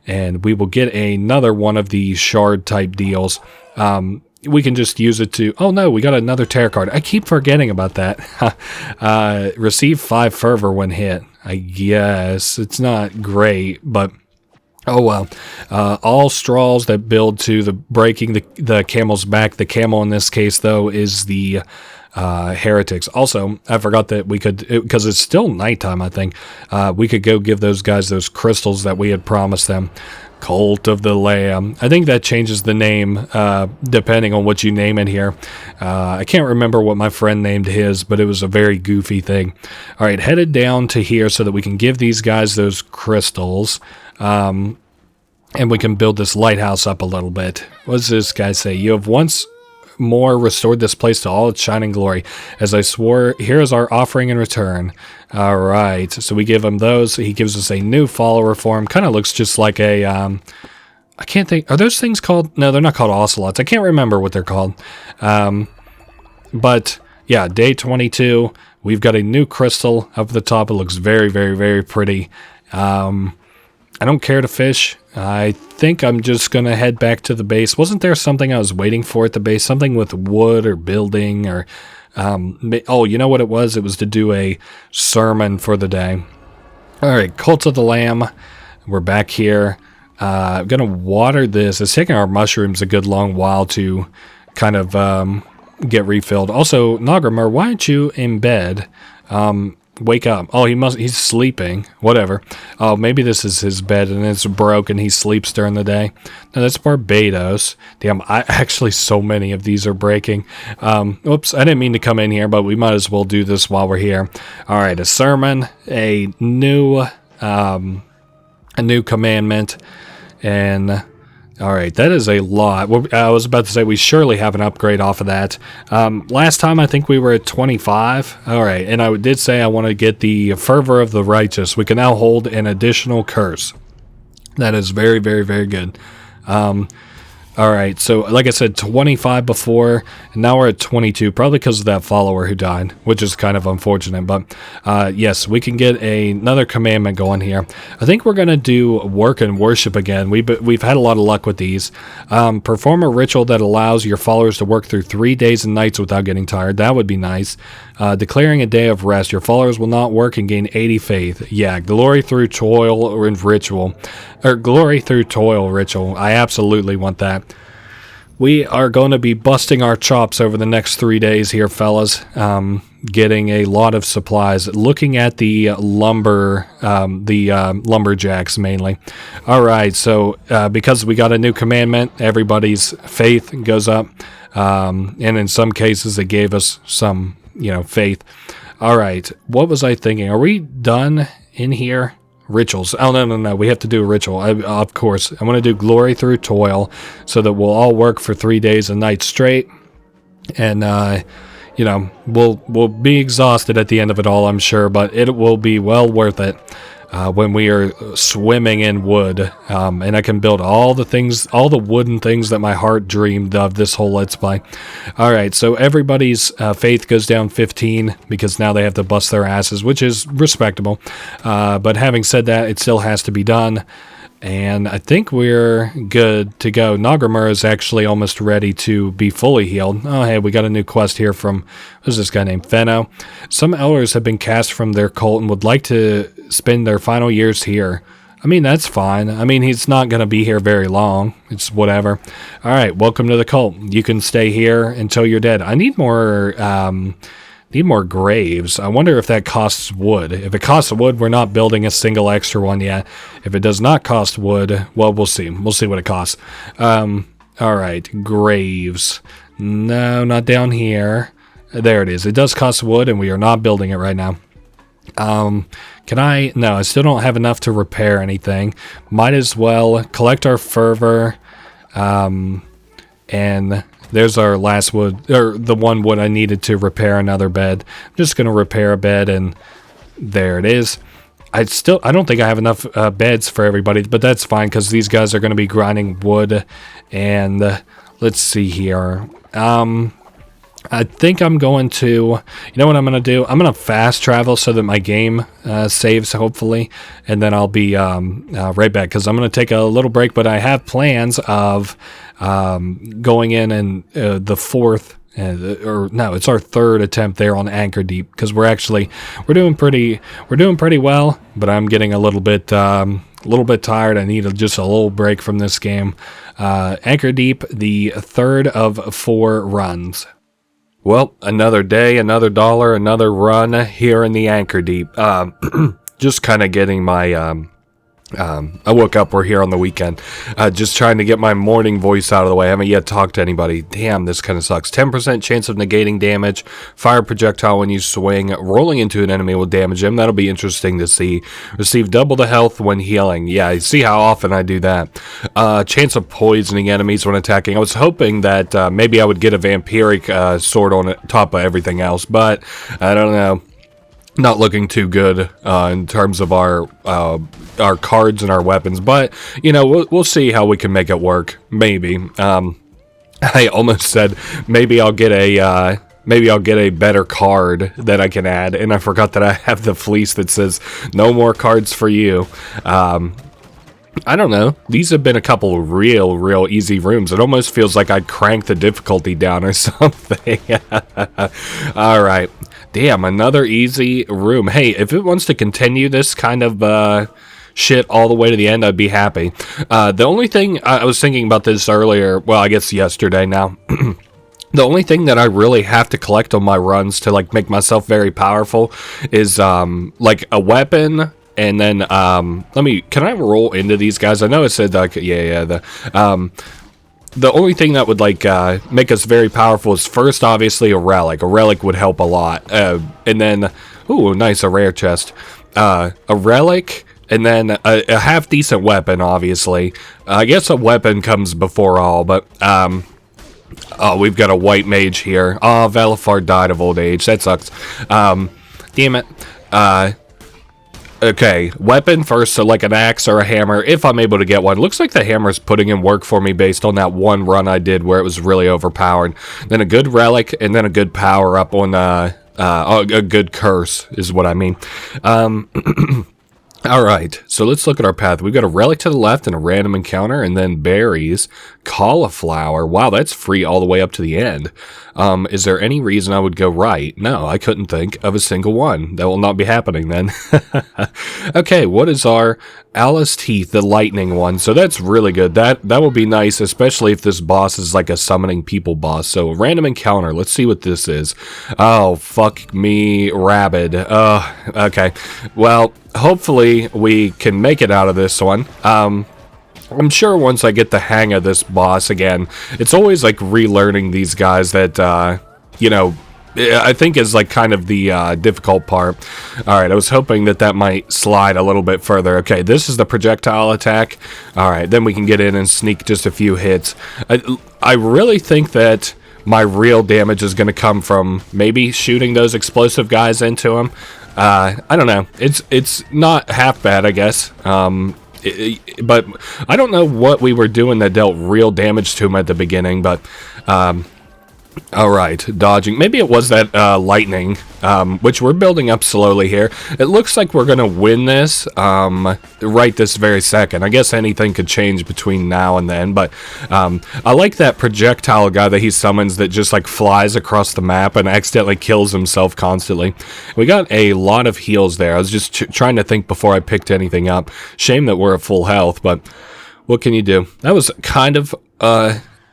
And we will get another one of these shard type deals. We can just use it to... Oh no, we got another terror card. I keep forgetting about that. Receive 5 fervor when hit. I guess it's not great, but... Oh well. All straws that build to the breaking the camel's back. The camel in this case, though, is the heretics. Also, I forgot that we could, because it's still nighttime, I think, we could go give those guys those crystals that we had promised them. Cult of the Lamb. I think that changes the name depending on what you name it here. I can't remember what my friend named his, but it was a very goofy thing. All right, headed down to here so that we can give these guys those crystals. And we can build this lighthouse up a little bit. What does this guy say? You have once more restored this place to all its shining glory. As I swore, here is our offering in return. All right, so we give him those. He gives us a new follower form. Kind of looks just like a... I can't think... Are those things called... No, they're not called ocelots. I can't remember what they're called. But, yeah, day 22. We've got a new crystal up at the top. It looks very, very, very pretty. I don't care to fish. I think I'm just going to head back to the base. Wasn't there something I was waiting for at the base? Something with wood or building or... oh, you know what it was? It was to do a sermon for the day. All right, Cult of the Lamb. We're back here. I'm going to water this. It's taking our mushrooms a good long while to kind of get refilled. Also, Nagramar, why aren't you in bed? Wake up. Oh, he's sleeping. Whatever. Oh, maybe this is his bed and it's broken. He sleeps during the day. No, that's Barbados. Damn, actually so many of these are breaking. Oops, I didn't mean to come in here, but we might as well do this while we're here. All right, a sermon, a new commandment, and... All right, that is a lot. I was about to say we surely have an upgrade off of that. Last time I think we were at 25. All right, and I did say I want to get the fervor of the righteous. We can now hold an additional curse. That is very, very, very good. All right, so like I said, 25 before, and now we're at 22, probably because of that follower who died, which is kind of unfortunate. But yes, we can get another commandment going here. I think we're going to do work and worship again. We've had a lot of luck with these. Perform a ritual that allows your followers to work through 3 days and nights without getting tired. That would be nice. Declaring a day of rest. Your followers will not work and gain 80 faith. Yeah, glory through toil and ritual. Or glory through toil ritual. I absolutely want that. We are going to be busting our chops over the next 3 days here, fellas. Getting a lot of supplies. Looking at the lumber, lumberjacks mainly. All right, so because we got a new commandment, everybody's faith goes up. And in some cases, it gave us some, faith. All right, what was I thinking? Are we done in here? Rituals. Oh, no. We have to do a ritual. Of course. I want to do glory through toil so that we'll all work for 3 days and nights straight. And, we'll be exhausted at the end of it all, I'm sure, but it will be well worth it when we are swimming in wood. And I can build all the wooden things that my heart dreamed of this whole Let's Play. All right, so everybody's faith goes down 15 because now they have to bust their asses, which is respectable. But having said that, it still has to be done. And I think we're good to go. Nagramura is actually almost ready to be fully healed. Oh, hey, we got a new quest here from, who's this guy named Fenno? Some elders have been cast from their cult and would like to spend their final years here. I mean, that's fine. I mean, he's not going to be here very long. It's whatever. All right, welcome to the cult. You can stay here until you're dead. I need more graves. I wonder if that costs wood. If it costs wood, we're not building a single extra one yet. If it does not cost wood, well, we'll see. We'll see what it costs. All right, graves. No, not down here. There it is. It does cost wood, and we are not building it right now. Can I? No, I still don't have enough to repair anything. Might as well collect our fervor. And there's our last wood, or the one wood I needed to repair another bed. I'm just going to repair a bed, and there it is. I don't think I have enough beds for everybody, but that's fine because these guys are going to be grinding wood. And let's see here. I think I'm going to, you know what I'm going to do? I'm going to fast travel so that my game saves, hopefully, and then I'll be right back because I'm going to take a little break, but I have plans of going in and the fourth, or no, it's our third attempt there on Anchordeep because we're doing pretty well, but I'm getting a little bit tired. I need just a little break from this game. Anchordeep, the third of 4 runs. Well, another day, another dollar, another run here in the Anchordeep. Just kind of getting my, I woke up, we're here on the weekend, just trying to get my morning voice out of the way. I haven't yet talked to anybody. Damn, this kind of sucks. 10% chance of negating damage, fire projectile when you swing, rolling into an enemy will damage him. That'll be interesting to see. Receive double the health when healing. Yeah, I see how often I do that. Chance of poisoning enemies when attacking. I was hoping that maybe I would get a vampiric sword on top of everything else, but I don't know. Not looking too good in terms of our cards and our weapons, but you know we'll see how we can make it work. Maybe I almost said maybe I'll get a better card that I can add, and I forgot that I have the fleece that says no more cards for you. I don't know. These have been a couple of real easy rooms. It almost feels like I'd crank the difficulty down or something. All right. Damn, another easy room. Hey, if it wants to continue this kind of shit all the way to the end, I'd be happy. The only thing, I was thinking about this earlier, well, I guess yesterday now. The only thing that I really have to collect on my runs to like make myself very powerful is like a weapon. And then, can I roll into these guys? I know it said, like, the only thing that would, like, make us very powerful is first, obviously, a relic. A relic would help a lot. And then, ooh, nice, a rare chest. A relic, and then a half-decent weapon, obviously. I guess a weapon comes before all, but, oh, we've got a white mage here. Oh, Valafar died of old age. That sucks. Damn it. Okay, weapon first, so like an axe or a hammer, if I'm able to get one. Looks like the hammer's putting in work for me based on that one run I did where it was really overpowered. Then a good relic, and then a good power-up on a good curse, is what I mean. Alright, so let's look at our path. We've got a relic to the left and a random encounter, and then berries, cauliflower. Wow, that's free all the way up to the end. Is there any reason I would go right? No, I couldn't think of a single one. That will not be happening then. Okay, what is our Alice Teeth, the lightning one? So that's really good. That will be nice, especially if this boss is like a summoning people boss. So random encounter. Let's see what this is. Oh, fuck me, rabid. Okay. Well, hopefully we can make it out of this one. I'm sure once I get the hang of this boss again, it's always like relearning these guys that, you know, I think is like kind of the difficult part. Alright, I was hoping that might slide a little bit further. Okay, this is the projectile attack. Alright, then we can get in and sneak just a few hits. I really think that my real damage is going to come from maybe shooting those explosive guys into him. I don't know. It's not half bad, I guess. But I don't know what we were doing that dealt real damage to him at the beginning, but All right, dodging. Maybe it was that lightning, which we're building up slowly here. It looks like we're going to win this right this very second. I guess anything could change between now and then, but I like that projectile guy that he summons that just like flies across the map and accidentally kills himself constantly. We got a lot of heals there. I was just trying to think before I picked anything up. Shame that we're at full health, but what can you do? That was kind of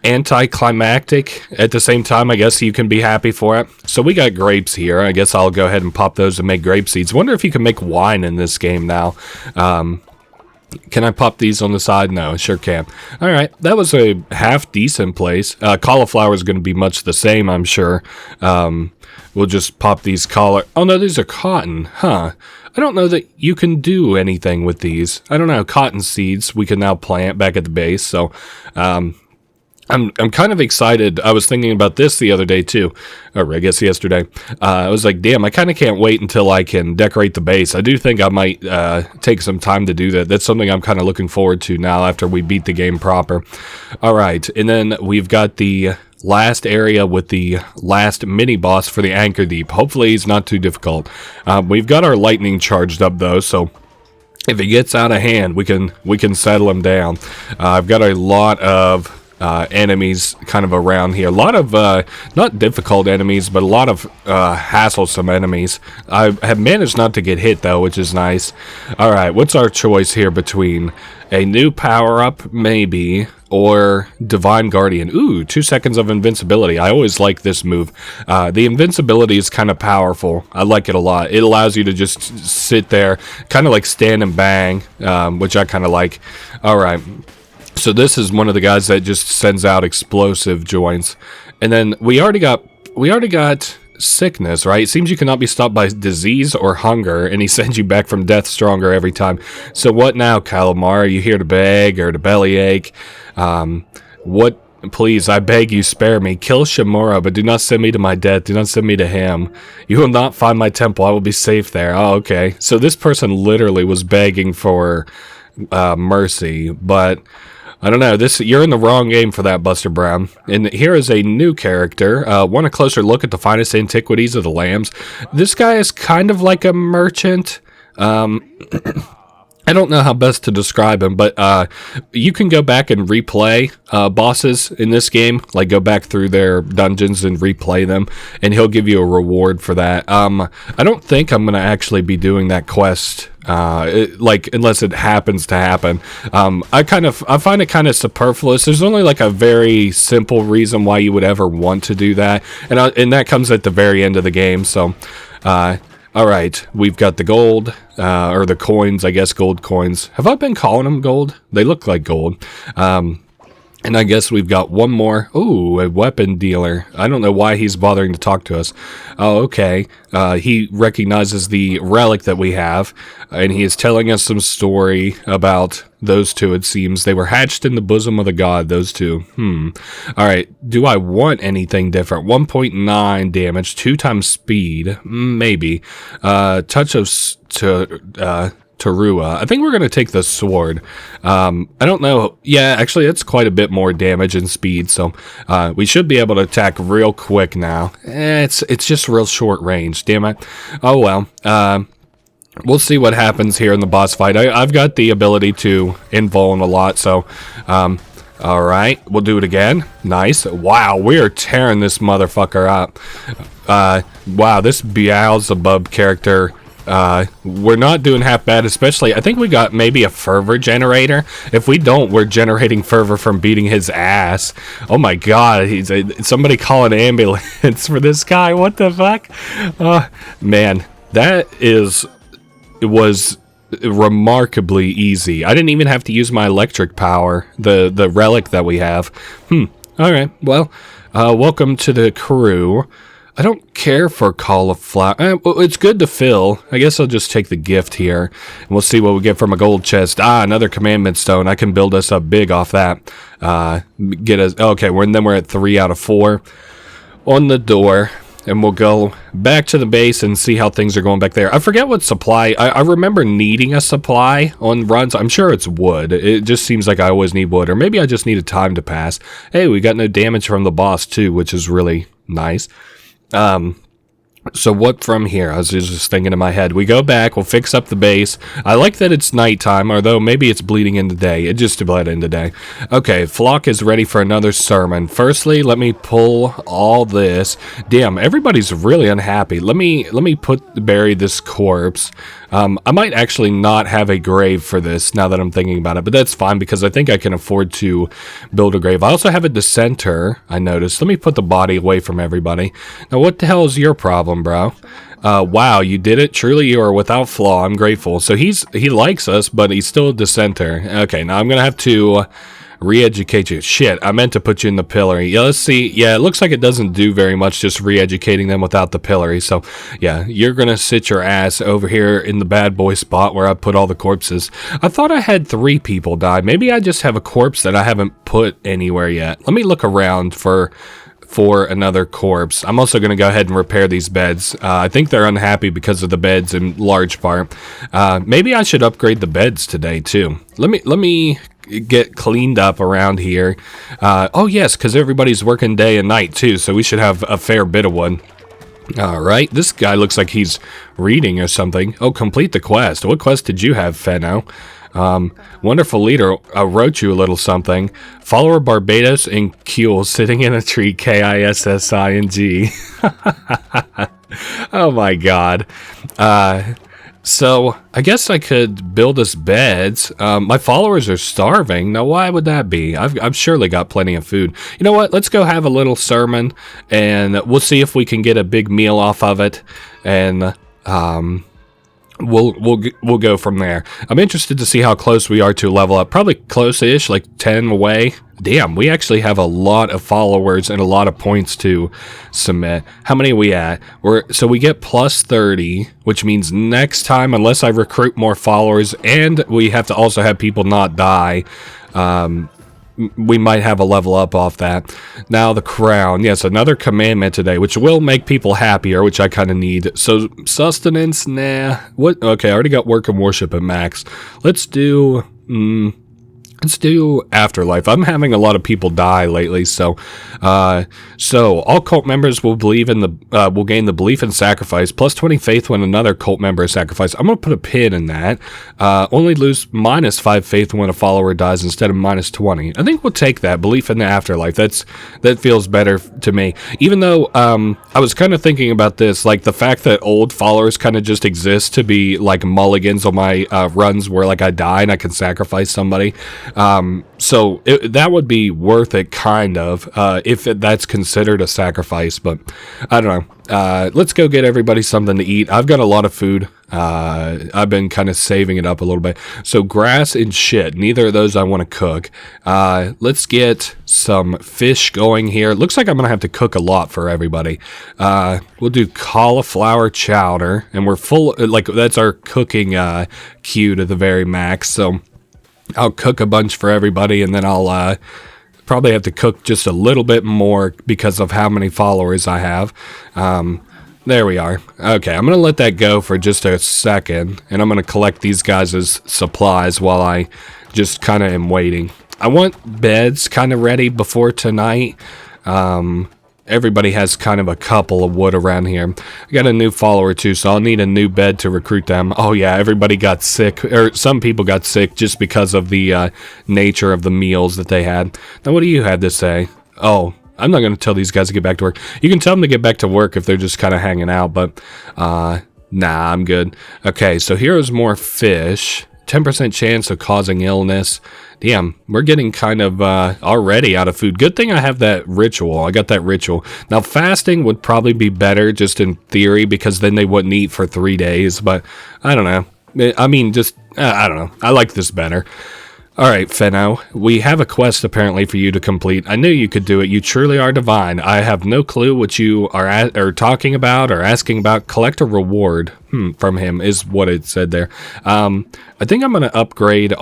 anticlimactic. At the same time, I guess you can be happy for it. So we got grapes here. I guess I'll go ahead and pop those and make grape seeds. Wonder if you can make wine in this game now. Can I pop these on the side? No, I sure can. Alright, that was a half decent place. Cauliflower is going to be much the same, I'm sure. We'll just pop these oh no, these are cotton. Huh. I don't know that you can do anything with these. I don't know. Cotton seeds we can now plant back at the base. So, I'm kind of excited. I was thinking about this the other day too, or I guess yesterday. I was like, damn, I kind of can't wait until I can decorate the base. I do think I might take some time to do that. That's something I'm kind of looking forward to now after we beat the game proper. All right, and then we've got the last area with the last mini boss for the Anchordeep. Hopefully he's not too difficult. We've got our lightning charged up though, so if he gets out of hand, we can settle him down. I've got a lot of enemies kind of around here. A lot of, not difficult enemies, but a lot of hassle-some enemies. I have managed not to get hit, though, which is nice. Alright, what's our choice here between a new power-up, maybe, or Divine Guardian? Ooh, 2 seconds of invincibility. I always like this move. The invincibility is kind of powerful. I like it a lot. It allows you to just sit there, kind of like stand and bang, which I kind of like. Alright. So this is one of the guys that just sends out explosive joints. And then we already got sickness, right? It seems you cannot be stopped by disease or hunger, and he sends you back from death stronger every time. So what now, Kallamar? Are you here to beg or to bellyache? Please, I beg you, spare me. Kill Shamura, but do not send me to my death. Do not send me to him. You will not find my temple. I will be safe there. Oh, okay. So this person literally was begging for mercy, but I don't know. You're in the wrong game for that, Buster Brown. And here is a new character. Want a closer look at the finest antiquities of the lambs? This guy is kind of like a merchant. I don't know how best to describe him, but you can go back and replay bosses in this game, like go back through their dungeons and replay them, and he'll give you a reward for that. I don't think I'm going to actually be doing that quest, unless it happens to happen. I find it kind of superfluous. There's only like a very simple reason why you would ever want to do that, and that comes at the very end of the game, so... Alright, we've got the gold, or the coins, I guess, gold coins. Have I been calling them gold? They look like gold. And I guess we've got one more. Ooh, a weapon dealer. I don't know why he's bothering to talk to us. Oh, okay. He recognizes the relic that we have, and he is telling us some story about those two, it seems. They were hatched in the bosom of the god, those two. Alright, do I want anything different? 1.9 damage, 2 times speed. Maybe. Touch of... Tarua. I think we're going to take the sword. I don't know. Yeah, actually, it's quite a bit more damage and speed, so we should be able to attack real quick now. It's just real short range, damn it. Oh, well. We'll see what happens here in the boss fight. I've got the ability to invuln a lot, so... Alright, we'll do it again. Nice. Wow, we are tearing this motherfucker up. Wow, this Beelzebub character... we're not doing half bad, especially, I think we got maybe a fervor generator. If we don't, we're generating fervor from beating his ass. Oh my god, somebody call an ambulance for this guy, what the fuck? Man, it was remarkably easy. I didn't even have to use my electric power, the relic that we have. Alright, well, welcome to the crew. I don't care for cauliflower. It's good to fill. I guess I'll just take the gift here. And we'll see what we get from a gold chest. Another commandment stone. I can build us up big off that. Get us... Okay, then we're at 3 out of 4. On the door. and we'll go back to the base and see how things are going back there. I forget what supply. I remember needing a supply on runs. I'm sure it's wood. It just seems like I always need wood, or maybe I just need a time to pass. Hey, we got no damage from the boss too, which is really nice. So what from here? I was just thinking in my head. We go back, we'll fix up the base. I like that it's nighttime, although maybe it's bleeding into day. It just bled into day. Okay, flock is ready for another sermon. Firstly, let me pull all this. Damn, everybody's really unhappy. Let me bury this corpse. I might actually not have a grave for this now that I'm thinking about it, but that's fine because I think I can afford to build a grave. I also have a dissenter, I noticed. Let me put the body away from everybody. Now, what the hell is your problem, bro? Wow, you did it. Truly, you are without flaw. I'm grateful. So he likes us, but he's still a dissenter. Okay, now I'm going to have to re-educate you. Shit, I meant to put you in the pillory. Yeah, let's see. Yeah, it looks like it doesn't do very much just re-educating them without the pillory. So, yeah, you're going to sit your ass over here in the bad boy spot where I put all the corpses. I thought I had 3 people die. Maybe I just have a corpse that I haven't put anywhere yet. Let me look around for another corpse. I'm also going to go ahead and repair these beds. I think they're unhappy because of the beds in large part. Maybe I should upgrade the beds today too. Let me get cleaned up around here. Oh yes, because everybody's working day and night too, so we should have a fair bit of wood. Alright, this guy looks like he's reading or something. Oh, complete the quest. What quest did you have, Fenno? Wonderful leader, wrote you a little something. Follower Barbados and Kuhl sitting in a tree, Kissing. Oh my god. So, I guess I could build us beds. My followers are starving. Now, why would that be? I've surely got plenty of food. You know what? Let's go have a little sermon, and we'll see if we can get a big meal off of it, and we'll go from there. I'm interested to see how close we are to level up. Probably close-ish, like 10 away. Damn, we actually have a lot of followers and a lot of points to submit. How many are we at? So we get plus 30, which means next time, unless I recruit more followers, and we have to also have people not die, we might have a level up off that. Now the crown. Yes, another commandment today, which will make people happier, which I kind of need. So sustenance, nah. What? Okay, I already got work and worship at max. Let's do afterlife. I'm having a lot of people die lately, so all cult members will believe in the will gain the belief in sacrifice plus 20 faith when another cult member is sacrificed. I'm gonna put a pin in that. Only lose minus 5 faith when a follower dies instead of minus 20. I think we'll take that belief in the afterlife. That feels better to me. Even though I was kind of thinking about this, like the fact that old followers kind of just exist to be like mulligans on my runs where like I die and I can sacrifice somebody. So that would be worth it, kind of, if that's considered a sacrifice, but I don't know. Let's go get everybody something to eat. I've got a lot of food. I've been kind of saving it up a little bit. So grass and shit, neither of those I want to cook. Let's get some fish going here. Looks like I'm going to have to cook a lot for everybody. We'll do cauliflower chowder, and we're full, like, that's our cooking queue to the very max, so I'll cook a bunch for everybody, and then I'll probably have to cook just a little bit more because of how many followers I have. There we are. Okay, I'm going to let that go for just a second, and I'm going to collect these guys' supplies while I just kind of am waiting. I want beds kind of ready before tonight. Everybody has kind of a couple of wood around here. I got a new follower too, so I'll need a new bed to recruit them. Oh yeah, everybody got sick, or some people got sick just because of the nature of the meals that they had. Now what do you have to say? Oh, I'm not going to tell these guys to get back to work. You can tell them to get back to work if they're just kind of hanging out, but nah, I'm good. Okay, so here's more fish. 10% chance of causing illness. Damn, we're getting kind of already out of food. Good thing I have that ritual. I got that ritual. Now, fasting would probably be better just in theory because then they wouldn't eat for 3 days. But I don't know. I mean, just, I don't know. I like this better. All right, Fenno, we have a quest apparently for you to complete. I knew you could do it. You truly are divine. I have no clue what you are talking about or asking about. Collect a reward from him is what it said there. I think I'm going to upgrade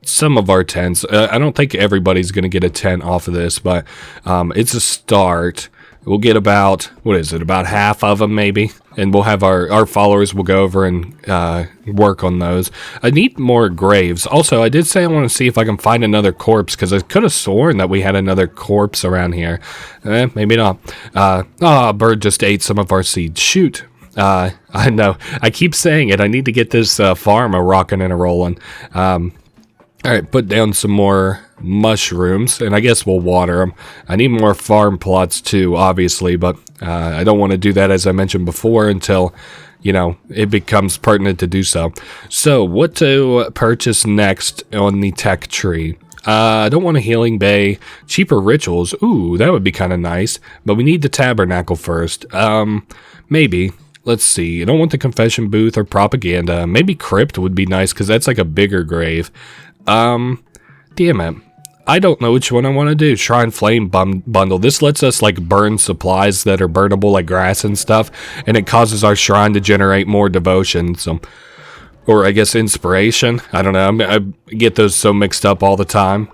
some of our tents. I don't think everybody's going to get a tent off of this, but it's a start. We'll get about, what is it, about half of them maybe, and we'll have our followers will go over and work on those. I need more graves. Also, I did say I want to see if I can find another corpse, because I could have sworn that we had another corpse around here. Maybe not. A bird just ate some of our seeds. Shoot. I know. I keep saying it. I need to get this farm a-rocking and a-rolling. Alright, put down some more mushrooms, and I guess we'll water them. I need more farm plots too, obviously, but I don't want to do that, as I mentioned before, until, you know, it becomes pertinent to do so. So, what to purchase next on the tech tree? I don't want a healing bay. Cheaper rituals. Ooh, that would be kind of nice, but we need the tabernacle first. Maybe. Let's see. I don't want the confession booth or propaganda. Maybe crypt would be nice, because that's like a bigger grave. Damn it. I don't know which one I want to do. Shrine Flame Bundle. This lets us, like, burn supplies that are burnable, like grass and stuff, and it causes our shrine to generate more devotion, so... Or, I guess, inspiration. I don't know. I get those so mixed up all the time.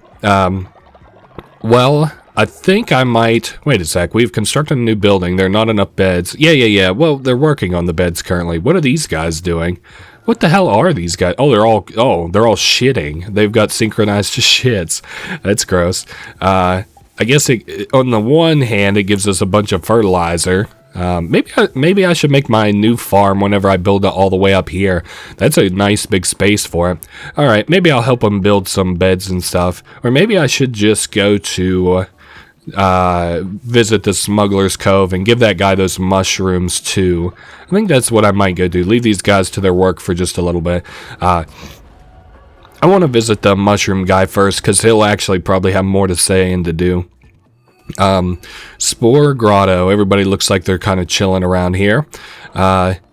Well, I think I might... Wait a sec. We've constructed a new building. There are not enough beds. Yeah. Well, they're working on the beds currently. What are these guys doing? What the hell are these guys? Oh, they're all shitting. They've got synchronized shits. That's gross. I guess on the one hand, it gives us a bunch of fertilizer. Maybe I should make my new farm whenever I build it all the way up here. That's a nice big space for it. Alright, maybe I'll help them build some beds and stuff. Or maybe I should just go to... visit the Smuggler's Cove and give that guy those mushrooms too. I think that's what I might go do. Leave these guys to their work for just a little bit. I want to visit the mushroom guy first, because he'll actually probably have more to say and to do. Spore Grotto. Everybody looks like they're kind of chilling around here.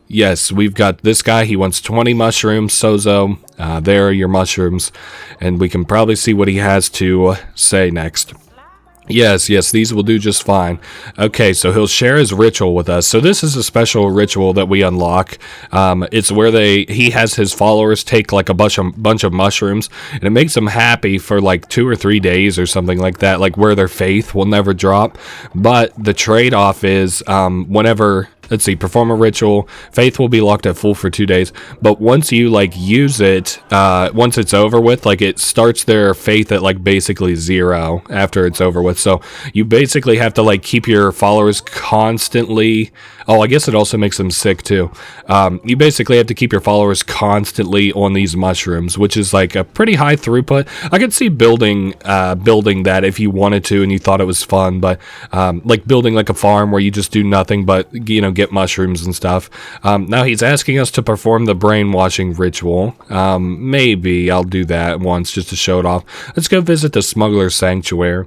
Yes, we've got this guy. He wants 20 mushrooms. Sozo, there are your mushrooms. And we can probably see what he has to say next. Yes, these will do just fine. Okay, so he'll share his ritual with us. So this is a special ritual that we unlock. It's where he has his followers take like a bunch of mushrooms, and it makes them happy for like 2 or 3 days or something like that, like where their faith will never drop. But the trade-off is whenever... Let's see, perform a ritual. Faith will be locked at full for 2 days. But once you, like, use it, once it's over with, like, it starts their faith at, like, basically 0 after it's over with. So you basically have to, like, keep your followers constantly... Oh, I guess it also makes them sick, too. You basically have to keep your followers constantly on these mushrooms, which is, like, a pretty high throughput. I could see building that if you wanted to and you thought it was fun. But, like, building, like, a farm where you just do nothing but, you know, get mushrooms and stuff. Now he's asking us to perform the brainwashing ritual. Maybe I'll do that once just to show it off. Let's go visit the Smuggler's Sanctuary.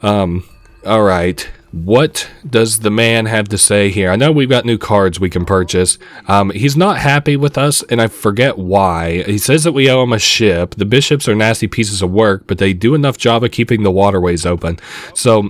Alright. What does the man have to say here? I know we've got new cards we can purchase. He's not happy with us, and I forget why. He says that we owe him a ship. The bishops are nasty pieces of work, but they do enough job of keeping the waterways open. So...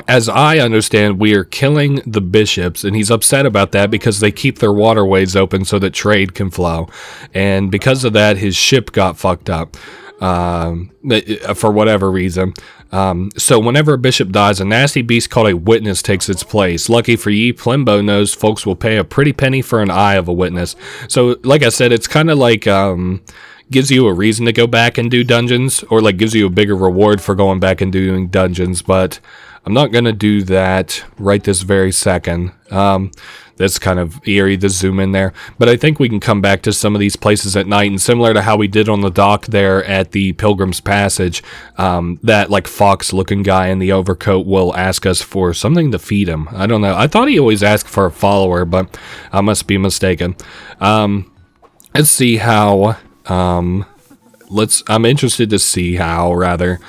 As I understand, we are killing the bishops, and he's upset about that because they keep their waterways open so that trade can flow. And because of that, his ship got fucked up for whatever reason. So whenever a bishop dies, a nasty beast called a witness takes its place. Lucky for ye, Plimbo knows folks will pay a pretty penny for an eye of a witness. So, like I said, it's kind of like... gives you a reason to go back and do dungeons, or like gives you a bigger reward for going back and doing dungeons, but I'm not going to do that right this very second. That's kind of eerie to zoom in there, but I think we can come back to some of these places at night, and similar to how we did on the dock there at the Pilgrim's Passage, that like fox looking guy in the overcoat will ask us for something to feed him. I don't know. I thought he always asked for a follower, but I must be mistaken. Let's see how... I'm interested to see how, rather.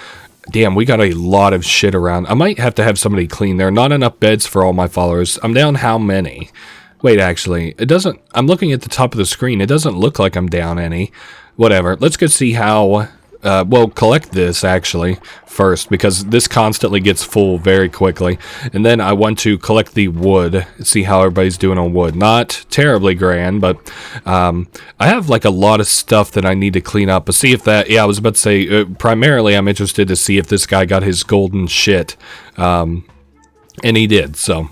Damn, we got a lot of shit around. I might have to have somebody clean. There are not enough beds for all my followers. I'm down how many? Wait, actually, it doesn't... I'm looking at the top of the screen. It doesn't look like I'm down any. Whatever. Let's go see how... well, collect this, actually, first, because this constantly gets full very quickly. And then I want to collect the wood, see how everybody's doing on wood. Not terribly grand, but I have, like, a lot of stuff that I need to clean up. But see if that... Yeah, I was about to say, primarily I'm interested to see if this guy got his golden shit. And he did, so...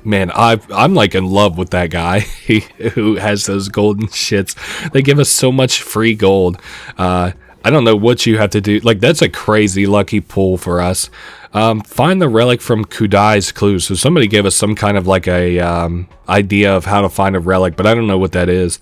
man, I'm like in love with that guy who has those golden shits. They give us so much free gold. I don't know what you have to do. Like, that's a crazy lucky pull for us. Find the relic from Kudai's clue. So somebody gave us some kind of like a idea of how to find a relic, but I don't know what that is.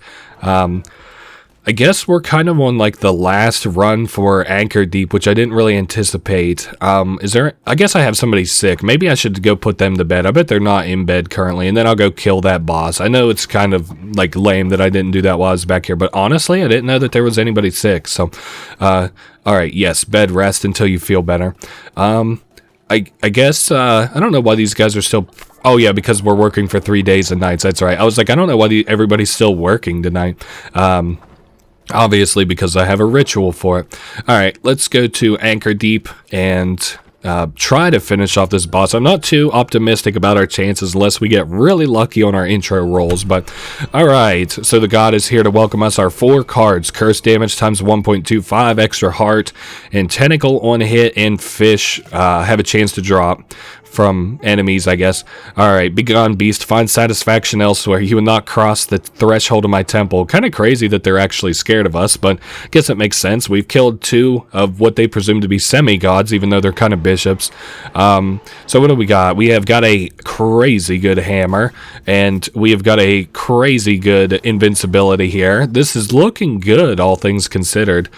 I guess we're kind of on like the last run for Anchordeep, which I didn't really anticipate. I guess I have somebody sick. Maybe I should go put them to bed. I bet they're not in bed currently, and then I'll go kill that boss. I know it's kind of like lame that I didn't do that while I was back here, but honestly, I didn't know that there was anybody sick. So, all right, yes, bed rest until you feel better. I guess, I don't know why these guys are still... Oh, yeah, because we're working for 3 days and nights. That's right. I was like, I don't know why everybody's still working tonight. Obviously, because I have a ritual for it. Alright, let's go to Anchordeep and try to finish off this boss. I'm not too optimistic about our chances unless we get really lucky on our intro rolls, but alright, so the god is here to welcome us. Our 4 cards, curse damage times 1.25, extra heart, and tentacle on hit, and fish have a chance to drop from enemies, I guess. Alright, begone beast, find satisfaction elsewhere. You will not cross the threshold of my temple. Kind of crazy that they're actually scared of us, but I guess it makes sense. We've killed 2 of what they presume to be semi-gods, even though they're kind of bishops. So what do we got? We have got a crazy good hammer, and we have got a crazy good invincibility here. This is looking good, all things considered.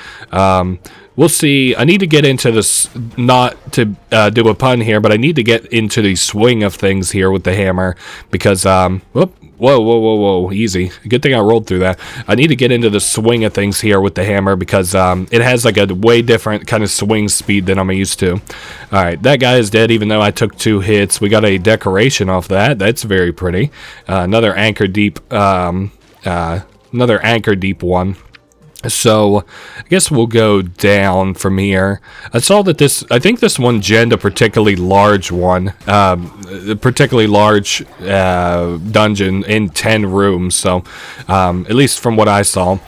We'll see. I need to get into this, not to do a pun here, but I need to get into the swing of things here with the hammer, because, whoa, easy. Good thing I rolled through that. I need to get into the swing of things here with the hammer, because it has like a way different kind of swing speed than I'm used to. Alright, that guy is dead, even though I took 2 hits. We got a decoration off that. That's very pretty. Another Anchordeep one. So, I guess we'll go down from here. I saw that I think this one genned a particularly large one, a particularly large dungeon in 10 rooms, so, at least from what I saw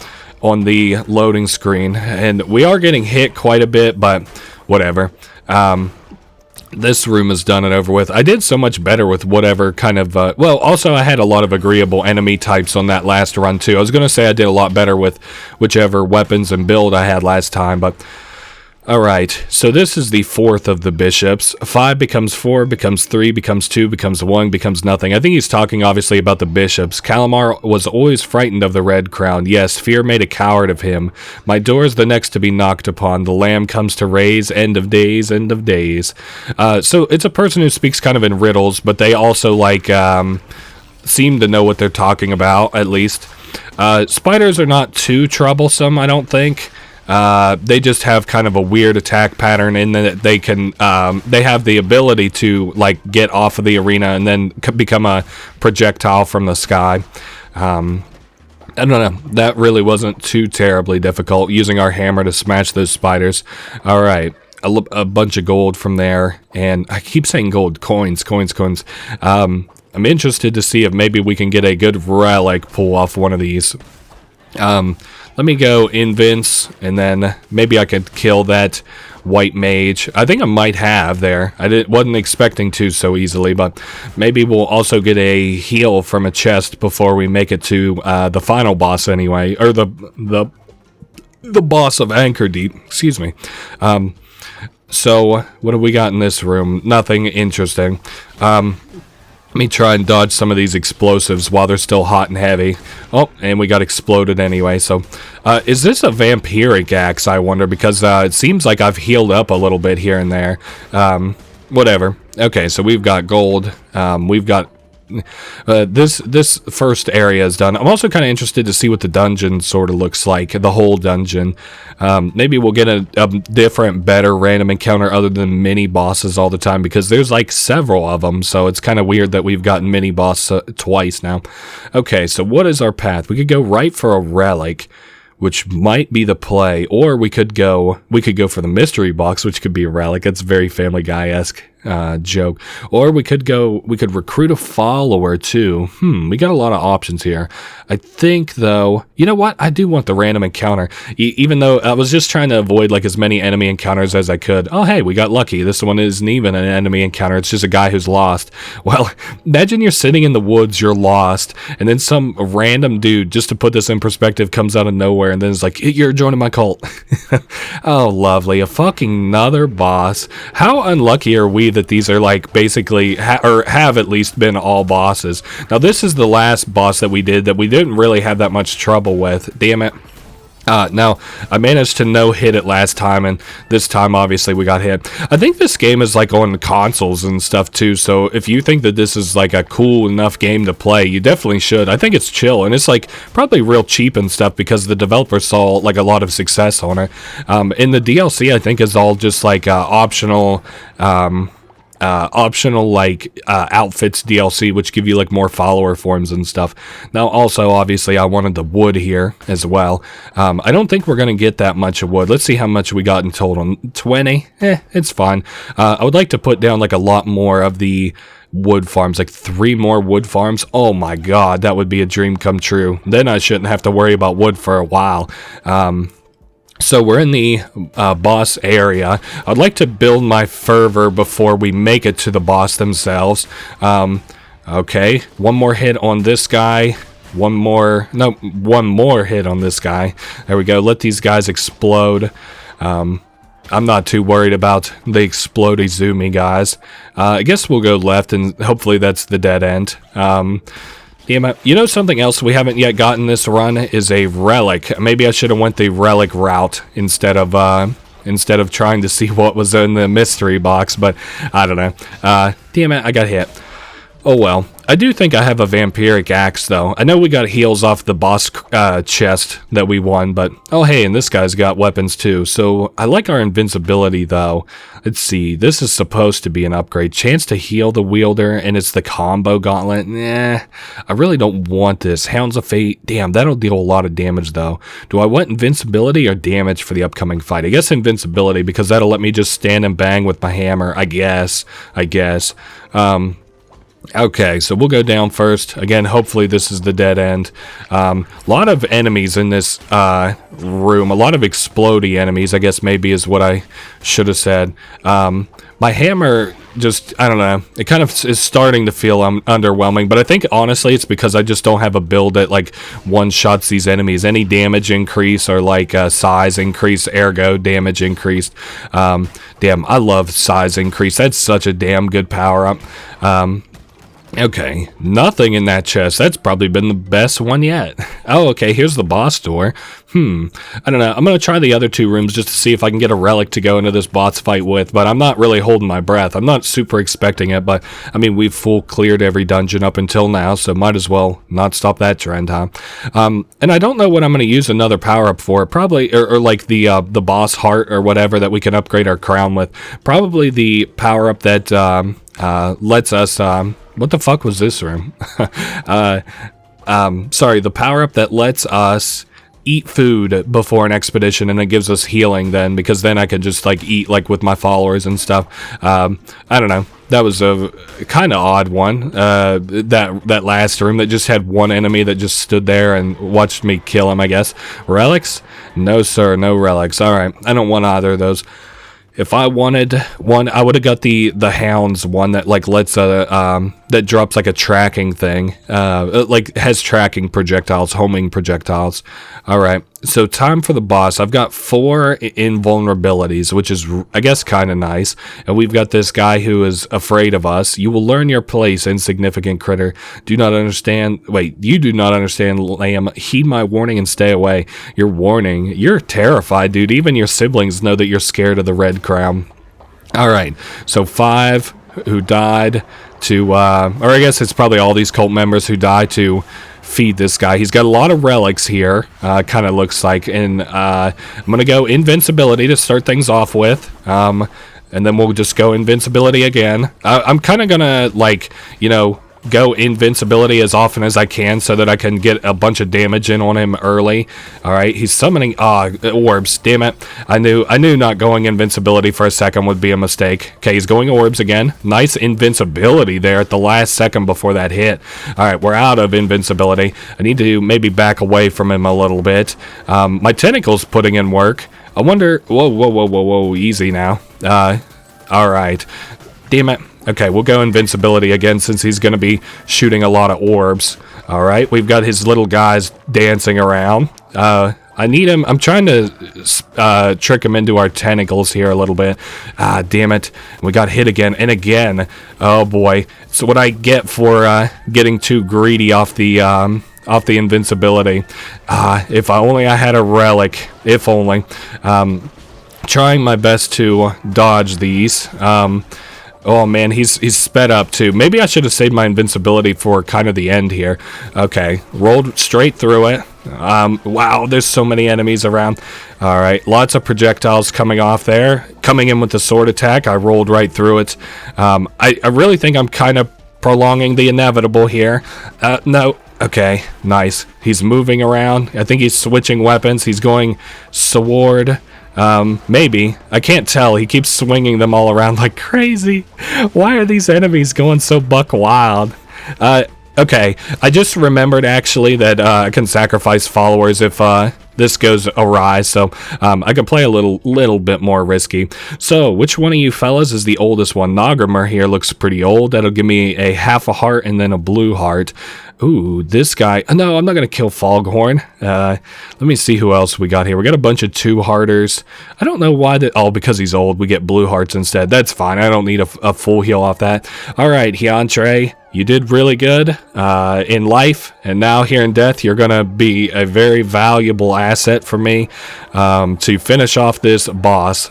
on the loading screen. And we are getting hit quite a bit, but whatever. This room is done and over with. I did so much better with whatever kind of... well, also I had a lot of agreeable enemy types on that last run too. I was going to say I did a lot better with whichever weapons and build I had last time, but... Alright, so this is the 4th of the bishops. 5 becomes 4, becomes 3, becomes 2, becomes 1, becomes nothing. I think he's talking obviously about the bishops. Kallamar was always frightened of the red crown. Yes, fear made a coward of him. My door is the next to be knocked upon. The lamb comes to raise. End of days, end of days. So it's a person who speaks kind of in riddles, but they also like seem to know what they're talking about, at least. Spiders are not too troublesome, I don't think. They just have kind of a weird attack pattern in that they can, they have the ability to, like, get off of the arena and then become a projectile from the sky. I don't know, that really wasn't too terribly difficult, using our hammer to smash those spiders. Alright, a bunch of gold from there, and I keep saying gold, coins. I'm interested to see if maybe we can get a good relic pull off one of these. Let me go invince, and then maybe I could kill that white mage. I think I might have there. I wasn't expecting to so easily, but maybe we'll also get a heal from a chest before we make it to the final boss anyway, or the boss of Anchordeep. Excuse me. So what have we got in this room? Nothing interesting. Let me try and dodge some of these explosives while they're still hot and heavy. Oh, and we got exploded anyway, so... is this a vampiric axe, I wonder? Because it seems like I've healed up a little bit here and there. Whatever. Okay, so we've got gold. We've got... this first area is done. I'm also kind of interested to see what the dungeon sort of looks like, the whole dungeon. Maybe we'll get a different, better random encounter other than mini bosses all the time, because there's like several of them, so it's kind of weird that we've gotten mini boss twice now. Okay, so what is our path? We could go right for a relic, which might be the play, or we could go for the mystery box, which could be a relic. That's very Family Guy-esque. joke. Or we could recruit a follower too. We got a lot of options here. I think though, you know what? I do want the random encounter. Even though I was just trying to avoid like as many enemy encounters as I could. Oh, hey, we got lucky. This one isn't even an enemy encounter. It's just a guy who's lost. Well, imagine you're sitting in the woods, you're lost, and then some random dude, just to put this in perspective, comes out of nowhere and then is like, you're joining my cult. Oh, lovely. A fucking another boss. How unlucky are we that these are like basically or have at least been all bosses. Now this is the last boss that we didn't really have that much trouble with. Damn it. Now, I managed to no hit it last time, and this time, obviously, we got hit. I think this game is, like, on consoles and stuff, too, so if you think that this is, like, a cool enough game to play, you definitely should. I think it's chill, and it's, like, probably real cheap and stuff because the developers saw, like, a lot of success on it. And the DLC, I think, is all just, like, optional outfits DLC, which give you like more follower forms and stuff. Now also obviously I wanted the wood here as well. I don't think we're gonna get that much of wood. Let's see how much we got in total. 20. It's fine. I would like to put down like a lot more of the wood farms, like 3 more wood farms. Oh my god, that would be a dream come true. Then I shouldn't have to worry about wood for a while. So we're in the boss area. I'd like to build my fervor before we make it to the boss themselves. Okay, one more hit on this guy. One more hit on this guy. There we go. Let these guys explode. I'm not too worried about the explode Izumi guys. I guess we'll go left, and hopefully that's the dead end. You know something else we haven't yet gotten this run is a relic. Maybe I should have went the relic route instead of trying to see what was in the mystery box, but I don't know. Damn it, I got hit. Oh well. I do think I have a vampiric axe, though. I know we got heals off the boss chest that we won, but... Oh, hey, and this guy's got weapons, too. So, I like our invincibility, though. Let's see. This is supposed to be an upgrade. Chance to heal the wielder, and it's the combo gauntlet. Nah, I really don't want this. Hounds of Fate. Damn, that'll deal a lot of damage, though. Do I want invincibility or damage for the upcoming fight? I guess invincibility, because that'll let me just stand and bang with my hammer. I guess. Okay, so we'll go down first. Again, hopefully this is the dead end. A lot of enemies in this room. A lot of explodey enemies, I guess maybe is what I should have said. My hammer just, I don't know, it kind of is starting to feel underwhelming, but I think honestly it's because I just don't have a build that like one-shots these enemies. Any damage increase or like size increase, ergo damage increased. Damn, I love size increase. That's such a damn good power-up. Okay, nothing in that chest. That's probably been the best one yet. Oh, okay, here's the boss door. I don't know. I'm going to try the other 2 rooms just to see if I can get a relic to go into this boss fight with, but I'm not really holding my breath. I'm not super expecting it, but, I mean, we've full cleared every dungeon up until now, so might as well not stop that trend, huh? And I don't know what I'm going to use another power-up for. Probably, or like the boss heart or whatever that we can upgrade our crown with. Probably the power-up that lets us... what the fuck was this room? Sorry, the power-up that lets us eat food before an expedition, and it gives us healing then, because then I could just like eat like with my followers and stuff. I don't know. That was a kind of odd one. That last room that just had one enemy that just stood there and watched me kill him, I guess. Relics? No, sir, no relics. All right, I don't want either of those. If I wanted one, I would have got the hounds one that like lets that drops like a tracking thing, like has tracking projectiles, homing projectiles. All right, so time for the boss. I've got 4 invulnerabilities, which is I guess kind of nice. And we've got this guy who is afraid of us. You will learn your place, insignificant critter. You do not understand, lamb. Heed my warning and stay away. Your warning. You're terrified, dude. Even your siblings know that you're scared of the red crown. All right, so 5 who died to, or I guess it's probably all these cult members who died to feed this guy. He's got a lot of relics here, kind of looks like, and I'm going to go invincibility to start things off with, and then we'll just go invincibility again. I'm kind of going to, like, you know, go invincibility as often as I can so that I can get a bunch of damage in on him early. All right, he's summoning orbs. Damn it! I knew not going invincibility for a second would be a mistake. Okay, he's going orbs again. Nice invincibility there at the last second before that hit. All right, we're out of invincibility. I need to maybe back away from him a little bit. My tentacle's putting in work. I wonder. Whoa! Easy now. All right. Damn it. Okay, we'll go invincibility again since he's going to be shooting a lot of orbs. All right, we've got his little guys dancing around. I need him. I'm trying to trick him into our tentacles here a little bit. Damn it. We got hit again and again. Oh, boy. So what I get for getting too greedy off the invincibility. If only I had a relic. If only. Trying my best to dodge these. Oh man, he's sped up too. Maybe I should have saved my invincibility for kind of the end here. Okay, rolled straight through it. Wow, there's so many enemies around. All right, lots of projectiles coming off there. Coming in with the sword attack, I rolled right through it. I really think I'm kind of prolonging the inevitable here. No. Okay, nice. He's moving around. I think he's switching weapons. He's going sword. Maybe. I can't tell. He keeps swinging them all around like crazy. Why are these enemies going so buck wild? Okay. I just remembered actually that I can sacrifice followers if this goes awry, so I can play a little bit more risky. So, which one of you fellas is the oldest one? Nogrimer here looks pretty old. That'll give me a half a heart and then a blue heart. Ooh, this guy. No, I'm not going to kill Foghorn. Let me see who else we got here. We got a bunch of 2-hearters. I don't know why that. Oh, because he's old, we get blue hearts instead. That's fine. I don't need a full heal off that. All right, Hyantre, you did really good in life, and now here in death, you're going to be a very valuable asset for me to finish off this boss.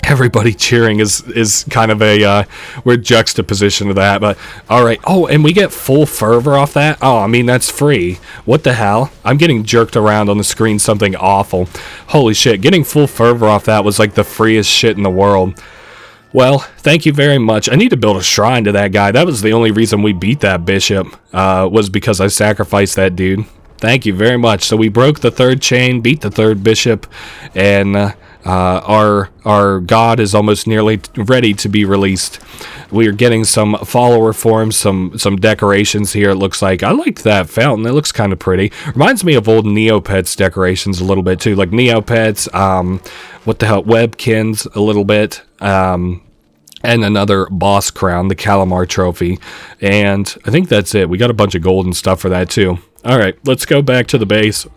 Everybody cheering is kind of a weird juxtaposition of that, but all right. Oh, and we get full fervor off that. Oh, I mean, that's free. What the hell? I'm getting jerked around on the screen, something awful. Holy shit, getting full fervor off that was like the freest shit in the world. Well, thank you very much. I need to build a shrine to that guy. That was the only reason we beat that bishop, was because I sacrificed that dude. Thank you very much. So we broke the 3rd chain, beat the 3rd bishop, and our god is almost nearly ready to be released. We are getting some follower forms, some decorations here. It looks like I like that fountain. It looks kind of pretty. Reminds me of old Neopets decorations a little bit too, like Neopets. What the hell, Webkins a little bit. And another boss crown, the Kallamar trophy. And I think that's it. We got a bunch of gold and stuff for that too. All right, let's go back to the base.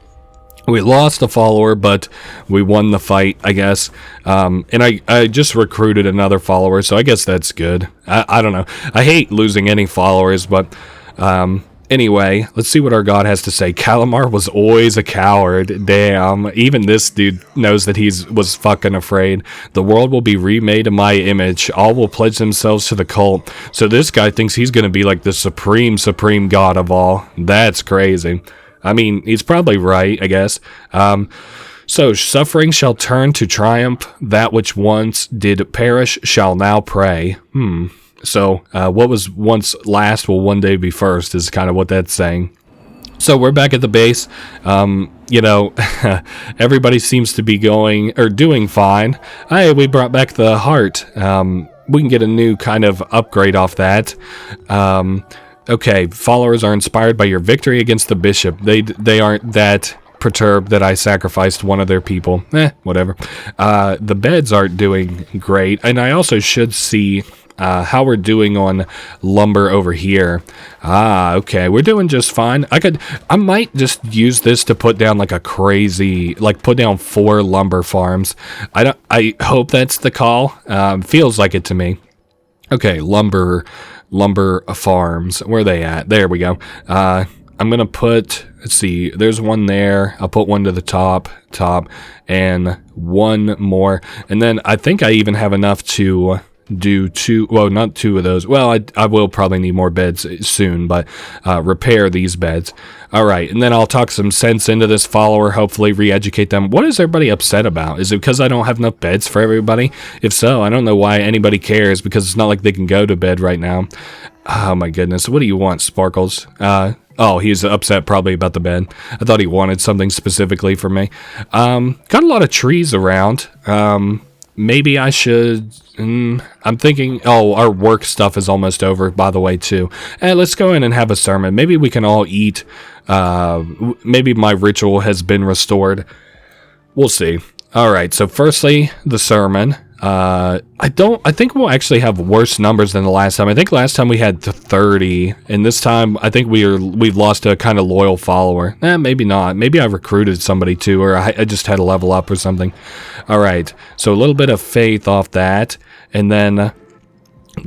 We lost a follower, but we won the fight, I guess. And I just recruited another follower, so I guess that's good. I don't know. I hate losing any followers, but anyway, let's see what our god has to say. Kallamar was always a coward. Damn. Even this dude knows that was fucking afraid. The world will be remade in my image. All will pledge themselves to the cult. So this guy thinks he's going to be like the supreme god of all. That's crazy. I mean, he's probably right, I guess. So, suffering shall turn to triumph. That which once did perish shall now pray. So, what was once last will one day be first is kind of what that's saying. So, we're back at the base. You know, everybody seems to be doing fine. Hey, we brought back the heart. We can get a new kind of upgrade off that. Okay, followers are inspired by your victory against the bishop. They aren't that perturbed that I sacrificed one of their people. Whatever. The beds aren't doing great, and I also should see how we're doing on lumber over here. Okay, we're doing just fine. I might just use this to put down like a crazy, put down 4 lumber farms. I hope that's the call. Feels like it to me. Okay, lumber farms. Where are they at? There we go. I'm gonna put, let's see, there's one there. I'll put one to the top, and one more. And then I think I even have enough to do two, well, not two of those. Well, I will probably need more beds soon, but repair these beds. All right, and then I'll talk some sense into this follower, hopefully re-educate them. What is everybody upset about? Is it because I don't have enough beds for everybody? If so, I don't know why anybody cares, because it's not like they can go to bed right now. Oh my goodness, what do you want, Sparkles? Oh, he's upset probably about the bed. I thought he wanted something specifically for me. Got a lot of trees around. Maybe I should... I'm thinking... Oh, our work stuff is almost over, by the way, too. Let's go in and have a sermon. Maybe we can all eat. Maybe my ritual has been restored. We'll see. All right, so firstly, the sermon. I think we'll actually have worse numbers than the last time. I think last time we had 30, and this time I think we've lost a kind of loyal follower. Maybe not. Maybe I recruited somebody too, or I just had to level up or something. All right, so a little bit of faith off that, and then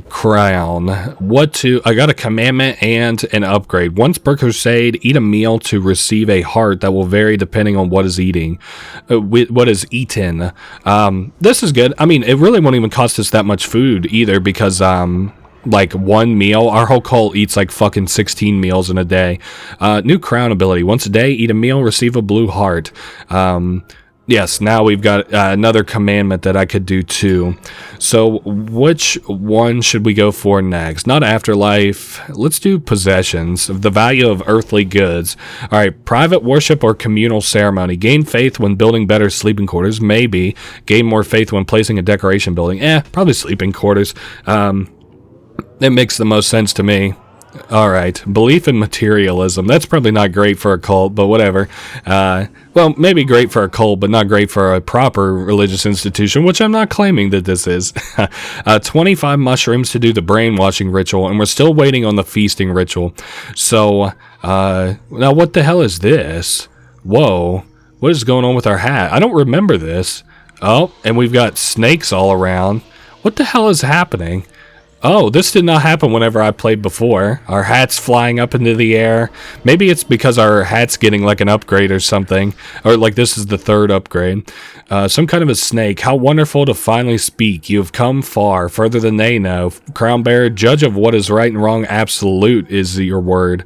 crown. I got a commandment and an upgrade. Once per crusade, eat a meal to receive a heart that will vary depending on what is eaten. This is good. I mean, it really won't even cost us that much food either, because like one meal, our whole cult eats like fucking 16 meals in a day. New crown ability. Once a day, eat a meal, receive a blue heart. Yes, now we've got another commandment that I could do too. So which one should we go for next? Not afterlife. Let's do possessions. The value of earthly goods. All right, private worship or communal ceremony. Gain faith when building better sleeping quarters. Maybe. Gain more faith when placing a decoration building. Probably sleeping quarters. It makes the most sense to me. All right, belief in materialism. That's probably not great for a cult, but whatever. Well, maybe great for a cult, but not great for a proper religious institution, which I'm not claiming that this is. 25 mushrooms to do the brainwashing ritual, and we're still waiting on the feasting ritual. So, now what the hell is this? Whoa, what is going on with our hat? I don't remember this. Oh, and we've got snakes all around. What the hell is happening? Oh, this did not happen whenever I played before. Our hat's flying up into the air. Maybe it's because our hat's getting like an upgrade or something. Or like this is the third upgrade. Some kind of a snake. How wonderful to finally speak. You have come far, further than they know. Crown bearer, judge of what is right and wrong. Absolute is your word.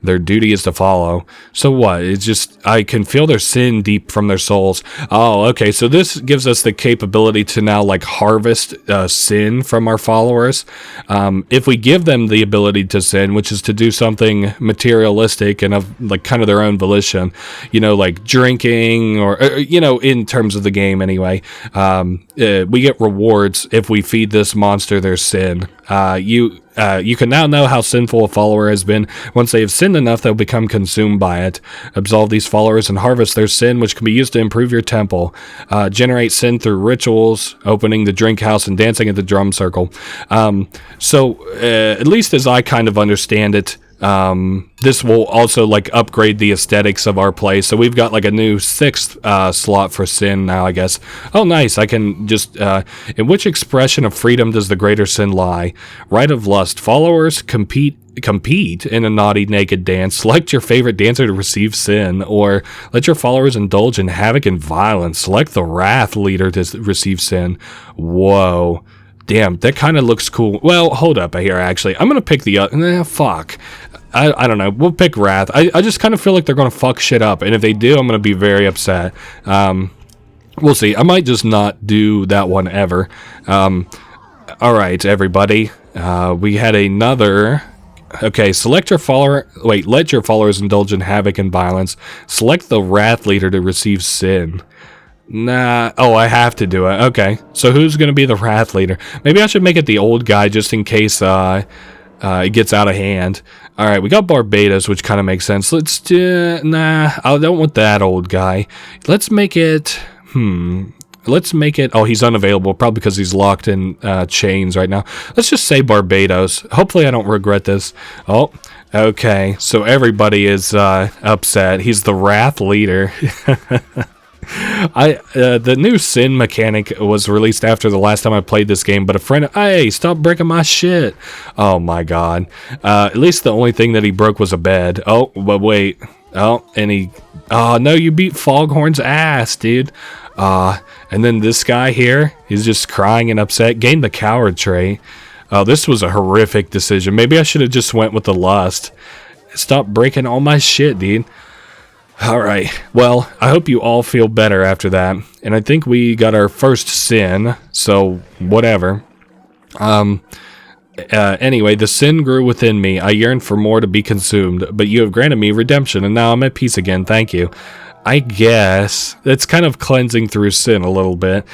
Their duty is to follow. So what? It's just, I can feel their sin deep from their souls. Oh, okay. So this gives us the capability to now like harvest sin from our followers. If we give them the ability to sin, which is to do something materialistic and of like kind of their own volition, like drinking or in terms of the game anyway, we get rewards if we feed this monster their sin. You can now know how sinful a follower has been. Once they have sinned enough, they'll become consumed by it. Absolve these followers and harvest their sin, which can be used to improve your temple. Generate sin through rituals, opening the drink house, and dancing at the drum circle. So, at least as I kind of understand it, this will also like upgrade the aesthetics of our place. So we've got like a new 6th slot for sin now, I guess. Oh, nice. I can just in which expression of freedom does the greater sin lie? Rite of lust. Followers compete in a naughty naked dance. Select your favorite dancer to receive sin, or let your followers indulge in havoc and violence. Select the wrath leader to receive sin. Whoa. Damn, that kind of looks cool. Well, hold up here, actually. I'm going to pick the... fuck. I don't know. We'll pick Wrath. I just kind of feel like they're going to fuck shit up. And if they do, I'm going to be very upset. We'll see. I might just not do that one ever. All right, everybody. We had another... Okay, select your follower... Wait, let your followers indulge in havoc and violence. Select the Wrath leader to receive sin. Nah. Oh, I have to do it. Okay. So who's going to be the Wrath leader? Maybe I should make it the old guy just in case it gets out of hand. All right. We got Barbados, which kind of makes sense. Let's do... Nah. I don't want that old guy. Let's make it... Let's make it... Oh, he's unavailable. Probably because he's locked in chains right now. Let's just say Barbados. Hopefully I don't regret this. Oh, okay. So everybody is upset. He's the Wrath leader. The new sin mechanic was released after the last time I played this game, but a friend... Hey, stop breaking my shit. Oh my god. At least the only thing that he broke was a bed. Oh, but wait. Oh, and he... Oh, no, you beat Foghorn's ass, dude. And then this guy here, he's just crying and upset. Gained the coward trait. Oh, this was a horrific decision. Maybe I should have just went with the lust. Stop breaking all my shit, dude. Alright, well, I hope you all feel better after that. And I think we got our first sin, so whatever. Anyway, the sin grew within me. I yearned for more to be consumed, but you have granted me redemption, and now I'm at peace again. Thank you. I guess it's kind of cleansing through sin a little bit.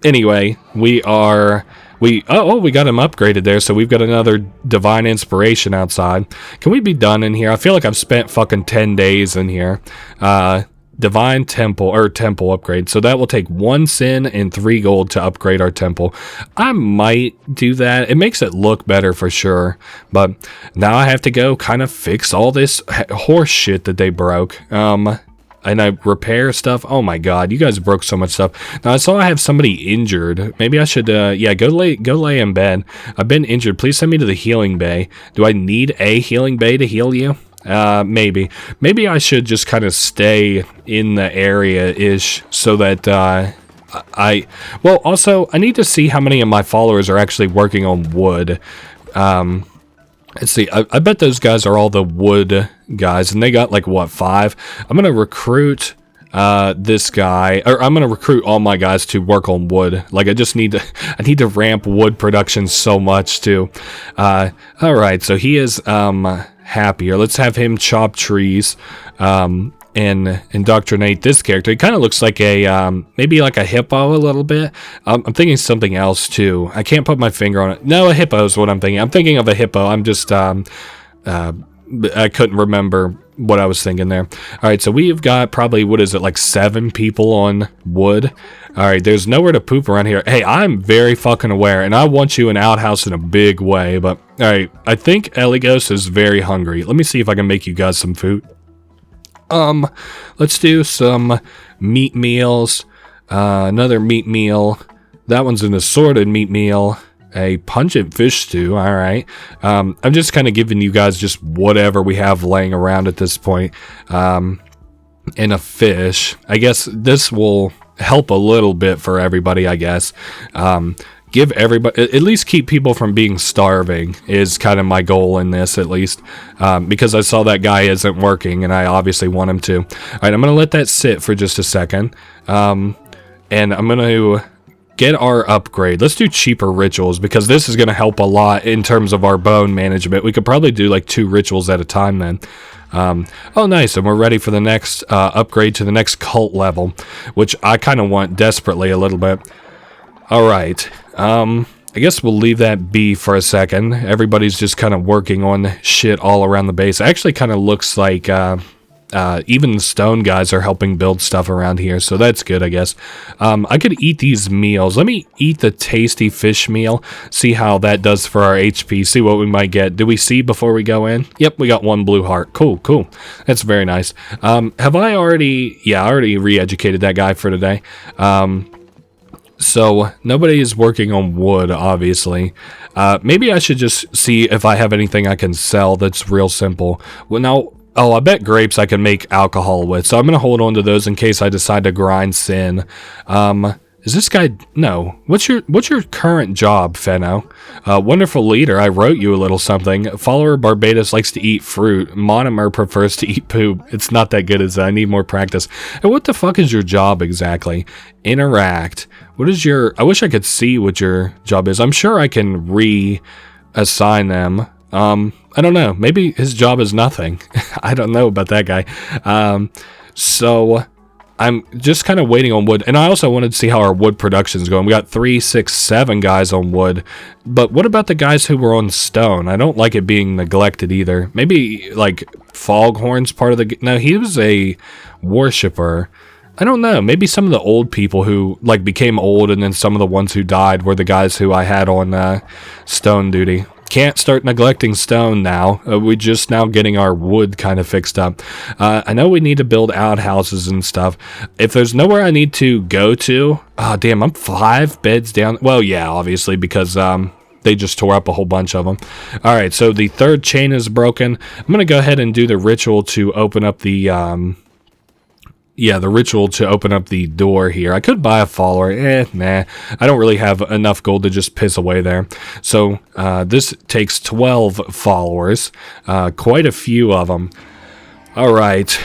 Anyway, we got him upgraded there, so we've got another divine inspiration outside. Can we be done in here? I feel like I've spent fucking 10 days in here. Divine temple upgrade. So that will take 1 sin and 3 gold to upgrade our temple. I might do that. It makes it look better for sure. But now I have to go kind of fix all this horse shit that they broke. And I repair stuff. Oh my god, you guys broke so much stuff. Now I saw I have somebody injured. Maybe I should go lay in bed. I've been injured. Please send me to the healing bay. Do I need a healing bay to heal you? Maybe I should just kind of stay in the area-ish so that also I need to see how many of my followers are actually working on wood. Let's see, I bet those guys are all the wood guys, and they got like, what, 5? I'm gonna recruit this guy, or I'm gonna recruit all my guys to work on wood. Like, I need to ramp wood production so much too. Alright, so he is happier. Let's have him chop trees and indoctrinate this character. He kind of looks like a maybe like a hippo a little bit. I'm thinking something else too. I can't put my finger on it. No, a hippo is what I'm thinking. I'm thinking of a hippo. I'm just I couldn't remember what I was thinking there. Alright, so we've got probably, what is it, like 7 people on wood. Alright, there's nowhere to poop around here. Hey, I'm very fucking aware, and I want you an outhouse in a big way, but alright, I think Eligos is very hungry. Let me see if I can make you guys some food. Let's do some meat meals. Another meat meal. That one's an assorted meat meal. A pungent fish stew, alright. I'm just kind of giving you guys just whatever we have laying around at this point. And a fish. I guess this will help a little bit for everybody, I guess. Give everybody, at least keep people from being starving is kind of my goal in this, at least. Because I saw that guy isn't working, and I obviously want him to. Alright, I'm going to let that sit for just a second. And I'm going to get our upgrade. Let's do cheaper rituals, because this is going to help a lot in terms of our bone management. We could probably do like 2 rituals at a time then. Oh nice, and we're ready for the next upgrade to the next cult level, which I kind of want desperately a little bit. Alright, I guess we'll leave that be for a second. Everybody's just kind of working on shit all around the base. It actually kind of looks like even the stone guys are helping build stuff around here, so that's good, I guess. I could eat these meals. Let me eat the tasty fish meal, see how that does for our HP, see what we might get. Do we see before we go in? Yep, we got 1 blue heart. Cool. That's very nice. Have I already... Yeah, I already re-educated that guy for today. So, nobody is working on wood, obviously. Maybe I should just see if I have anything I can sell that's real simple. Well, now... Oh, I bet grapes I can make alcohol with, so I'm going to hold on to those in case I decide to grind sin. Is this guy... No. What's your current job, Fenno? Wonderful leader, I wrote you a little something. Follower Barbados likes to eat fruit. Monomer prefers to eat poop. It's not that good as I need more practice. And what the fuck is your job exactly? Interact. What is your... I wish I could see what your job is. I'm sure I can reassign them. I don't know. Maybe his job is nothing. I don't know about that guy. So I'm just kind of waiting on wood. And I also wanted to see how our wood production's going. We got 3, 6, 7 guys on wood. But what about the guys who were on stone? I don't like it being neglected either. Maybe like Foghorn's part of the... No, he was a worshipper. I don't know. Maybe some of the old people who like became old, and then some of the ones who died were the guys who I had on stone duty. Can't start neglecting stone now. We're just now getting our wood kind of fixed up. I know we need to build outhouses and stuff. If there's nowhere I need to go to... Oh, damn, I'm 5 beds down. Well, yeah, obviously, because they just tore up a whole bunch of them. All right, so the third chain is broken. I'm going to go ahead and do the ritual to open up the door here. I could buy a follower. Nah. I don't really have enough gold to just piss away there. So this takes 12 followers. Quite a few of them. All right.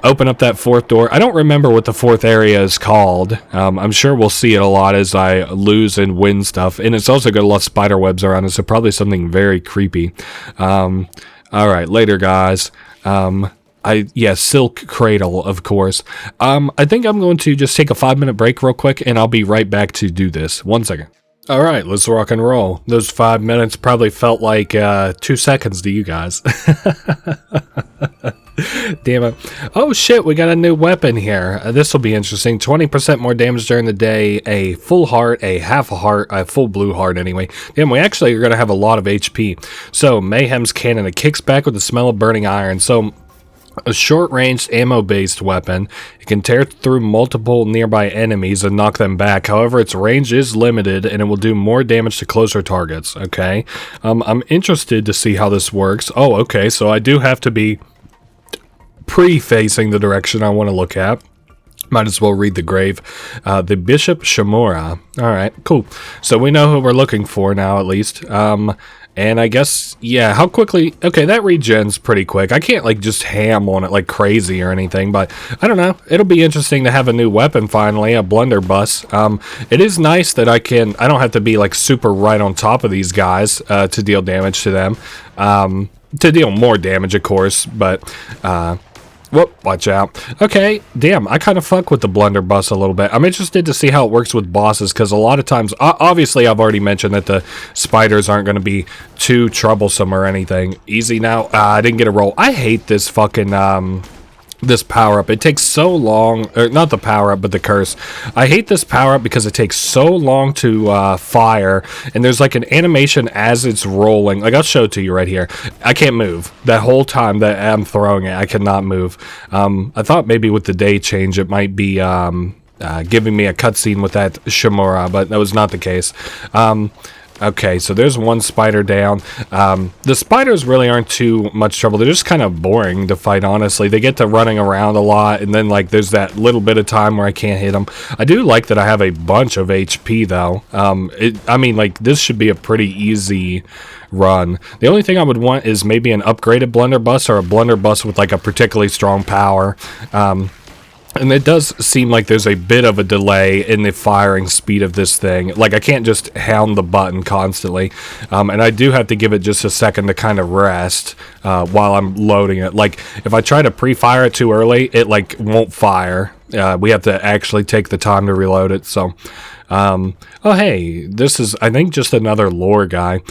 Open up that fourth door. I don't remember what the fourth area is called. I'm sure we'll see it a lot as I lose and win stuff. And it's also got a lot of spider webs around it, so probably something very creepy. All right. Later, guys. Silk Cradle, of course. I think I'm going to just take a 5-minute break real quick, and I'll be right back to do this. 1 second. All right, let's rock and roll. Those 5 minutes probably felt like 2 seconds to you guys. Damn it. Oh, shit, we got a new weapon here. This will be interesting. 20% more damage during the day, a full heart, a half a heart, a full blue heart anyway. Damn, we actually are going to have a lot of HP. So, Mayhem's Cannon. It kicks back with the smell of burning iron. So, a short-range ammo-based weapon. It can tear through multiple nearby enemies and knock them back. However, its range is limited, and it will do more damage to closer targets, okay? I'm interested to see how this works. Oh, okay, so I do have to be pre-facing the direction I want to look at. Might as well read the grave. The Bishop Shamura. Alright, cool. So we know who we're looking for now, at least. And I guess, yeah, how quickly... Okay, that regens pretty quick. I can't, like, just ham on it like crazy or anything, but I don't know. It'll be interesting to have a new weapon finally, a blunderbuss. It is nice that I don't have to be, like, super right on top of these guys to deal damage to them. To deal more damage, of course, but... Whoop, watch out. Okay, damn, I kind of fuck with the blunderbuss a little bit. I'm interested to see how it works with bosses, because a lot of times, obviously I've already mentioned that the spiders aren't going to be too troublesome or anything. Easy now. I didn't get a roll. I hate this fucking, this power-up. It takes so long, or not the power-up, but the curse. I hate this power-up because it takes so long to fire, and there's like an animation as it's rolling. Like, I'll show it to you right here. I can't move. That whole time that I'm throwing it, I cannot move. I thought maybe with the day change, it might be giving me a cutscene with that Shamura, but that was not the case. Okay, so there's one spider down. The spiders really aren't too much trouble. They're just kind of boring to fight, honestly. They get to running around a lot, and then, like, there's that little bit of time where I can't hit them. I do like that I have a bunch of HP, though. I mean, like, this should be a pretty easy run. The only thing I would want is maybe an upgraded blunderbuss or a blunderbuss with, like, a particularly strong power. And it does seem like there's a bit of a delay in the firing speed of this thing. Like, I can't just hound the button constantly. And I do have to give it just a second to kind of rest while I'm loading it. Like, if I try to pre-fire it too early, it, like, won't fire. We have to actually take the time to reload it, so... oh, hey, this is, I think, just another lore guy.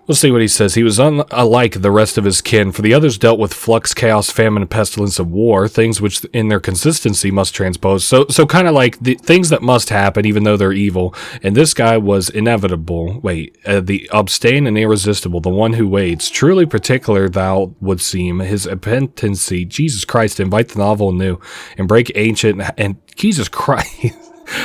We'll see what he says. He was unlike the rest of his kin, for the others dealt with flux, chaos, famine, and pestilence of war, things which in their consistency must transpose. So kind of like the things that must happen, even though they're evil. And this guy was inevitable. Wait, the abstain and irresistible, the one who waits. Truly particular thou would seem, his impenitency, Jesus Christ, invite the novel anew, and break ancient, and Jesus Christ.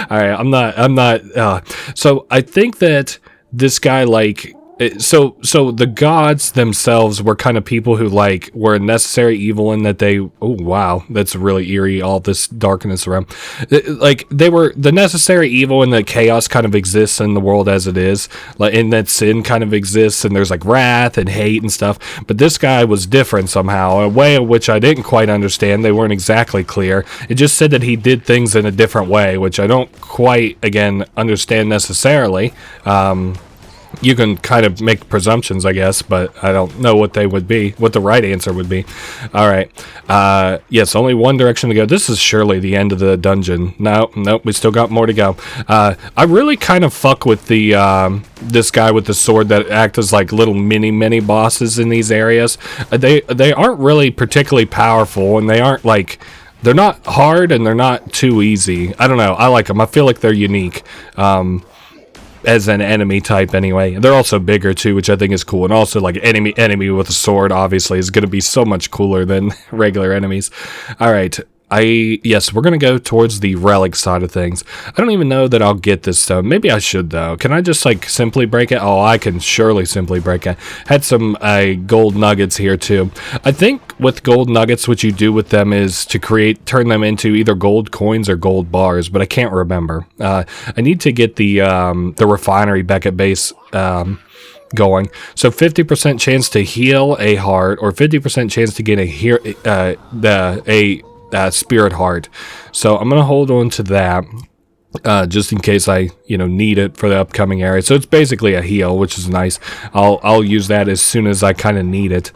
All right, I'm not, so I think that this guy, like... So the gods themselves were kind of people who, like, were a necessary evil in that they... Oh, wow. That's really eerie, all this darkness around. Like, they were the necessary evil in that chaos kind of exists in the world as it is. Like, in that sin kind of exists, and there's, like, wrath and hate and stuff. But this guy was different somehow, a way in which I didn't quite understand. They weren't exactly clear. It just said that he did things in a different way, which I don't quite, again, understand necessarily. You can kind of make presumptions, I guess, but I don't know what they would be, what the right answer would be. All right. Yes, only one direction to go. This is surely the end of the dungeon. Nope, we still got more to go. I really kind of fuck with the this guy with the sword that act as like little mini bosses in these areas. They aren't really particularly powerful, and they aren't like... They're not hard, and they're not too easy. I don't know. I like them. I feel like they're unique. As an enemy type anyway. They're also bigger too, which I think is cool. And also, like, enemy with a sword obviously is going to be so much cooler than regular enemies. All right. Yes, we're going to go towards the relic side of things. I don't even know that I'll get this stone. Maybe I should, though. Can I just, like, simply break it? Oh, I can surely simply break it. Had some gold nuggets here, too. I think with gold nuggets, what you do with them is to turn them into either gold coins or gold bars, but I can't remember. I need to get the refinery back at base going. So 50% chance to heal a heart, or 50% chance to get a spirit heart. So I'm gonna hold on to that just in case I need it for the upcoming area. So it's basically a heal, which is nice. I'll use that as soon as I kind of need it.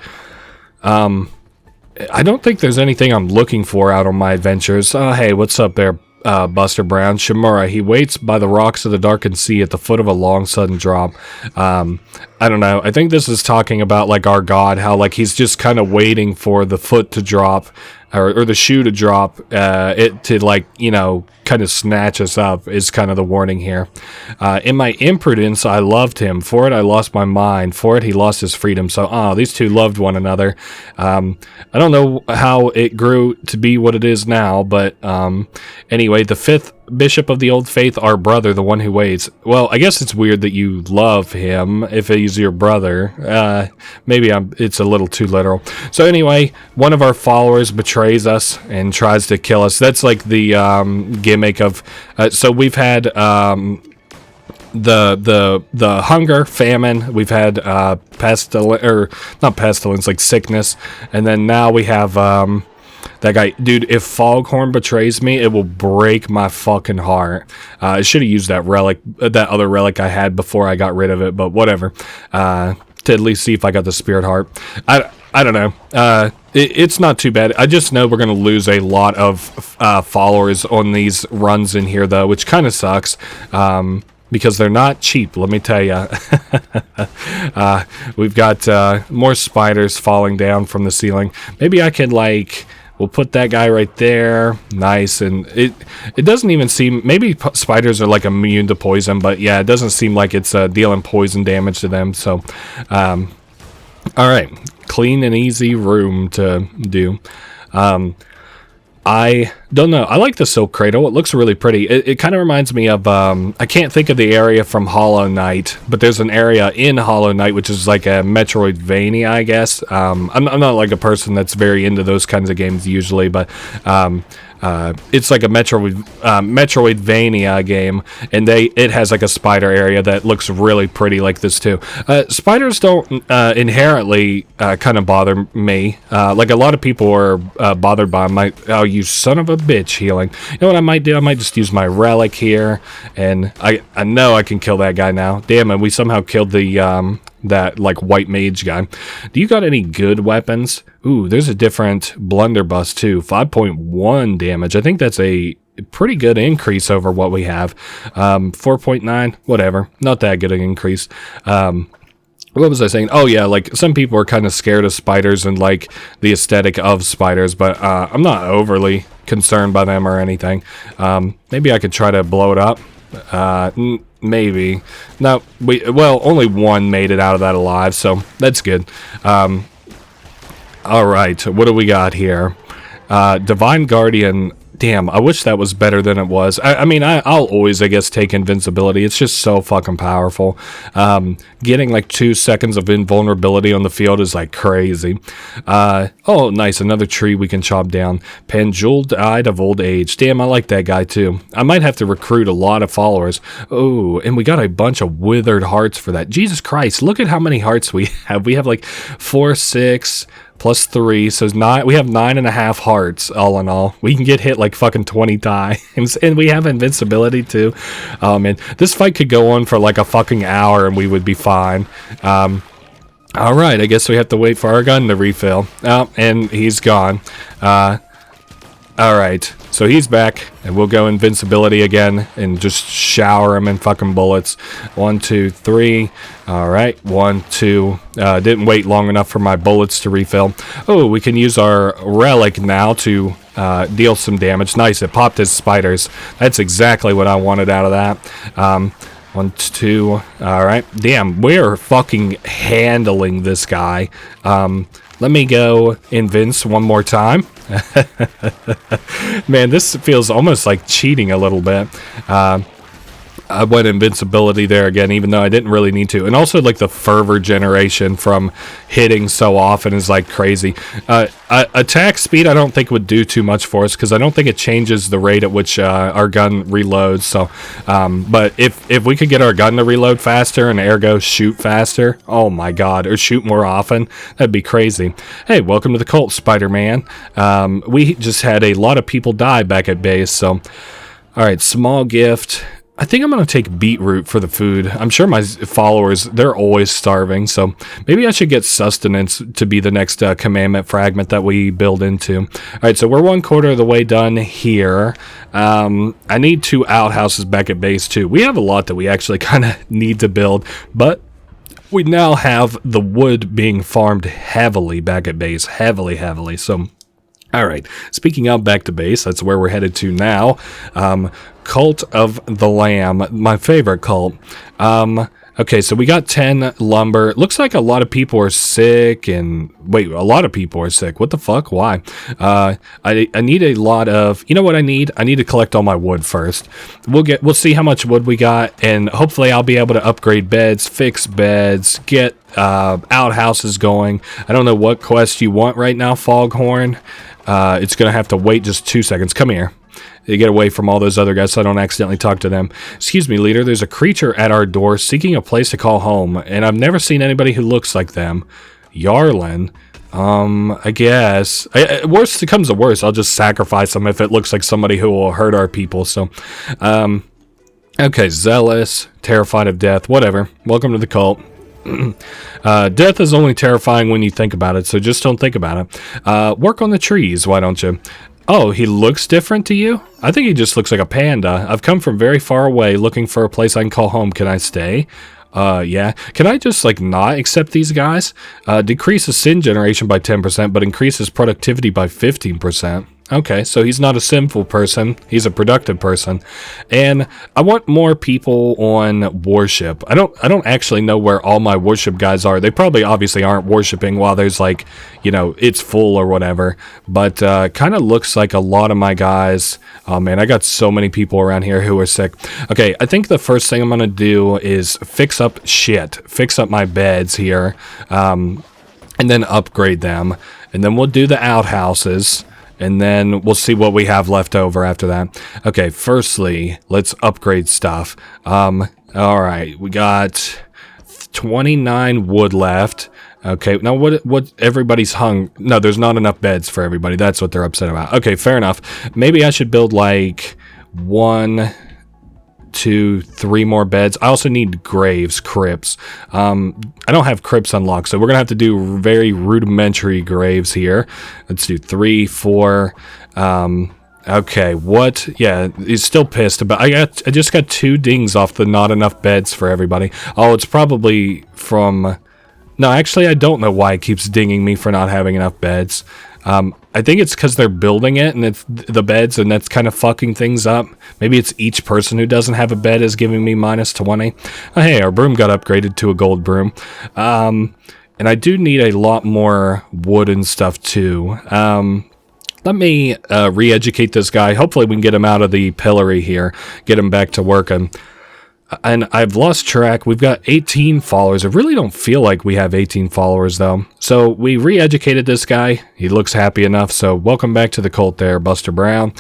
I don't think there's anything I'm looking for out on my adventures. Hey, what's up there, Buster Brown? Shamura, he waits by the rocks of the darkened sea at the foot of a long sudden drop. I don't know. I think this is talking about like our god, how like he's just kind of waiting for the foot to drop, or the shoe to drop, it to like, kind of snatch us up is kind of the warning here. In my imprudence, I loved him. For it, I lost my mind. For it, he lost his freedom. So, these two loved one another. I don't know how it grew to be what it is now, but anyway, the fifth bishop of the old faith, our brother, the one who waits. Well, I guess it's weird that you love him if he's your brother. Maybe it's a little too literal. So anyway, one of our followers betrays us and tries to kill us. That's like the gimmick of. So we've had the hunger, famine. We've had not pestilence, like sickness, and then now we have that guy. Dude, if Foghorn betrays me, it will break my fucking heart. I should have used that relic, that other relic I had before I got rid of it, but whatever. To at least see if I got the spirit heart. I don't know. It's not too bad. I just know we're going to lose a lot of followers on these runs in here, though, which kind of sucks. Because they're not cheap, let me tell you. We've got more spiders falling down from the ceiling. Maybe I could, we'll put that guy right there. Nice. And it doesn't even seem, maybe spiders are like immune to poison, but yeah, it doesn't seem like it's dealing poison damage to them. So, all right, clean and easy room to do. I don't know. I like the silk cradle. It looks really pretty. It kind of reminds me of, I can't think of the area from Hollow Knight, but there's an area in Hollow Knight, which is like a Metroidvania, I guess. I'm not like a person that's very into those kinds of games usually, but, it's like a Metroidvania game, and it has like a spider area that looks really pretty like this too. Spiders don't inherently kind of bother me. Like a lot of people are bothered by my, oh, you son of a bitch, healing. You know what I might do? I might just use my relic here, and I know I can kill that guy now. Damn it, we somehow killed the that like white mage guy. Do you got any good weapons? Ooh, there's a different blunderbuss too. 5.1 damage. I think that's a pretty good increase over what we have. 4.9, whatever. Not that good an increase. What was I saying? Oh yeah, like some people are kind of scared of spiders and like the aesthetic of spiders, but I'm not overly concerned by them or anything. Maybe I could try to blow it up. Maybe. No, only one made it out of that alive, so that's good. Alright, what do we got here? Divine Guardian. Damn, I wish that was better than it was. I mean, I'll always, I guess, take invincibility. It's just so fucking powerful. Getting like 2 seconds of invulnerability on the field is like crazy. Oh, nice. Another tree we can chop down. Penjewel died of old age. Damn, I like that guy too. I might have to recruit a lot of followers. Oh, and we got a bunch of withered hearts for that. Jesus Christ, look at how many hearts we have. We have like 4, 6... plus 3, so 9. We have 9.5 hearts all in all. We can get hit like fucking 20 times, and we have invincibility too. Oh man, this fight could go on for like a fucking hour, and we would be fine. All right, I guess we have to wait for our gun to refill. Oh, and he's gone. All right, so he's back, and we'll go invincibility again and just shower him in fucking bullets. 1, 2, 3. All right, 1, 2. Didn't wait long enough for my bullets to refill. Oh, we can use our relic now to deal some damage. Nice, it popped his spiders. That's exactly what I wanted out of that. 1, 2. All right, damn, we're fucking handling this guy. let me go invince one more time. Man, this feels almost like cheating a little bit. I went invincibility there again, even though I didn't really need to. And also, like, the fervor generation from hitting so often is, like, crazy. Attack speed, I don't think would do too much for us, because I don't think it changes the rate at which our gun reloads. So, but if we could get our gun to reload faster and ergo shoot faster, oh my god, or shoot more often, that'd be crazy. Hey, welcome to the cult, Spider-Man. We just had a lot of people die back at base, so... Alright, small gift... I think I'm going to take beetroot for the food. I'm sure my followers, they're always starving, so maybe I should get sustenance to be the next commandment fragment that we build into. Alright, so we're 1/4 of the way done here. I need 2 outhouses back at base too. We have a lot that we actually kind of need to build, but we now have the wood being farmed heavily back at base. Heavily, so... Alright, speaking of back to base, that's where we're headed to now. Cult of the Lamb, my favorite cult. Okay, so we got 10 lumber. Looks like a lot of people are sick, and... Wait, a lot of people are sick. What the fuck? Why? I need a lot of... You know what I need? I need to collect all my wood first. We'll see how much wood we got, and hopefully I'll be able to upgrade beds, fix beds, get outhouses going. I don't know what quest you want right now, Foghorn. It's gonna have to wait just 2 seconds. Come here. They get away from all those other guys so I don't accidentally talk to them. Excuse me, leader. There's a creature at our door seeking a place to call home, and I've never seen anybody who looks like them. Yarlin? I guess. Worst comes to worst, I'll just sacrifice them if it looks like somebody who will hurt our people, so... okay, zealous, terrified of death, whatever. Welcome to the cult. Death is only terrifying when you think about it, so just don't think about it. Work on the trees, why don't you? Oh, he looks different to you? I think he just looks like a panda. I've come from very far away looking for a place I can call home. Can I stay? Yeah. Can I just, like, not accept these guys? Decreases sin generation by 10%, but increases productivity by 15%. Okay, so he's not a sinful person. He's a productive person. And I want more people on worship. I don't actually know where all my worship guys are. They probably obviously aren't worshiping while there's, like, you know, it's full or whatever. But kind of looks like a lot of my guys... Oh man, I got so many people around here who are sick. Okay, I think the first thing I'm going to do is fix up shit. Fix up my beds here. And then upgrade them. And then we'll do the outhouses. And then we'll see what we have left over after that. Okay, firstly, let's upgrade stuff. Alright, we got 29 wood left. Okay, now what everybody's hung... No, there's not enough beds for everybody. That's what they're upset about. Okay, fair enough. Maybe I should build like 1, 2, 3 more beds. I also need graves, crypts. I don't have crypts unlocked, so we're gonna have to do very rudimentary graves here. Let's do 3, 4. Okay, what? Yeah, he's still pissed about... I just got 2 dings off the not enough beds for everybody. Oh, it's probably from... No, actually, I don't know why it keeps dinging me for not having enough beds. I think it's because they're building it, and it's the beds, and that's kind of fucking things up. Maybe it's each person who doesn't have a bed is giving me minus 20. Oh, hey, our broom got upgraded to a gold broom. And I do need a lot more wood and stuff, too. Let me re-educate this guy. Hopefully we can get him out of the pillory here, get him back to working. And I've lost track. We've got 18 followers. I really don't feel like we have 18 followers, though. So we re-educated this guy. He looks happy enough. So welcome back to the cult there, Buster Brown.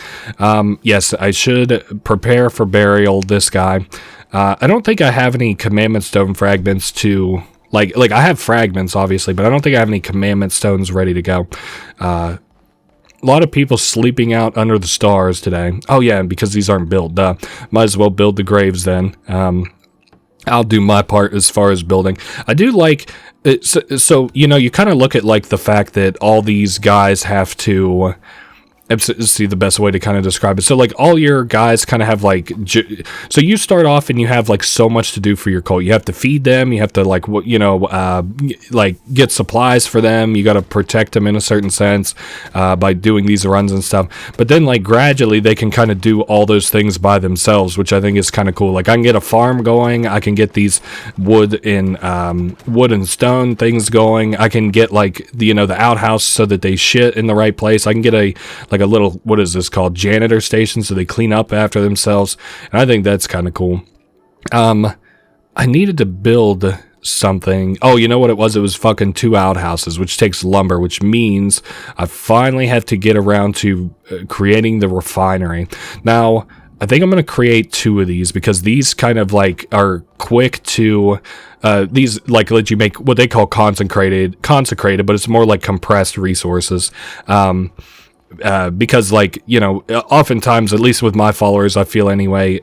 Yes, I should prepare for burial this guy. I don't think I have any commandment stone fragments to... Like I have fragments, obviously, but I don't think I have any commandment stones ready to go. A lot of people sleeping out under the stars today. Oh yeah, because these aren't built. Might as well build the graves then. I'll do my part as far as building. I do like... So you know, you kind of look at like the fact that all these guys have to... see the best way to kind of describe it. So like all your guys kind of have like, so you start off and you have like so much to do for your cult. You have to feed them. You have to like, like get supplies for them. You got to protect them in a certain sense by doing these runs and stuff. But then like gradually they can kind of do all those things by themselves, which I think is kind of cool. Like I can get a farm going. I can get these wood and stone things going. I can get like the outhouse so that they shit in the right place. I can get a little, what is this called, janitor station, so they clean up after themselves, and I think that's kind of cool. I needed to build something. Oh, you know what it was? It was fucking 2 outhouses, which takes lumber, which means I finally have to get around to creating the refinery. Now, I think I'm going to create 2 of these because these kind of like are quick to, these like let you make what they call consecrated, but it's more like compressed resources. Because like, oftentimes, at least with my followers, I feel anyway,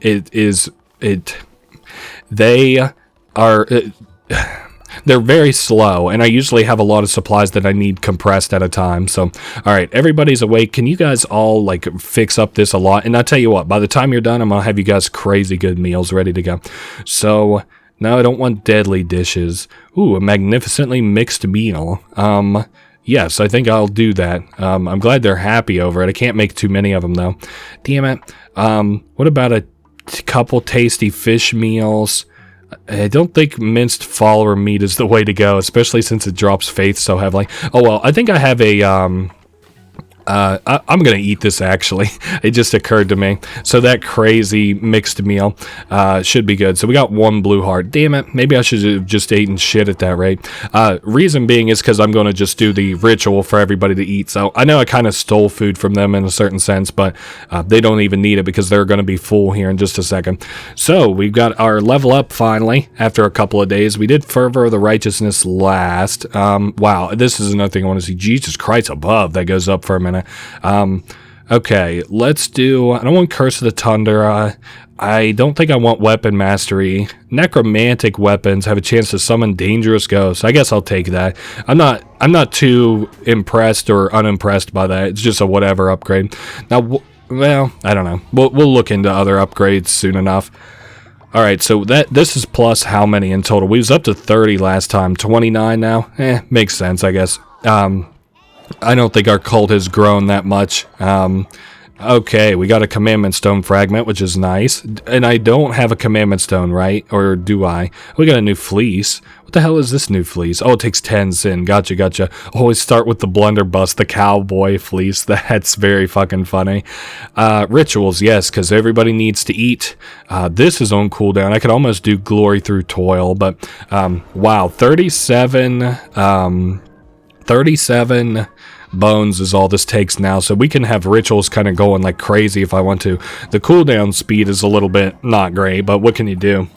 they are, they're very slow, and I usually have a lot of supplies that I need compressed at a time. So, all right, everybody's awake. Can you guys all like fix up this a lot? And I'll tell you what, by the time you're done, I'm gonna have you guys crazy good meals ready to go. So now I don't want deadly dishes. Ooh, a magnificently mixed meal. Yes, I think I'll do that. I'm glad they're happy over it. I can't make too many of them, though. Damn it. What about a couple tasty fish meals? I don't think minced follower meat is the way to go, especially since it drops faith so heavily. Oh, well, I think I have a... I'm going to eat this, actually. It just occurred to me. So that crazy mixed meal should be good. So we got 1 blue heart. Damn it. Maybe I should have just eaten shit at that rate. Reason being is because I'm going to just do the ritual for everybody to eat. So I know I kind of stole food from them in a certain sense, but they don't even need it because they're going to be full here in just a second. So we've got our level up finally after a couple of days. We did Fervor of the Righteousness last. Wow. This is another thing I want to see. Jesus Christ above. That goes up for a minute. Okay, let's do, I don't want Curse of the Tundra. I don't think I want Weapon Mastery. Necromantic weapons have a chance to summon dangerous ghosts. I guess I'll take that. I'm not too impressed or unimpressed by that. It's just a whatever upgrade. Now, well, I don't know. We'll look into other upgrades soon enough. All right, so this is plus how many in total? We was up to 30 last time. 29 now? Makes sense, I guess. I don't think our cult has grown that much. Okay, we got a Commandment Stone fragment, which is nice. And I don't have a Commandment Stone, right? Or do I? We got a new fleece. What the hell is this new fleece? Oh, it takes 10 sin. Gotcha. Always start with the blunderbuss, the cowboy fleece. That's very fucking funny. Rituals, yes, because everybody needs to eat. This is on cooldown. I could almost do glory through toil, but wow, 37 bones is all this takes now, so we can have rituals kind of going like crazy if I want to. The cooldown speed is a little bit not great, but what can you do?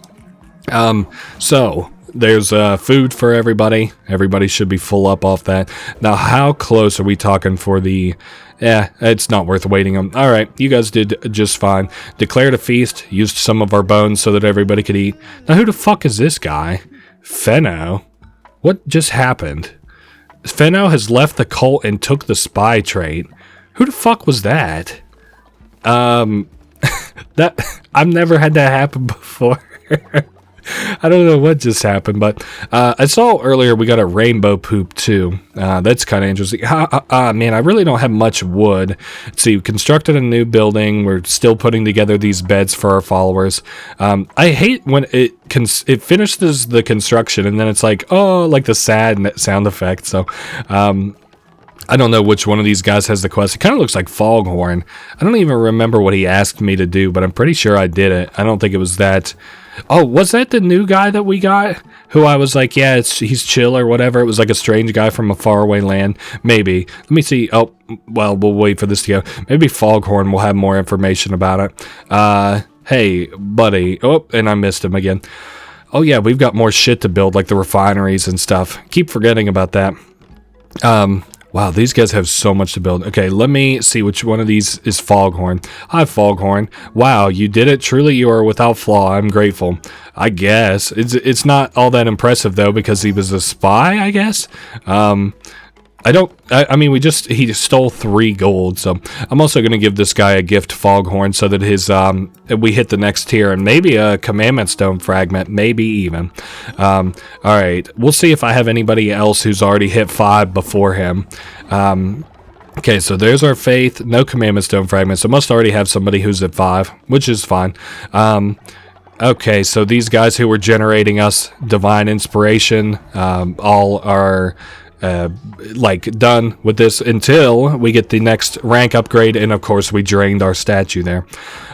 So there's food for everybody. Everybody should be full up off that. Now, how close are we talking for the... it's not worth waiting on. All right, you guys did just fine. Declared a feast, used some of our bones so that everybody could eat. Now, who the fuck is this guy? Fenno? What just happened? Fenno has left the cult and took the spy trait. Who the fuck was that? That I've never had that happen before. I don't know what just happened, but I saw earlier we got a rainbow poop too. That's kind of interesting. Man, I really don't have much wood. Let's see, we constructed a new building. We're still putting together these beds for our followers. I hate when it finishes the construction and then it's like, oh, like the sad sound effect. So, I don't know which one of these guys has the quest. It kind of looks like Foghorn. I don't even remember what he asked me to do, but I'm pretty sure I did it. I don't think it was that. Oh, was that the new guy that we got? Who I was like, yeah, he's chill or whatever. It was like a strange guy from a faraway land. Maybe. Let me see. Oh, well, we'll wait for this to go. Maybe Foghorn will have more information about it. Hey, buddy. Oh, and I missed him again. Oh, yeah, we've got more shit to build, like the refineries and stuff. Keep forgetting about that. Wow, these guys have so much to build. Okay, let me see which one of these is Foghorn. Hi, Foghorn. Wow, you did it. Truly, you are without flaw. I'm grateful. I guess. It's not all that impressive, though, because he was a spy, I guess. I mean, he stole 3 gold, so I'm also going to give this guy a gift foghorn so that we hit the next tier, and maybe a commandment stone fragment, maybe even. All right, we'll see if I have anybody else who's already hit 5 before him. Okay, so there's our faith, no commandment stone fragments, so must already have somebody who's at 5, which is fine. Okay, so these guys who were generating us divine inspiration, all are like done with this until we get the next rank upgrade, and of course we drained our statue there.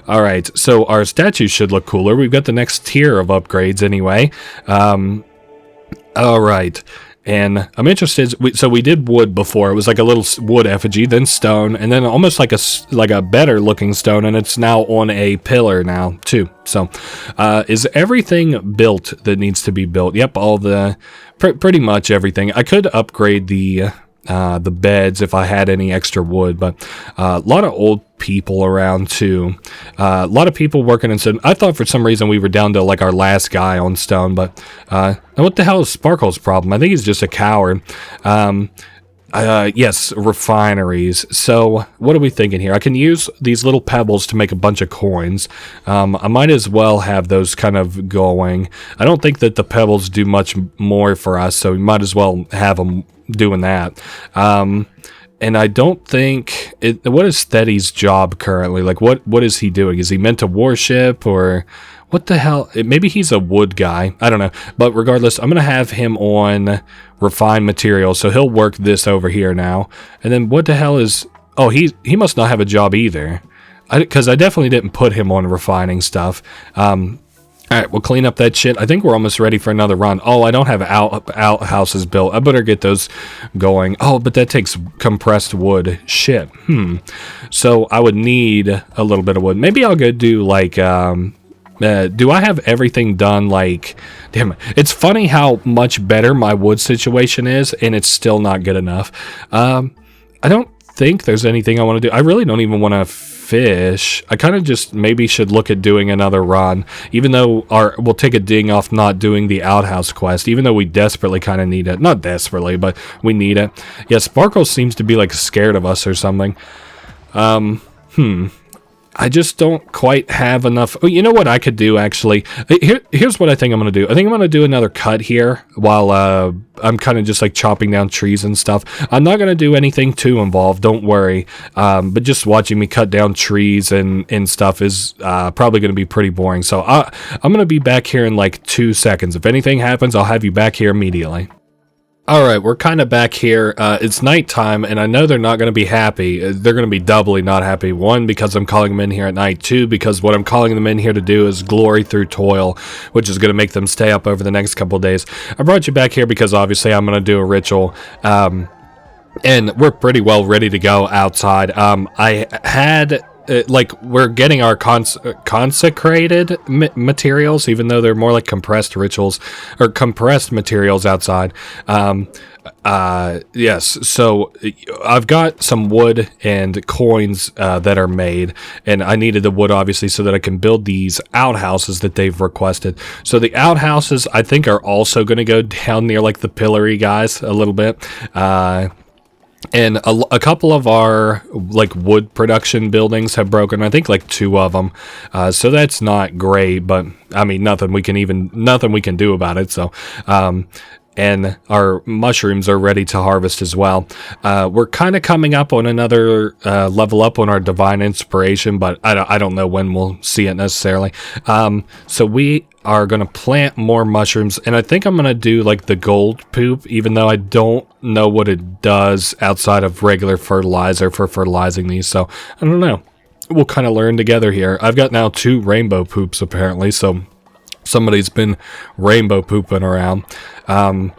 All right, so our statue should look cooler. We've got the next tier of upgrades anyway. All right, and I'm interested. So we did wood before. It was like a little wood effigy, then stone, and then almost like a better looking stone, and it's now on a pillar now too. So is everything built that needs to be built? Yep, all the pretty much everything. I could upgrade the beds if I had any extra wood, but a lot of old people around too. A lot of people working in stone. I thought for some reason we were down to like our last guy on stone, but what the hell is Sparkle's problem? I think he's just a coward. Yes, refineries. So what are we thinking here? I can use these little pebbles to make a bunch of coins. I might as well have those kind of going. I don't think that the pebbles do much more for us, so we might as well have them doing that. And I don't think what is Steady's job currently? Like what is he doing? Is he meant to worship, or what the hell? Maybe he's a wood guy. I don't know. But regardless, I'm going to have him on refined materials. So he'll work this over here now. And then what the hell is... Oh, he must not have a job either. Because I definitely didn't put him on refining stuff. Alright, we'll clean up that shit. I think we're almost ready for another run. Oh, I don't have outhouses built. I better get those going. Oh, but that takes compressed wood. Shit. So I would need a little bit of wood. Maybe I'll go do like... do I have everything done? Like, damn it. It's funny how much better my wood situation is, and it's still not good enough. I don't think there's anything I want to do. I really don't even want to fish. I kind of just maybe should look at doing another run, even though we'll take a ding off not doing the outhouse quest, even though we desperately kind of need it. Not desperately, but we need it. Yeah, Sparkle seems to be like scared of us or something. I just don't quite have enough. Oh, you know what I could do, actually? Here's what I think I'm going to do. I think I'm going to do another cut here while I'm kind of just like chopping down trees and stuff. I'm not going to do anything too involved, don't worry. But just watching me cut down trees and stuff is probably going to be pretty boring. So I'm going to be back here in like 2 seconds. If anything happens, I'll have you back here immediately. Alright, we're kind of back here. It's nighttime, and I know they're not going to be happy. They're going to be doubly not happy. 1, because I'm calling them in here at night. 2, because what I'm calling them in here to do is glory through toil, which is going to make them stay up over the next couple of days. I brought you back here because obviously I'm going to do a ritual. And we're pretty well ready to go outside. I had... like, we're getting our consecrated materials, even though they're more like compressed rituals, or compressed materials outside. Yes, so I've got some wood and coins that are made, and I needed the wood, obviously, so that I can build these outhouses that they've requested. So the outhouses, I think, are also going to go down near, like, the pillory guys a little bit. And a couple of our like wood production buildings have broken. I think like 2 of them. So that's not great, but I mean nothing we can do about it. So and our mushrooms are ready to harvest as well. We're kind of coming up on another level up on our divine inspiration, but I don't know when we'll see it necessarily. So we are going to plant more mushrooms, and I think I'm going to do like the gold poop, even though I don't know what it does outside of regular fertilizer for fertilizing these. So I don't know. We'll kind of learn together here. I've got now 2 rainbow poops apparently, so somebody's been rainbow pooping around. Oh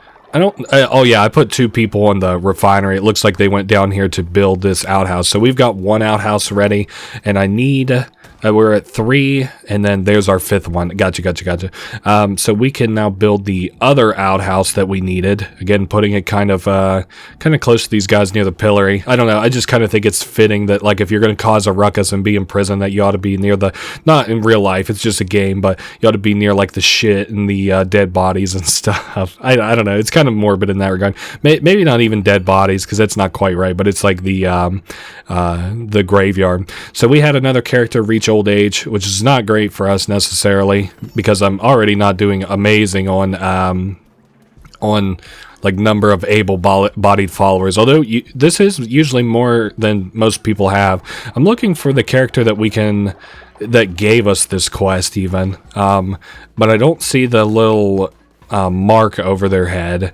yeah, I put 2 people on the refinery. It looks like they went down here to build this outhouse. So we've got 1 outhouse ready, and I need We're at 3, and then there's our 5th one. Gotcha. So we can now build the other outhouse that we needed. Again, putting it kind of close to these guys near the pillory. I don't know. I just kind of think it's fitting that, like, if you're going to cause a ruckus and be in prison, that you ought to be near the, not in real life, it's just a game, but you ought to be near, like, the shit and the dead bodies and stuff. I don't know. It's kind of morbid in that regard. Maybe not even dead bodies, because that's not quite right, but it's like the graveyard. So we had another character reach old age, which is not great for us necessarily, because I'm already not doing amazing on like number of able-bodied followers, although this is usually more than most people have. I'm looking for the character that gave us this quest even, but I don't see the little mark over their head.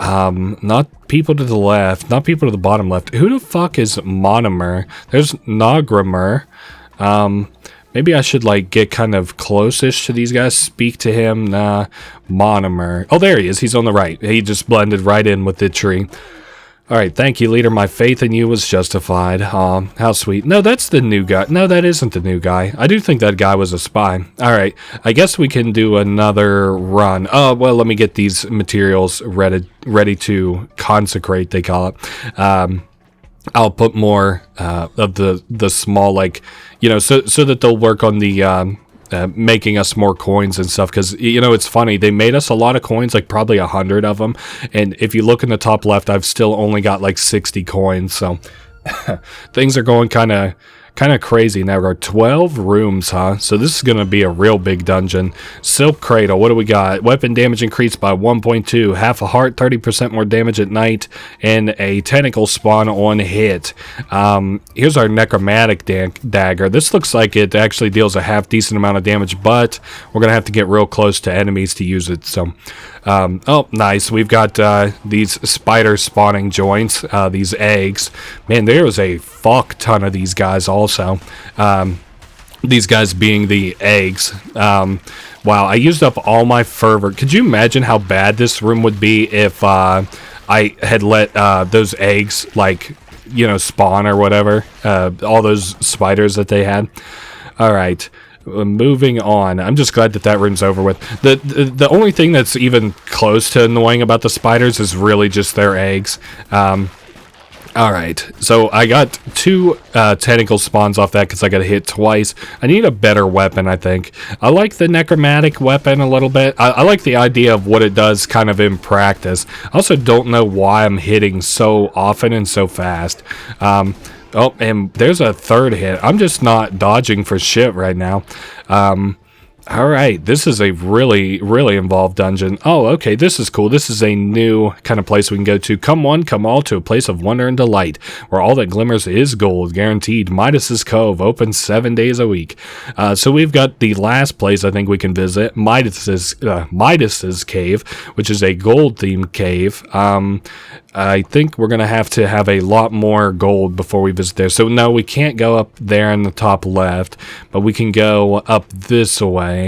Not people to the left, not people to the bottom left. Who the fuck is Monomer? There's Nogrimer. Maybe I should, like, get kind of close-ish to these guys, speak to him. Nah, Monomer. Oh, there he is. He's on the right. He just blended right in with the tree. Alright, thank you, leader. My faith in you was justified. Aw, how sweet. No, that's the new guy. No, that isn't the new guy. I do think that guy was a spy. Alright, I guess we can do another run. Oh, well, let me get these materials ready to consecrate, they call it. I'll put more of the small, like, you know, so that they'll work on the making us more coins and stuff, because, you know, it's funny, they made us a lot of coins, like probably 100 of them, and if you look in the top left, I've still only got like 60 coins, so things are going kind of crazy. Now we're 12 rooms, huh? So this is going to be a real big dungeon. Silk Cradle, what do we got? Weapon damage increased by 1.2, half a heart, 30% more damage at night, and a tentacle spawn on hit. Here's our necromantic dagger. This looks like it actually deals a half decent amount of damage, but we're going to have to get real close to enemies to use it, so... oh, nice. We've got these spider spawning joints, these eggs. Man, there is a fuck ton of these guys also. These guys being the eggs. Wow, I used up all my fervor. Could you imagine how bad this room would be if I had let those eggs, like, you know, spawn or whatever? All those spiders that they had. All right. Moving on. I'm just glad that room's over with. The only thing that's even close to annoying about the spiders is really just their eggs. Alright, so I got 2 tentacle spawns off that because I got hit twice. I need a better weapon, I think. I like the necromantic weapon a little bit. I like the idea of what it does kind of in practice. I also don't know why I'm hitting so often and so fast. Oh, and there's a third hit. I'm just not dodging for shit right now. Alright, this is a really, really involved dungeon. Oh, okay, this is cool. This is a new kind of place we can go to. Come one, come all to a place of wonder and delight, where all that glimmers is gold, guaranteed. Midas's Cove, open 7 days a week. So we've got the last place I think we can visit, Midas's Cave, which is a gold-themed cave. I think we're going to have a lot more gold before we visit there. So no, we can't go up there in the top left, but we can go up this way.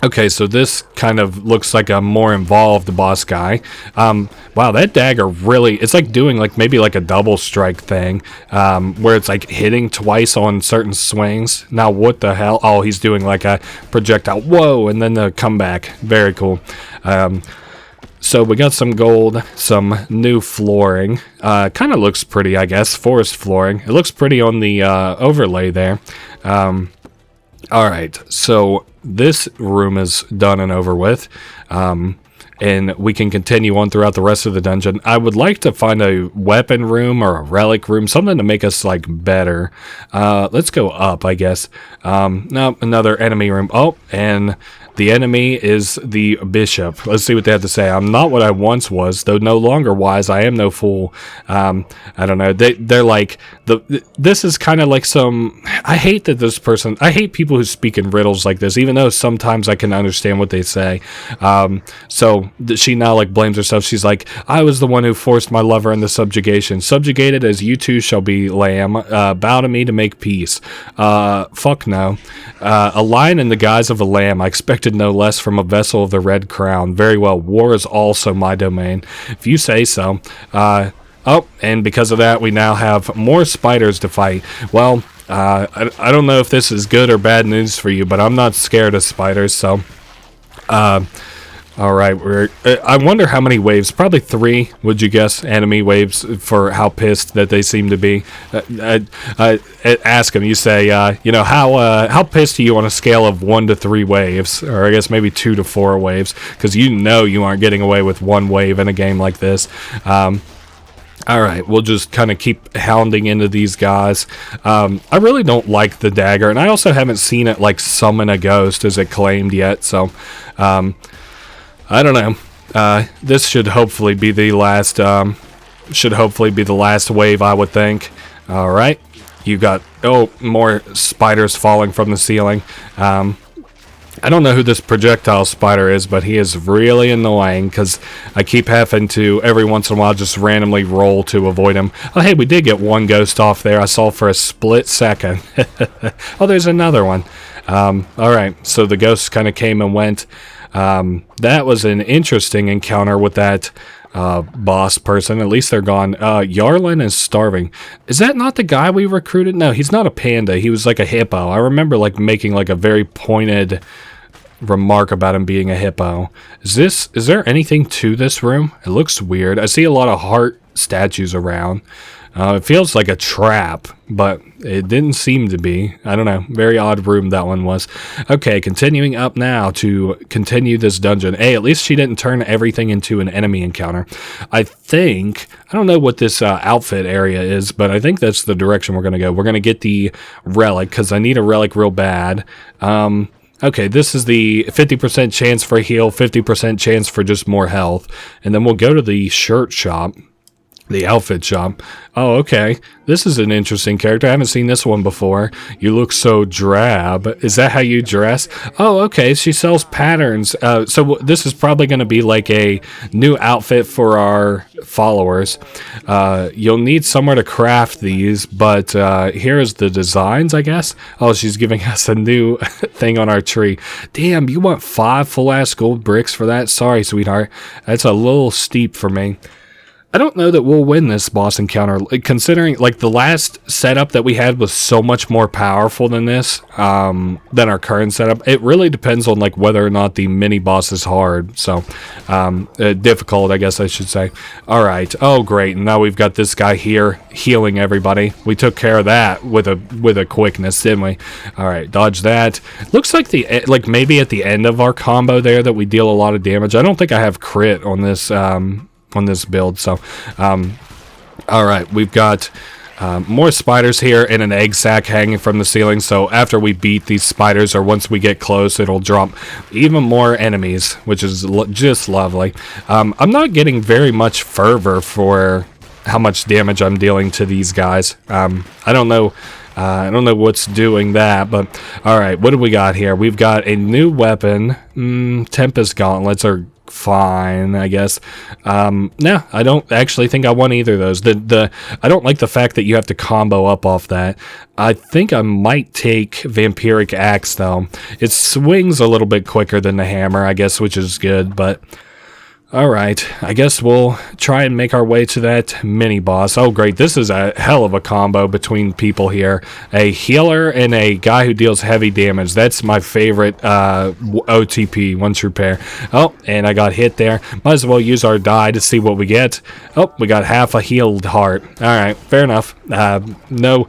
Okay, so this kind of looks like a more involved boss guy. Wow, that dagger really, it's like doing like maybe like a double strike thing, where it's like hitting twice on certain swings. Now what the hell? Oh, he's doing like a projectile. Whoa, and then the comeback. Very cool. So we got some gold, some new flooring. Kind of looks pretty, I guess. Forest flooring. It looks pretty on the overlay there. Alright, so this room is done and over with. And we can continue on throughout the rest of the dungeon. I would like to find a weapon room or a relic room, something to make us, like, better. Let's go up, I guess. No, another enemy room. Oh, and the enemy is the bishop. Let's see what they have to say. I'm not what I once was, though no longer wise. I am no fool. I don't know. They're like, this is kind of like some... I hate that this person... I hate people who speak in riddles like this, even though sometimes I can understand what they say. So she now, like, blames herself. She's like, I was the one who forced my lover into subjugation. Subjugated as you too shall be, lamb. Bow to me to make peace. Fuck no. A lion in the guise of a lamb. I expected no less from a vessel of the Red Crown. Very well. War is also my domain. If you say so. Oh, and because of that, we now have more spiders to fight. Well, I don't know if this is good or bad news for you, but I'm not scared of spiders, so... Alright, I wonder how many waves. Probably 3, would you guess, enemy waves for how pissed that they seem to be. Ask them, you say, you know, how pissed are you on a scale of 1 to 3 waves? Or I guess maybe 2 to 4 waves, because you know you aren't getting away with 1 wave in a game like this. Alright, we'll just kind of keep hounding into these guys. I really don't like the dagger, and I also haven't seen it, like, summon a ghost as it claimed yet, so... I don't know. This should hopefully be the last, wave, I would think. Alright. You got, oh, more spiders falling from the ceiling. I don't know who this projectile spider is, but he is really annoying, because I keep having to, every once in a while, just randomly roll to avoid him. Oh, hey, we did get 1 ghost off there. I saw for a split second. Oh, there's another one. Alright, so the ghosts kind of came and went. That was an interesting encounter with that boss person. At least they're gone. Yarlin is starving. Is that not the guy we recruited? No, he's not a panda. He was like a hippo. I remember like making like a very pointed remark about him being a hippo. Is there anything to this room? It looks weird. I see a lot of heart statues around. It feels like a trap, but it didn't seem to be. I don't know. Very odd room that one was. Okay, continuing up now to continue this dungeon. Hey, at least she didn't turn everything into an enemy encounter. I don't know what this outfit area is, but I think that's the direction we're going to go. We're going to get the relic, because I need a relic real bad. Okay, this is the 50% chance for a heal, 50% chance for just more health. And then we'll go to the shirt shop. The outfit shop. Oh, okay. This is an interesting character. I haven't seen this one before. You look so drab. Is that how you dress? Oh, okay. She sells patterns. So this is probably going to be like a new outfit for our followers. You'll need somewhere to craft these, but here is the designs, I guess. Oh, she's giving us a new thing on our tree. Damn, you want 5 full-ass gold bricks for that? Sorry, sweetheart. That's a little steep for me. I don't know that we'll win this boss encounter, considering like the last setup that we had was so much more powerful than this, than our current setup. It really depends on like whether or not the mini boss is hard, so difficult, I guess I should say. All right, oh great, and now we've got this guy here healing everybody. We took care of that with a quickness, didn't we? All right, dodge that. Looks like maybe at the end of our combo there that we deal a lot of damage. I don't think I have crit on this. On this build, so all right, we've got more spiders here and an egg sack hanging from the ceiling, so after we beat these spiders, or once we get close, it'll drop even more enemies, which is just lovely. I'm not getting very much fervor for how much damage I'm dealing to these guys. I don't know what's doing that, but all right, what do we got here? We've got a new weapon. Tempest gauntlets are fine, I guess. No, I don't actually think I want either of those. I don't like the fact that you have to combo up off that. I think I might take Vampiric Axe, though. It swings a little bit quicker than the hammer, I guess, which is good, but... Alright, I guess we'll try and make our way to that mini-boss. Oh great, this is a hell of a combo between people here. A healer and a guy who deals heavy damage. That's my favorite OTP, one true pair. Oh, and I got hit there. Might as well use our die to see what we get. Oh, we got half a healed heart. Alright, fair enough. No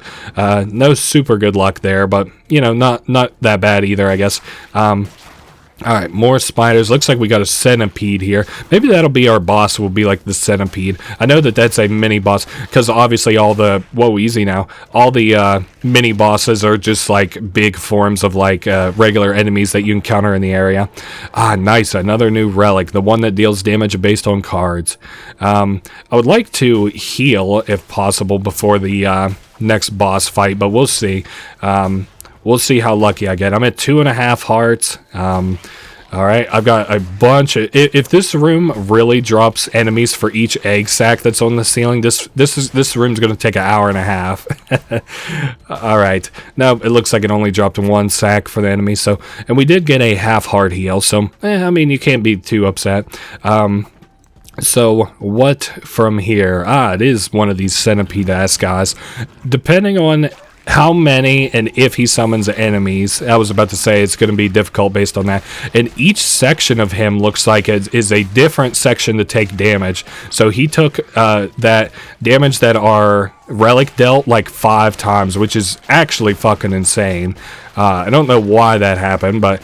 super good luck there, but, you know, not that bad either, I guess. Alright, more spiders. Looks like we got a centipede here. Maybe that'll be our boss, will be like the centipede. I know that that's a mini boss, because obviously all the... Whoa, easy now. All the mini bosses are just like big forms of like regular enemies that you encounter in the area. Ah, nice. Another new relic. The one that deals damage based on cards. I would like to heal, if possible, before the next boss fight, but we'll see. We'll see how lucky I get. I'm at 2.5 hearts. Alright, I've got a bunch of... If this room really drops enemies for each egg sack that's on the ceiling, this room's going to take 1.5 hours. Alright, now it looks like it only dropped 1 sack for the enemy, so... And we did get a half heart heal, so... I mean, you can't be too upset. So, what from here? Ah, it is one of these centipede-ass guys. Depending on how many and if he summons enemies. I was about to say it's going to be difficult based on that. And each section of him looks like it is a different section to take damage. So he took that damage that our relic dealt like 5 times, which is actually fucking insane. I don't know why that happened, but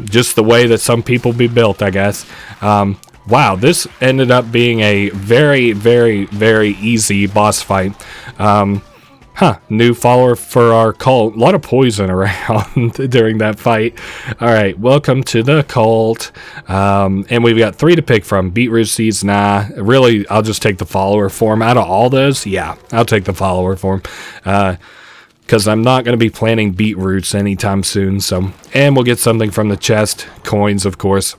just the way that some people be built, I guess. Wow, this ended up being a very, very, very easy boss fight. New follower for our cult. A lot of poison around during that fight. Alright, welcome to the cult. And we've got 3 to pick from. Beetroot seeds, nah. Really, I'll just take the follower form. Out of all those, yeah, I'll take the follower form. Because I'm not going to be planting beetroots anytime soon. So, and we'll get something from the chest. Coins, of course.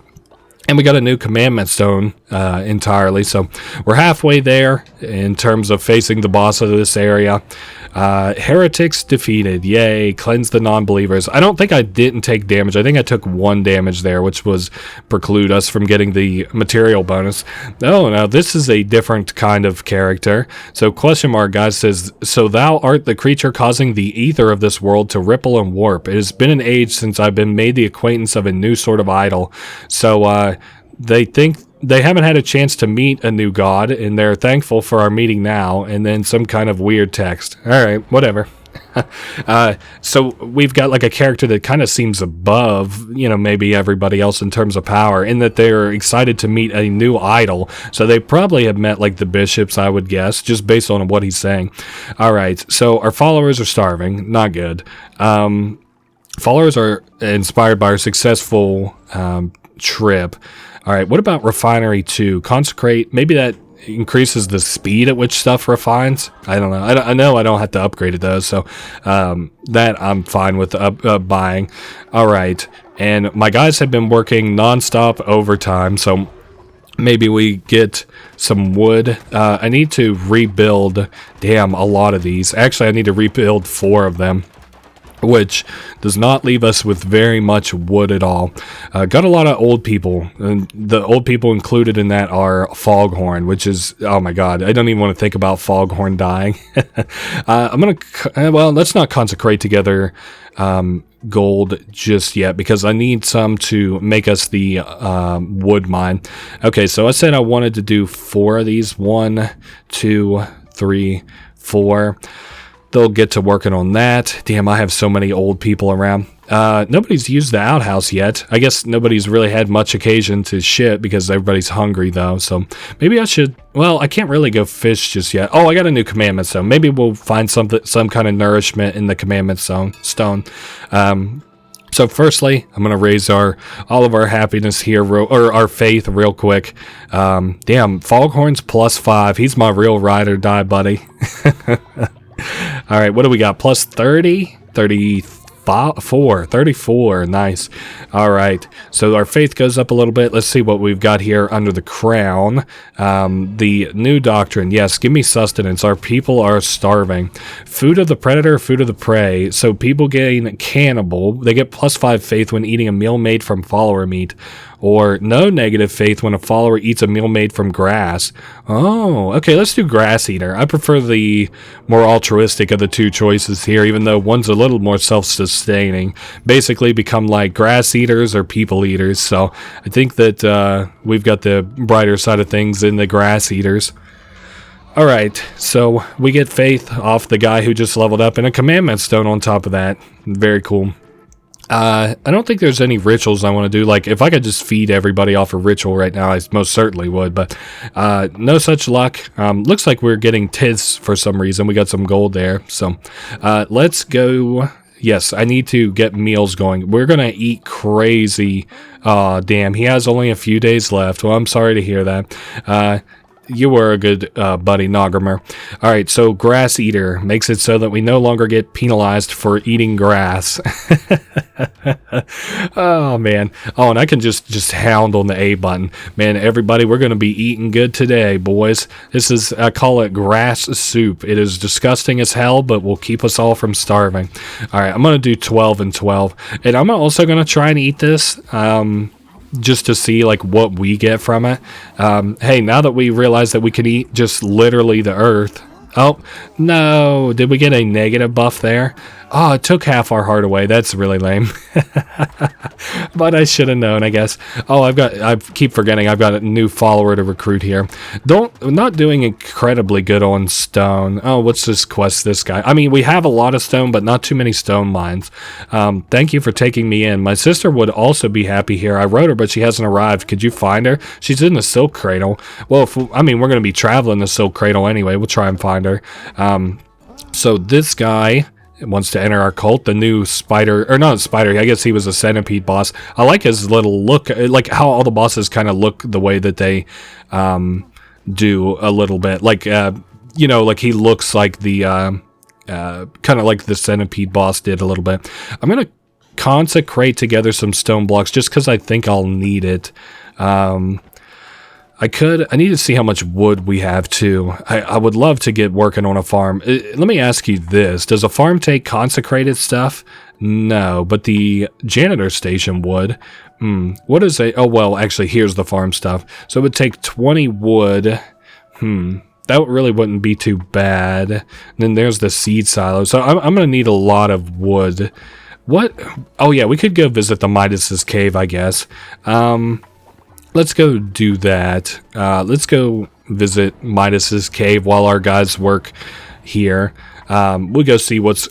And we got a new commandment stone entirely. So we're halfway there in terms of facing the boss of this area. Heretics defeated. Yay. Cleanse the non-believers. I don't think I didn't take damage. I think I took 1 damage there, which was preclude us from getting the material bonus. Oh, no, this is a different kind of character. So question mark, guys, says, so thou art the creature causing the ether of this world to ripple and warp. It has been an age since I've been made the acquaintance of a new sort of idol. So, they think they haven't had a chance to meet a new god, and they're thankful for our meeting now, and then some kind of weird text. Alright, whatever. So we've got like a character that kind of seems above, maybe everybody else in terms of power, in that they're excited to meet a new idol. So they probably have met like the bishops, I would guess, just based on what he's saying. Alright, so our followers are starving. Not good. Followers are inspired by our successful trip. All right, what about refinery 2? Consecrate, maybe that increases the speed at which stuff refines. I don't know. I know I don't have to upgrade it though, so that I'm fine with buying. All right, and my guys have been working nonstop overtime, so maybe we get some wood. I need to rebuild, damn, a lot of these. Actually, I need to rebuild 4 of them, which does not leave us with very much wood at all. Got a lot of old people, and the old people included in that are Foghorn, which is, oh my god, I don't even want to think about Foghorn dying. Let's not consecrate together gold just yet, because I need some to make us the wood mine. Okay, so I said I wanted to do 4 of these. 1, 2, 3, 4. They'll get to working on that. Damn, I have so many old people around. Nobody's used the outhouse yet. I guess nobody's really had much occasion to shit because everybody's hungry, though. So maybe I should... Well, I can't really go fish just yet. Oh, I got a new commandment stone. Maybe we'll find some kind of nourishment in the commandment stone. So firstly, I'm going to raise all of our happiness here, or our faith real quick. Damn, Foghorn's +5. He's my real ride or die buddy. All right, what do we got? Plus 30? 34. Nice. All right, so our faith goes up a little bit. Let's see what we've got here under the crown. The new doctrine. Yes, give me sustenance. Our people are starving. Food of the predator, food of the prey. So people gain cannibal. They get +5 faith when eating a meal made from follower meat. Or no negative faith when a follower eats a meal made from grass. Oh, okay, let's do grass eater. I prefer the more altruistic of the 2 choices here, even though one's a little more self-sustaining. Basically become like grass eaters or people eaters. So I think that we've got the brighter side of things in the grass eaters. Alright, so we get faith off the guy who just leveled up and a commandment stone on top of that. Very cool. I don't think there's any rituals I want to do. Like, if I could just feed everybody off a ritual right now, I most certainly would, but no such luck. Looks like we're getting tiths for some reason. We got some gold there, so let's go. Yes, I need to get meals going. We're going to eat crazy. Aw, damn, he has only a few days left. Well, I'm sorry to hear that. You were a good buddy, Nogrimer. Alright, so Grass Eater makes it so that we no longer get penalized for eating grass. Oh, man. Oh, and I can just hound on the A button. Man, everybody, we're going to be eating good today, boys. This is, I call it grass soup. It is disgusting as hell, but will keep us all from starving. Alright, I'm going to do 12 and 12. And I'm also going to try and eat this. Just to see like what we get from it. Hey, now that we realize that we can eat just literally the earth, Oh, no. Did we get a negative buff there? Oh, it took half our heart away. That's really lame. But I should have known, I guess. Oh, I keep forgetting I've got a new follower to recruit here. Not doing incredibly good on stone. Oh, what's this quest, this guy? I mean, we have a lot of stone, but not too many stone mines. Thank you for taking me in. My sister would also be happy here. I wrote her, but she hasn't arrived. Could you find her? She's in the Silk Cradle. Well, we're going to be traveling the Silk Cradle anyway. We'll try and find her. So this guy wants to enter our cult, the new spider, or not spider, I guess he was a centipede boss. I like his little look, like how all the bosses kind of look the way that they do a little bit. Like, like he looks like the, kind of like the centipede boss did a little bit. I'm going to consecrate together some stone blocks just because I think I'll need it. I need to see how much wood we have too. I would love to get working on a farm. Let me ask you this. Does a farm take consecrated stuff? No, but the janitor station would. What is a... Oh, well, actually, here's the farm stuff. So it would take 20 wood. That really wouldn't be too bad. And then there's the seed silo. So I'm going to need a lot of wood. What? Oh, yeah, we could go visit the Midas's cave, I guess. Let's go do that. Let's go visit Midas's cave while our guys work here. We'll go see what's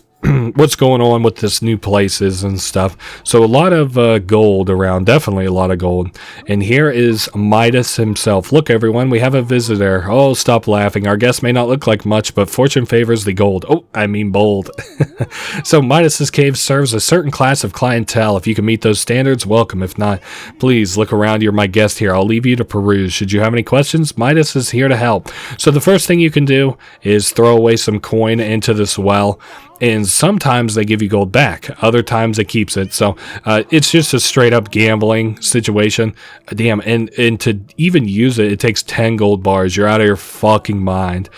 going on with this new places and stuff. So a lot of gold around, definitely a lot of gold. And here is Midas himself. Look, everyone, we have a visitor. Oh, stop laughing. Our guest may not look like much, but fortune favors the gold. Oh, I mean bold. So Midas's cave serves a certain class of clientele. If you can meet those standards, welcome. If not, please look around. You're my guest here. I'll leave you to peruse. Should you have any questions, Midas is here to help. So the first thing you can do is throw away some coin into this well. And sometimes they give you gold back. Other times it keeps it. So it's just a straight up gambling situation. Damn. And to even use it, it takes 10 gold bars. You're out of your fucking mind.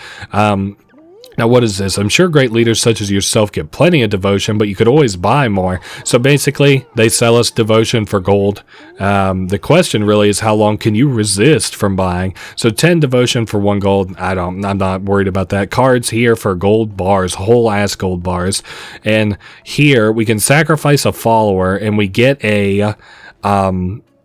Now, what is this? I'm sure great leaders such as yourself get plenty of devotion, but you could always buy more. So basically, they sell us devotion for gold. The question really is, how long can you resist from buying? So 10 devotion for 1 gold. I'm not worried about that. Cards here for gold bars, whole ass gold bars. And here we can sacrifice a follower and we get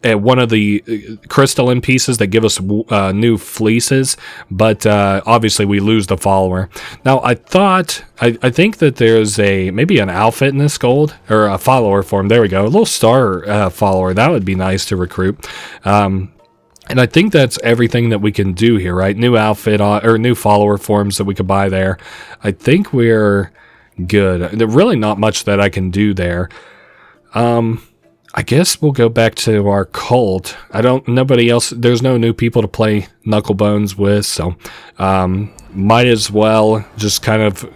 one of the crystalline pieces that give us new fleeces, but obviously we lose the follower. Now I think that there's maybe an outfit in this gold, or a follower form. There we go, a little star follower. That would be nice to recruit. And I think that's everything that we can do here, right? New outfit or new follower forms that we could buy there. I think we're good. There's really not much that I can do there. I guess we'll go back to our cult. Nobody else, there's no new people to play Knucklebones with, so might as well just kind of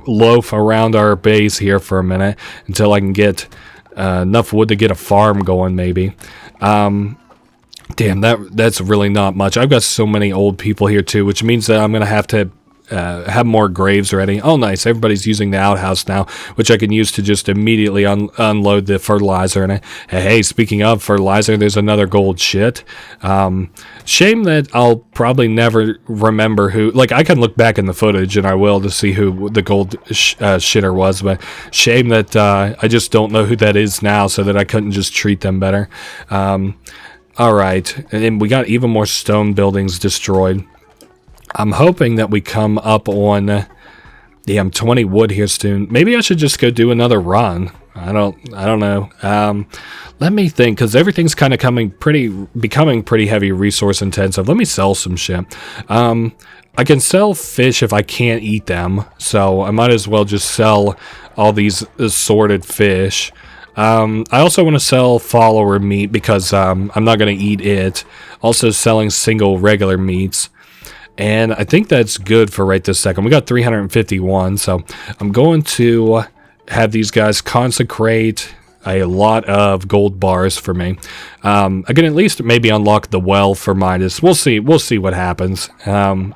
loaf around our base here for a minute until I can get enough wood to get a farm going, maybe. Damn, that's really not much. I've got so many old people here too, which means that I'm going to have more graves ready. Oh, nice. Everybody's using the outhouse now, which I can use to just immediately unload the fertilizer. And hey, speaking of fertilizer, there's another gold shit. Shame that I'll probably never remember who. Like, I can look back in the footage, and I will, to see who the gold shitter was. But shame that I just don't know who that is now, so that I couldn't just treat them better. All right. And then we got even more stone buildings destroyed. I'm hoping that we come up on, 20 wood here soon. Maybe I should just go do another run. I don't know. Let me think, because everything's kind of becoming pretty heavy resource intensive. Let me sell some shit. I can sell fish if I can't eat them, so I might as well just sell all these assorted fish. I also want to sell follower meat because I'm not going to eat it. Also selling single regular meats. And I think that's good for right this second. We got 351, so I'm going to have these guys consecrate a lot of gold bars for me. I can at least maybe unlock the well for Midas. We'll see what happens. And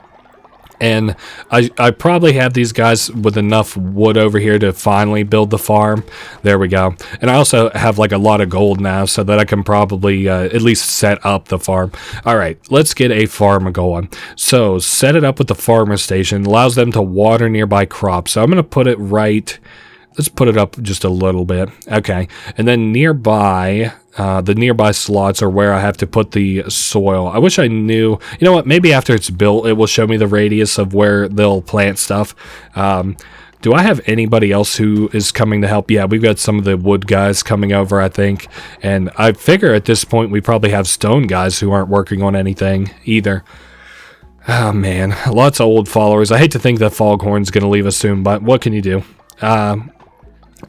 And I probably have these guys with enough wood over here to finally build the farm. There we go. And I also have like a lot of gold now so that I can probably at least set up the farm. All right, let's get a farm going. So set it up with the farmer station. Allows them to water nearby crops. So I'm going to put it right... Let's put it up just a little bit. Okay. And then nearby, the nearby slots are where I have to put the soil. I wish I knew. You know what? Maybe after it's built, it will show me the radius of where they'll plant stuff. Do I have anybody else who is coming to help? Yeah, we've got some of the wood guys coming over, I think. And I figure at this point we probably have stone guys who aren't working on anything either. Oh, man. Lots of old followers. I hate to think that Foghorn's going to leave us soon, but what can you do?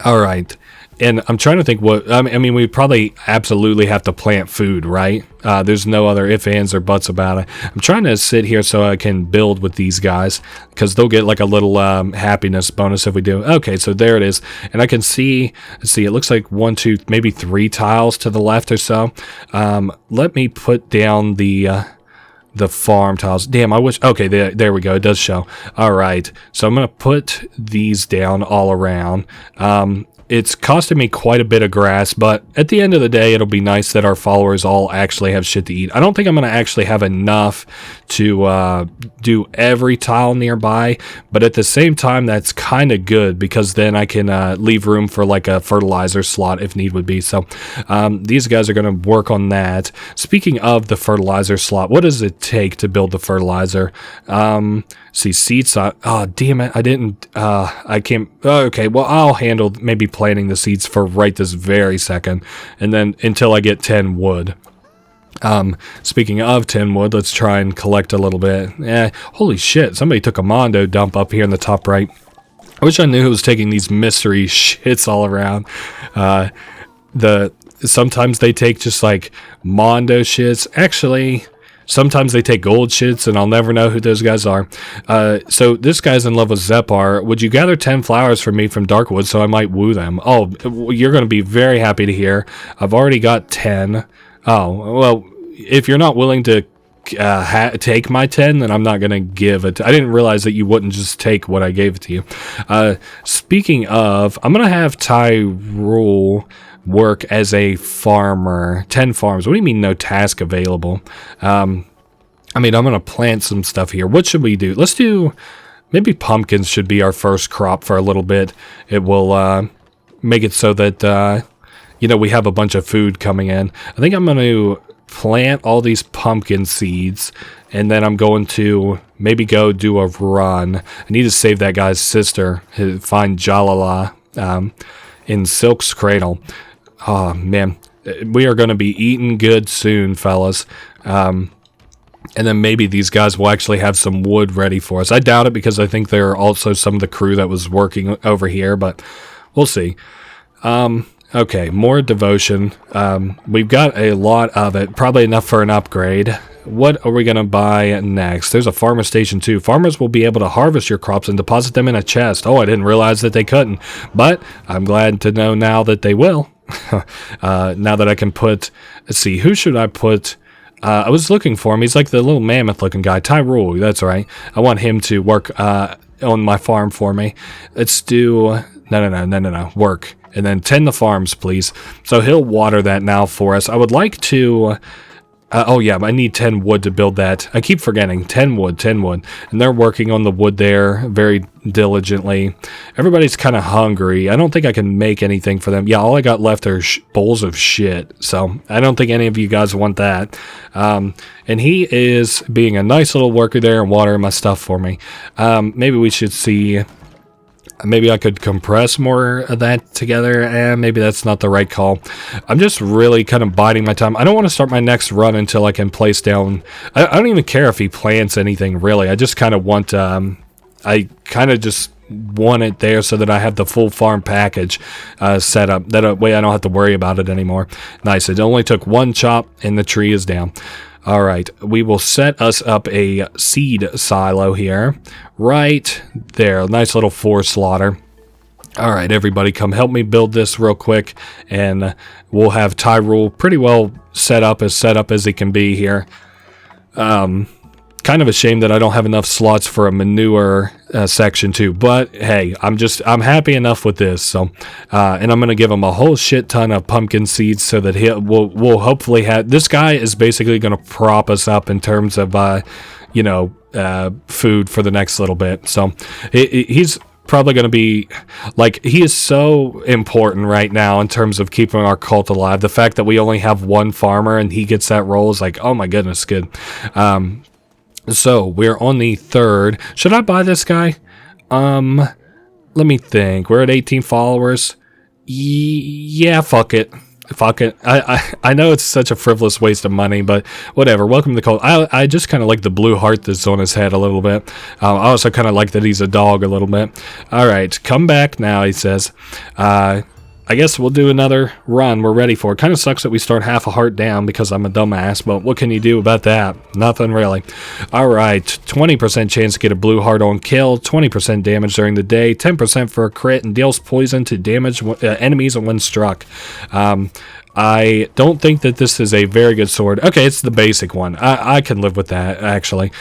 All right, and I'm trying to think what, I mean, we probably absolutely have to plant food, right? There's no other ifs, ands, or buts about it. I'm trying to sit here so I can build with these guys, because they'll get like a little happiness bonus if we do. Okay, so there it is, and I can see, let's see, it looks like 1, 2, maybe 3 tiles to the left or so. Let me put down the farm tiles. Damn, I wish... Okay, there we go. It does show. All right. So I'm going to put these down all around. It's costing me quite a bit of grass, but at the end of the day, it'll be nice that our followers all actually have shit to eat. I don't think I'm going to actually have enough to do every tile nearby, but at the same time, that's kind of good because then I can leave room for like a fertilizer slot if need would be. So these guys are going to work on that. Speaking of the fertilizer slot, what does it take to build the fertilizer? See, seeds. Oh, damn it. I didn't. I can't. Okay, well, I'll handle maybe planting the seeds for right this very second. And then until I get 10 wood. Speaking of 10 wood, let's try and collect a little bit. Holy shit. Somebody took a Mondo dump up here in the top right. I wish I knew who was taking these mystery shits all around. Sometimes they take just like Mondo shits. Actually... Sometimes they take gold shits, and I'll never know who those guys are. So this guy's in love with Zepar. Would you gather 10 flowers for me from Darkwood so I might woo them? Oh, you're going to be very happy to hear. I've already got 10. Oh, well, if you're not willing to take my 10, then I'm not going to give it. I didn't realize that you wouldn't just take what I gave it to you. Speaking of, I'm going to have Tyrul work as a farmer. 10 farms. What do you mean no task available? I mean, I'm going to plant some stuff here. What should we do? Let's do... Maybe pumpkins should be our first crop for a little bit. It will make it so that, you know, we have a bunch of food coming in. I think I'm going to plant all these pumpkin seeds, and then I'm going to maybe go do a run. I need to save that guy's sister, find Jalala in Silk's Cradle. Oh, man. We are going to be eating good soon, fellas. And then maybe these guys will actually have some wood ready for us. I doubt it because I think there are also some of the crew that was working over here, but we'll see. Okay, more devotion. We've got a lot of it, probably enough for an upgrade. What are we going to buy next? There's a farmer station too. Farmers will be able to harvest your crops and deposit them in a chest. Oh, I didn't realize that they couldn't, but I'm glad to know now that they will. Now that I can put, let's see, who should I put? I was looking for him. He's like the little mammoth looking guy. Tyrul, that's right. I want him to work on my farm for me. Let's do, no, work. And then tend the farms, please. So he'll water that now for us. I would like to... oh, yeah, I need 10 wood to build that. I keep forgetting. 10 wood. And they're working on the wood there very diligently. Everybody's kind of hungry. I don't think I can make anything for them. Yeah, all I got left are bowls of shit. So I don't think any of you guys want that. And he is being a nice little worker there and watering my stuff for me. Maybe we should see... Maybe I could compress more of that together, and maybe that's not the right call. I'm just really kind of biding my time. I don't want to start my next run until I can place down... I don't even care if he plants anything, really. I just kind of want... I kind of just want it there so that I have the full farm package set up. That way I don't have to worry about it anymore. Nice. It only took one chop, and the tree is down. All right, we will set us up a seed silo here, right there. Nice little 4 slaughter. All right, everybody, come help me build this real quick, and we'll have Tyrul pretty well set up as he can be here. Kind of a shame that I don't have enough slots for a manure section too, but hey, I'm happy enough with this. So, and I'm gonna give him a whole shit ton of pumpkin seeds so that we'll hopefully have. This guy is basically gonna prop us up in terms of food for the next little bit. So he's probably going to be like, he is so important right now in terms of keeping our cult alive. The fact that we only have one farmer and he gets that role is like, oh my goodness, good. So we're on the 3rd. Should I buy this guy? Let me think. We're at 18 followers. Yeah, fuck it. I know it's such a frivolous waste of money, but whatever. Welcome to the cult. I just kind of like the blue heart that's on his head a little bit. I also kind of like that he's a dog a little bit. All right, come back now, he says. I guess we'll do another run. We're ready for it. Kind of sucks that we start half a heart down because I'm a dumbass, but what can you do about that? Nothing really. All right, 20% chance to get a blue heart on kill, 20% damage during the day, 10% for a crit, and deals poison to damage enemies when struck. I don't think that this is a very good sword. Okay, it's the basic one. I can live with that, actually.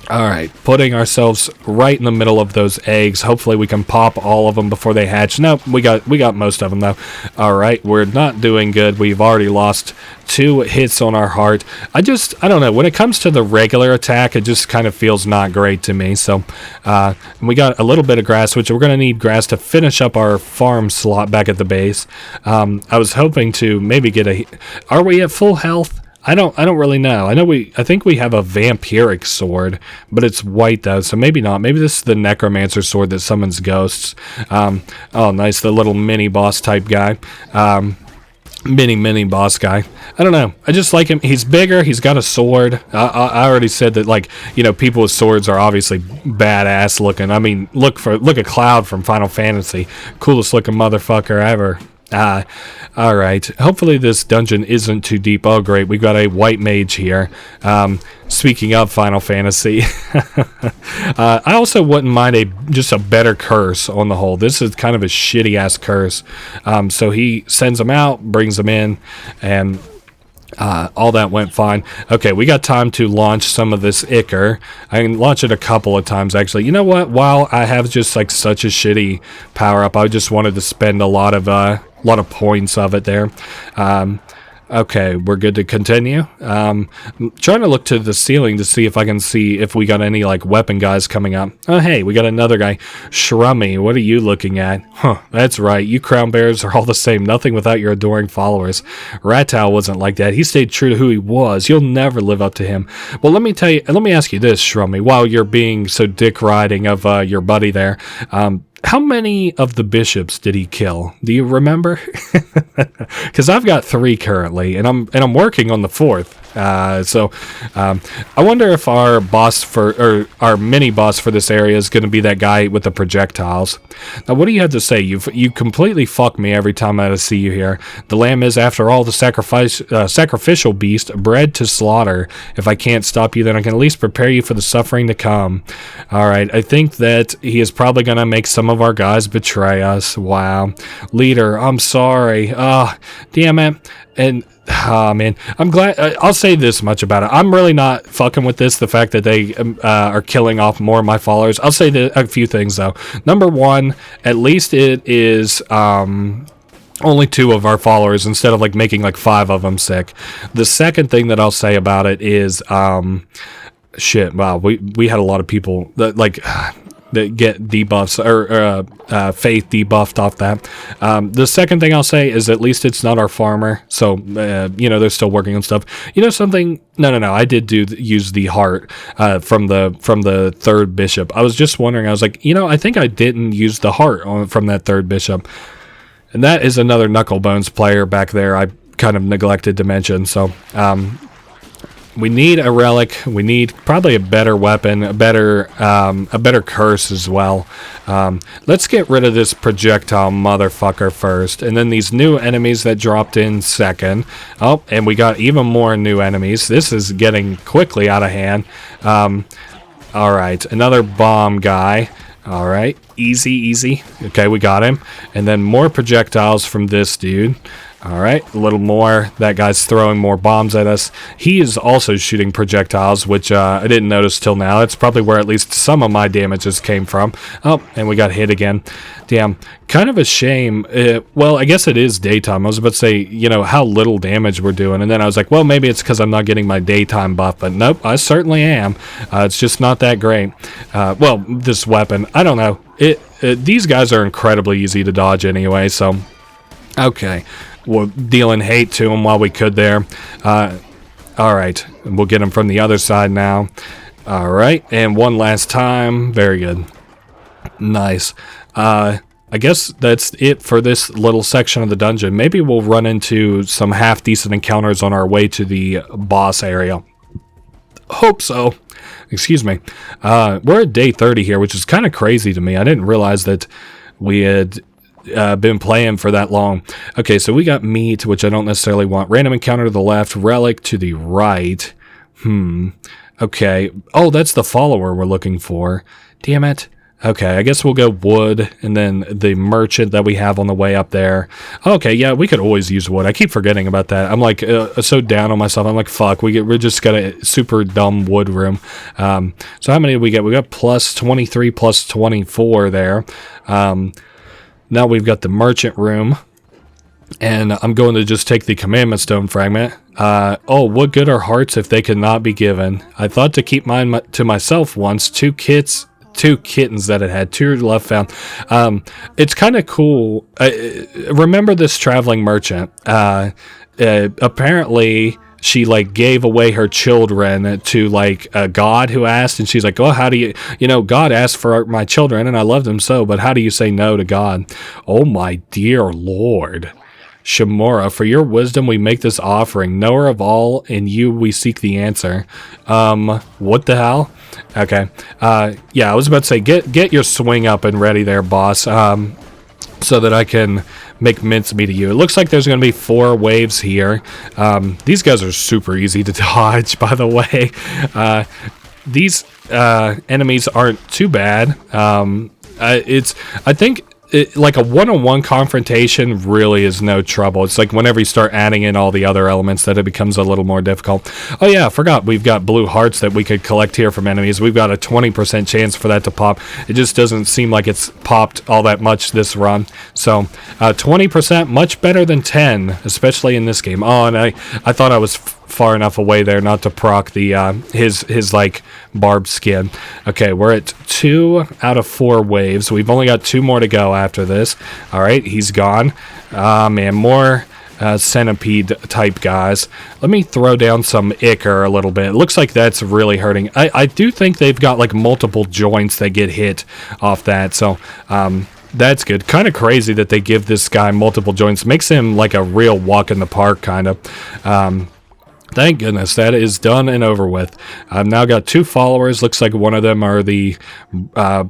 All right, putting ourselves right in the middle of those eggs. Hopefully we can pop all of them before they hatch. Nope, we got most of them though. All right, we're not doing good. We've already lost 2 hits on our heart. I don't know. When it comes to the regular attack, it just kind of feels not great to me. So we got a little bit of grass, which we're going to need grass to finish up our farm slot back at the base. I was hoping to maybe get a... Are we at full health? I don't really know. I think we have a vampiric sword, but it's white though, so maybe not. Maybe this is the necromancer sword that summons ghosts. Oh, nice, the little mini boss type guy. Mini boss guy. I don't know. I just like him. He's bigger. He's got a sword. I already said that, like, people with swords are obviously badass looking. I mean, look at Cloud from Final Fantasy. Coolest looking motherfucker ever. All right. Hopefully this dungeon isn't too deep. Oh, great. We've got a white mage here. Speaking of Final Fantasy, I also wouldn't mind just a better curse on the whole. This is kind of a shitty-ass curse. So he sends them out, brings them in, and... all that went fine. Okay, we got time to launch some of this ichor. I can launch it a couple of times, actually. You know what? While I have just like such a shitty power-up, I just wanted to spend a lot of points of it there. Okay, we're good to continue. I'm trying to look to the ceiling to see if I can see if we got any, like, weapon guys coming up. Oh, hey, we got another guy. Shrummy, what are you looking at? Huh, that's right. You crown bearers are all the same. Nothing without your adoring followers. Rattow wasn't like that. He stayed true to who he was. You'll never live up to him. Well, let me ask you this, Shrummy, while you're being so dick-riding of your buddy there. How many of the bishops did he kill? Do you remember? Because I've got 3 currently, and I'm working on the 4th. I wonder if our mini boss for this area is going to be that guy with the projectiles. Now, what do you have to say? You completely fuck me every time I see you here. The lamb is, after all, the sacrificial beast, bred to slaughter. If I can't stop you, then I can at least prepare you for the suffering to come. All right, I think that he is probably going to make some of our guys betray us. Wow. Leader, I'm sorry. Damn it. And, man, I'm glad. I'll say this much about it. I'm really not fucking with this, the fact that they are killing off more of my followers. I'll say a few things, though. Number one, at least it is... only 2 of our followers instead of, like, making, like, 5 of them sick. The second thing that I'll say about it is... shit, wow, we had a lot of people that, like... that get debuffs or faith debuffed off that. The second thing I'll say is at least it's not our farmer, so they're still working on stuff. You know something? No. I did use the heart from the 3rd bishop. I was just wondering. I was like, I think I didn't use the heart from that 3rd bishop, and that is another Knucklebones player back there. I kind of neglected to mention. So. We need a relic. We need probably a better weapon, a better curse as well. Let's get rid of this projectile motherfucker first, and then these new enemies that dropped in second. Oh, and we got even more new enemies. This is getting quickly out of hand. All right, another bomb guy. All right, Easy. Okay, we got him. And then more projectiles from this dude. All right, a little more. That guy's throwing more bombs at us. He is also shooting projectiles, which I didn't notice till now. That's probably where at least some of my damages came from. Oh, and we got hit again. Damn, kind of a shame. Well, I guess it is daytime. I was about to say, you know, how little damage we're doing. And then I was like, well, maybe it's because I'm not getting my daytime buff. But nope, I certainly am. It's just not that great. Well, this weapon, I don't know. These guys are incredibly easy to dodge anyway, so... Okay, we're dealing hate to him while we could there. Alright, we'll get him from the other side now. Alright, and one last time. Very good. Nice. I guess that's it for this little section of the dungeon. Maybe we'll run into some half-decent encounters on our way to the boss area. Hope so. Excuse me. We're at day 30 here, which is kind of crazy to me. I didn't realize that we had... been playing for that long. Okay, so we got meat, which I don't necessarily want. Random encounter to the left, relic to the right. Okay. Oh, that's the follower we're looking for. Damn it. Okay, I guess we'll go wood, and then the merchant that we have on the way up there. Okay, yeah, we could always use wood. I keep forgetting about that. I'm like so down on myself. I'm like, fuck, we're just got a super dumb wood room. So how many did we get? We got plus 23, plus 24 there. Now we've got the merchant room, and I'm going to just take the commandment stone fragment. Oh, what good are hearts if they cannot be given? I thought to keep mine to myself once. Two kittens that it had. Two left found. It's kind of cool. Remember this traveling merchant. Apparently... she like gave away her children to like a god who asked, and she's like, oh, how do you know, God asked for my children and I loved them so, but how do you say no to God? Oh my dear Lord. Shamura, for your wisdom we make this offering, knower of all, in you we seek the answer. What the hell? Okay. Yeah, I was about to say, get your swing up and ready there, boss, so that I can make mincemeat of you. It looks like there's going to be 4 waves here. These guys are super easy to dodge, by the way. These enemies aren't too bad. I think like a one-on-one confrontation really is no trouble. It's like whenever you start adding in all the other elements that it becomes a little more difficult. Oh yeah, I forgot we've got blue hearts that we could collect here from enemies. We've got a 20% chance for that to pop. It just doesn't seem like it's popped all that much this run. So 20%, much better than 10, especially in this game. Oh, and I thought I was far enough away there not to proc the his like barbed skin. Okay, we're at 2 out of 4 waves. We've only got 2 more to go after this. All right, he's gone. Man, more centipede type guys. Let me throw down some ichor a little bit. It looks like that's really hurting. I do think they've got like multiple joints that get hit off that, so that's good. Kind of crazy that they give this guy multiple joints. Makes him like a real walk in the park kind of. Thank goodness that is done and over with. I've now got 2 followers. Looks like one of them are the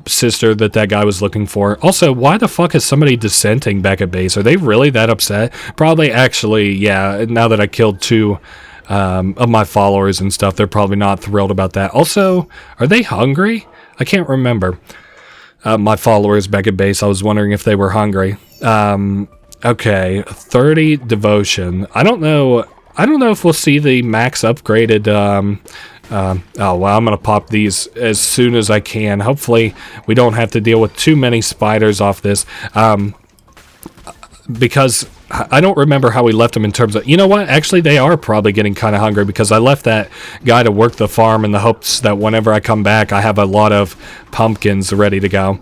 sister that guy was looking for. Also, why the fuck is somebody dissenting back at base? Are they really that upset? Probably, actually, yeah. Now that I killed 2 of my followers and stuff, they're probably not thrilled about that. Also, are they hungry? I can't remember. My followers back at base, I was wondering if they were hungry. Okay, 30 devotion. I don't know if we'll see the max upgraded. Oh, well, I'm going to pop these as soon as I can. Hopefully, we don't have to deal with too many spiders off this. Because I don't remember how we left them in terms of... You know what? Actually, they are probably getting kind of hungry because I left that guy to work the farm in the hopes that whenever I come back, I have a lot of pumpkins ready to go.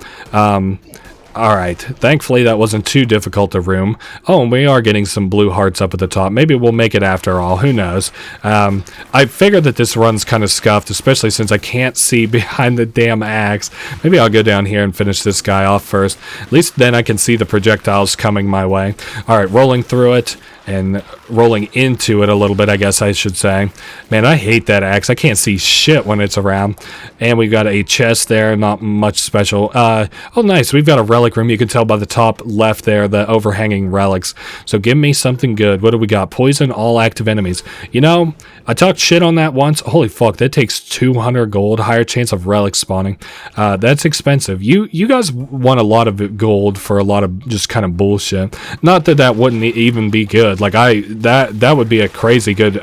Alright, thankfully that wasn't too difficult to room. Oh, and we are getting some blue hearts up at the top. Maybe we'll make it after all, who knows. I figured that this run's kind of scuffed, especially since I can't see behind the damn axe. Maybe I'll go down here and finish this guy off first. At least then I can see the projectiles coming my way. Alright, rolling through it. and rolling into it a little bit, I guess I should say. Man, I hate that axe. I can't see shit when it's around. And we've got a chest there, not much special. Oh, nice. We've got a relic room. You can tell by the top left there, the overhanging relics. So give me something good. What do we got? Poison all active enemies. You know, I talked shit on that once. Holy fuck, that takes 200 gold. Higher chance of relic spawning. That's expensive. You guys want a lot of gold for a lot of just kind of bullshit. Not that that wouldn't even be good. Like that would be a crazy good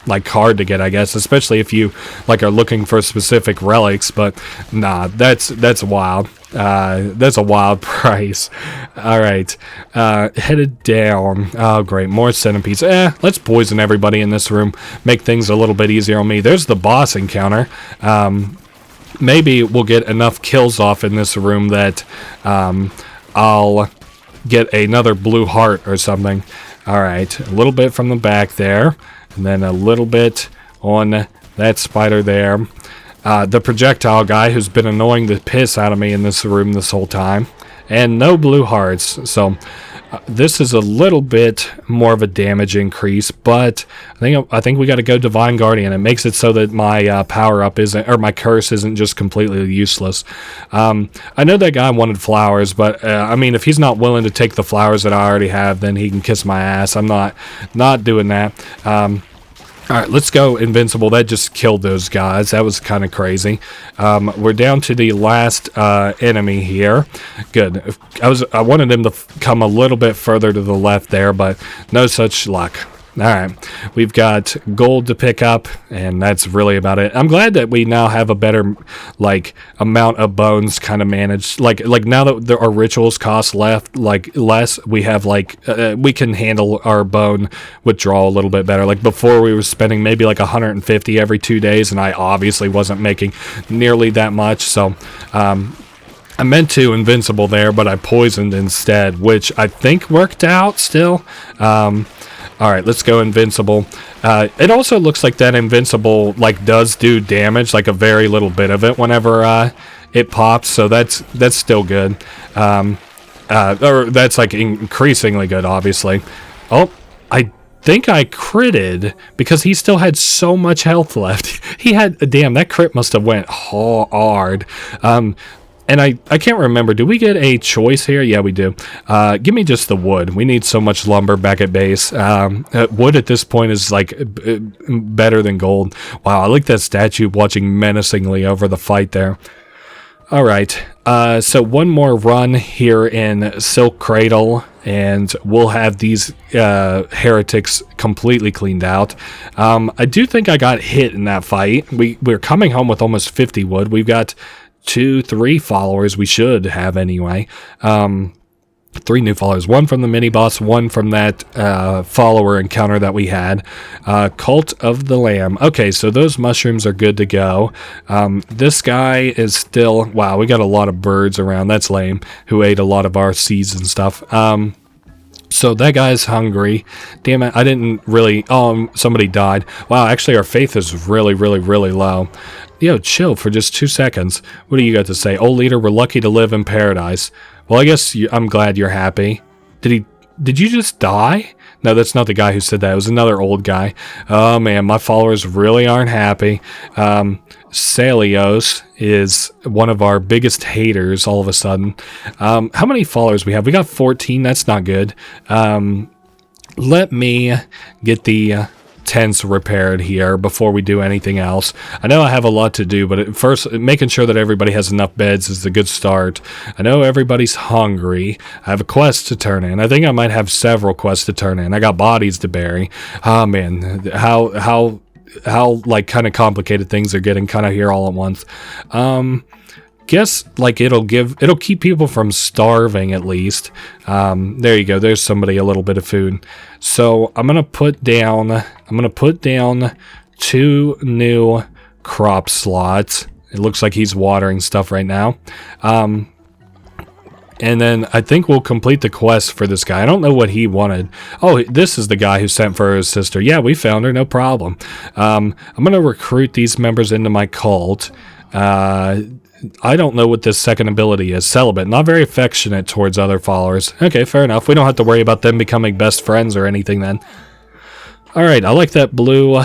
like card to get, I guess, especially if you like are looking for specific relics. But nah, that's wild. That's a wild price. All right, headed down. Oh great, more centipedes. Let's poison everybody in this room, make things a little bit easier on me. There's the boss encounter. Maybe we'll get enough kills off in this room that I'll get another blue heart or something. Alright, a little bit from the back there, and then a little bit on that spider there. The projectile guy who's been annoying the piss out of me in this room this whole time. And no blue hearts, so this is a little bit more of a damage increase, but I think we got to go Divine Guardian. It makes it so that my power up isn't, or my curse isn't just completely useless. I know that guy wanted flowers, but I mean, if he's not willing to take the flowers that I already have, then he can kiss my ass. I'm not doing that. Alright, let's go Invincible. That just killed those guys. That was kind of crazy. We're down to the last enemy here. Good. I wanted him to come a little bit further to the left there, but no such luck. Alright, we've got gold to pick up, and that's really about it. I'm glad that we now have a better, like, amount of bones kind of managed. Like now that our rituals cost less, we have, we can handle our bone withdrawal a little bit better. Like, before we were spending maybe, 150 every 2 days, and I obviously wasn't making nearly that much, so, I meant to Invincible there, but I poisoned instead, which I think worked out still. Alright, let's go Invincible. It also looks like that Invincible, does do damage, a very little bit of it whenever, it pops, so that's still good. Or that's, increasingly good, obviously. Oh, I think I critted, because he still had so much health left. He had, damn, that crit must have went hard. And I can't remember, do we get a choice here? Yeah, we do. Give me just the wood. We need so much lumber back at base. Wood at this point is, better than gold. Wow, I like that statue watching menacingly over the fight there. Alright, so one more run here in Silk Cradle, and we'll have these heretics completely cleaned out. I do think I got hit in that fight. We're coming home with almost 50 wood. We've got 3 followers, we should have anyway. 3 new followers, 1 from the mini boss, 1 from that follower encounter that we had. Cult of the Lamb. Okay, so those mushrooms are good to go. This guy is still, wow, we got a lot of birds around, that's lame, who ate a lot of our seeds and stuff. So that guy's hungry. Damn it, I didn't really, somebody died. Wow, actually our faith is really, really, really low. Yo, chill for just 2 seconds. What do you got to say? Old leader, we're lucky to live in paradise. Well, I guess I'm glad you're happy. Did you just die? No, that's not the guy who said that. It was another old guy. Oh, man, my followers really aren't happy. Salios is one of our biggest haters all of a sudden. How many followers we have? We got 14. That's not good. Let me get the tents repaired here before we do anything else. I know I have a lot to do, but first, making sure that everybody has enough beds is a good start. I know everybody's hungry. I have a quest to turn in. I think I might have several quests to turn in. I got bodies to bury. Oh man, how kind of complicated things are getting kind of here all at once. Guess it'll keep people from starving at least. There you go. There's somebody a little bit of food. So I'm gonna put down 2 new crop slots. It looks like he's watering stuff right now. And then I think we'll complete the quest for this guy. I don't know what he wanted. Oh, this is the guy who sent for his sister. Yeah, we found her, no problem. I'm gonna recruit these members into my cult. I don't know what this second ability is. Celibate, not very affectionate towards other followers. Okay, fair enough. We don't have to worry about them becoming best friends or anything then. Alright, I like that blue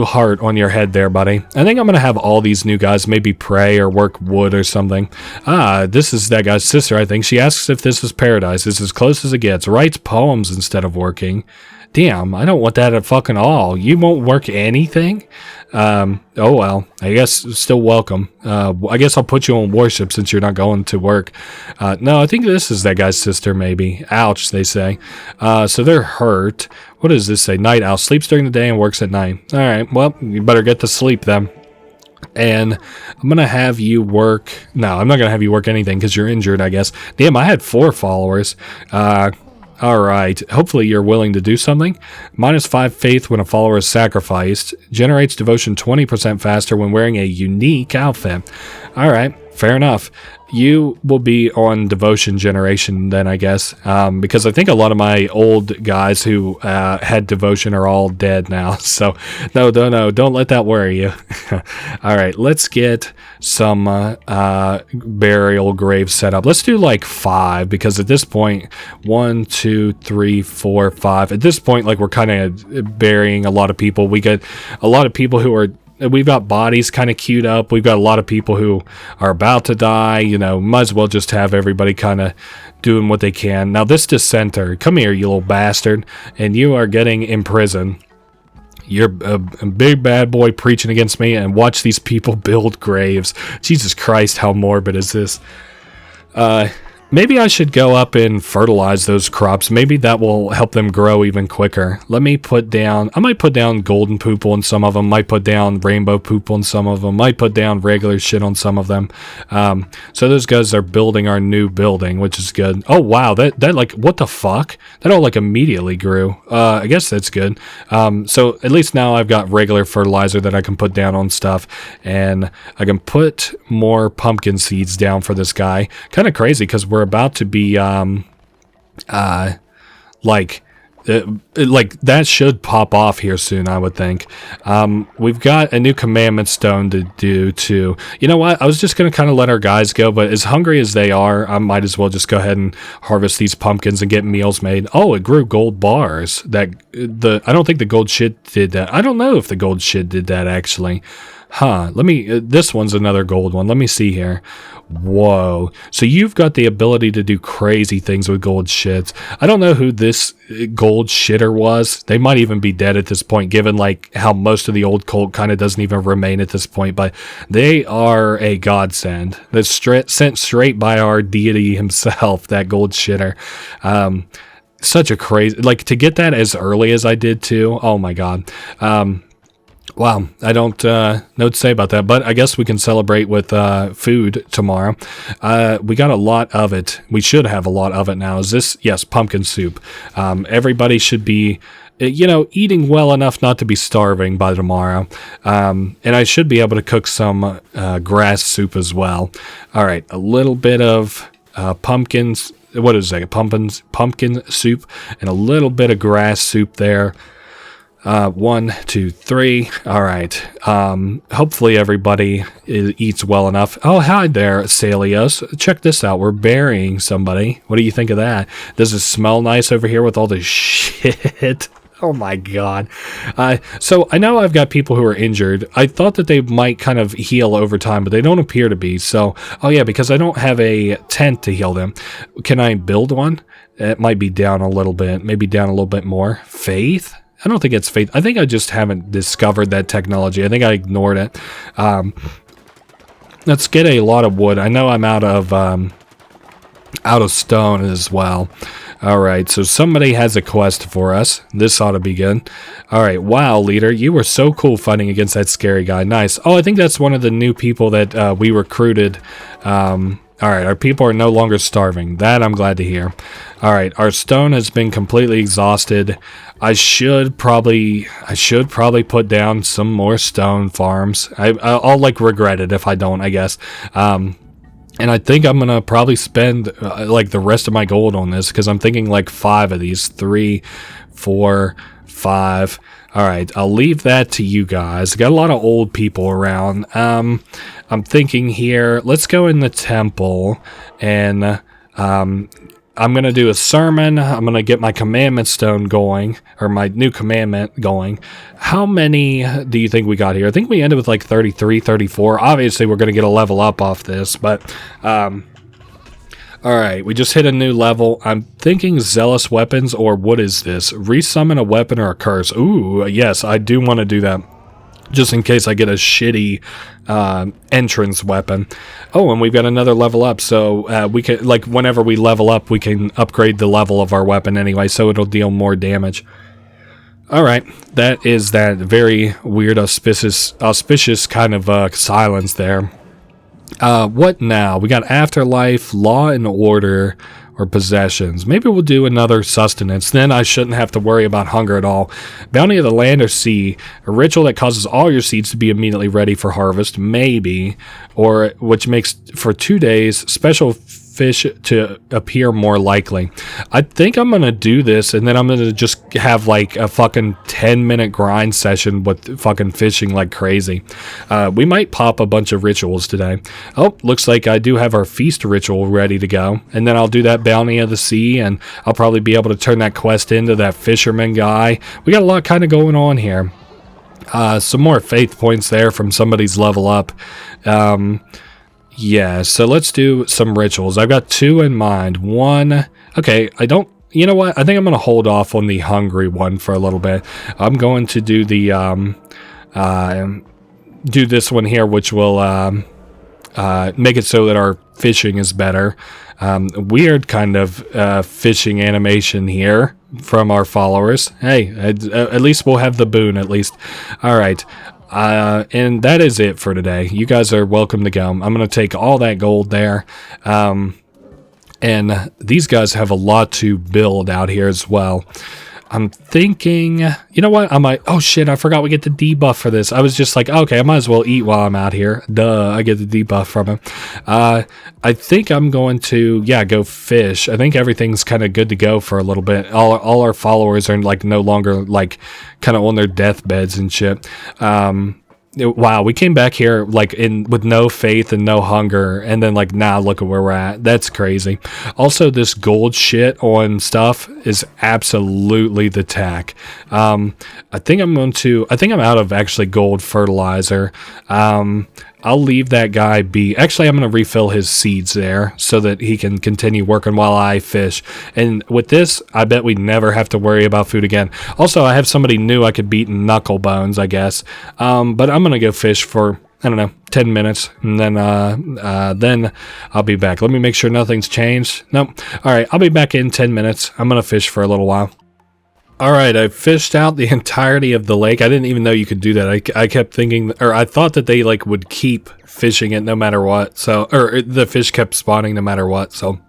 heart on your head there, buddy. I think I'm going to have all these new guys maybe pray or work wood or something. This is that guy's sister, I think. She asks if this is paradise. It's as close as it gets. Writes poems instead of working. Damn, I don't want that at fucking all. You won't work anything? Oh well, I guess still welcome. I guess I'll put you on worship since you're not going to work. No, I think this is that guy's sister maybe. Ouch, they say. So they're hurt. What does this say? Night owl. Sleeps during the day and works at night. Alright, well, you better get to sleep then. And I'm going to have you work... No, I'm not going to have you work anything because you're injured, I guess. Damn, I had 4 followers. Alright, hopefully you're willing to do something. -5 faith when a follower is sacrificed. Generates devotion 20% faster when wearing a unique outfit. Alright, fair enough. You will be on devotion generation then, I guess, because I think a lot of my old guys who had devotion are all dead now. So, no, don't let that worry you. All right, let's get some burial graves set up. Let's do like 5, because at this point, 1, 2, 3, 4, 5. At this point, like we're kind of burying a lot of people. We get a lot of people who are... We've got bodies kind of queued up. We've got a lot of people who are about to die. You know, might as well just have everybody kind of doing what they can. Now, this dissenter, come here, you little bastard, and you are getting imprisoned. You're a big bad boy preaching against me, and watch these people build graves. Jesus Christ, how morbid is this? Maybe I should go up and fertilize those crops. Maybe that will help them grow even quicker. Let me put down... I might put down golden poop on some of them. Might put down rainbow poop on some of them. Might put down regular shit on some of them. So those guys are building our new building, which is good. Oh, wow. That like, what the fuck? That all, like, immediately grew. I guess that's good. So at least now I've got regular fertilizer that I can put down on stuff. And I can put more pumpkin seeds down for this guy. Kind of crazy, because we're about to be like that should pop off here soon, I would think. We've got a new commandment stone to do too. You know what? I was just going to kind of let our guys go, but as hungry as they are, I might as well just go ahead and harvest these pumpkins and get meals made. Oh, it grew gold bars. I don't think the gold shit did that. I don't know if the gold shit did that actually. Huh, let me, this one's another gold one. Let me see here. Whoa. So you've got the ability to do crazy things with gold shits. I don't know who this gold shitter was. They might even be dead at this point, given like how most of the old cult kind of doesn't even remain at this point, but they are a godsend. That's sent straight by our deity himself, that gold shitter. Such a crazy, like to get that as early as I did too. Oh my God. Wow, I don't know what to say about that, but I guess we can celebrate with food tomorrow. We got a lot of it. We should have a lot of it now. Is this? Yes, pumpkin soup. Everybody should be, you know, eating well enough not to be starving by tomorrow. And I should be able to cook some grass soup as well. All right, a little bit of pumpkins. What is that? Pumpkin soup and a little bit of grass soup there. 1, 2, 3. All right. Hopefully everybody eats well enough. Oh, hi there, Salios. Check this out. We're burying somebody. What do you think of that? Does it smell nice over here with all this shit? Oh my God. So I know I've got people who are injured. I thought that they might kind of heal over time, but they don't appear to be. So, oh yeah, because I don't have a tent to heal them. Can I build one? It might be down a little bit. Maybe down a little bit more. Faith? I don't think it's faith. I think I just haven't discovered that technology. I think I ignored it. Let's get a lot of wood. I know I'm out of stone as well. All right, so somebody has a quest for us. This ought to be good. All right, wow, leader, you were so cool fighting against that scary guy. Nice. Oh, I think that's one of the new people that we recruited. All right, our people are no longer starving. That I'm glad to hear. All right, our stone has been completely exhausted. I should probably put down some more stone farms. I'll like regret it if I don't, I guess. And I think I'm gonna probably spend like the rest of my gold on this because I'm thinking like 5 of these, 3, 4, 5. All right, I'll leave that to you guys. Got a lot of old people around. I'm thinking here, let's go in the temple, and I'm going to do a sermon. I'm going to get my commandment stone going, or my new commandment going. How many do you think we got here? I think we ended with like 33, 34. Obviously, we're going to get a level up off this, but all right, we just hit a new level. I'm thinking zealous weapons, or what is this? Resummon a weapon or a curse. Ooh, yes, I do want to do that. Just in case I get a shitty entrance weapon. Oh, and we've got another level up, so we can, like, whenever we level up, we can upgrade the level of our weapon anyway, so it'll deal more damage. Alright, that is that very weird, auspicious kind of silence there. What now? We got afterlife, law and order, or possessions. Maybe we'll do another sustenance. Then I shouldn't have to worry about hunger at all. Bounty of the land or sea. A ritual that causes all your seeds to be immediately ready for harvest. Maybe. Or which makes for 2 days special fish to appear more likely. I think I'm going to do this, and then I'm going to just have like a fucking 10-minute grind session with fucking fishing like crazy. We might pop a bunch of rituals today. Oh, looks like I do have our feast ritual ready to go, and then I'll do that bounty of the sea, and I'll probably be able to turn that quest into that fisherman guy. We got a lot kind of going on here. Some more faith points there from somebody's level up. Yeah, so let's do some rituals. I've got 2 in mind. One, okay, you know what? I think I'm going to hold off on the hungry one for a little bit. I'm going to do the, do this one here, which will, make it so that our fishing is better. Weird kind of, fishing animation here from our followers. Hey, at least we'll have the boon, at least. All right. And that is it for today. You guys are welcome to go. I'm going to take all that gold there. And these guys have a lot to build out here as well. I'm thinking, you know what? I might, oh shit, I forgot we get the debuff for this. I was just like, okay, I might as well eat while I'm out here. Duh, I get the debuff from him. I think I'm going to, yeah, go fish. I think everything's kind of good to go for a little bit. All our followers are like no longer like kind of on their deathbeds and shit. Wow, we came back here like with no faith and no hunger, and then like now look at where we're at. That's crazy. Also, this gold shit on stuff is absolutely the tack. I think I'm out of actually gold fertilizer. I'll leave that guy be. Actually, I'm going to refill his seeds there so that he can continue working while I fish. And with this, I bet we never have to worry about food again. Also, I have somebody new I could beat in knuckle bones, I guess. But I'm going to go fish for, I don't know, 10 minutes, and then I'll be back. Let me make sure nothing's changed. Nope. All right, I'll be back in 10 minutes. I'm going to fish for a little while. All right, I fished out the entirety of the lake. I didn't even know you could do that. I kept thinking, or I thought that they like would keep fishing it no matter what. So, or the fish kept spawning no matter what. So,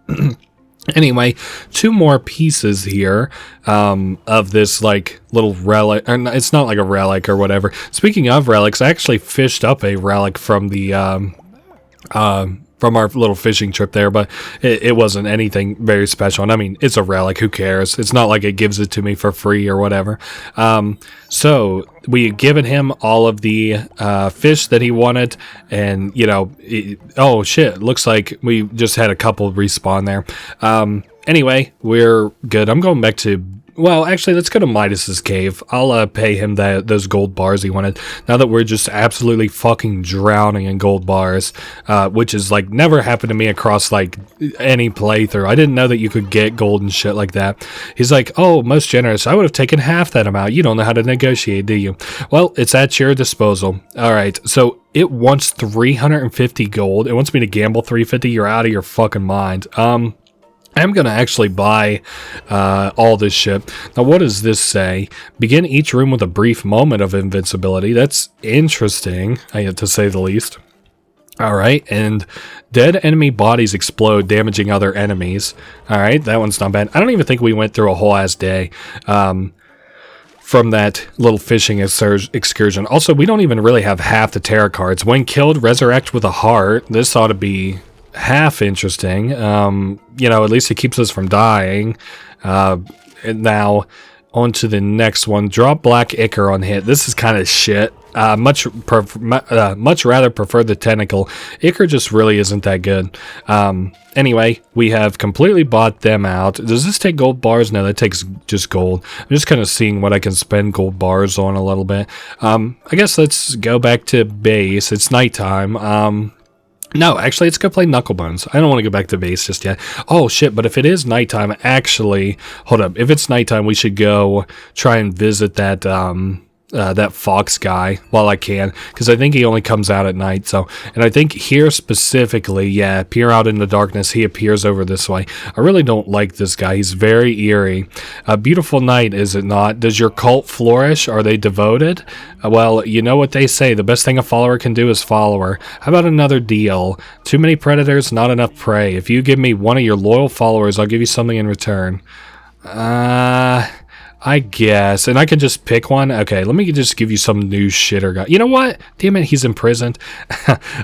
anyway, 2 more pieces here of this like little relic. Or it's not like a relic or whatever. Speaking of relics, I actually fished up a relic from the from our little fishing trip there, but it wasn't anything very special. And I mean, it's a relic, who cares? It's not like it gives it to me for free or whatever. So we had given him all of the fish that he wanted, and you know, oh shit, looks like we just had a couple respawn there. Anyway, we're good. I'm going back to, well, actually, let's go to Midas's cave. I'll pay him those gold bars he wanted. Now that we're just absolutely fucking drowning in gold bars, which is like never happened to me across like any playthrough. I didn't know that you could get gold and shit like that. He's like, oh, most generous. I would have taken half that amount. You don't know how to negotiate, do you? Well, it's at your disposal. All right, so it wants 350 gold. It wants me to gamble 350. You're out of your fucking mind. I'm going to actually buy all this shit. Now, what does this say? Begin each room with a brief moment of invincibility. That's interesting, to say the least. All right, and dead enemy bodies explode, damaging other enemies. All right, that one's not bad. I don't even think we went through a whole ass day from that little fishing excursion. Also, we don't even really have half the tarot cards. When killed, resurrect with a heart. This ought to be half interesting. You know, at least it keeps us from dying. And now, on to the next one. Drop black ichor on hit. This is kind of shit. Much rather prefer the tentacle. Ichor just really isn't that good. Anyway, we have completely bought them out. Does this take gold bars? No, that takes just gold. I'm just kind of seeing what I can spend gold bars on a little bit. I guess let's go back to base. It's nighttime. No, actually, let's go play Knucklebones. I don't want to go back to base just yet. Oh, shit, but if it is nighttime, actually... Hold up. If it's nighttime, we should go try and visit that, that fox guy while I can, because I think he only comes out at night. So, and I think here specifically, yeah, peer out in the darkness, he appears over this way. I really don't like this guy. He's very eerie. A beautiful night, is it not? Does your cult flourish? Are they devoted? Well, you know what they say, the best thing a follower can do is follower. How about another deal? Too many predators, not enough prey. If you give me one of your loyal followers, I'll give you something in return. I guess. And I can just pick one? Okay, let me just give you some new shitter guy. You know what? Damn it, he's imprisoned.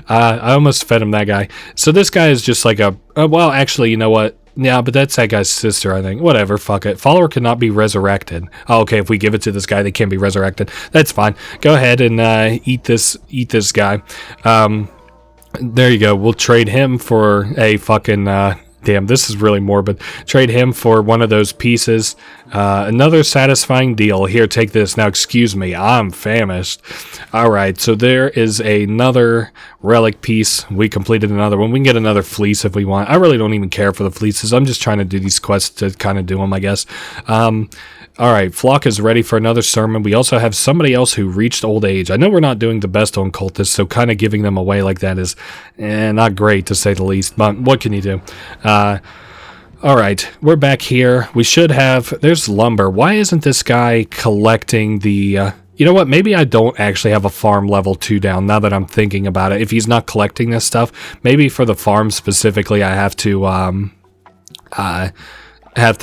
I almost fed him, that guy. So this guy is just like a... well, actually, you know what? Yeah, but that's that guy's sister, I think. Whatever, fuck it. Follower cannot be resurrected. Oh, okay, if we give it to this guy, they can't be resurrected. That's fine. Go ahead and eat this guy. There you go. We'll trade him for a fucking... Damn, this is really morbid. Trade him for one of those pieces. Another satisfying deal. Here, take this. Now, excuse me, I'm famished. Alright, so there is another relic piece. We completed another one. We can get another fleece if we want. I really don't even care for the fleeces. I'm just trying to do these quests to kind of do them, I guess. Alright, Flock is ready for another sermon. We also have somebody else who reached old age. I know we're not doing the best on cultists, so kind of giving them away like that is not great, to say the least. But what can you do? Alright, we're back here. We should have... There's lumber. Why isn't this guy collecting the... you know what? Maybe I don't actually have a farm level 2 down, now that I'm thinking about it. If he's not collecting this stuff, maybe for the farm specifically, I have to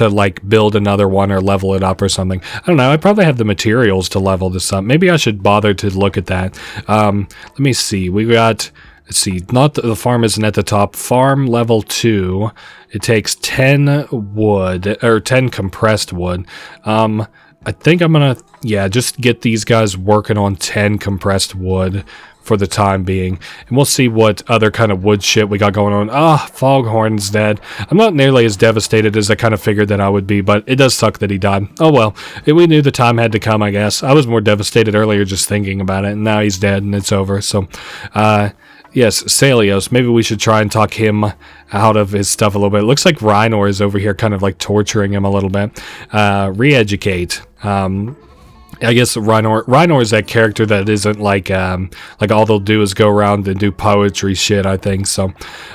like build another one or level it up or something. I don't know. I probably have the materials to level this up. Maybe I should bother to look at that. Let me see. We got... Let's see, not the farm isn't at the top. Farm level 2, it takes 10 wood, or 10 compressed wood. I think I'm gonna, yeah, just get these guys working on 10 compressed wood for the time being. And we'll see what other kind of wood shit we got going on. Foghorn's dead. I'm not nearly as devastated as I kind of figured that I would be, but it does suck that he died. Oh well, we knew the time had to come, I guess. I was more devastated earlier just thinking about it, and now he's dead and it's over, so, yes, Salios. Maybe we should try and talk him out of his stuff a little bit. It looks like Rhinor is over here kind of like torturing him a little bit. Re-educate. I guess Rhinor is that character that isn't like all they'll do is go around and do poetry shit, I think. So,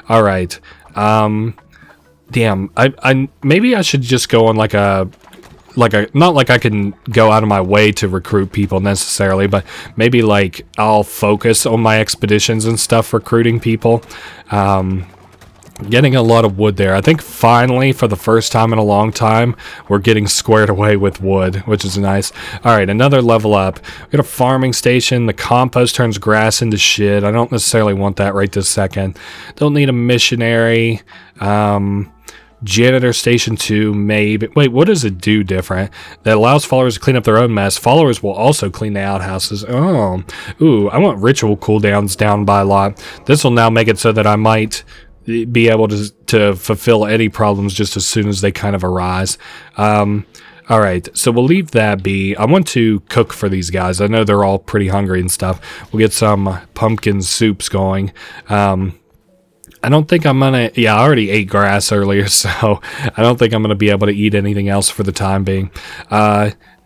alright. Damn, I maybe I should just go on like a not like I can go out of my way to recruit people necessarily, but maybe like I'll focus on my expeditions and stuff recruiting people. Getting a lot of wood there. I think finally, for the first time in a long time, we're getting squared away with wood, which is nice. Alright, another level up. We got a farming station. The compost turns grass into shit. I don't necessarily want that right this second. Don't need a missionary. Janitor Station 2, maybe. Wait, what does it do different? That allows followers to clean up their own mess. Followers will also clean the outhouses. Oh. Ooh, I want ritual cooldowns down by a lot. This will now make it so that I might be able to fulfill any problems just as soon as they kind of arise. Alright, so we'll leave that be. I want to cook for these guys. I know they're all pretty hungry and stuff. We'll get some pumpkin soups going. I don't think I'm gonna... Yeah, I already ate grass earlier, so I don't think I'm gonna be able to eat anything else for the time being.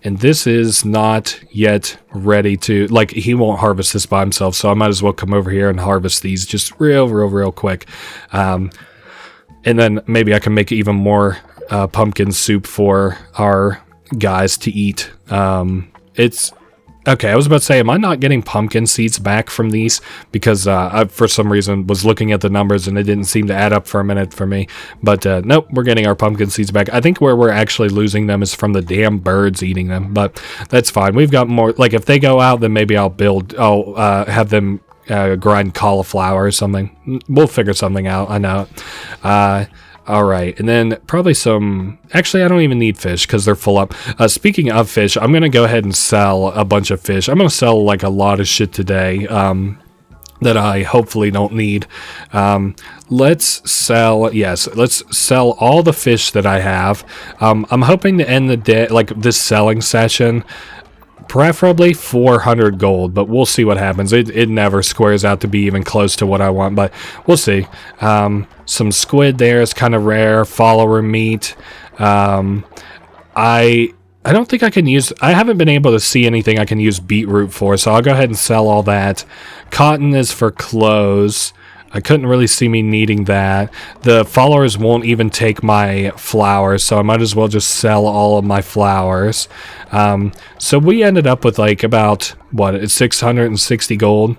And this is not yet ready to... Like, he won't harvest this by himself, so I might as well come over here and harvest these just real quick. And then maybe I can make even more pumpkin soup for our guys to eat. It's... Okay, I was about to say, am I not getting pumpkin seeds back from these? Because I, for some reason, was looking at the numbers and it didn't seem to add up for a minute for me. But nope, we're getting our pumpkin seeds back. I think where we're actually losing them is from the damn birds eating them. But that's fine. We've got more... Like, if they go out, then maybe I'll have them grind cauliflower or something. We'll figure something out, I know. All right, and then probably some... Actually, I don't even need fish because they're full up. Speaking of fish, I'm going to go ahead and sell a bunch of fish. I'm going to sell like a lot of shit today that I hopefully don't need. Let's sell all the fish that I have. I'm hoping to end the day, like this selling session, preferably 400 gold, but we'll see what happens. It never squares out to be even close to what I want, but we'll see. Some squid there is kind of rare. Follower meat. I don't think I can use... I haven't been able to see anything I can use beetroot for, so I'll go ahead and sell all that. Cotton is for clothes. I couldn't really see me needing that. The followers won't even take my flowers, so I might as well just sell all of my flowers. So we ended up with like about, what, 660 gold.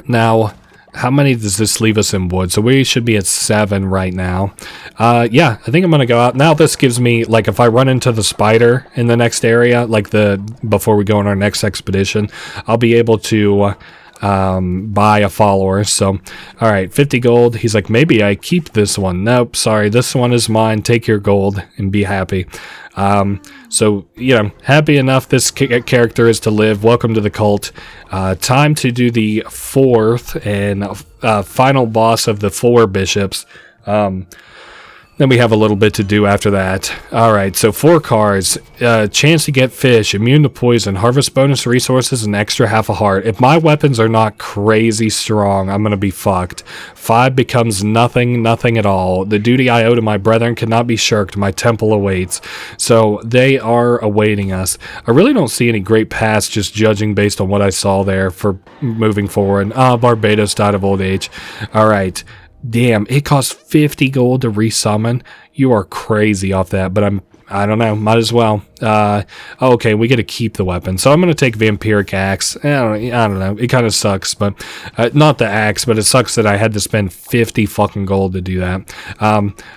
Now... How many does this leave us in wood? So we should be at 7 right now. Yeah, I think I'm going to go out. Now this gives me, like, if I run into the spider in the next area, like before we go on our next expedition, I'll be able to buy a follower. So, all right, 50 gold. He's like, maybe I keep this one. Nope, sorry, this one is mine. Take your gold and be happy. So, you know, happy enough this character is to live. Welcome to the cult. Time to do the 4th and final boss of the 4 bishops. Then we have a little bit to do after that. Alright, so 4 cards. Chance to get fish, immune to poison, harvest bonus resources, and extra half a heart. If my weapons are not crazy strong, I'm going to be fucked. 5 becomes nothing at all. The duty I owe to my brethren cannot be shirked. My temple awaits. So they are awaiting us. I really don't see any great paths just judging based on what I saw there for moving forward. Barbados died of old age. Alright. Damn, it costs 50 gold to resummon. You are crazy off that, but I don't know, might as well. Okay, we get to keep the weapon. So I'm going to take Vampiric Axe. I don't know, it kind of sucks, but not the axe, but it sucks that I had to spend 50 fucking gold to do that.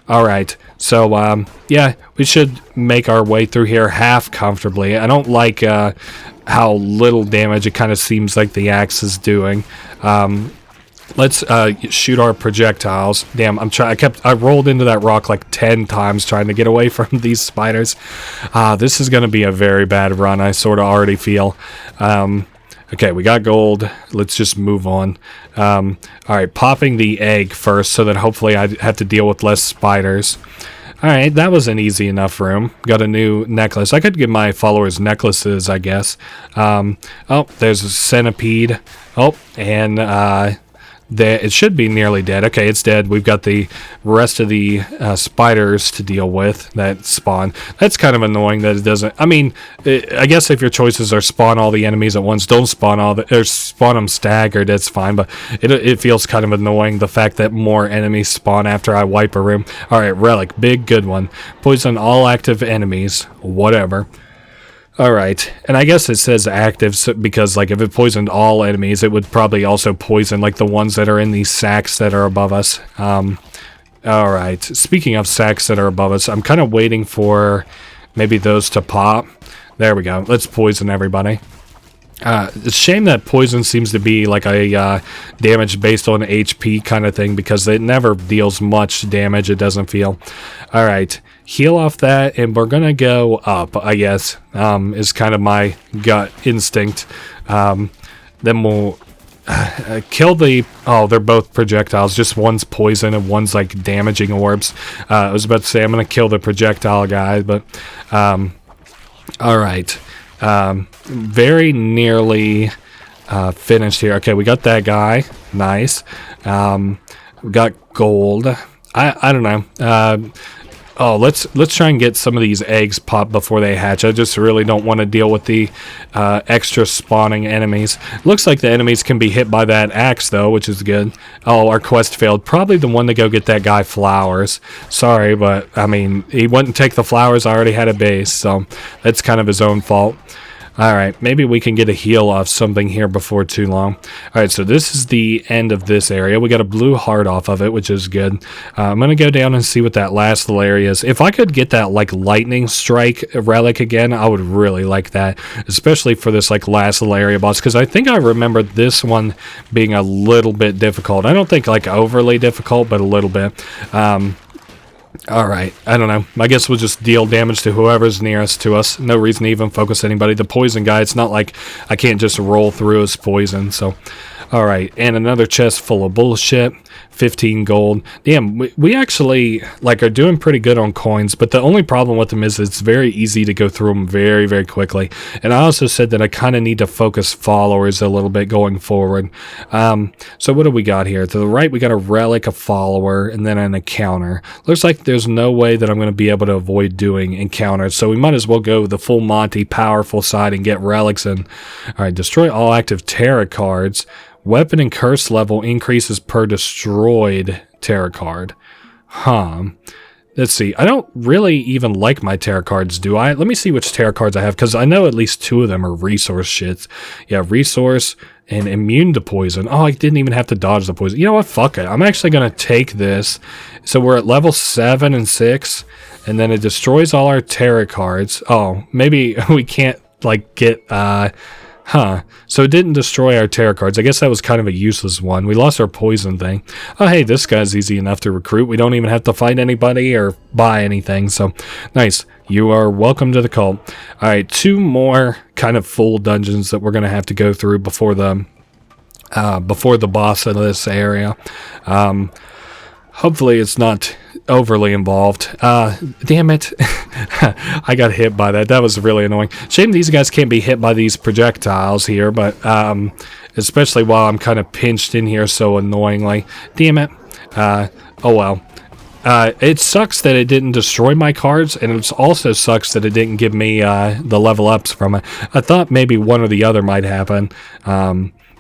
Alright, so yeah, we should make our way through here half comfortably. I don't like how little damage it kind of seems like the axe is doing. Let's shoot our projectiles. Damn, I rolled into that rock like 10 times trying to get away from these spiders. This is going to be a very bad run, I sort of already feel. Okay, we got gold. Let's just move on. Alright, popping the egg first so that hopefully I have to deal with less spiders. Alright, that was an easy enough room. Got a new necklace. I could give my followers necklaces, I guess. Oh, there's a centipede. Oh, and it should be nearly dead. Okay, it's dead. We've got the rest of the spiders to deal with that spawn. That's kind of annoying that it doesn't... I mean, I guess if your choices are spawn all the enemies at once, don't spawn or spawn them staggered, that's fine, but it feels kind of annoying, the fact that more enemies spawn after I wipe a room. Alright, relic. Big, good one. Poison all active enemies. Whatever. Alright, and I guess it says active because, like, if it poisoned all enemies, it would probably also poison, like, the ones that are in these sacks that are above us. Alright, speaking of sacks that are above us, I'm kind of waiting for maybe those to pop. There we go. Let's poison everybody. It's a shame that poison seems to be like a damage based on HP kind of thing, because it never deals much damage, it doesn't feel. Alright, heal off that, and we're gonna go up, I guess, is kind of my gut instinct. Then we'll kill the... Oh, they're both projectiles, just one's poison and one's like damaging orbs. I was about to say I'm gonna kill the projectile guy, but alright. Very nearly finished here. Okay, we got that guy. Nice. We got gold. I don't know. Oh, let's try and get some of these eggs popped before they hatch. I just really don't want to deal with the extra spawning enemies. Looks like the enemies can be hit by that axe, though, which is good. Oh, our quest failed. Probably the one to go get that guy flowers. Sorry, but, I mean, he wouldn't take the flowers. I already had a base, so that's kind of his own fault. Alright, maybe we can get a heal off something here before too long. Alright, so this is the end of this area. We got a blue heart off of it, which is good. I'm going to go down and see what that last little area is. If I could get that, like, lightning strike relic again, I would really like that. Especially for this, like, last little area boss. Because I think I remember this one being a little bit difficult. I don't think, like, overly difficult, but a little bit. Alright, I don't know. I guess we'll just deal damage to whoever's nearest to us. No reason to even focus anybody. The poison guy, it's not like I can't just roll through his poison, so... Alright, and another chest full of bullshit. 15 gold. Damn, we actually, like, are doing pretty good on coins, but the only problem with them is it's very easy to go through them very, very quickly. And I also said that I kind of need to focus followers a little bit going forward. So what do we got here? To the right, we got a relic, a follower, and then an encounter. Looks like there's no way that I'm going to be able to avoid doing encounters, so we might as well go the full Monty powerful side and get relics in. Alright, destroy all active tarot cards. Weapon and curse level increases per destroyed tarot card. Huh. Let's see. I don't really even like my tarot cards, do I? Let me see which tarot cards I have, because I know at least 2 of them are resource shits. Yeah, resource and immune to poison. Oh, I didn't even have to dodge the poison. You know what? Fuck it. I'm actually going to take this. So we're at level 7 and 6, and then it destroys all our tarot cards. Oh, maybe we can't, like, get... Huh. So it didn't destroy our tarot cards. I guess that was kind of a useless one. We lost our poison thing. Oh, hey, this guy's easy enough to recruit. We don't even have to fight anybody or buy anything. So, nice. You are welcome to the cult. Alright, 2 more kind of full dungeons that we're going to have to go through before the boss of this area. Hopefully it's not overly involved. Damn it. I got hit by that. That was really annoying. Shame these guys can't be hit by these projectiles here, but especially while I'm kind of pinched in here so annoyingly. Damn it. Oh well. It sucks that it didn't destroy my cards, and it also sucks that it didn't give me the level ups from it. I thought maybe one or the other might happen.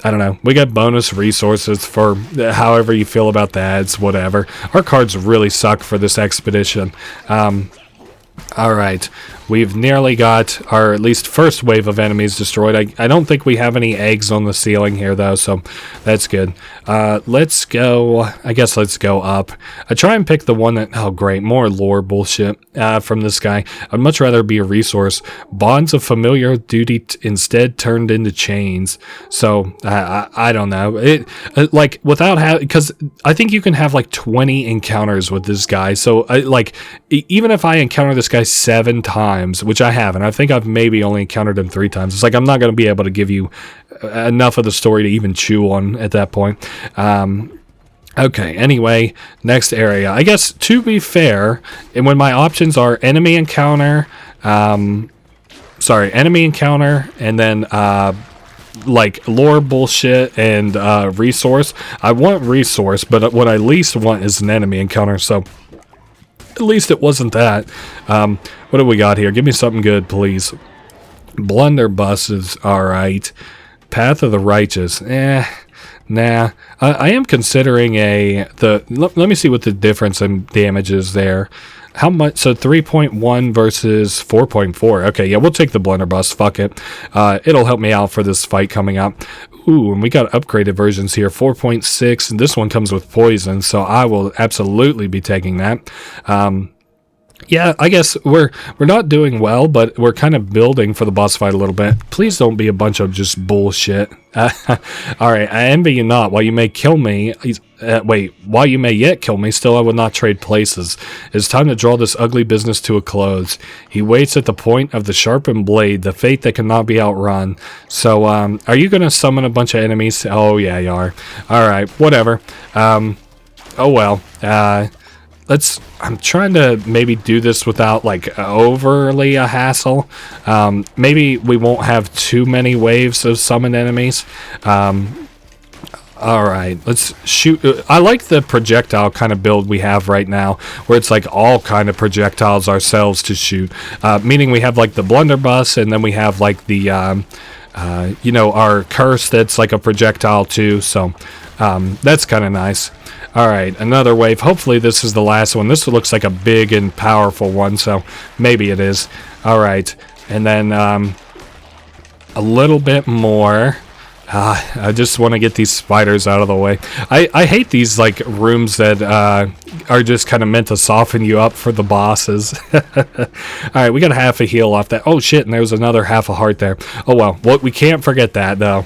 I don't know. We got bonus resources for however you feel about that. It's whatever. Our cards really suck for this expedition. Alright. We've nearly got our at least first wave of enemies destroyed. I don't think we have any eggs on the ceiling here, though, so that's good. Let's go... I guess let's go up. I try and pick the one that... Oh, great. More lore bullshit from this guy. I'd much rather be a resource. Bonds of familiar duty instead turned into chains. So, I don't know. Like, without having... Because I think you can have, like, 20 encounters with this guy. So, even if I encounter this guy 7 times, which I haven't. I think I've maybe only encountered him 3 times. It's like I'm not going to be able to give you enough of the story to even chew on at that point. Okay, anyway, next area. I guess, to be fair, and when my options are enemy encounter, enemy encounter, and then, like, lore bullshit and resource. I want resource, but what I least want is an enemy encounter, so... At least it wasn't that. What do we got here? Give me something good, please. Blunderbuss is alright. Path of the Righteous. Nah. I am considering let me see what the difference in damage is there. How much? So 3.1 versus 4.4. Okay, yeah, we'll take the blunderbuss. Fuck it. It'll help me out for this fight coming up. Ooh, and we got upgraded versions here. 4.6, and this one comes with poison, so I will absolutely be taking that. Yeah, I guess we're not doing well, but we're kind of building for the boss fight a little bit. Please don't be a bunch of just bullshit. Alright, I envy you not. While you may kill me... while you may yet kill me, still I would not trade places. It's time to draw this ugly business to a close. He waits at the point of the sharpened blade, the fate that cannot be outrun. So, are you gonna summon a bunch of enemies? Oh, yeah, you are. Alright, whatever. Oh, well. I'm trying to maybe do this without, like, overly a hassle. Maybe we won't have too many waves of summoned enemies. Alright, let's shoot. I like the projectile kind of build we have right now, where it's like all kind of projectiles ourselves to shoot. Meaning we have, like, the blunderbuss, and then we have, like, the, our curse that's like a projectile too, so that's kind of nice. Alright, another wave. Hopefully this is the last one. This looks like a big and powerful one, so maybe it is. Alright, and then, a little bit more. I just want to get these spiders out of the way. I hate these like rooms that are just kind of meant to soften you up for the bosses. Alright, we got half a heal off that. Oh shit, and there was another half a heart there. Oh well, we can't forget that though.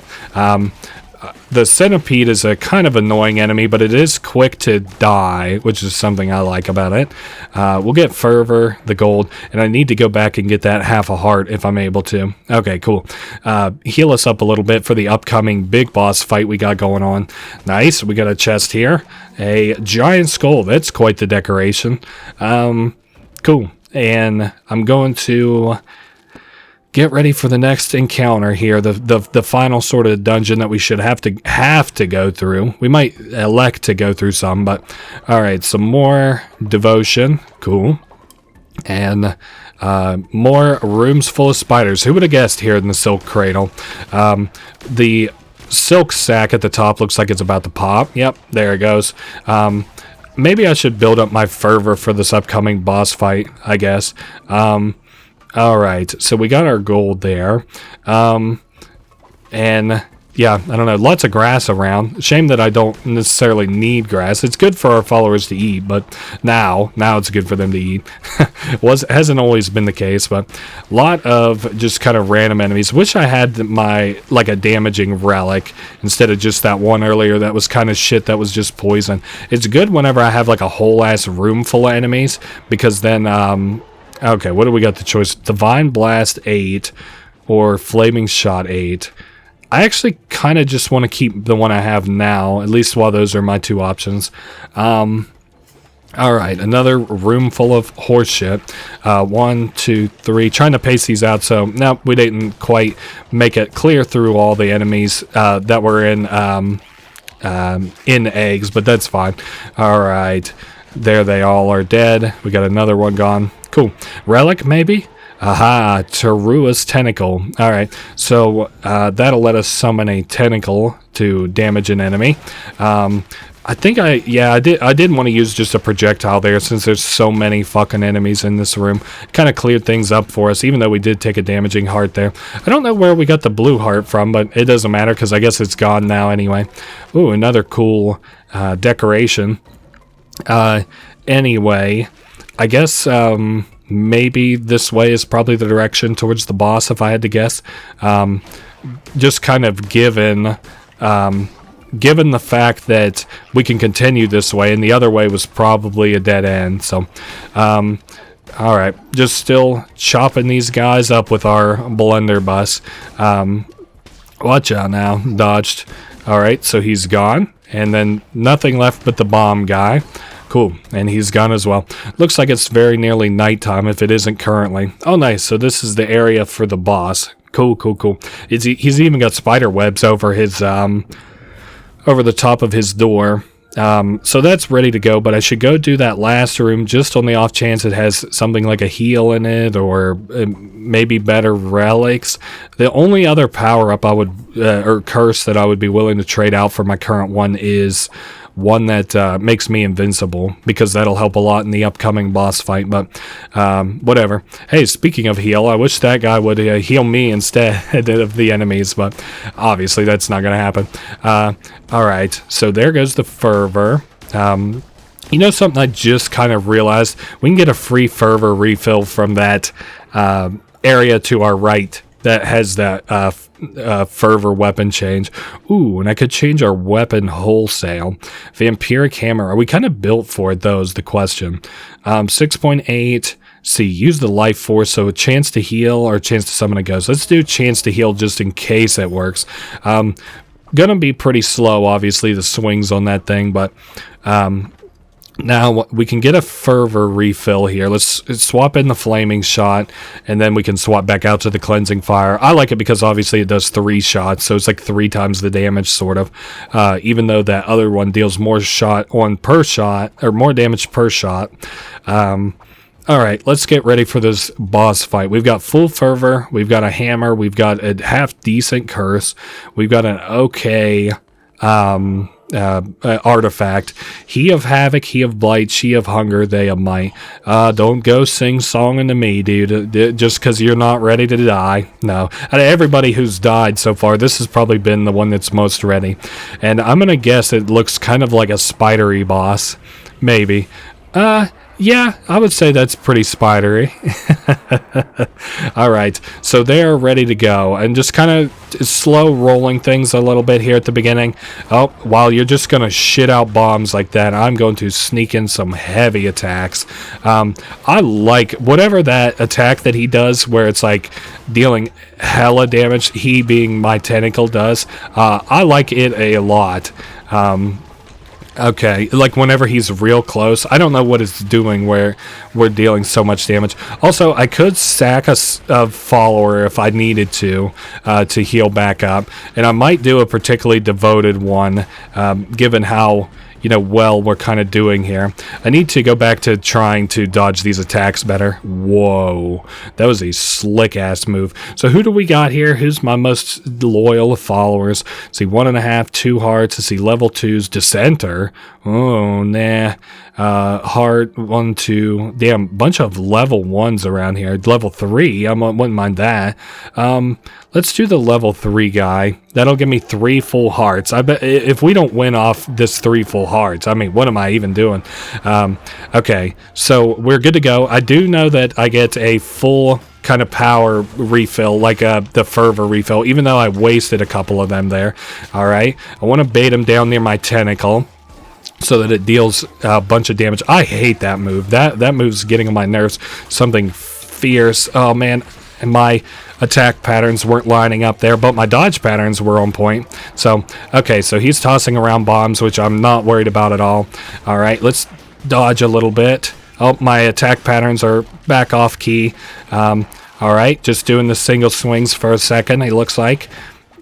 The centipede is a kind of annoying enemy, but it is quick to die, which is something I like about it. We'll get fervor, the gold, and I need to go back and get that half a heart if I'm able to. Okay, cool. Heal us up a little bit for the upcoming big boss fight we got going on. Nice, we got a chest here. A giant skull, that's quite the decoration. Cool, and I'm going to get ready for the next encounter here, the final sort of dungeon that we should have to go through. We might elect to go through some, but all right, some more devotion, cool, and more rooms full of spiders. Who would have guessed here in the silk cradle? The silk sack at the top looks like it's about to pop. Yep, there it goes. Maybe I should build up my fervor for this upcoming boss fight, I guess. Alright, so we got our gold there. And yeah, I don't know, lots of grass around. Shame that I don't necessarily need grass. It's good for our followers to eat, but now it's good for them to eat. Hasn't always been the case, but a lot of just kind of random enemies. Wish I had like a damaging relic instead of just that one earlier that was kind of shit that was just poison. It's good whenever I have like a whole ass room full of enemies, because then okay, what do we got the choice? Divine Blast 8 or Flaming Shot 8. I actually kind of just want to keep the one I have now, at least while those are my two options. Alright, another room full of horse shit. 1, 2, 3. Trying to pace these out, so no, we didn't quite make it clear through all the enemies that were in eggs, but that's fine. Alright, there they all are dead. We got another one gone. Cool. Relic, maybe? Aha, Terua's Tentacle. Alright, so that'll let us summon a tentacle to damage an enemy. I think I didn't want to use just a projectile there since there's so many fucking enemies in this room. Kind of cleared things up for us, even though we did take a damaging heart there. I don't know where we got the blue heart from, but it doesn't matter because I guess it's gone now anyway. Ooh, another cool decoration. Anyway, I guess maybe this way is probably the direction towards the boss if I had to guess. Just kind of given the fact that we can continue this way and the other way was probably a dead end. So, alright, just still chopping these guys up with our blunderbuss. Watch out now, dodged. Alright, so he's gone. And then nothing left but the bomb guy. Cool, and he's gone as well. Looks like it's very nearly nighttime if it isn't currently. Oh, nice, so this is the area for the boss. Cool, cool, cool. He's even got spider webs over his, over the top of his door. So that's ready to go, but I should go do that last room just on the off chance it has something like a heal in it or maybe better relics. The only other power-up I would, or curse that I would be willing to trade out for my current one is one that makes me invincible, because that'll help a lot in the upcoming boss fight, but whatever. Hey, speaking of heal, I wish that guy would heal me instead of the enemies, but obviously that's not going to happen. Alright, so there goes the fervor. You know something I just kind of realized? We can get a free fervor refill from that area to our right that has that fervor weapon change. Ooh, and I could change our weapon wholesale. Vampiric hammer. Are we kind of built for it, though, is the question. 6.8. See, use the life force, so a chance to heal or a chance to summon a ghost. Let's do chance to heal just in case it works. Gonna be pretty slow, obviously, the swings on that thing, but now we can get a fervor refill here. Let's swap in the flaming shot, and then we can swap back out to the cleansing fire. I like it because obviously it does 3 shots, so it's like 3 times the damage, sort of. Even though that other one deals more shot on per shot, or more damage per shot. Alright, let's get ready for this boss fight. We've got full fervor, we've got a hammer, we've got a half decent curse, we've got an okay artifact. He of havoc, he of blight, she of hunger, they of might. Don't go sing song to me, dude, just because you're not ready to die. No, out of everybody who's died so far, this has probably been the one that's most ready. And I'm gonna guess it looks kind of like a spidery boss, maybe. Yeah, I would say that's pretty spidery. All right, so they're ready to go, and just kind of slow rolling things a little bit here at the beginning. Oh, while you're just going to shit out bombs like that, I'm going to sneak in some heavy attacks. I like whatever that attack that he does where it's like dealing hella damage, he being my tentacle does. I like it a lot. Okay, like whenever he's real close. I don't know what it's doing where we're dealing so much damage. Also, I could sack a follower if I needed to heal back up. And I might do a particularly devoted one, given how, well we're kind of doing here. I need to go back to trying to dodge these attacks better. Whoa, that was a slick-ass move. So who do we got here? Who's my most loyal followers? Let's see, 1.5, 2 hearts. Let's see, level 2's Dissenter. Oh, nah. Heart, 1, 2. Damn, bunch of level 1s around here. Level 3, I wouldn't mind that. Let's do the level 3 guy. That'll give me 3 full hearts. I bet if we don't win off this 3 full hearts, I mean, what am I even doing? Okay, so we're good to go. I do know that I get a full kind of power refill, like the fervor refill, even though I wasted a couple of them there. All right, I want to bait him down near my tentacle so that it deals a bunch of damage. I hate that move. That move's getting on my nerves. Something fierce. Oh, man. And my attack patterns weren't lining up there, but my dodge patterns were on point. So, okay, so he's tossing around bombs, which I'm not worried about at all. All right, let's dodge a little bit. Oh, my attack patterns are back off key. All right, just doing the single swings for a second, it looks like.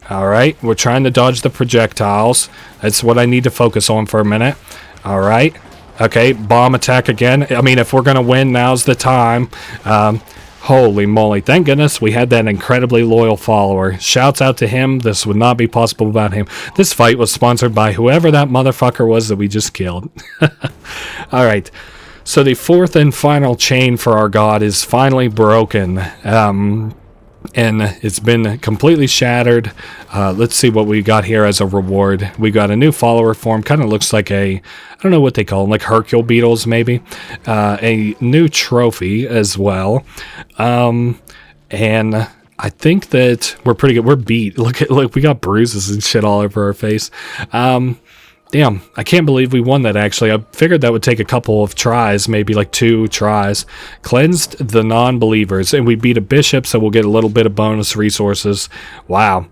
All right, we're trying to dodge the projectiles. That's what I need to focus on for a minute. All right. Okay, bomb attack again. I mean, if we're going to win, now's the time. Holy moly. Thank goodness we had that incredibly loyal follower. Shouts out to him. This would not be possible without him. This fight was sponsored by whoever that motherfucker was that we just killed. All right. So the 4th and final chain for our god is finally broken. And it's been completely shattered. Let's see what we got here as a reward. We got a new follower form. Kind of looks like I don't know what they call them, like Hercule beetles maybe. A new trophy as well. And I think that we're pretty good. We're beat. Look, we got bruises and shit all over our face. Damn, I can't believe we won that, actually. I figured that would take a couple of tries, maybe like 2 tries. Cleansed the non-believers, and we beat a bishop, so we'll get a little bit of bonus resources. Wow.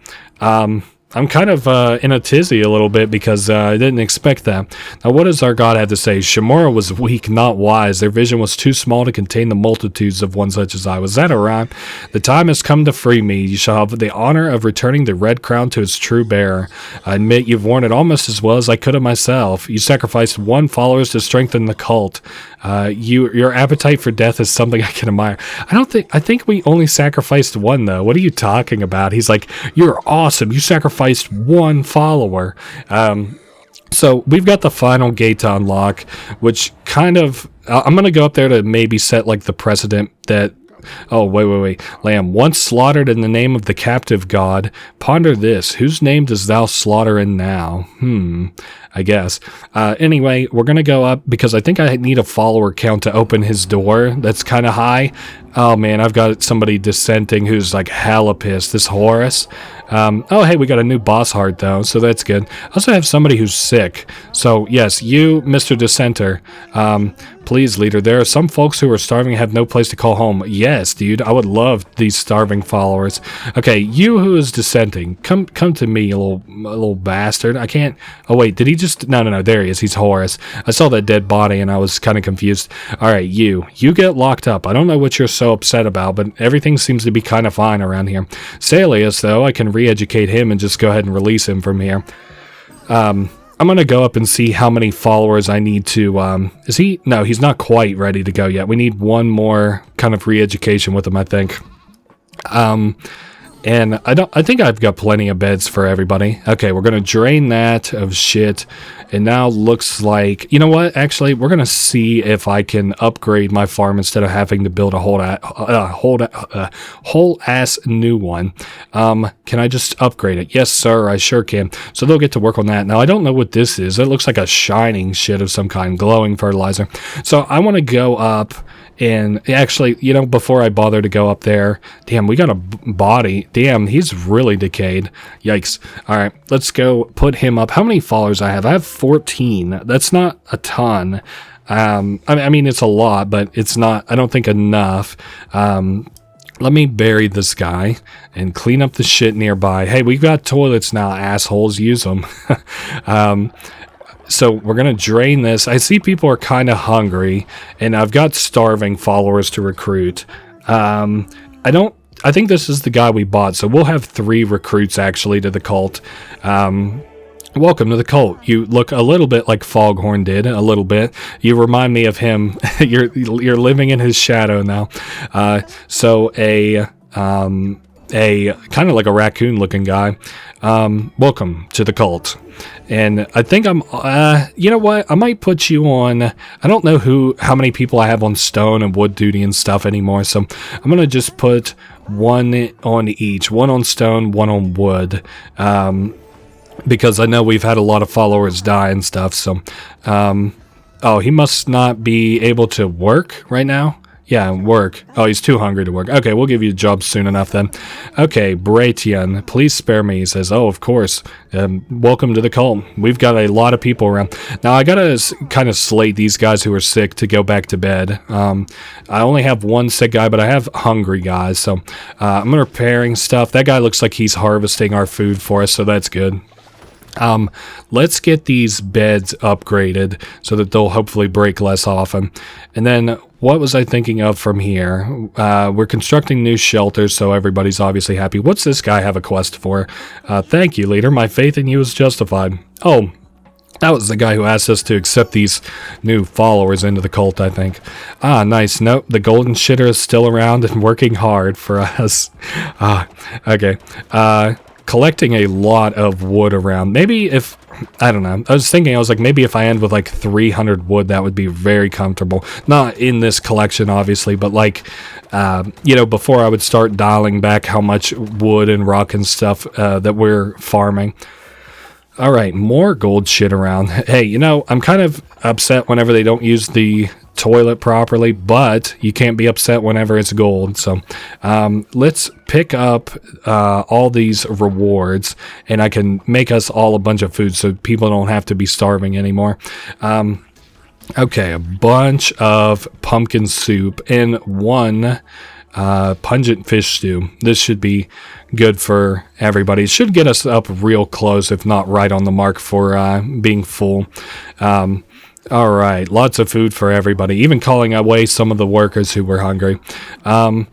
I'm kind of in a tizzy a little bit because I didn't expect that. Now, what does our god have to say? Shamura was weak, not wise. Their vision was too small to contain the multitudes of one such as I. Was that a rhyme? The time has come to free me. You shall have the honor of returning the red crown to its true bearer. I admit you've worn it almost as well as I could have myself. You sacrificed 1 follower to strengthen the cult. Your appetite for death is something I can admire. I think we only sacrificed 1 though. What are you talking about? He's like, you're awesome. You sacrificed 1 follower. So we've got the final gate to unlock, which kind of, I'm going to go up there to maybe set like the precedent that, oh, wait. Lamb, once slaughtered in the name of the captive god, ponder this, whose name does thou slaughter in now? I guess. Anyway, we're going to go up because I think I need a follower count to open his door. That's kind of high. Oh, man, I've got somebody dissenting who's like hella pissed. This Horus. Oh, hey, we got a new boss heart, though, so that's good. I also have somebody who's sick. So, yes, you, Mr. Dissenter, please, leader, there are some folks who are starving and have no place to call home. Yes, dude, I would love these starving followers. Okay, you who is dissenting, come to me, you little bastard. I can't... Oh, wait, did he just... No, there he is. He's Horus. I saw that dead body, and I was kind of confused. All right, you get locked up. I don't know what you're so upset about, but everything seems to be kind of fine around here. Salius, though, I can re-educate him and just go ahead and release him from here. I'm going to go up and see how many followers I need to... Is he... No, he's not quite ready to go yet. We need 1 more kind of re-education with him, I think. And I think I've got plenty of beds for everybody. Okay, we're going to drain that of shit. And now looks like, you know what? Actually, we're going to see if I can upgrade my farm instead of having to build a whole ass new one. Can I just upgrade it? Yes, sir, I sure can. So they'll get to work on that. Now, I don't know what this is. It looks like a shining shit of some kind, glowing fertilizer. So I want to go up. And actually, you know, before I bother to go up there, damn, we got a body. Damn, he's really decayed. Yikes. All right, let's go put him up. How many followers I have? I have 14. That's not a ton. I mean, it's a lot, but it's not, I don't think, enough. Let me bury this guy and clean up the shit nearby. Hey, we've got toilets now, assholes. Use them. So we're going to drain this. I see people are kind of hungry, and I've got starving followers to recruit. I think this is the guy we bought, so we'll have 3 recruits, actually, to the cult. Welcome to the cult. You look a little bit like Foghorn did, a little bit. You remind me of him. You're living in his shadow now. So a kind of like a raccoon-looking guy. Welcome to the cult. And I think you know what? I might put you on, I don't know how many people I have on stone and wood duty and stuff anymore. So I'm going to just put one on each, one on stone, one on wood. Because I know we've had a lot of followers die and stuff. So, oh, he must not be able to work right now. Yeah, work. Oh, he's too hungry to work. Okay, we'll give you a job soon enough then. Okay, Bratian, please spare me. He says, oh, of course. Welcome to the cult. We've got a lot of people around. Now, I gotta kind of slate these guys who are sick to go back to bed. I only have one sick guy, but I have hungry guys. So I'm repairing stuff. That guy looks like he's harvesting our food for us, so that's good. Let's get these beds upgraded so that they'll hopefully break less often. And then what was I thinking of from here? We're constructing new shelters, so everybody's obviously happy. What's this guy have a quest for? Thank you, leader. My faith in you is justified. Oh, that was the guy who asked us to accept these new followers into the cult, I think. Ah, nice. Nope, the golden shitter is still around and working hard for us. Okay. Collecting a lot of wood around. Maybe if, I don't know, I was like, maybe if I end with like 300 wood, that would be very comfortable. Not in this collection, obviously, but like, you know, before I would start dialing back how much wood and rock and stuff that we're farming. All right, more gold shit around. Hey, you know, I'm kind of upset whenever they don't use the toilet properly, but you can't be upset whenever it's gold. So let's pick up all these rewards, and I can make us all a bunch of food so people don't have to be starving anymore. Okay, a bunch of pumpkin soup and one pungent fish stew. This should be good for everybody. It should get us up real close, if not right on the mark for being full. All right, lots of food for everybody, even calling away some of the workers who were hungry. All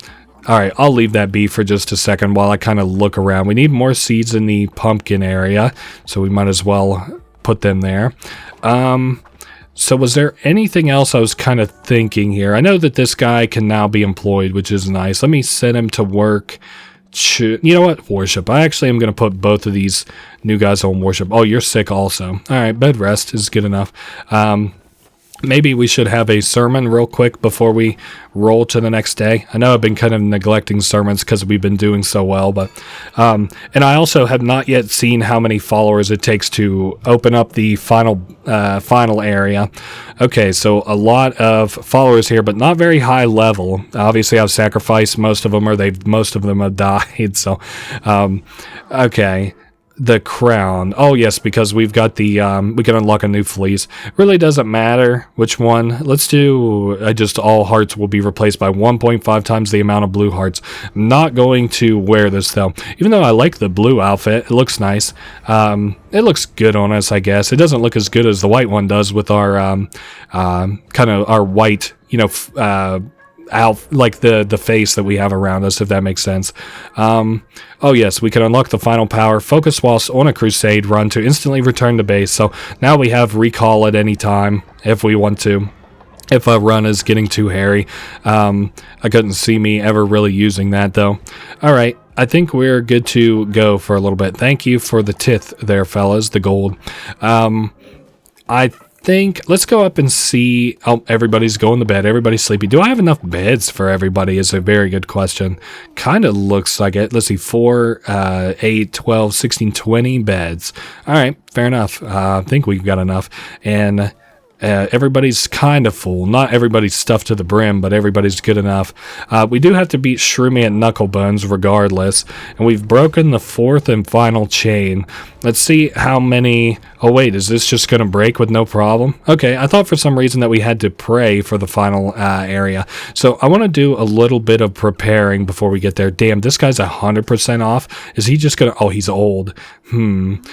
right, I'll leave that be for just a second while I kind of look around. We need more seeds in the pumpkin area, so we might as well put them there. So was there anything else I was kind of thinking here? I know that this guy can now be employed, which is nice. Let me send him to work. You know what? Worship. I actually am going to put both of these new guys on worship. Oh, you're sick also. All right, bed rest is good enough. Maybe we should have a sermon real quick before we roll to the next day. I know I've been kind of neglecting sermons because we've been doing so well, but and I also have not yet seen how many followers it takes to open up the final area. Okay, so a lot of followers here, but not very high level. Obviously, I've sacrificed most of them, or most of them have died. So, okay. The crown. Oh, yes, because we've got the, we can unlock a new fleece. Really doesn't matter which one. Let's do, just all hearts will be replaced by 1.5 times the amount of blue hearts. I'm not going to wear this, though. Even though I like the blue outfit, it looks nice. It looks good on us, I guess. It doesn't look as good as the white one does with our, kind of our white, you know, out like the face that we have around us, if that makes sense. Oh yes, we can unlock the final power, focus whilst on a crusade run to instantly return to base. So now we have recall at any time if we want to, if a run is getting too hairy. I couldn't see me ever really using that though. All right, I think we're good to go for a little bit. Thank you for the tith there, fellas, the gold. I think let's go up and see. Oh, everybody's going to bed. Everybody's sleepy. Do I have enough beds for everybody is a very good question. Kind of looks like it. Let's see, 4, 8, 12, 16, 20 beds. All right, fair enough. I think we've got enough. And everybody's kind of full. Not everybody's stuffed to the brim, but everybody's good enough. We do have to beat Shroomy at Knucklebones regardless. And we've broken the 4th and final chain. Let's see how many... Oh, wait, is this just going to break with no problem? Okay, I thought for some reason that we had to pray for the final area. So I want to do a little bit of preparing before we get there. Damn, this guy's 100% off. Is he just going to... Oh, he's old.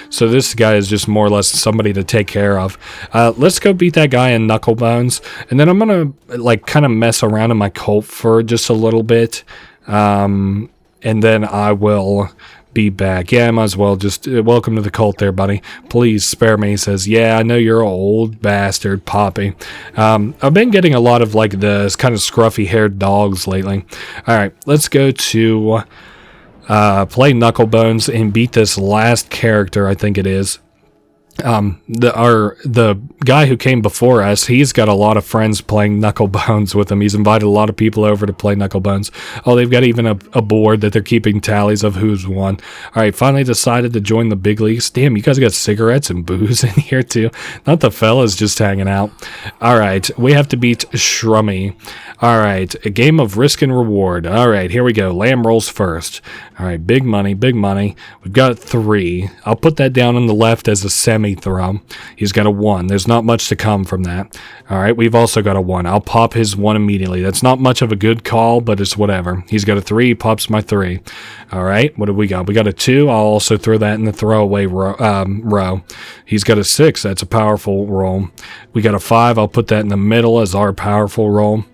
So this guy is just more or less somebody to take care of. Let's go beat that guy in Knucklebones. And then I'm going to, like, kind of mess around in my cult for just a little bit. And then I will... be back. Yeah, I might as well just welcome to the cult there, buddy. Please spare me. He says, yeah, I know you're an old bastard, Poppy. I've been getting a lot of like the kind of scruffy haired dogs lately. All right, let's go to play Knucklebones and beat this last character, I think it is. The guy who came before us, he's got a lot of friends playing Knucklebones with him. He's invited a lot of people over to play Knucklebones. Oh, they've got even a board that they're keeping tallies of who's won. All right, finally decided to join the big leagues. Damn, you guys got cigarettes and booze in here too. Not the fellas just hanging out. All right, we have to beat Shroomy. All right, a game of risk and reward. All right, here we go. Lamb rolls first. All right, big money, big money. We've got 3. I'll put that down on the left as a semi-throw. He's got a 1. There's not much to come from that. All right, we've also got a 1. I'll pop his 1 immediately. That's not much of a good call, but it's whatever. He's got a 3. He pops my 3. All right, what do we got? We got a 2. I'll also throw that in the throwaway row. He's got a 6. That's a powerful roll. We got a 5. I'll put that in the middle as our powerful roll.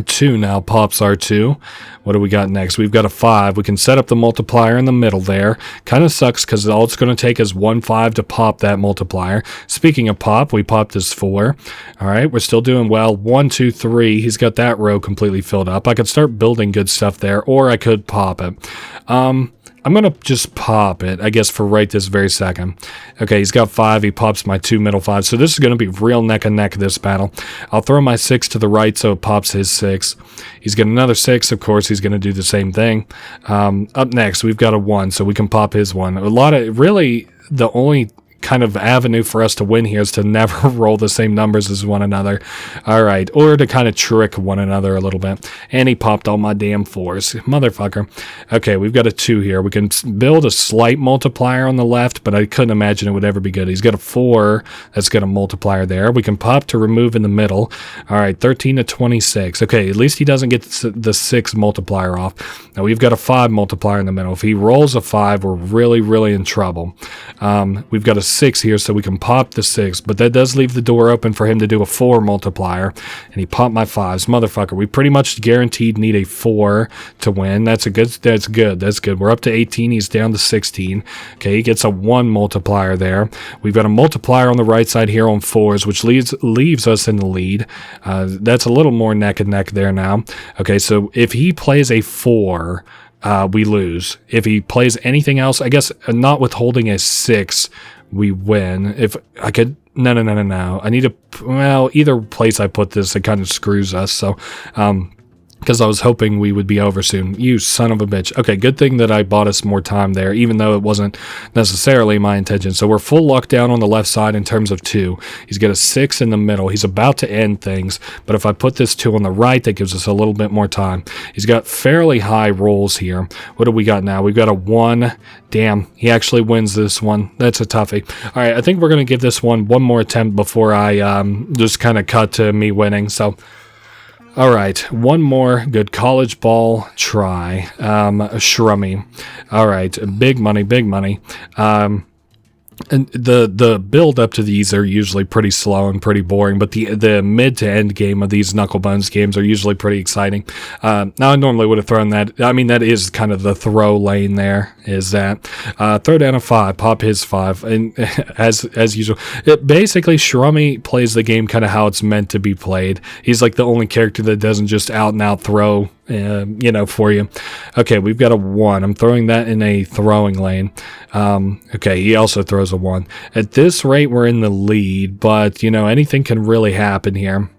2 now pops our 2. What do we got next? We've got a 5. We can set up the multiplier in the middle there. Kind of sucks because all it's going to take is 1 5 to pop that multiplier. Speaking of pop, we popped his 4. All right, we're still doing well. 1, 2, 3. He's got that row completely filled up. I could start building good stuff there, or I could pop it. I'm going to just pop it, I guess, for right this very second. Okay, he's got 5. He pops my 2 middle 5. So this is going to be real neck and neck this battle. I'll throw my 6 to the right so it pops his 6. He's got another 6. Of course, he's going to do the same thing. Up next, we've got a 1, so we can pop his 1. Really, the only kind of avenue for us to win here is to never roll the same numbers as one another. All right, or to kind of trick one another a little bit. And he popped all my damn 4s. Motherfucker. Okay, we've got a 2 here. We can build a slight multiplier on the left, but I couldn't imagine it would ever be good. He's got a 4. That's got a multiplier there. We can pop to remove in the middle. All right, 13 to 26. Okay, at least he doesn't get the 6 multiplier off. Now we've got a 5 multiplier in the middle. If he rolls a 5, we're really, really in trouble. We've got a 6 here, so we can pop the 6, but that does leave the door open for him to do a 4 multiplier, and he popped my 5s. Motherfucker, we pretty much guaranteed need a 4 to win. That's good. We're up to 18. He's down to 16. Okay, he gets a 1 multiplier there. We've got a multiplier on the right side here on 4s, which leaves us in the lead. That's a little more neck and neck there now. Okay, so if he plays a 4, we lose. If he plays anything else, I guess not withholding a 6, we win. If I could... No. I need to... Well, either place I put this, it kind of screws us, so... because I was hoping we would be over soon. You son of a bitch. Okay, good thing that I bought us more time there, even though it wasn't necessarily my intention. So we're full luck down on the left side in terms of 2. He's got a 6 in the middle. He's about to end things, but if I put this 2 on the right, that gives us a little bit more time. He's got fairly high rolls here. What do we got now? We've got a 1. Damn, he actually wins this one. That's a toughie. All right, I think we're going to give this one more attempt before I just kind of cut to me winning, so... All right, one more good college ball try. Shroomy. All right, big money. And the build up to these are usually pretty slow and pretty boring, but the mid to end game of these Knucklebones games are usually pretty exciting. Now I normally would have thrown that. I mean, that is kind of the throw lane there, is that. Throw down a 5, pop his 5, and as usual. It basically, Shroomy plays the game kind of how it's meant to be played. He's like the only character that doesn't just out and out throw for you. Okay, we've got a 1. I'm throwing that in a throwing lane. Okay, he also throws a 1. At this rate, we're in the lead, but, anything can really happen here.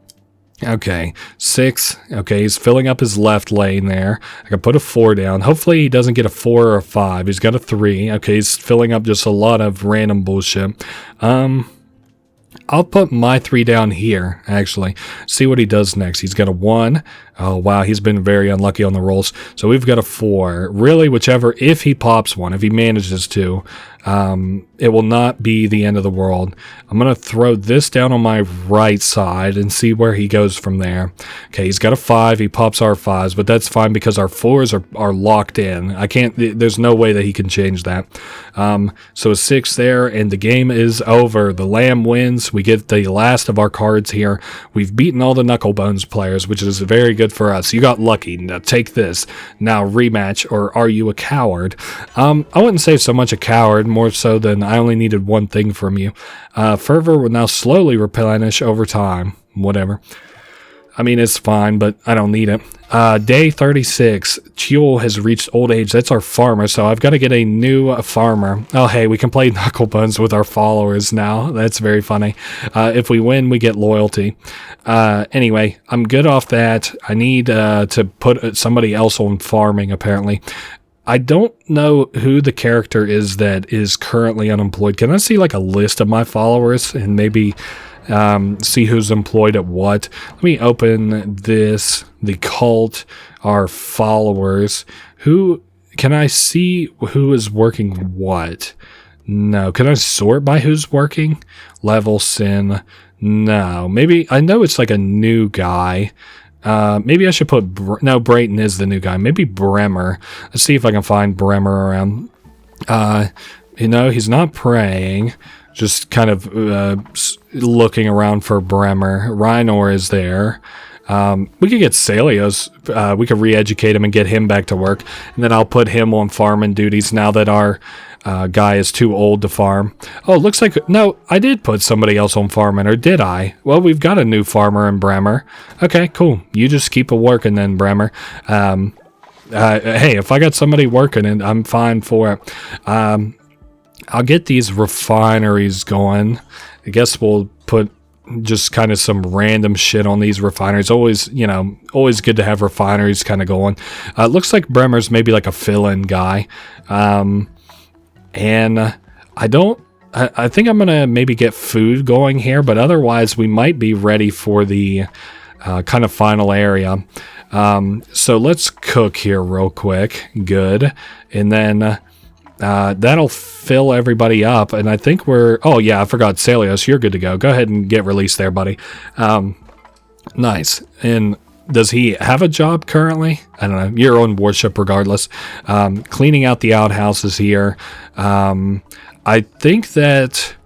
Okay, 6. Okay, he's filling up his left lane there. I can put a 4 down. Hopefully he doesn't get a 4 or a 5. He's got a 3. Okay, he's filling up just a lot of random bullshit. I'll put my 3 down here, actually. See what he does next. He's got a 1. Oh, wow, he's been very unlucky on the rolls. So we've got a 4. Really, whichever, if he pops 1, if he manages to, it will not be the end of the world. I'm going to throw this down on my right side and see where he goes from there. Okay, he's got a 5. He pops our 5s, but that's fine because our 4s are locked in. There's no way that he can change that. So a 6 there, and the game is over. The Lamb wins. We get the last of our cards here. We've beaten all the Knucklebones players, which is very good for us. You got lucky. Now take this. Now rematch, or are you a coward? I wouldn't say so much a coward, more so than I only needed one thing from you. Fervor will now slowly replenish over time. Whatever. I mean, it's fine, but I don't need it. Day 36. Chul has reached old age. That's our farmer, so I've got to get a new farmer. Oh, hey, we can play Knucklebones with our followers now. That's very funny. If we win, we get loyalty. Anyway, I'm good off that. I need to put somebody else on farming, apparently. I don't know who the character is that is currently unemployed. Can I see like a list of my followers and maybe see who's employed at what? Let me open this, the cult, our followers. Can I see who is working what? No. Can I sort by who's working? Level, sin. No. Maybe, I know it's like a new guy. Maybe I should put, no, Brayton is the new guy. Maybe Bremer. Let's see if I can find Bremer around. He's not praying. Just kind of looking around for Bremer. Rhinor is there. We could get Salios. We could re-educate him and get him back to work. And then I'll put him on farming duties now that our guy is too old to farm. Oh, looks like... No, I did put somebody else on farming, or did I? Well, we've got a new farmer in Bremer. Okay, cool. You just keep working then, Bremer. Hey, if I got somebody working, and I'm fine for it. I'll get these refineries going. I guess we'll put just kind of some random shit on these refineries. Always good to have refineries kind of going. Looks like Bremer's maybe like a fill-in guy. And I think I'm going to maybe get food going here, but otherwise we might be ready for the kind of final area. So let's cook here real quick. Good. And then that'll fill everybody up. And I think oh yeah, I forgot Salios. You're good to go. Go ahead and get released there, buddy. Nice. And does he have a job currently? I don't know. You're on worship regardless. Cleaning out the outhouses here. I think that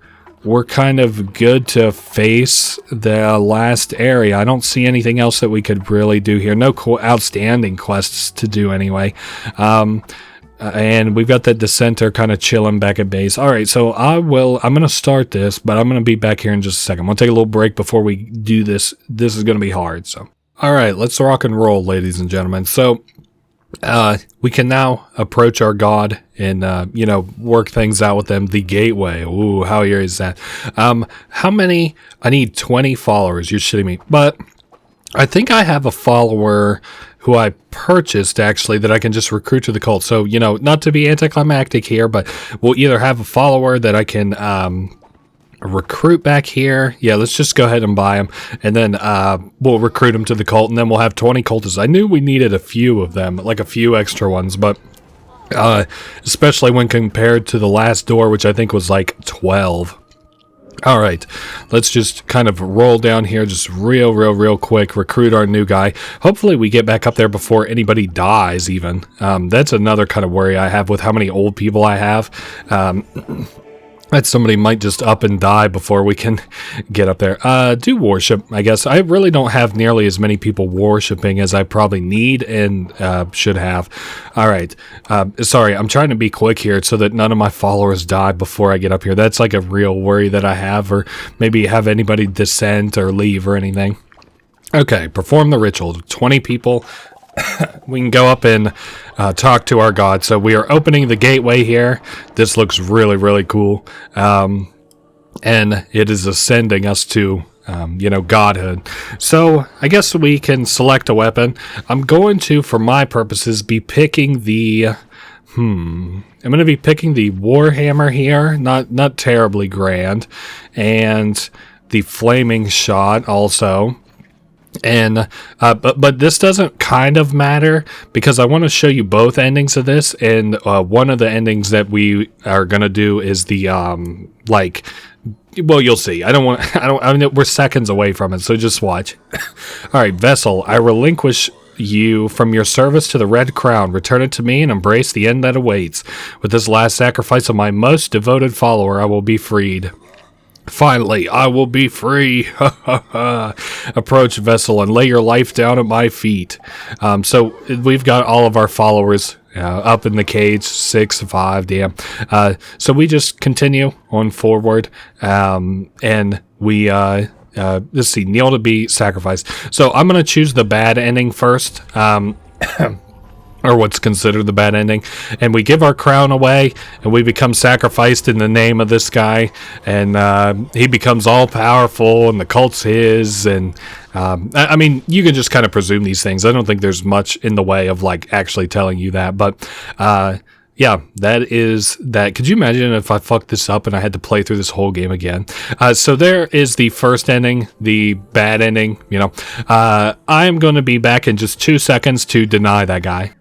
we're kind of good to face the last area. I don't see anything else that we could really do here. No outstanding quests to do anyway. And we've got that dissenter kind of chilling back at base. All right, so I'm going to start this, but I'm going to be back here in just a second. I'm going to take a little break before we do this. This is going to be hard, so. All right, let's rock and roll, ladies and gentlemen. So, we can now approach our god and, work things out with them. The gateway. Ooh, how here is that? How many? I need 20 followers. You're shitting me. But I think I have a follower who I purchased, actually, that I can just recruit to the cult. So, not to be anticlimactic here, but we'll either have a follower that I can recruit back here. Yeah, let's just go ahead and buy him. And then we'll recruit him to the cult, and then we'll have 20 cultists. I knew we needed a few of them, like a few extra ones, but especially when compared to the last door, which I think was like 12. All right, let's just kind of roll down here just real quick, recruit our new guy. Hopefully we get back up there before anybody dies even. That's another kind of worry I have with how many old people I have. That somebody might just up and die before we can get up there. Do worship, I guess. I really don't have nearly as many people worshiping as I probably need and should have. All right. Sorry, I'm trying to be quick here so that none of my followers die before I get up here. That's like a real worry that I have, or maybe have anybody dissent or leave or anything. Okay, perform the ritual. 20 people. we can go up and talk to our god. So we are opening the gateway here. This looks really, really cool. And it is ascending us to, godhood. So I guess we can select a weapon. I'm going to, for my purposes, be picking the... I'm going to be picking the Warhammer here. Not terribly grand. And the Flaming Shot also. And but this doesn't kind of matter because I want to show you both endings of this, and one of the endings that we are gonna do is the well, you'll see. I mean, we're seconds away from it, so just watch. All right, Vessel, I relinquish you from your service to the Red Crown. Return it to me and embrace the end that awaits. With this last sacrifice of my most devoted follower, I will be freed. Finally, I will be free. Approach, Vessel, and lay your life down at my feet. So we've got all of our followers up in the cage, 6, 5, damn. So we just continue on forward, and we let's see, kneel to be sacrificed. So I'm gonna choose the bad ending first. Or what's considered the bad ending, and we give our crown away, and we become sacrificed in the name of this guy, and he becomes all powerful, and the cult's his, and I mean, you can just kind of presume these things. I don't think there's much in the way of like actually telling you that, but yeah, that is that. Could you imagine if I fucked this up and I had to play through this whole game again? So there is the first ending, the bad ending. I am going to be back in just 2 seconds to deny that guy.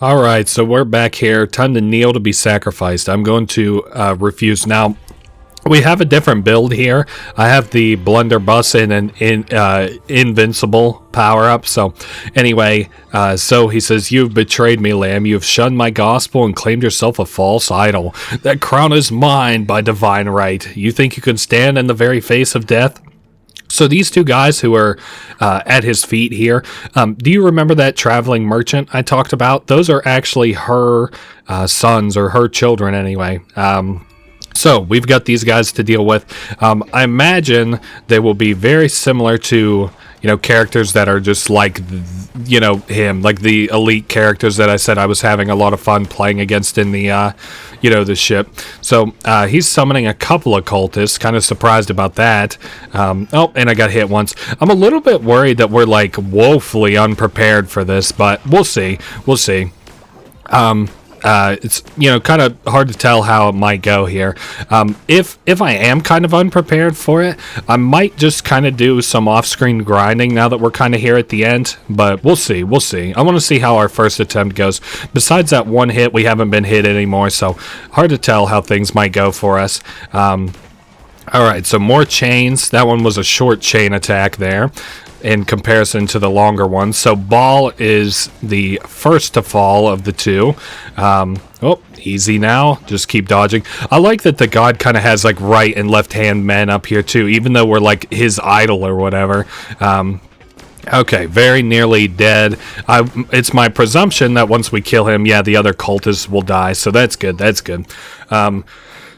Alright, so we're back here. Time to kneel to be sacrificed. I'm going to refuse. Now, we have a different build here. I have the blunderbuss and an invincible power-up. So, anyway, so he says, "You've betrayed me, Lamb. You've shunned my gospel and claimed yourself a false idol. That crown is mine by divine right. You think you can stand in the very face of death?" So these two guys who are at his feet here, do you remember that traveling merchant I talked about? Those are actually her sons, or her children anyway. So we've got these guys to deal with. I imagine they will be very similar to, characters that are just like, him, like the elite characters that I said I was having a lot of fun playing against in the, the ship. So he's summoning a couple of cultists, kind of surprised about that. Oh, and I got hit once. I'm a little bit worried that we're like woefully unprepared for this, but we'll see. We'll see. It's kind of hard to tell how it might go here. If I am kind of unprepared for it, I might just kind of do some off-screen grinding now that we're kind of here at the end, but we'll see. I want to see how our first attempt goes. Besides that one hit, we haven't been hit anymore, so hard to tell how things might go for us. Alright, so more chains. That one was a short chain attack there in comparison to the longer one. So Ball is the first to fall of the two. Oh, easy now. Just keep dodging. I like that the god kind of has like right and left hand men up here too, even though we're like his idol or whatever. Okay, very nearly dead. It's my presumption that once we kill him, yeah, the other cultists will die. So that's good. That's good.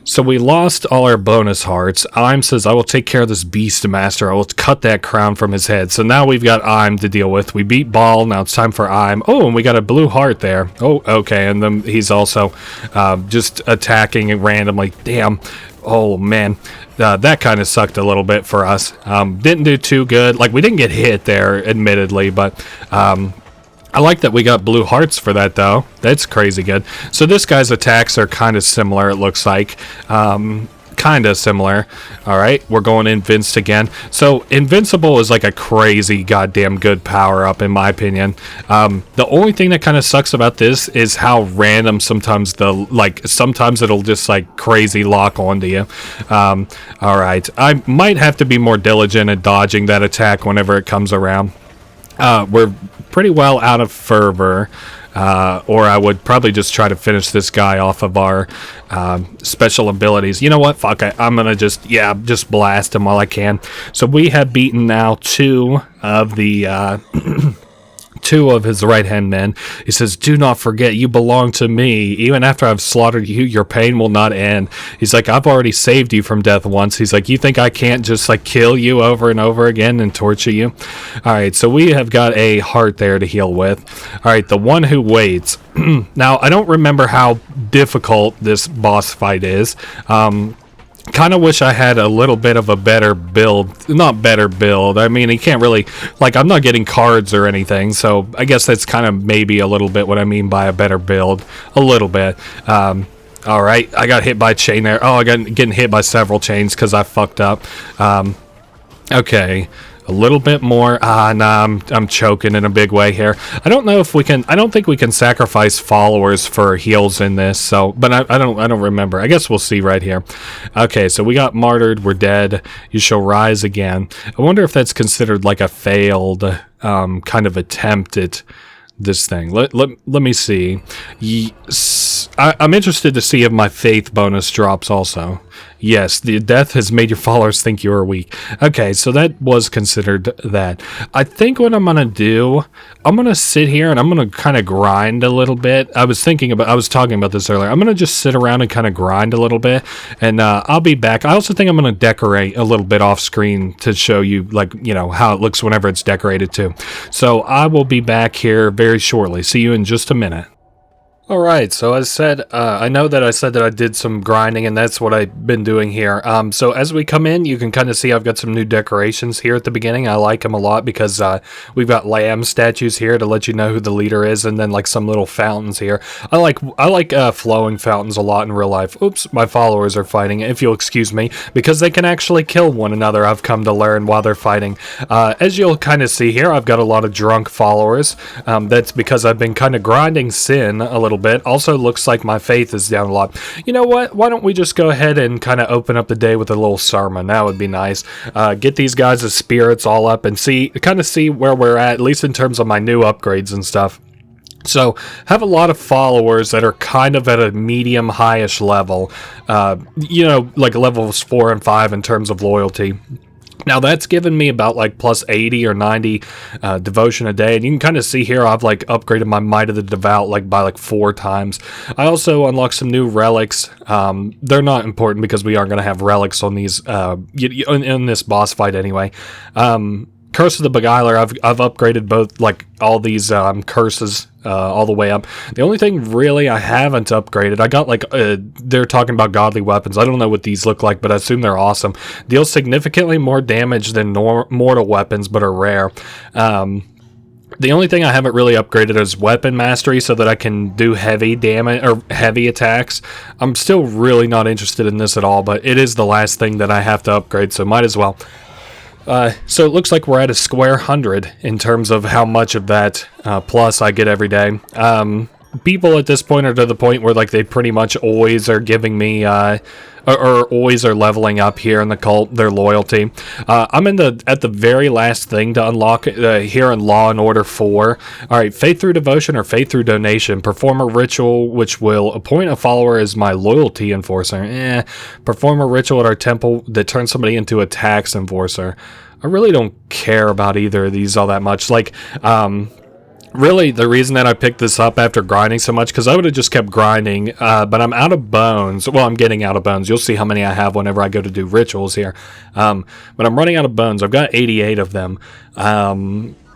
So we lost all our bonus hearts. Im says, "I will take care of this beast master. I will cut that crown from his head." So now we've got Im to deal with. We beat Ball. Now it's time for Im. Oh, and we got a blue heart there. Oh, okay. And then he's also just attacking randomly. Damn. Oh, man. That kind of sucked a little bit for us. Didn't do too good. Like, we didn't get hit there, admittedly, but... I like that we got blue hearts for that, though. That's crazy good. So this guy's attacks are kind of similar, it looks like. Kind of similar. Alright, we're going Invinced again. So Invincible is like a crazy goddamn good power-up, in my opinion. The only thing that kind of sucks about this is how random sometimes sometimes it'll just like crazy lock onto you. Alright, I might have to be more diligent at dodging that attack whenever it comes around. We're pretty well out of fervor, or I would probably just try to finish this guy off of our special abilities. You know what? Fuck it. I'm gonna just blast him while I can. So we have beaten now two of the two of his right-hand men. He says, "Do not forget, you belong to me. Even after I've slaughtered you, your pain will not end." He's like, "I've already saved you from death once." He's like, "You think I can't just like kill you over and over again and torture you?" All right, so we have got a heart there to heal with. All right, the one who waits. Now, I don't remember how difficult this boss fight is. Kind of wish I had a little bit of a better build. Not better build. I mean, he can't really, like, I'm not getting cards or anything, so I guess that's kind of maybe a little bit what I mean by a better build. A little bit. All right, I got hit by a chain there. Oh, I got getting hit by several chains because I fucked up. Okay. A little bit more. Nah, I'm choking in a big way here. I don't know if we can. I don't think we can sacrifice followers for heals in this. So, but I don't remember. I guess we'll see right here. Okay, so we got martyred. We're dead. You shall rise again. I wonder if that's considered like a failed kind of attempt at this thing. Let me see. I'm interested to see if my faith bonus drops also. Yes, the death has made your followers think you are weak. Okay, so that was considered that. I think what I'm going to do, I'm going to sit here and I'm going to kind of grind a little bit. I was talking about this earlier. I'm going to just sit around and kind of grind a little bit, and I'll be back. I also think I'm going to decorate a little bit off screen to show you, like, you know, how it looks whenever it's decorated too. So I will be back here very shortly. See you in just a minute. Alright, so as said, I know that I said that I did some grinding, and that's what I've been doing here. So as we come in, you can kind of see I've got some new decorations here at the beginning. I like them a lot because we've got lamb statues here to let you know who the leader is, and then like some little fountains here. I like flowing fountains a lot in real life. Oops, my followers are fighting, if you'll excuse me, because they can actually kill one another, I've come to learn while they're fighting. As you'll kind of see here, I've got a lot of drunk followers. That's because I've been kind of grinding sin a little bit. Also looks like my faith is down a lot. You know what? Why don't we just go ahead and kind of open up the day with a little sermon? That would be nice. Get these guys' spirits all up and kind of see where we're at least in terms of my new upgrades and stuff. So, have a lot of followers that are kind of at a medium high-ish level. You know, like levels 4 and 5 in terms of loyalty. Now that's given me about like plus 80 or 90 devotion a day, and you can kind of see here I've like upgraded my Might of the Devout like by like 4 times. I also unlocked some new relics. They're not important because we aren't going to have relics on these in this boss fight anyway. Curse of the Beguiler, I've upgraded both, like, all these curses all the way up. The only thing really I haven't upgraded, I got, like, they're talking about godly weapons. I don't know what these look like, but I assume they're awesome. Deal significantly more damage than mortal weapons, but are rare. The only thing I haven't really upgraded is weapon mastery so that I can do heavy damage or heavy attacks. I'm still really not interested in this at all, but it is the last thing that I have to upgrade, so might as well. So it looks like we're at a square 100 in terms of how much of that plus I get every day. People at this point are to the point where like they pretty much always are giving me or always are leveling up here in the cult, their loyalty. I'm at the very last thing to unlock here in Law and Order 4. Alright, faith through devotion or faith through donation. Perform a ritual which will appoint a follower as my loyalty enforcer. Perform a ritual at our temple that turns somebody into a tax enforcer. I really don't care about either of these all that much. Like, really, the reason that I picked this up after grinding so much, because I would have just kept grinding, but I'm out of bones. Well, I'm getting out of bones. You'll see how many I have whenever I go to do rituals here. But I'm running out of bones. I've got 88 of them.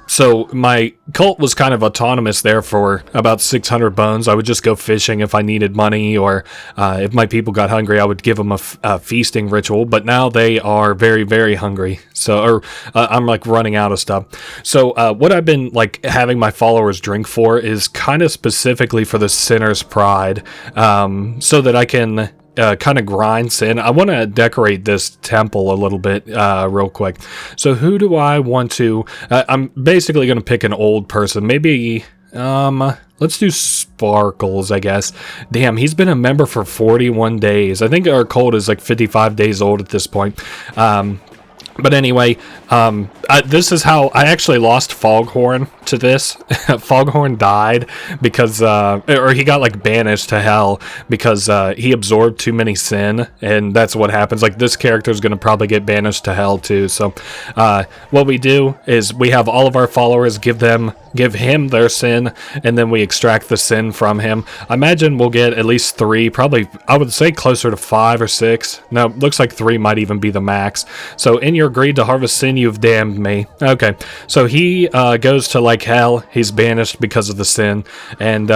So my cult was kind of autonomous there for about 600 bones. I would just go fishing if I needed money, or if my people got hungry, I would give them a feasting ritual. But now they are very, very hungry. So, I'm like running out of stuff. So what I've been like having my followers drink for is kind of specifically for the sinner's pride, so that I can kind of grind sin. I want to decorate this temple a little bit real quick. So who do I want to... I'm basically going to pick an old person. Maybe... let's do Sparkles, I guess. Damn, he's been a member for 41 days. I think our cult is like 55 days old at this point. But anyway, this is how I actually lost Foghorn to this. Foghorn died because, or he got like banished to hell because he absorbed too many sin, and that's what happens. Like this character is going to probably get banished to hell too. So what we do is we have all of our followers give them give him their sin, and then we extract the sin from him. I imagine we'll get at least 3, probably, I would say closer to 5 or 6. No, looks like 3 might even be the max. So, in your greed to harvest sin, you've damned me. Okay, so he goes to like hell. He's banished because of the sin, and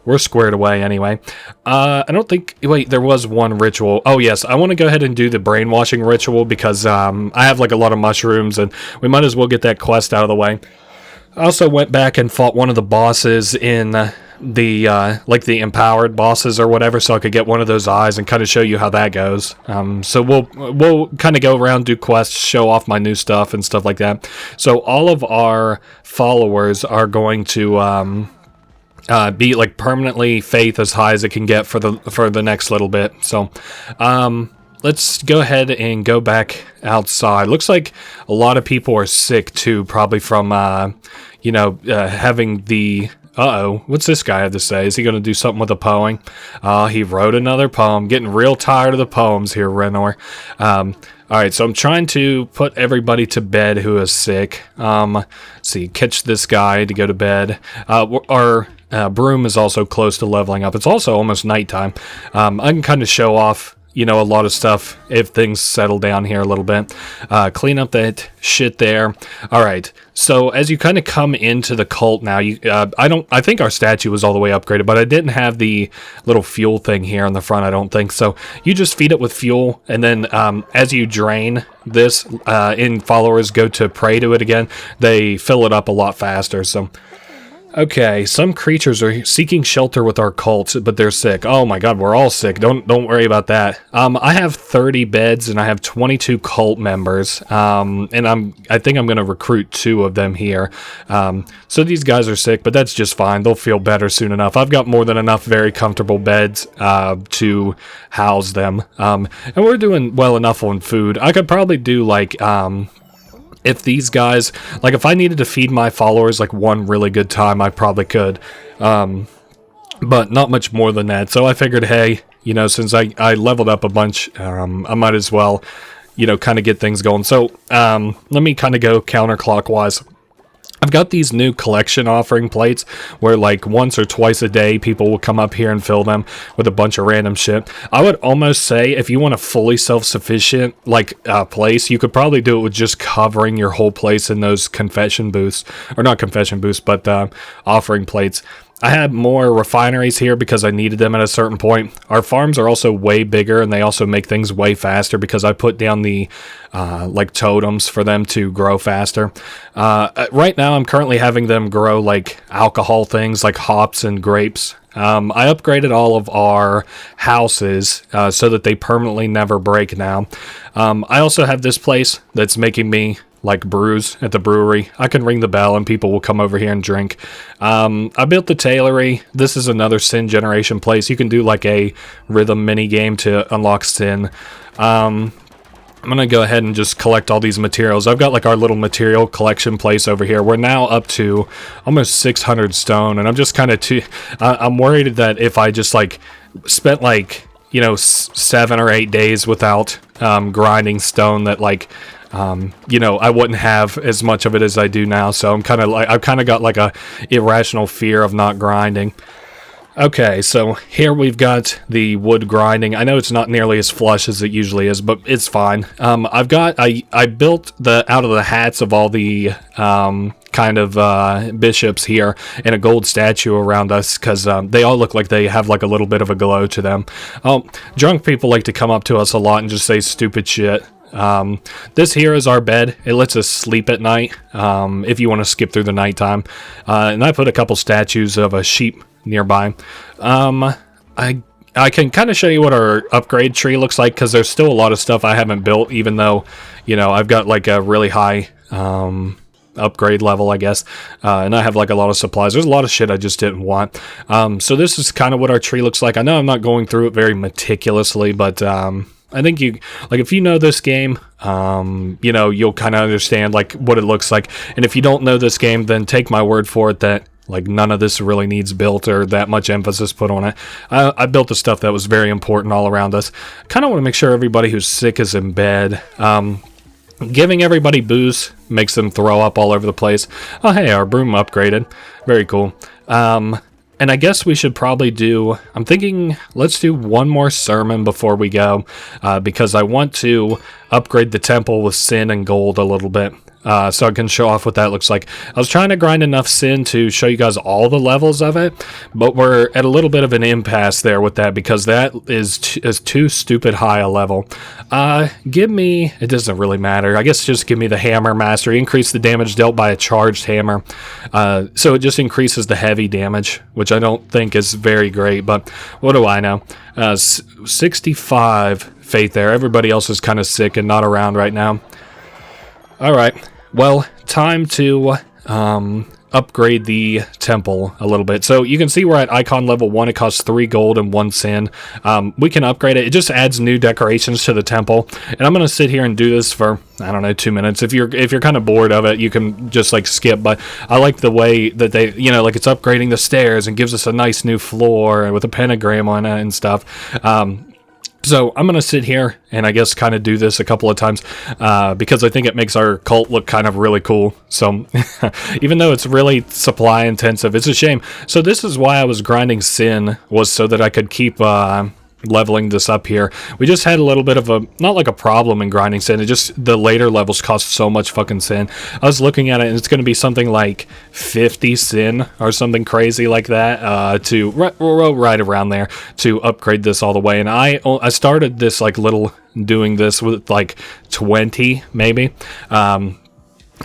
we're squared away anyway. I don't think, wait, there was one ritual. Oh yes, I want to go ahead and do the brainwashing ritual because I have like a lot of mushrooms, and we might as well get that quest out of the way. I also went back and fought one of the bosses in the like the empowered bosses or whatever, so I could get one of those eyes and kind of show you how that goes. So we'll kind of go around, do quests, show off my new stuff and stuff like that. So all of our followers are going to be like permanently faith as high as it can get for the next little bit. So let's go ahead and go back outside. Looks like a lot of people are sick too, probably from having the what's this guy have to say? Is he going to do something with the poem? He wrote another poem. Getting real tired of the poems here, Renor. Alright, so I'm trying to put everybody to bed who is sick. Let's see, catch this guy to go to bed. Our broom is also close to leveling up. It's also almost nighttime. I can kind of show off, a lot of stuff if things settle down here a little bit. Clean up that shit there. Alright, so as you kind of come into the cult now, I think our statue was all the way upgraded, but I didn't have the little fuel thing here on the front, I don't think. So you just feed it with fuel, and then as you drain this, and followers go to pray to it again, they fill it up a lot faster, so... Okay, some creatures are seeking shelter with our cult, but they're sick. Oh my god, we're all sick. Don't worry about that. I have 30 beds and I have 22 cult members. And I think I'm gonna recruit 2 of them here. So these guys are sick, but that's just fine. They'll feel better soon enough. I've got more than enough very comfortable beds to house them. And we're doing well enough on food. I could probably do like if these guys, like if I needed to feed my followers like one really good time, I probably could, but not much more than that. So I figured, hey, since I leveled up a bunch, I might as well, kind of get things going. So let me kind of go counterclockwise. I've got these new collection offering plates where like once or twice a day people will come up here and fill them with a bunch of random shit. I would almost say if you want a fully self-sufficient like place, you could probably do it with just covering your whole place in those confession booths, or not confession booths, but offering plates. I had more refineries here because I needed them at a certain point. Our farms are also way bigger, and they also make things way faster because I put down the like totems for them to grow faster. Right now, I'm currently having them grow like alcohol things like hops and grapes. I upgraded all of our houses so that they permanently never break now. I also have this place that's making me like brews at the brewery. I can ring the bell and people will come over here and drink. I built the tailory. This is another sin generation place. You can do like a rhythm mini game to unlock sin. I'm gonna go ahead and just collect all these materials. I've got like our little material collection place over here. We're now up to almost 600 stone, and I'm just kind of I'm worried that if I just like spent like 7 or 8 days without grinding stone, that like I wouldn't have as much of it as I do now. So I'm kind of like, I've kind of got like a irrational fear of not grinding. Okay, so here we've got the wood grinding. I know it's not nearly as flush as it usually is, but it's fine. I built out of the hats of all the kind of bishops here in a gold statue around us because they all look like they have like a little bit of a glow to them. Drunk people like to come up to us a lot and just say stupid shit. This here is our bed. It lets us sleep at night if you want to skip through the nighttime. And I put a couple statues of a sheep nearby. I can kind of show you what our upgrade tree looks like because there's still a lot of stuff I haven't built, even though I've got like a really high upgrade level, I guess, and I have like a lot of supplies. There's a lot of shit I just didn't want. So this is kind of what our tree looks like. I know I'm not going through it very meticulously, but I think if you know this game, you'll kind of understand like what it looks like. And if you don't know this game, then take my word for it that like none of this really needs built or that much emphasis put on it. I built the stuff that was very important all around us. Kind of want to make sure everybody who's sick is in bed. Giving everybody booze makes them throw up all over the place. Oh, hey, our broom upgraded. Very cool. And I guess we should probably do... I'm thinking let's do one more sermon before we go, because I want to upgrade the temple with sin and gold a little bit. So I can show off what that looks like. I was trying to grind enough sin to show you guys all the levels of it, but we're at a little bit of an impasse there with that because that is too stupid high a level. Give me... It doesn't really matter. I guess just give me the hammer mastery. Increase the damage dealt by a charged hammer. So it just increases the heavy damage, which I don't think is very great, but what do I know? 65 faith there. Everybody else is kind of sick and not around right now. Alright. Well, time to upgrade the temple a little bit. So you can see we're at icon level 1. It costs 3 gold and 1 sin. We can upgrade it. It just adds new decorations to the temple. And I'm going to sit here and do this for, I don't know, 2 minutes. If you're kind of bored of it, you can just like skip. But I like the way that they, like it's upgrading the stairs and gives us a nice new floor with a pentagram on it and stuff. So I'm going to sit here and I guess kind of do this a couple of times because I think it makes our cult look kind of really cool. So even though it's really supply intensive, it's a shame. So this is why I was grinding sin, was so that I could keep leveling this up here. We just had a little bit of a, not like a problem in grinding sin, it just, the later levels cost so much fucking sin. I was looking at it and it's going to be something like 50 sin or something crazy like that to right around there to upgrade this all the way. And I started this like little doing this with like 20 maybe.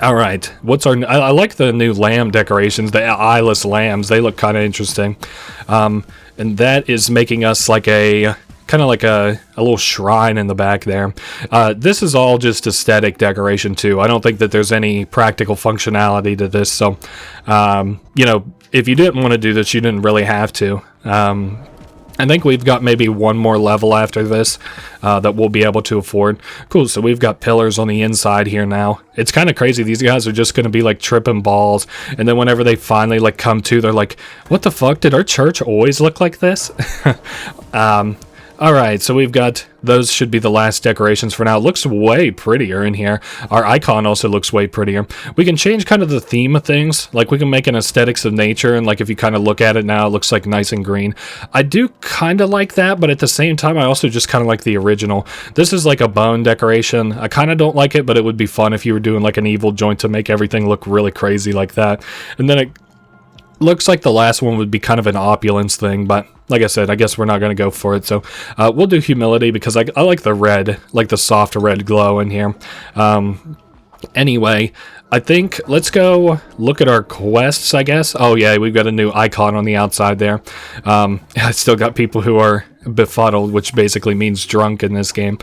All right, what's our... I like the new lamb decorations, the eyeless lambs. They look kind of interesting. And that is making us like a... kind of like a little shrine in the back there. This is all just aesthetic decoration too. I don't think that there's any practical functionality to this. So, if you didn't want to do this, you didn't really have to. I think we've got maybe one more level after this that we'll be able to afford. Cool, so we've got pillars on the inside here now. It's kind of crazy. These guys are just going to be like tripping balls. And then whenever they finally like come to, they're like, what the fuck? Did our church always look like this? Alright, so we've got, those should be the last decorations for now. It looks way prettier in here. Our icon also looks way prettier. We can change kind of the theme of things. Like we can make an aesthetics of nature, and like if you kind of look at it now, it looks like nice and green. I do kind of like that, but at the same time, I also just kind of like the original. This is like a bone decoration. I kind of don't like it, but it would be fun if you were doing like an evil joint to make everything look really crazy like that. And then it looks like the last one would be kind of an opulence thing, but like I said, I guess we're not going to go for it. So we'll do humility because I like the red, like the soft red glow in here. Anyway, I think let's go look at our quests, I guess. Oh yeah, we've got a new icon on the outside there. I still got people who are befuddled, which basically means drunk in this game.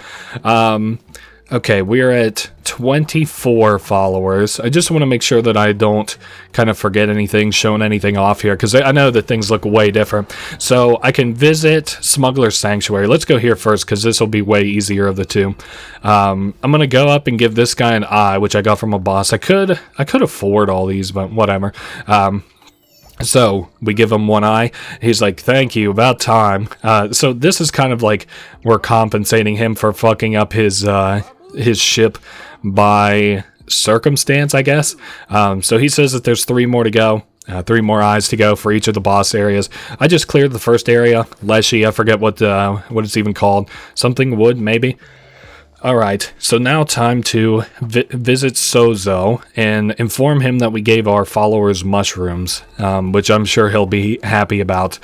Okay, we're at 24 followers. I just want to make sure that I don't kind of forget anything, showing anything off here, because I know that things look way different. So I can visit Smuggler's Sanctuary. Let's go here first, because this will be way easier of the two. I'm going to go up and give this guy an eye, which I got from a boss. I could afford all these, but whatever. So we give him one eye. He's like, thank you, about time. So this is kind of like we're compensating him for fucking up his ship by circumstance, I guess. So he says that there's 3 more to go. 3 more eyes to go for each of the boss areas. I just cleared the first area. Leshy, I forget what it's even called. Something wood, maybe. Alright, so now time to visit Sozo and inform him that we gave our followers mushrooms, which I'm sure he'll be happy about.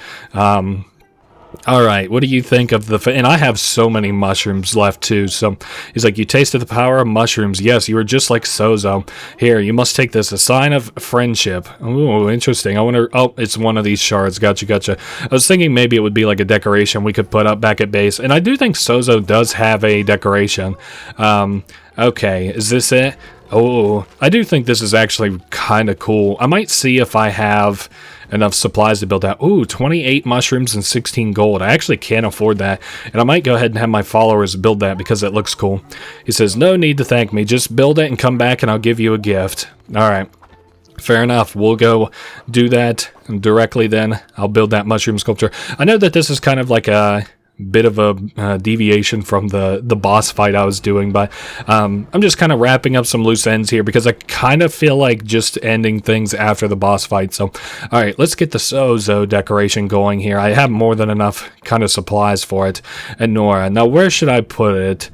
Alright, what do you think of and I have so many mushrooms left too, so he's like, you tasted the power of mushrooms. Yes, you were just like Sozo. Here, you must take this, a sign of friendship. Ooh, interesting. I wonder, oh, it's one of these shards. Gotcha. I was thinking maybe it would be like a decoration we could put up back at base, and I do think Sozo does have a decoration. Okay, is this it? Oh, I do think this is actually kind of cool. I might see if I have enough supplies to build that. Ooh, 28 mushrooms and 16 gold. I actually can't afford that, and I might go ahead and have my followers build that because it looks cool. He says, no need to thank me. Just build it and come back and I'll give you a gift. All right. Fair enough. We'll go do that directly then. I'll build that mushroom sculpture. I know that this is kind of like a bit of a deviation from the boss fight I was doing, but I'm just kind of wrapping up some loose ends here because I kind of feel like just ending things after the boss fight. So all right, let's get the Sozo decoration going here. I have more than enough kind of supplies for it. Anura, now where should I put it?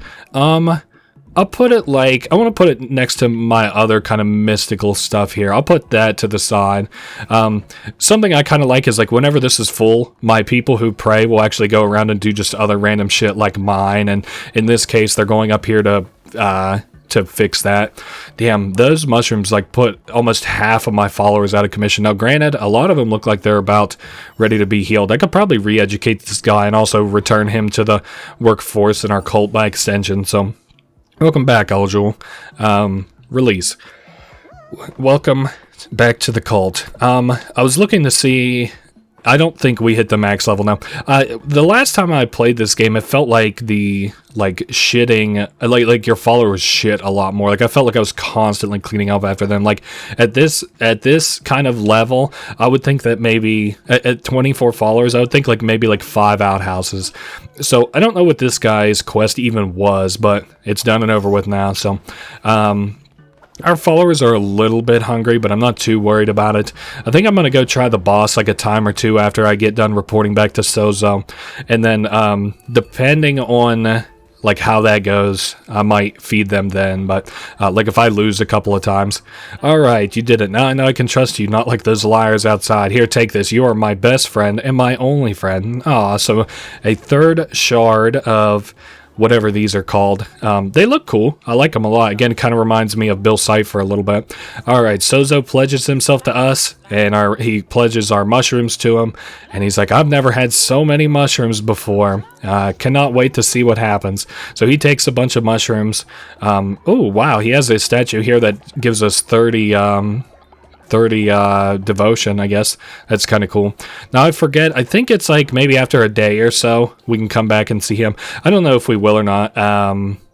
I'll put it like, I want to put it next to my other kind of mystical stuff here. I'll put that to the side. Something I kind of like is like whenever this is full, my people who pray will actually go around and do just other random shit like mine. And in this case, they're going up here to fix that. Damn, those mushrooms like put almost half of my followers out of commission. Now, granted, a lot of them look like they're about ready to be healed. I could probably re-educate this guy and also return him to the workforce in our cult by extension. So welcome back, Aljul. Release. Welcome back to the cult. I was looking to see... I don't think we hit the max level now. The last time I played this game, it felt like the, shitting... Like your followers shit a lot more. Like, I felt like I was constantly cleaning up after them. Like, at this kind of level, I would think that maybe... At 24 followers, I would think, maybe 5 outhouses. So, I don't know what this guy's quest even was, but it's done and over with now, so... Our followers are a little bit hungry, but I'm not too worried about it. I think I'm going to go try the boss a time or two after I get done reporting back to Sozo. And then, depending on, how that goes, I might feed them then. But, if I lose a couple of times. Alright, you did it. Now I know I can trust you, not like those liars outside. Here, take this. You are my best friend and my only friend. Aw, so a third shard of... whatever these are called. They look cool. I like them a lot. Again, it kind of reminds me of Bill Cipher a little bit. Alright, Sozo pledges himself to us, and he pledges our mushrooms to him, and he's like, I've never had so many mushrooms before. Cannot wait to see what happens. So he takes a bunch of mushrooms. Oh, wow, he has a statue here that gives us 30 devotion, I guess. That's kind of cool. Now I forget, I think it's maybe after a day or so we can come back and see him. I don't know if we will or not.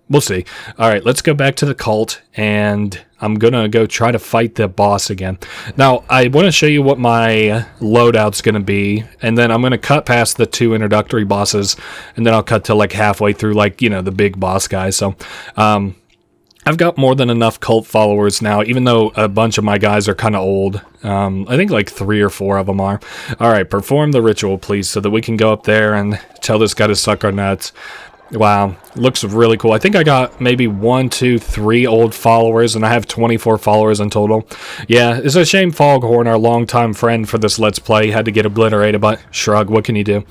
We'll see. Alright, let's go back to the cult, and I'm gonna go try to fight the boss again. Now, I want to show you what my loadout's gonna be, and then I'm gonna cut past the 2 introductory bosses, and then I'll cut to halfway through the big boss guy. So, I've got more than enough cult followers now, even though a bunch of my guys are kind of old. I think 3 or 4 of them are. Alright, perform the ritual, please, so that we can go up there and tell this guy to suck our nuts. Wow, looks really cool. I think I got maybe 1, 2, 3 old followers, and I have 24 followers in total. Yeah, it's a shame Foghorn, our longtime friend for this Let's Play, had to get obliterated, but shrug, what can you do?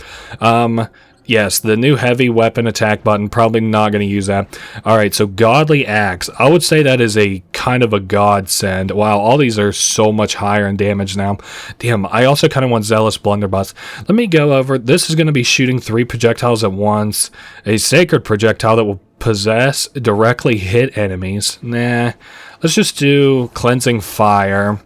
Yes, the new heavy weapon attack button, probably not going to use that. Alright, so Godly Axe. I would say that is a kind of a godsend. Wow, all these are so much higher in damage now. Damn, I also kind of want Zealous Blunderbuss. Let me go over. This is going to be shooting 3 projectiles at once. A sacred projectile that will possess, directly hit enemies. Nah, let's just do Cleansing Fire.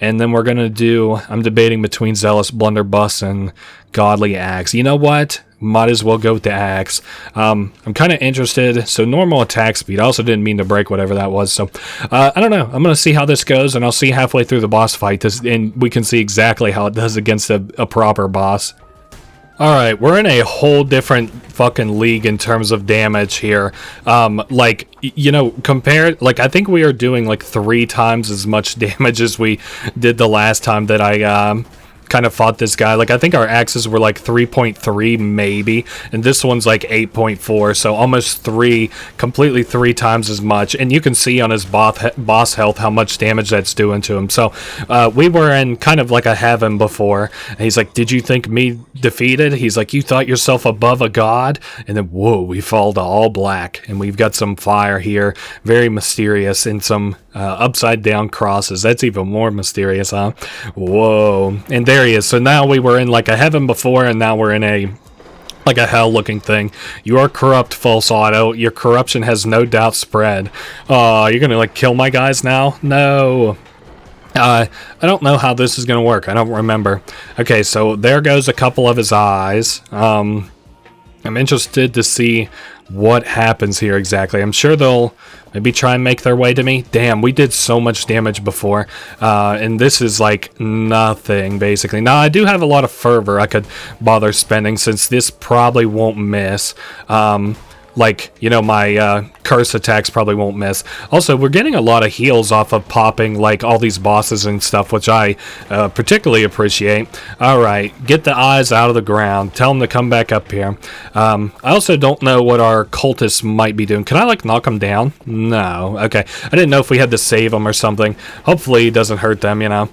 And then we're going to do, I'm debating between Zealous Blunderbuss and Godly Axe. You know what? Might as well go with the axe. I'm kind of interested. So normal attack speed. I also didn't mean to break whatever that was. So I don't know. I'm going to see how this goes, and I'll see halfway through the boss fight, and we can see exactly how it does against a proper boss. Alright, we're in a whole different fucking league in terms of damage here. Compared, I think we are doing 3 times as much damage as we did the last time that I kind of fought this guy. I think our axes were 3.3 maybe, and this one's 8.4, so almost completely 3 times as much. And you can see on his boss health how much damage that's doing to him. So we were in kind of a heaven before, and he's like, did you think me defeated? He's like, you thought yourself above a god? And then whoa, we fall to all black, and we've got some fire here, very mysterious, and some upside down crosses. That's even more mysterious, huh? Whoa. And there he is. So now we were in a heaven before, and now we're in a hell looking thing. You are corrupt, false auto. Your corruption has no doubt spread. You're gonna kill my guys now? No. I don't know how this is gonna work. I don't remember. Okay, so there goes a couple of his eyes. I'm interested to see what happens here exactly. I'm sure they'll maybe try and make their way to me. Damn, we did so much damage before, and this is like nothing, basically. Now, I do have a lot of fervor I could bother spending, since this probably won't miss. Like, you know, my curse attacks probably won't miss. Also, we're getting a lot of heals off of popping, like, all these bosses and stuff, which I particularly appreciate. Alright, get the eyes out of the ground. Tell them to come back up here. I also don't know what our cultists might be doing. Can I, like, knock them down? No. Okay. I didn't know if we had to save them or something. Hopefully it doesn't hurt them, you know.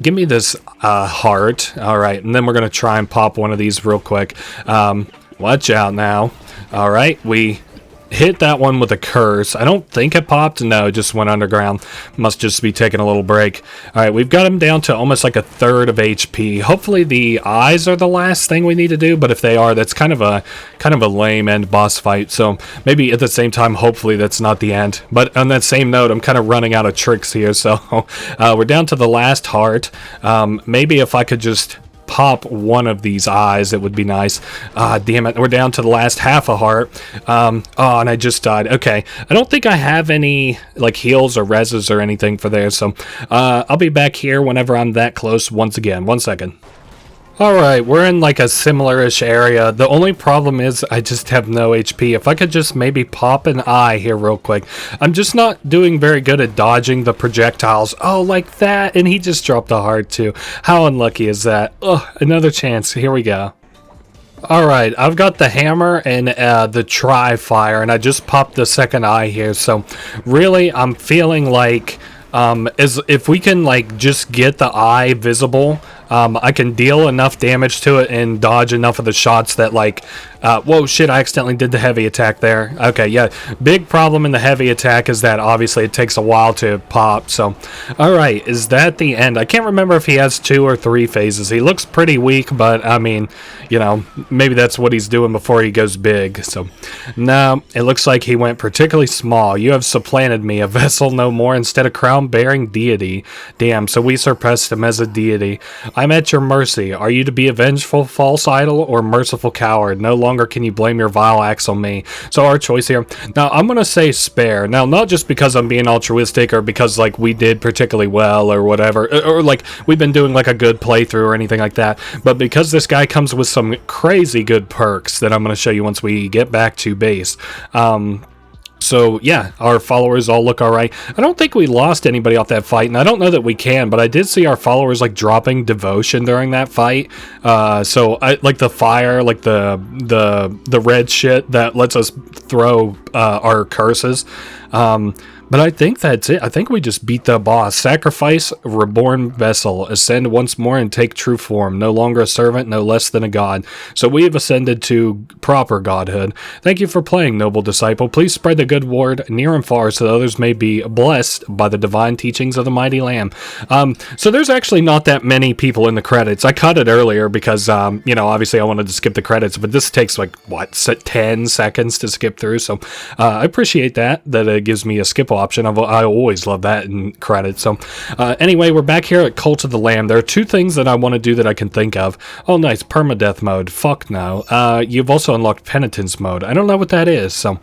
Give me this heart. Alright, and then we're going to try and pop one of these real quick. Watch out now. Alright, we hit that one with a curse. I don't think it popped. No, it just went underground. Must just be taking a little break. Alright, we've got him down to almost like a third of HP. Hopefully the eyes are the last thing we need to do, but if they are, that's kind of a lame end boss fight. So maybe at the same time, hopefully that's not the end. But on that same note, I'm kind of running out of tricks here. So we're down to the last heart. Maybe if I could just pop one of these eyes, it would be nice. Damn it, we're down to the last half a heart. Oh, and I just died. Okay, I don't think I have any like heals or reses or anything for there, so I'll be back here whenever I'm that close once again. 1 second. Alright, we're in like a similar-ish area. The only problem is I just have no HP. If I could just maybe pop an eye here real quick. I'm just not doing very good at dodging the projectiles. Oh, like that. And he just dropped a heart too. How unlucky is that? Ugh, another chance. Here we go. Alright, I've got the hammer and the tri-fire, and I just popped the second eye here. So really, I'm feeling like as if we can like just get the eye visible, I can deal enough damage to it and dodge enough of the shots that like, whoa, shit, I accidentally did the heavy attack there. Okay, yeah, big problem in the heavy attack is that obviously it takes a while to pop, so. Alright, is that the end? I can't remember if he has 2 or 3 phases. He looks pretty weak, but I mean, you know, maybe that's what he's doing before he goes big, so. No, it looks like he went particularly small. You have supplanted me, a vessel no more, instead of crown-bearing deity. Damn, so we surpassed him as a deity. I'm at your mercy. Are you to be a vengeful false idol or merciful coward? No longer can you blame your vile acts on me. So our choice here. Now, I'm going to say spare. Now, not just because I'm being altruistic or because, like, we did particularly well or whatever, or, like, we've been doing, like, a good playthrough or anything like that, but because this guy comes with some crazy good perks that I'm going to show you once we get back to base. So, yeah, our followers all look alright. I don't think we lost anybody off that fight, and I don't know that we can, but I did see our followers, like, dropping devotion during that fight. So, like, the fire, like, the red shit that lets us throw our curses. But I think that's it. I think we just beat the boss. Sacrifice, reborn vessel. Ascend once more and take true form. No longer a servant, no less than a god. So we have ascended to proper godhood. Thank you for playing, noble disciple. Please spread the good word near and far so that others may be blessed by the divine teachings of the mighty Lamb. So there's actually not that many people in the credits. I cut it earlier because, you know, obviously I wanted to skip the credits, but this takes like, what, 10 seconds to skip through. So I appreciate that it gives me a skip option. I always love that in credits. So anyway, we're back here at Cult of the Lamb. There are 2 things that I want to do that I can think of. Oh, nice. Permadeath mode. Fuck no. You've also unlocked penitence mode. I don't know what that is. So,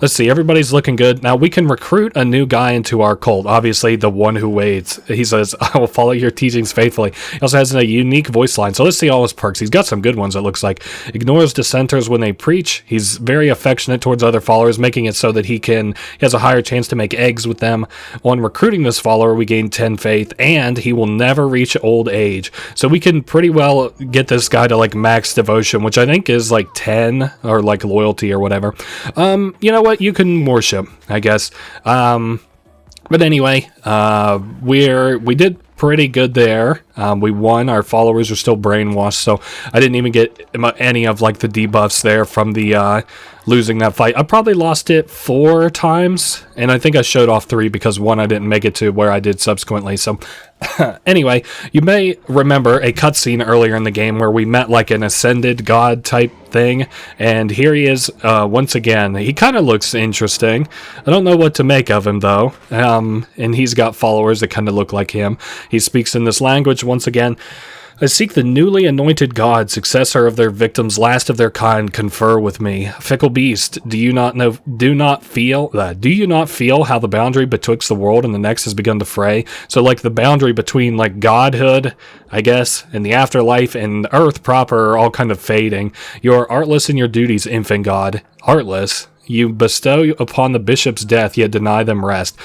let's see, everybody's looking good. Now, we can recruit a new guy into our cult. Obviously, the one who waits. He says, I will follow your teachings faithfully. He also has a unique voice line. So let's see all his perks. He's got some good ones, it looks like. Ignores dissenters when they preach. He's very affectionate towards other followers, making it so that he has a higher chance to make eggs with them. On recruiting this follower, we gain 10 faith, and he will never reach old age. So we can pretty well get this guy to, like, max devotion, which I think is, like, 10, or, like, loyalty or whatever. You know what, you can worship, I guess. But anyway, we did pretty good there. We won. Our followers are still brainwashed, so I didn't even get any of like the debuffs there from the losing that fight. I probably lost it 4 times, and I think I showed off 3 because 1 I didn't make it to where I did subsequently. So anyway, you may remember a cutscene earlier in the game where we met like an ascended god type thing, and here he is once again. He kind of looks interesting. I don't know what to make of him though, and he's got followers that kind of look like him. He speaks in this language once again. I seek the newly anointed god, successor of their victims, last of their kind, confer with me. Fickle beast, do you not feel how the boundary betwixt the world and the next has begun to fray? So, like, the boundary between, like, godhood, I guess, and the afterlife and earth proper are all kind of fading. You are artless in your duties, infant god. Artless? You bestow upon the bishop's death, yet deny them rest.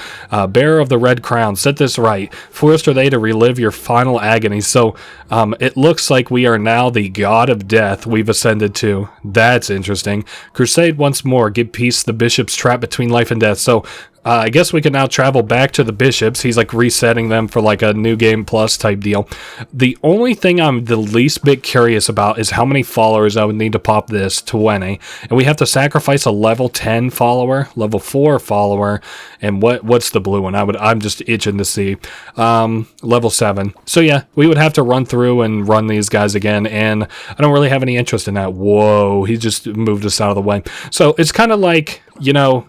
Bearer of the red crown, set this right. Forced are they to relive your final agony. So, it looks like we are now the god of death we've ascended to. That's interesting. Crusade once more. Give peace to the bishop's trap between life and death. So, I guess we can now travel back to the bishops. He's like resetting them for like a new game plus type deal. The only thing I'm the least bit curious about is how many followers I would need to pop this 20. And we have to sacrifice a level 10 follower, level 4 follower, and what's the blue one? I'm just itching to see. Level 7. So yeah, we would have to run through and run these guys again, and I don't really have any interest in that. Whoa, he just moved us out of the way. So it's kind of like, you know,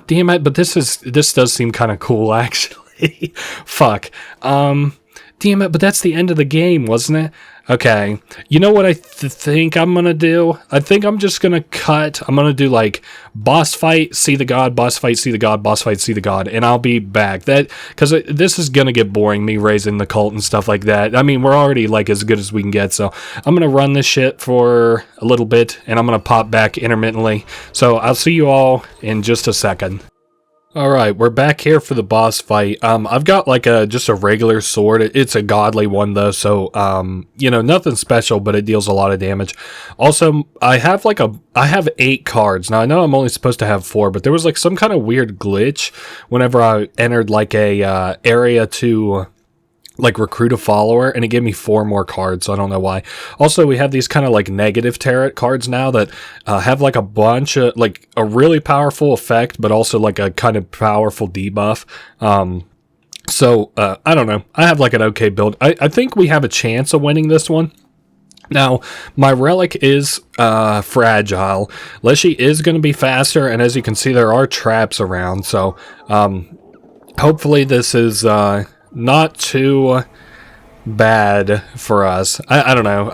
damn it, but this does seem kind of cool, actually. Fuck. Damn it, but that's the end of the game, wasn't it? Okay. You know what I think I'm gonna do? I think I'm just gonna cut. I'm gonna do like boss fight, see the god, boss fight, see the god, boss fight, see the god, and I'll be back. Because this is gonna get boring, me raising the cult and stuff like that. I mean, we're already like as good as we can get, so I'm gonna run this shit for a little bit, and I'm gonna pop back intermittently. So I'll see you all in just a second. Alright, we're back here for the boss fight. I've got like just a regular sword. It's a godly one though, so, you know, nothing special, but it deals a lot of damage. Also, I have 8 cards. Now, I know I'm only supposed to have 4, but there was like some kind of weird glitch whenever I entered like a, area to like recruit a follower, and it gave me 4 more cards, so I don't know why. Also, we have these kind of like negative tarot cards now that have like a bunch of like a really powerful effect, but also like a kind of powerful debuff. So I don't know, I have like an okay build. I think we have a chance of winning this one. Now, my relic is fragile. Leshy is going to be faster, and as you can see, there are traps around, so hopefully this is not too bad for us. I don't know.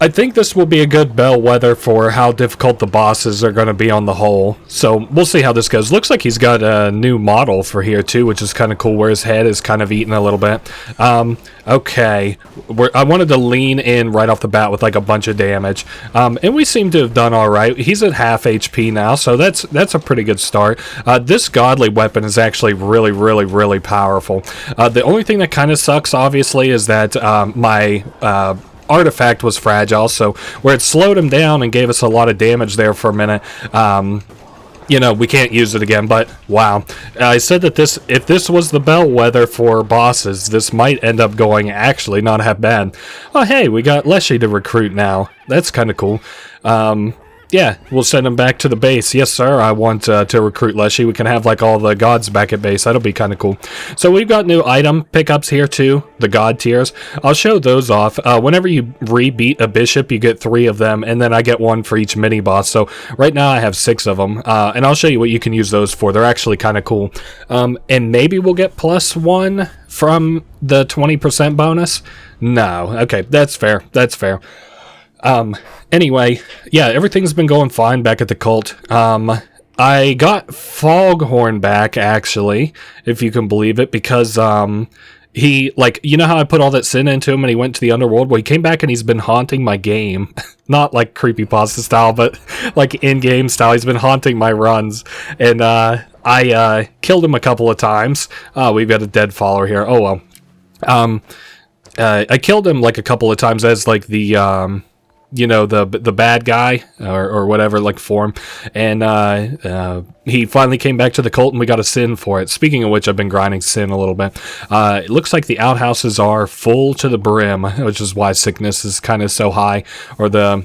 I think this will be a good bellwether for how difficult the bosses are going to be on the whole. So we'll see how this goes. Looks like he's got a new model for here too, which is kind of cool, where his head is kind of eaten a little bit. Okay. I wanted to lean in right off the bat with like a bunch of damage. And we seem to have done all right. He's at half HP now, so that's a pretty good start. This godly weapon is actually really, really, really powerful. The only thing that kind of sucks, obviously, is that my artifact was fragile, so where it slowed him down and gave us a lot of damage there for a minute, you know, we can't use it again. But wow, I said that if this was the bellwether for bosses, this might end up going actually not half bad. Oh hey, we got Leshy to recruit now. That's kind of cool. Yeah, we'll send him back to the base. Yes, sir, I want to recruit Leshy. We can have, like, all the gods back at base. That'll be kind of cool. So we've got new item pickups here, too. The god tiers. I'll show those off. Whenever you re-beat a bishop, you get 3 of them, and then I get 1 for each mini-boss. So right now I have 6 of them, and I'll show you what you can use those for. They're actually kind of cool. And maybe we'll get +1 from the 20% bonus? No. Okay, that's fair. That's fair. Anyway, yeah, everything's been going fine back at the cult. I got Foghorn back, actually, if you can believe it, because, he, like, you know how I put all that sin into him and he went to the underworld? Well, he came back and he's been haunting my game. Not like creepypasta style, but like in-game style. He's been haunting my runs. And, I killed him a couple of times. We've got a dead follower here. Oh, well. I killed him like a couple of times as like the, you know, the bad guy or whatever, like form, and he finally came back to the cult and we got a sin for it. Speaking of which, I've been grinding sin a little bit. It looks like the outhouses are full to the brim, which is why sickness is kind of so high, or the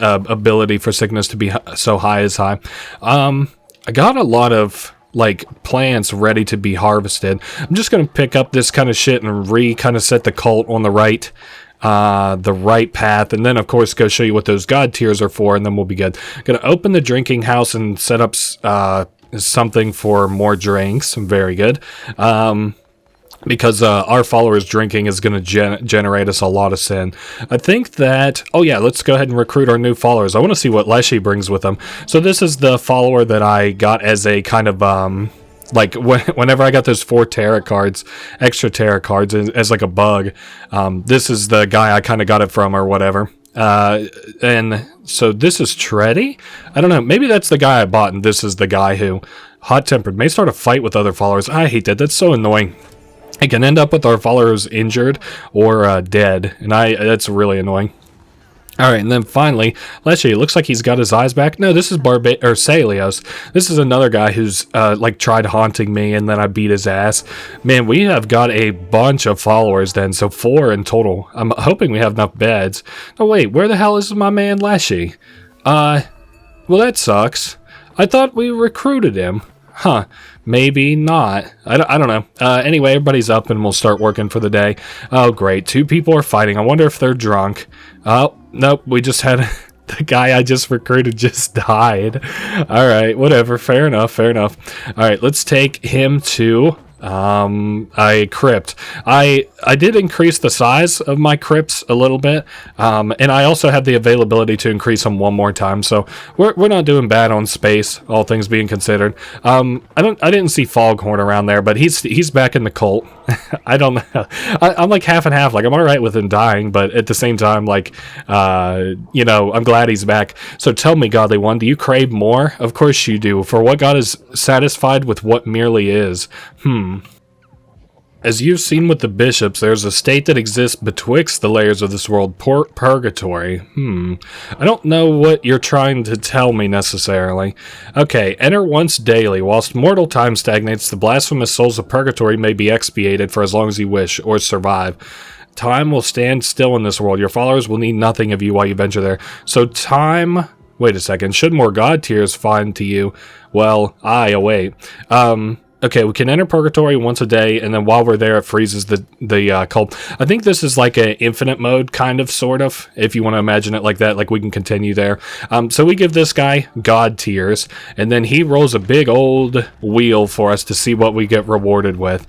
ability for sickness to be so high is high. I got a lot of like plants ready to be harvested. I'm just gonna pick up this kind of shit and kind of set the cult on the right path, and then of course go show you what those god tiers are for, and then we'll be good. Gonna open the drinking house and set up something for more drinks. Very good. because our followers drinking is going to generate us a lot of sin. I think that, oh yeah, let's go ahead and recruit our new followers. I want to see what Leshy brings with them. So this is the follower that I got as a kind of, like whenever I got those 4 tarot cards, extra tarot cards as like a bug, this is the guy I kind of got it from or whatever. And so this is Treddy? I don't know, maybe that's the guy I bought and this is the guy who, hot-tempered, may start a fight with other followers. I hate that, that's so annoying. It can end up with our followers injured or dead, and that's really annoying. Alright, and then finally, Leshy, it looks like he's got his eyes back. No, this is Salios. This is another guy who's, like, tried haunting me, and then I beat his ass. Man, we have got a bunch of followers then, so 4 in total. I'm hoping we have enough beds. Oh, wait, where the hell is my man Leshy? Well, that sucks. I thought we recruited him. Huh, maybe not. I don't know. Anyway, everybody's up and we'll start working for the day. Oh, great. 2 people are fighting. I wonder if they're drunk. Oh, nope. We just had the guy I just recruited just died. All right, whatever. Fair enough. Fair enough. All right, let's take him to a crypt. I did increase the size of my crypts a little bit, and I also had the availability to increase them one more time, so we're not doing bad on space, all things being considered. I didn't see Foghorn around there, but he's back in the cult. I don't know. I'm like half and half. Like, I'm all right with him dying, but at the same time, like, you know, I'm glad he's back. So tell me, Godly One, do you crave more? Of course you do. For what God is satisfied with what merely is. As you've seen with the bishops, there's a state that exists betwixt the layers of this world, purgatory. I don't know what you're trying to tell me necessarily. Okay, enter once daily. Whilst mortal time stagnates, the blasphemous souls of purgatory may be expiated for as long as you wish, or survive. Time will stand still in this world. Your followers will need nothing of you while you venture there. So time... Wait a second. Should more God tears find to you? Well, I await. Okay, we can enter purgatory once a day, and then while we're there, it freezes the cult. I think this is like an infinite mode, kind of, sort of, if you want to imagine it like that, like we can continue there. So we give this guy God tears, and then he rolls a big old wheel for us to see what we get rewarded with.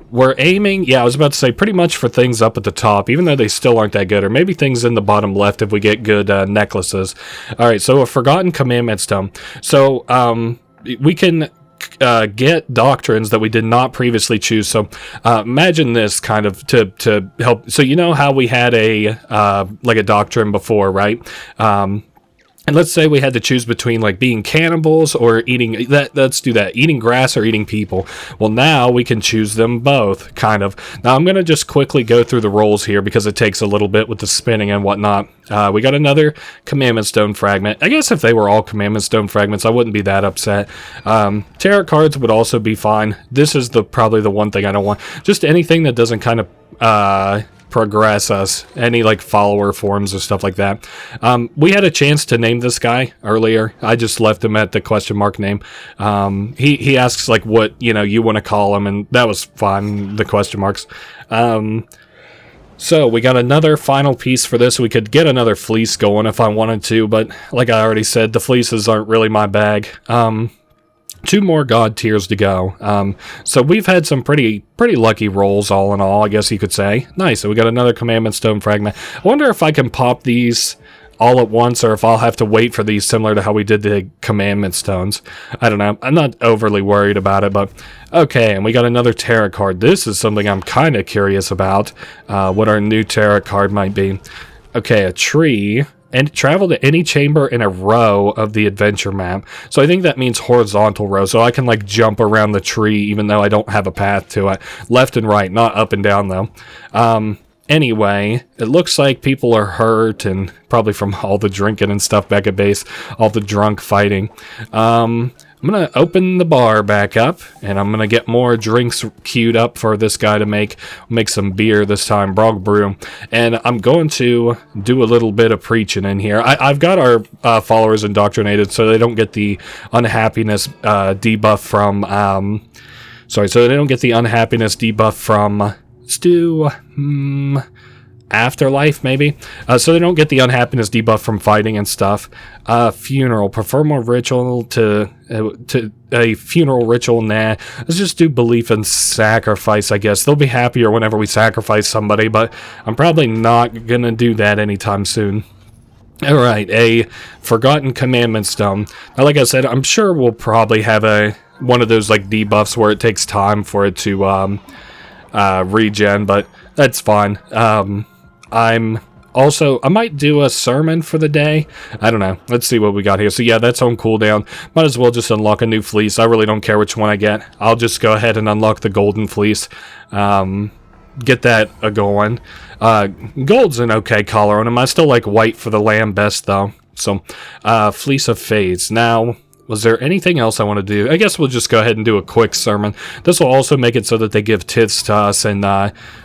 We're aiming, yeah, I was about to say, pretty much for things up at the top, even though they still aren't that good, or maybe things in the bottom left if we get good necklaces. Alright, so a Forgotten Commandment Stone. So, we can... get doctrines that we did not previously choose. So imagine this kind of to help. So you know how we had a like a doctrine before, right? And let's say we had to choose between like being cannibals or eating let's do that, eating grass or eating people. Well, now we can choose them both, kind of. Now I'm going to just quickly go through the rolls here because it takes a little bit with the spinning and whatnot. We got another Commandment Stone fragment. I guess if they were all Commandment Stone fragments, I wouldn't be that upset. Tarot cards would also be fine. This is probably the one thing I don't want. Just anything that doesn't kind of progress us, any like follower forms or stuff like that. We had a chance to name this guy earlier. I just left him at the question mark name. He asks like what you want to call him, and that was fun, the question marks. So we got another final piece for this. We could get another fleece going if I wanted to, but like I already said, the fleeces aren't really my bag. 2 more God tiers to go. So we've had some pretty lucky rolls all in all, I guess you could say. Nice. So we got another Commandment Stone fragment. I wonder if I can pop these all at once or if I'll have to wait for these, similar to how we did the Commandment Stones. I don't know. I'm not overly worried about it, but okay. And we got another tarot card. This is something I'm kind of curious about, what our new tarot card might be. Okay, a tree. And travel to any chamber in a row of the adventure map. So I think that means horizontal row. So I can like jump around the tree even though I don't have a path to it. Left and right, not up and down though. Anyway, it looks like people are hurt and probably from all the drinking and stuff back at base. All the drunk fighting. I'm going to open the bar back up, and I'm going to get more drinks queued up for this guy to make some beer this time, Brog Brew. And I'm going to do a little bit of preaching in here. I've got our followers indoctrinated so they don't get the unhappiness debuff from... so they don't get the unhappiness debuff from... Stu... afterlife, maybe, so they don't get the unhappiness debuff from fighting and stuff. Funeral, prefer more ritual to a funeral ritual. Nah, let's just do belief and sacrifice. I guess they'll be happier whenever we sacrifice somebody, but I'm probably not gonna do that anytime soon. Alright, a Forgotten Commandment Stone. Now, like I said, I'm sure we'll probably have one of those like debuffs where it takes time for it to regen, but that's fine. I might do a sermon for the day. I don't know. Let's see what we got here. So yeah, that's on cooldown. Might as well just unlock a new fleece. I really don't care which one I get. I'll just go ahead and unlock the golden fleece. Get that going. Gold's an okay color on him. I still like white for the lamb best though. So, Fleece of Fades. Now, was there anything else I want to do? I guess we'll just go ahead and do a quick sermon. This will also make it so that they give tithes to us, and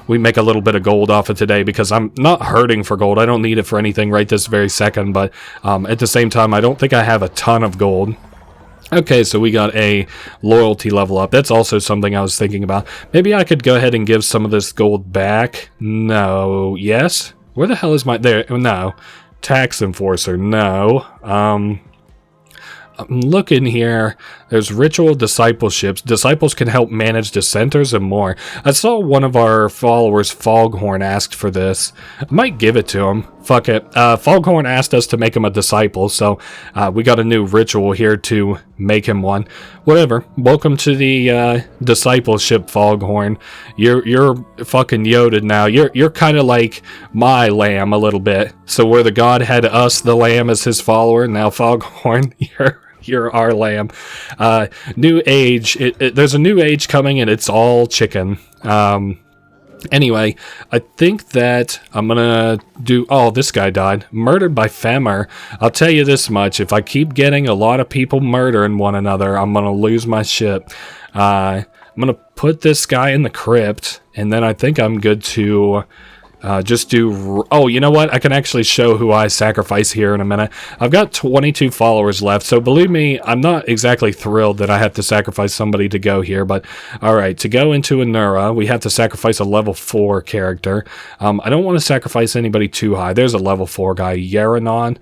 we make a little bit of gold off of today, because I'm not hurting for gold. I don't need it for anything right this very second, but at the same time, I don't think I have a ton of gold. Okay, so we got a loyalty level up. That's also something I was thinking about. Maybe I could go ahead and give some of this gold back. No. Yes? Where the hell is my... There. No. Tax Enforcer. No. I'm looking here. There's ritual discipleships. Disciples can help manage dissenters and more. I saw one of our followers, Foghorn, asked for this. I might give it to him. Fuck it. Foghorn asked us to make him a disciple, so we got a new ritual here to make him one. Whatever. Welcome to the discipleship, Foghorn. You're fucking Yoda now. You're kind of like my lamb a little bit. So where the god had us, the lamb, as his follower, now Foghorn, you're our lamb. New age. There's a new age coming, and it's all chicken. Anyway, I think that I'm gonna do... Oh, this guy died. Murdered by Femmer. I'll tell you this much. If I keep getting a lot of people murdering one another, I'm gonna lose my shit. I'm gonna put this guy in the crypt, and then I think I'm good to... just do... Oh, you know what? I can actually show who I sacrifice here in a minute. I've got 22 followers left, so believe me, I'm not exactly thrilled that I have to sacrifice somebody to go here, but alright, to go into Anura, we have to sacrifice a level 4 character. I don't want to sacrifice anybody too high. There's a level 4 guy, Yaranon.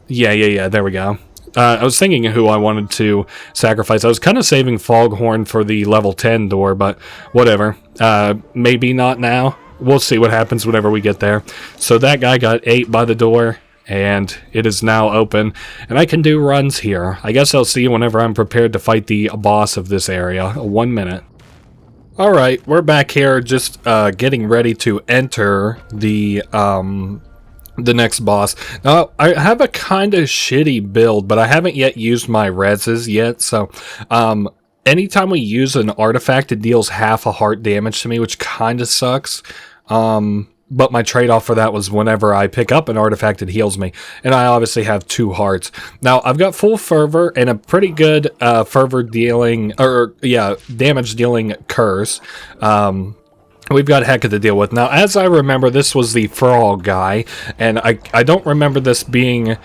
Yeah, there we go. I was thinking who I wanted to sacrifice. I was kind of saving Foghorn for the level 10 door, but whatever. Maybe not now. We'll see what happens whenever we get there. So that guy got 8 by the door, and it is now open. And I can do runs here. I guess I'll see you whenever I'm prepared to fight the boss of this area. 1 minute. Alright, we're back here just getting ready to enter the next boss. Now, I have a kind of shitty build, but I haven't yet used my reses yet, so anytime we use an artifact, it deals half a heart damage to me, which kind of sucks. But my trade-off for that was whenever I pick up an artifact, it heals me. And I obviously have 2 hearts. Now, I've got full fervor and a pretty good fervor dealing, damage dealing curse. We've got Heket to deal with. Now, as I remember, this was the frog guy, and I don't remember this being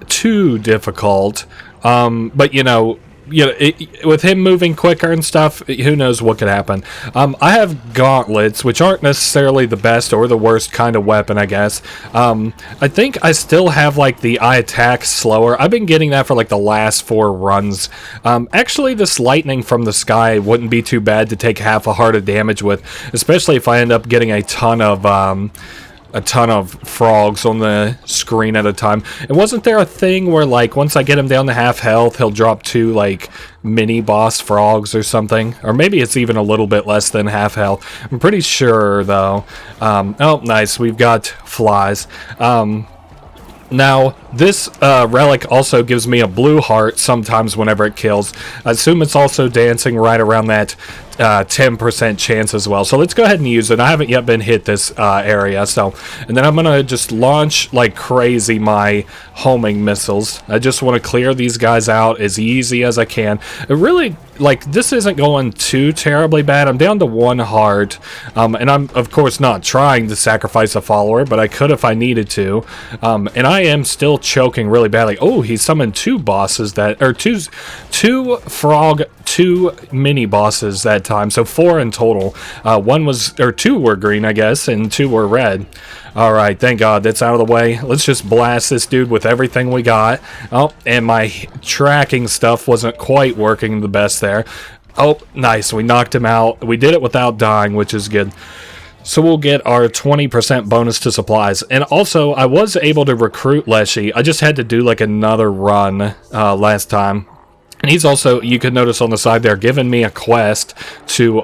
too difficult, but with him moving quicker and stuff, who knows what could happen. I have gauntlets, which aren't necessarily the best or the worst kind of weapon, I guess. I think I still have, like, the I attack slower. I've been getting that for, like, the last 4 runs. Actually, this lightning from the sky wouldn't be too bad to take half a heart of damage with, especially if I end up getting a ton of frogs on the screen at a time. And wasn't there a thing where, like, once I get him down to half health, he'll drop 2, like, mini boss frogs or something? Or maybe it's even a little bit less than half health. I'm pretty sure, though. Oh, nice. We've got flies. Now, this relic also gives me a blue heart sometimes whenever it kills. I assume it's also dancing right around that 10% chance as well. So let's go ahead and use it. I haven't yet been hit this area, so... And then I'm going to just launch like crazy my homing missiles. I just want to clear these guys out as easy as I can. It really... Like, this isn't going too terribly bad. I'm down to 1 heart, and I'm, of course, not trying to sacrifice a follower, but I could if I needed to, and I am still choking really badly. Oh, he summoned 2 bosses that, or two 2 mini bosses that time, so 4 in total. 2 were green, I guess, and 2 were red. Alright, thank God that's out of the way. Let's just blast this dude with everything we got. Oh, and my tracking stuff wasn't quite working the best there. Oh, nice, we knocked him out. We did it without dying, which is good. So we'll get our 20% bonus to supplies. And also, I was able to recruit Leshy. I just had to do like another run last time. And he's also, you can notice on the side there, giving me a quest to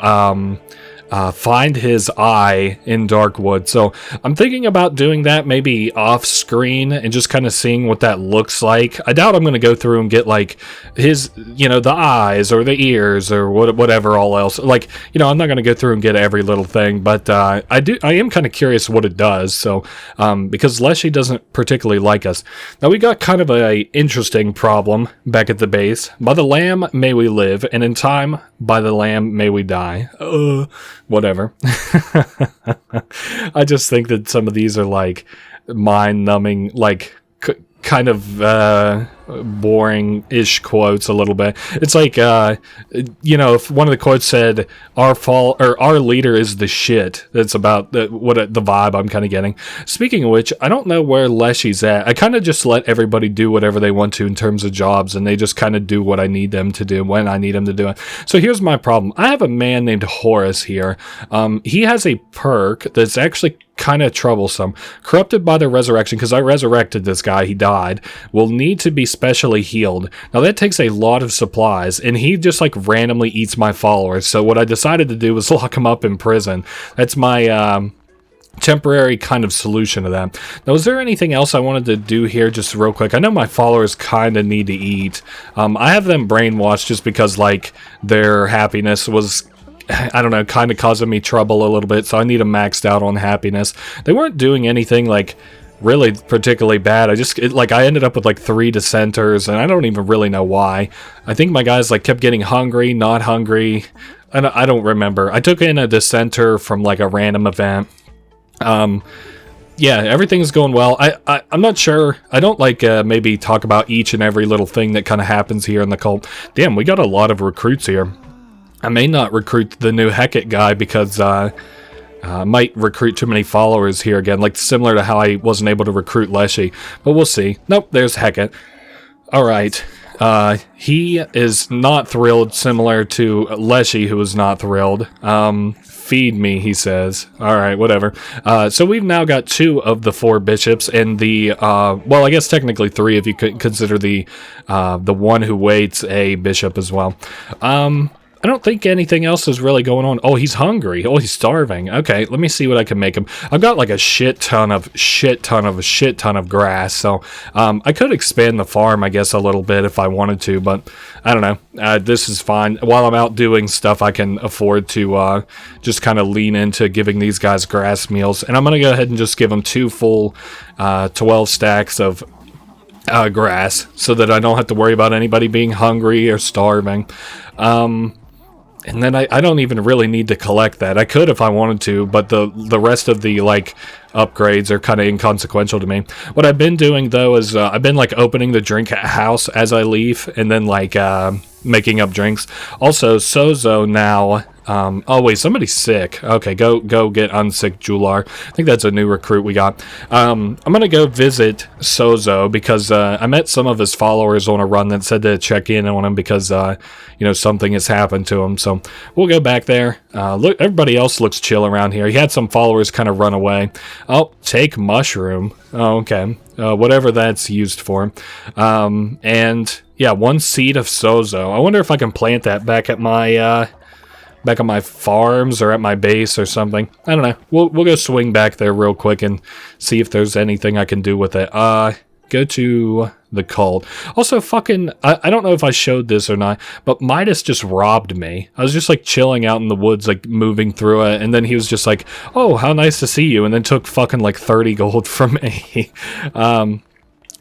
find his eye in Darkwood. So I'm thinking about doing that maybe off screen and just kind of seeing what that looks like. I doubt I'm going to go through and get like his, you know, the eyes or the ears or whatever all else. Like, you know, I'm not going to go through and get every little thing, but I am kind of curious what it does. So because Leshy doesn't particularly like us. Now we got kind of a interesting problem back at the base. By the lamb may we live, and in time by the lamb may we die. Whatever. I just think that some of these are like mind-numbing, like kind of boring-ish quotes a little bit. It's like, you know, if one of the quotes said, our leader is the shit. That's about the vibe I'm kind of getting. Speaking of which, I don't know where Leshy's at. I kind of just let everybody do whatever they want to in terms of jobs, and they just kind of do what I need them to do when I need them to do it. So here's my problem. I have a man named Horace here. He has a perk that's actually kind of troublesome. Corrupted by the resurrection, because I resurrected this guy, he died, will need to be specially healed. Now that takes a lot of supplies, and he just like randomly eats my followers. So what I decided to do was lock him up in prison. That's my temporary kind of solution to that. Now, is there anything else I wanted to do here just real quick? I know my followers kind of need to eat. I have them brainwashed just because like their happiness was, I don't know, kind of causing me trouble a little bit, so I need them maxed out on happiness. They weren't doing anything like really particularly bad. I ended up with like 3 dissenters, and I don't even really know why. I think my guys like kept getting hungry, not hungry. I don't remember. I took in a dissenter from like a random event. Yeah, everything's going well. I'm not sure. I don't like maybe talk about each and every little thing that kind of happens here in the cult. Damn, we got a lot of recruits here. I may not recruit the new Heket guy because I might recruit too many followers here again, like similar to how I wasn't able to recruit Leshy. But we'll see. Nope, there's Heket. Alright. He is not thrilled, similar to Leshy, who is not thrilled. Feed me, he says. Alright, whatever. So we've now got 2 of the 4 bishops, and the, well, I guess technically 3 if you could consider the one who waits a bishop as well. I don't think anything else is really going on. Oh, he's hungry. Oh, he's starving. Okay, let me see what I can make him. I've got like a shit ton of grass, so I could expand the farm, I guess, a little bit if I wanted to, but I don't know. This is fine. While I'm out doing stuff, I can afford to just kind of lean into giving these guys grass meals, and I'm going to go ahead and just give them 2 full 12 stacks of grass so that I don't have to worry about anybody being hungry or starving. And then I don't even really need to collect that. I could if I wanted to, but the rest of the, like, upgrades are kind of inconsequential to me. What I've been doing, though, is I've been, like, opening the drink house as I leave, and then, like, making up drinks. Also, Sozo now... oh wait, somebody's sick. Okay, go get unsick Jular. I think that's a new recruit we got. I'm gonna go visit Sozo because I met some of his followers on a run that said to check in on him because you know, something has happened to him. So we'll go back there. Look, everybody else looks chill around here. He had some followers kind of run away. Oh, take mushroom. Oh, okay. Whatever that's used for. And yeah, 1 seed of Sozo. I wonder if I can plant that back at my farms or at my base or something. I don't know. We'll go swing back there real quick and see if there's anything I can do with it. Go to the cult. Also, fucking, I don't know if I showed this or not, but Midas just robbed me. I was just like chilling out in the woods, like moving through it, and then he was just like, oh, how nice to see you, and then took fucking like 30 gold from me.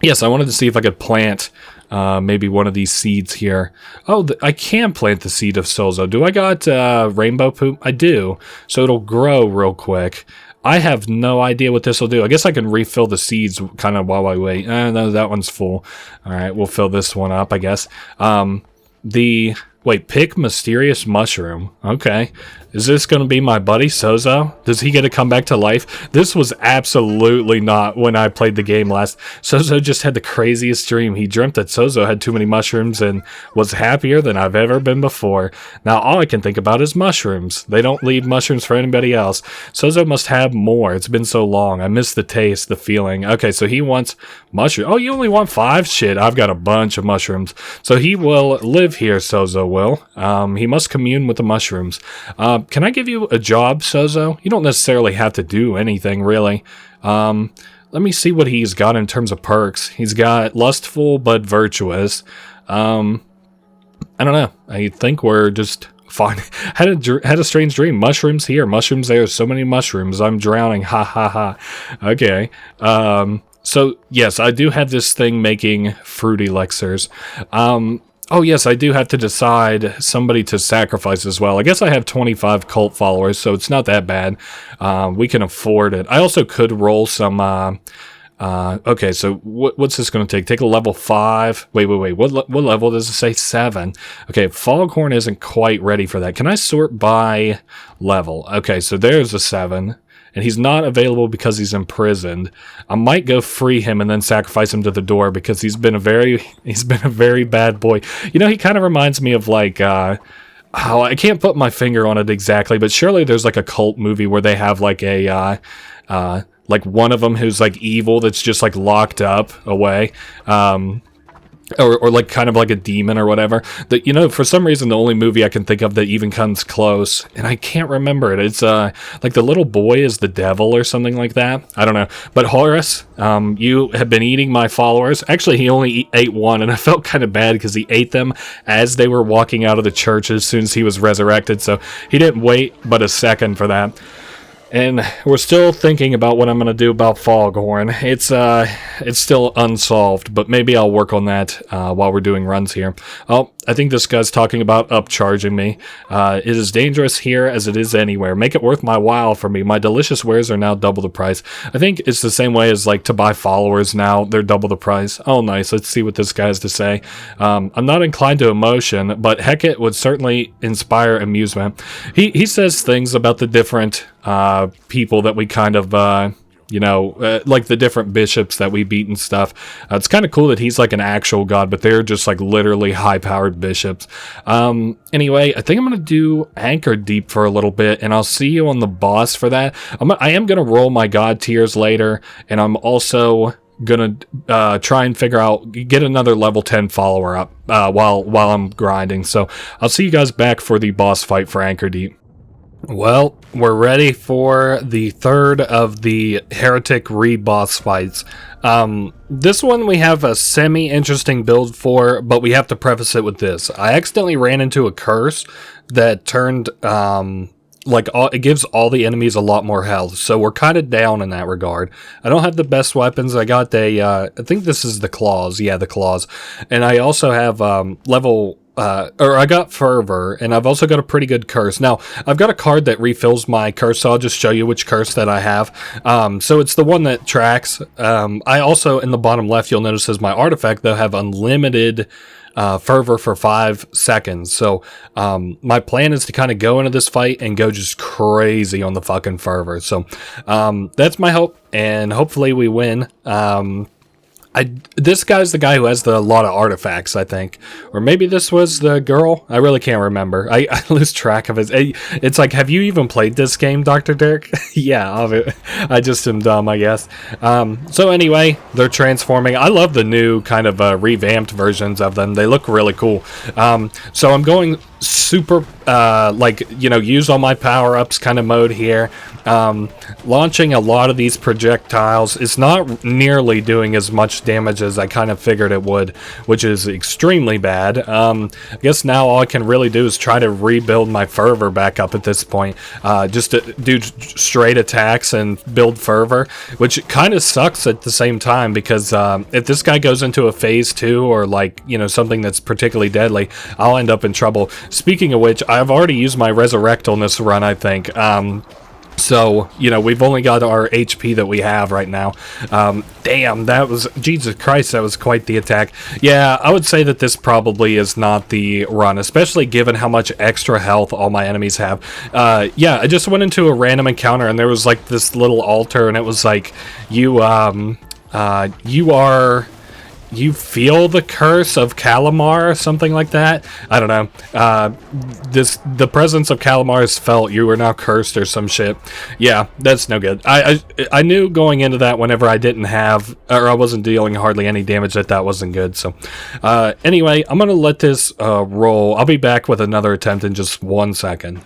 Yes, I wanted to see if I could plant maybe one of these seeds here. Oh, I can plant the seed of Sozo. Do I got rainbow poop? I do. So it'll grow real quick. I have no idea what this will do. I guess I can refill the seeds kind of while I wait. No, that one's full. All right, we'll fill this one up, I guess. The Wait, pick mysterious mushroom. Okay. Is this going to be my buddy Sozo? Does he get to come back to life? This was absolutely not when I played the game last. Sozo just had the craziest dream. He dreamt that Sozo had too many mushrooms and was happier than I've ever been before. Now all I can think about is mushrooms. They don't leave mushrooms for anybody else. Sozo must have more. It's been so long. I miss the taste, the feeling. Okay, so he wants mushrooms. Oh, you only want 5? Shit, I've got a bunch of mushrooms. So he will live here, Sozo will. He must commune with the mushrooms. Can I give you a job, Sozo? You don't necessarily have to do anything, really. Let me see what he's got in terms of perks. He's got lustful but virtuous. I don't know. I think we're just fine. had a strange dream. Mushrooms here, mushrooms there. So many mushrooms. I'm drowning. Ha ha ha. Okay. So yes, I do have this thing making fruit elixirs. Oh yes, I do have to decide somebody to sacrifice as well. I guess I have 25 cult followers, so it's not that bad. We can afford it. I also could roll some... okay, so what's this going to take? Take a level 5. Wait. What level does it say? 7. Okay, Foghorn isn't quite ready for that. Can I sort by level? Okay, so there's a 7. And he's not available because he's imprisoned. I might go free him and then sacrifice him to the door because he's been a very bad boy. You know, he kind of reminds me of like I can't put my finger on it exactly, but surely there's like a cult movie where they have like a like one of them who's like evil that's just like locked up away. Or like kind of like a demon or whatever. That, you know, for some reason the only movie I can think of that even comes close, and I can't remember it. It's like the little boy is the devil or something like that. I don't know. But Horus, you have been eating my followers. Actually, he only ate one, and I felt kind of bad because he ate them as they were walking out of the church as soon as he was resurrected. So he didn't wait but a second for that. And we're still thinking about what I'm going to do about Foghorn. It's still unsolved, but maybe I'll work on that while we're doing runs here. Oh, I think this guy's talking about upcharging me. It is dangerous here as it is anywhere. Make it worth my while for me. My delicious wares are now double the price. I think it's the same way as like to buy followers now. They're double the price. Oh, nice. Let's see what this guy has to say. I'm not inclined to emotion, but Heket would certainly inspire amusement. He says things about the different people that we kind of like the different bishops that we beat and stuff. It's kind of cool that he's like an actual god, but they're just like literally high-powered bishops. Anyway, I think I'm going to do Anchordeep for a little bit, and I'll see you on the boss for that. I am going to roll my god tiers later, and I'm also gonna try and get another level 10 follower up while I'm grinding. So I'll see you guys back for the boss fight for Anchordeep. Well, we're ready for the third of the heretic re-boss fights. This one we have a semi-interesting build for, but we have to preface it with this. I accidentally ran into a curse that turned, it gives all the enemies a lot more health, so we're kind of down in that regard. I don't have the best weapons. I got I think this is the claws. Yeah, the claws. And I also have, I got Fervor, and I've also got a pretty good curse. Now, I've got a card that refills my curse, so I'll just show you which curse that I have. So it's the one that tracks. I also, in the bottom left, you'll notice as my artifact, they'll have unlimited Fervor for 5 seconds. So my plan is to kind of go into this fight and go just crazy on the fucking Fervor. So that's my hope, and hopefully we win. This guy's the guy who has a lot of artifacts, I think. Or maybe this was the girl? I really can't remember. I lose track of it. It's like, have you even played this game, Dr. Dirk? Yeah, I just am dumb, I guess. So anyway, they're transforming. I love the new kind of revamped versions of them. They look really cool. So I'm going super, use all my power-ups kind of mode here. Launching a lot of these projectiles. It's not nearly doing as much damage as I kind of figured it would, which is extremely bad. I guess now all I can really do is try to rebuild my Fervor back up at this point. Just to do straight attacks and build Fervor, which kind of sucks at the same time, because if this guy goes into a phase 2 or something that's particularly deadly, I'll end up in trouble. Speaking of which, I've already used my Resurrect on this run, I think. So, we've only got our HP that we have right now. Damn, that was... Jesus Christ, that was quite the attack. Yeah, I would say that this probably is not the run, especially given how much extra health all my enemies have. Yeah, I just went into a random encounter, and there was, like, this little altar, and it was like, you feel the curse of Kallamar or something like that. I don't know. The presence of Kallamar is felt. You are now cursed or some shit. Yeah, that's no good. I knew going into that whenever I didn't have, or I wasn't dealing hardly any damage, that wasn't good. So anyway, I'm gonna let this roll. I'll be back with another attempt in just 1 second.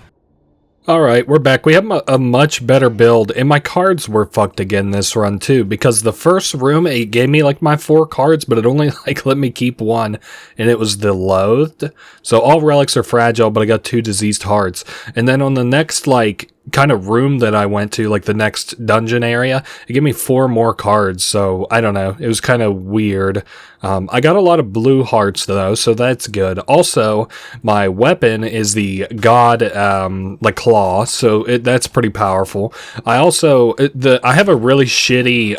Alright, we're back. We have a much better build, and my cards were fucked again this run too, because the first room, it gave me like my 4 cards, but it only like let me keep 1, and it was the Loathed. So all relics are fragile, but I got 2 diseased hearts. And then on the next like kind of room that I went to, like the next dungeon area, it gave me 4 more cards, so I don't know, it was kind of weird. I got a lot of blue hearts though, so that's good. Also, my weapon is the god like claw, so that's pretty powerful. I also I have a really shitty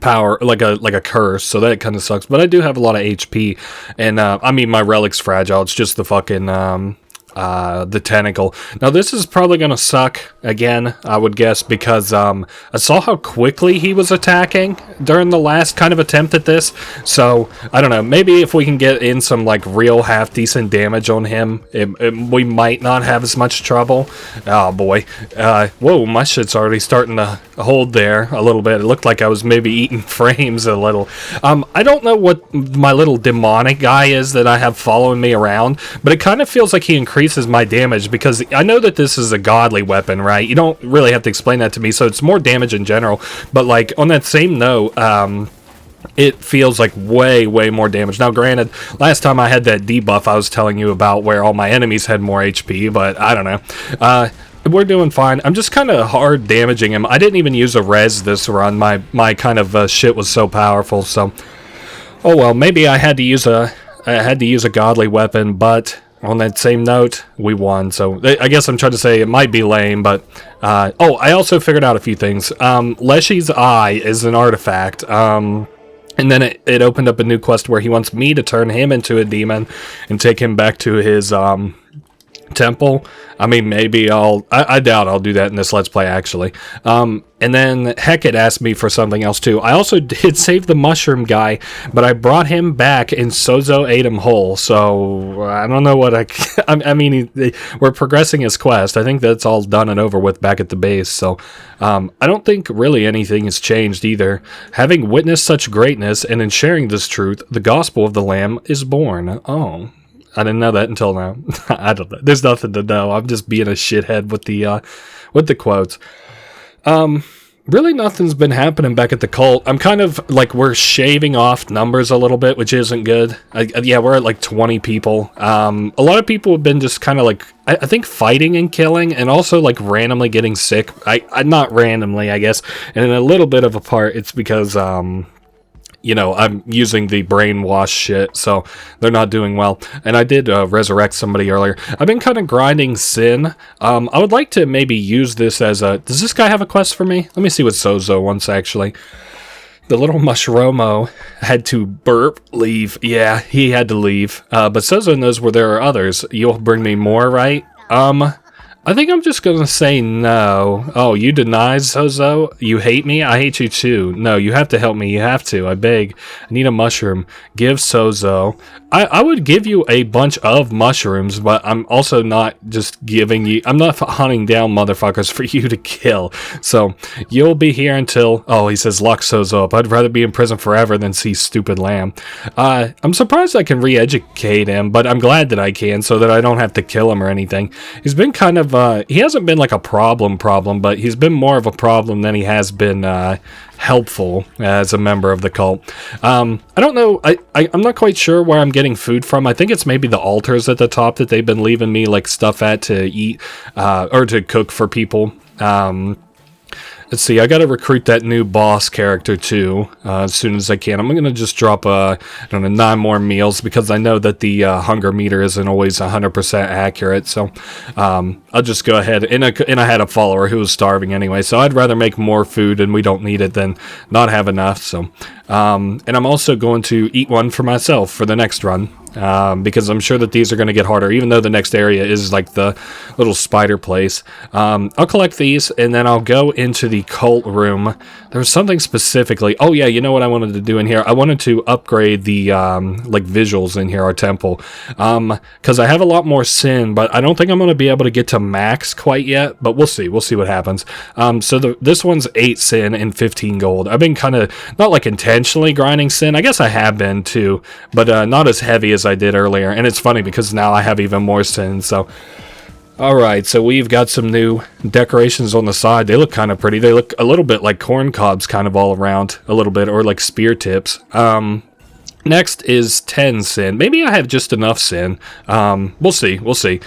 power, like a curse, so that kind of sucks, but I do have a lot of HP, and I mean, my relic's fragile. It's just the fucking the tentacle. Now this is probably gonna suck again, I would guess, because I saw how quickly he was attacking during the last kind of attempt at this, so I don't know, maybe if we can get in some like real half decent damage on him, we might not have as much trouble. Oh boy. Whoa, my shit's already starting to hold there a little bit. It looked like I was maybe eating frames a little. I don't know what my little demonic guy is that I have following me around, but it kind of feels like he increases my damage, because I know that this is a godly weapon, right? You don't really have to explain that to me, so it's more damage in general, but like on that same note, it feels like way more damage. Now granted, last time I had that debuff I was telling you about where all my enemies had more HP, but I don't know. We're doing fine. I'm just kind of hard damaging him. I didn't even use a res this run. My kind of shit was so powerful, so oh well, maybe I had to use a godly weapon, but on that same note, we won. So I guess I'm trying to say it might be lame, but oh, I also figured out a few things. Leshy's eye is an artifact. And then it opened up a new quest where he wants me to turn him into a demon and take him back to his temple. I mean, maybe I doubt I'll do that in this Let's Play, actually. And then Heket asked me for something else, too. I also did save the mushroom guy, but I brought him back, and Sozo ate him whole, so I don't know what I mean, we're progressing his quest. I think that's all done and over with back at the base, so I don't think really anything has changed either. Having witnessed such greatness, and in sharing this truth, the gospel of the Lamb is born. Oh, I didn't know that until now. I don't know. There's nothing to know. I'm just being a shithead with the quotes. Really nothing's been happening back at the cult. I'm kind of like, we're shaving off numbers a little bit, which isn't good. Yeah, we're at like 20 people. A lot of people have been just kind of like, I think fighting and killing, and also like randomly getting sick. I not randomly, I guess. And in a little bit of a part, it's because, you know, I'm using the brainwash shit, so they're not doing well. And I did resurrect somebody earlier. I've been kind of grinding sin. I would like to maybe use this as a... Does this guy have a quest for me? Let me see what Sozo wants, actually. The little Mushromo had to leave. Yeah, he had to leave. But Sozo knows where there are others. You'll bring me more, right? I think I'm just gonna say no. Oh, you deny, Sozo? You hate me? I hate you too. No, you have to help me. You have to. I beg. I need a mushroom. Give Sozo. I would give you a bunch of mushrooms, but I'm also not just giving you... I'm not hunting down motherfuckers for you to kill. So, you'll be here until... Oh, he says lock Sozo up. I'd rather be in prison forever than see stupid lamb. I'm surprised I can re-educate him, but I'm glad that I can, so that I don't have to kill him or anything. He's been kind of... he hasn't been like a problem, but he's been more of a problem than he has been helpful as a member of the cult. I don't know, I'm not quite sure where I'm getting food from. I think it's maybe the altars at the top that they've been leaving me like stuff at to eat or to cook for people. Let's see, I gotta recruit that new boss character too, as soon as I can. I'm gonna just drop, I don't know, 9 more meals, because I know that the hunger meter isn't always 100% accurate, so I'll just go ahead, and I had a follower who was starving anyway, so I'd rather make more food and we don't need it than not have enough, so, and I'm also going to eat one for myself for the next run. Because I'm sure that these are going to get harder, even though the next area is like the little spider place. I'll collect these, and then I'll go into the cult room. There was something specifically. Oh yeah, you know what I wanted to do in here? I wanted to upgrade the like visuals in here, our temple, because I have a lot more sin, but I don't think I'm going to be able to get to max quite yet. But we'll see. We'll see what happens. So this one's 8 sin and 15 gold. I've been kind of not like intentionally grinding sin. I guess I have been too, but not as heavy as I did earlier. And it's funny because now I have even more sin. So alright, so we've got some new decorations on the side. They look kind of pretty. They look a little bit like corn cobs kind of all around a little bit, or like spear tips. Next is 10 sin. Maybe I have just enough sin. We'll see. We'll see.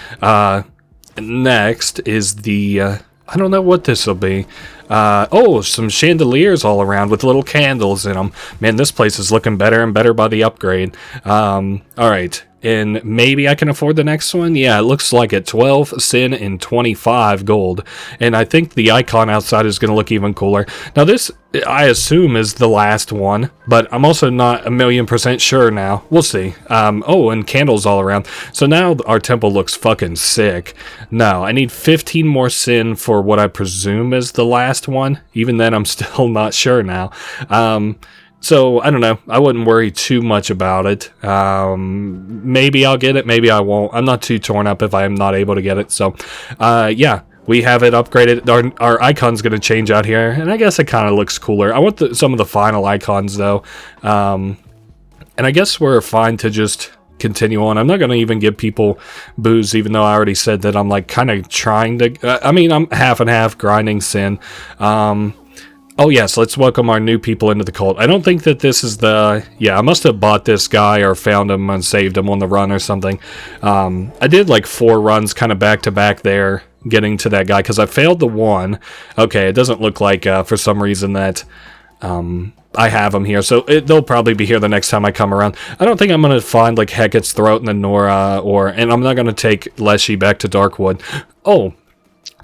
Next is the I don't know what this will be. Oh, some chandeliers all around with little candles in them. Man, this place is looking better and better by the upgrade. Alright, and maybe I can afford the next one? Yeah, it looks like it. 12 sin and 25 gold. And I think the icon outside is going to look even cooler. Now this, I assume, is the last one, but I'm also not 1,000,000% sure now. We'll see. Oh, and candles all around. So now our temple looks fucking sick. No, I need 15 more sin for what I presume is the last one. Even then, I'm still not sure now. So, I don't know. I wouldn't worry too much about it. Maybe I'll get it, maybe I won't. I'm not too torn up if I'm not able to get it. So, yeah, we have it upgraded. Our icon's going to change out here, and I guess it kind of looks cooler. I want some of the final icons, though. And I guess we're fine to just continue on. I'm not going to even give people booze, even though I already said that I'm, like, kind of trying to... I mean, I'm half and half grinding sin. Oh yes, let's welcome our new people into the cult. I don't think that this is the... Yeah, I must have bought this guy or found him and saved him on the run or something. I did like 4 runs kind of back to back there, getting to that guy, because I failed the one. Okay, it doesn't look like for some reason that I have him here, so they'll probably be here the next time I come around. I don't think I'm going to find like Heket's throat in the Anura, and I'm not going to take Leshy back to Darkwood. Oh,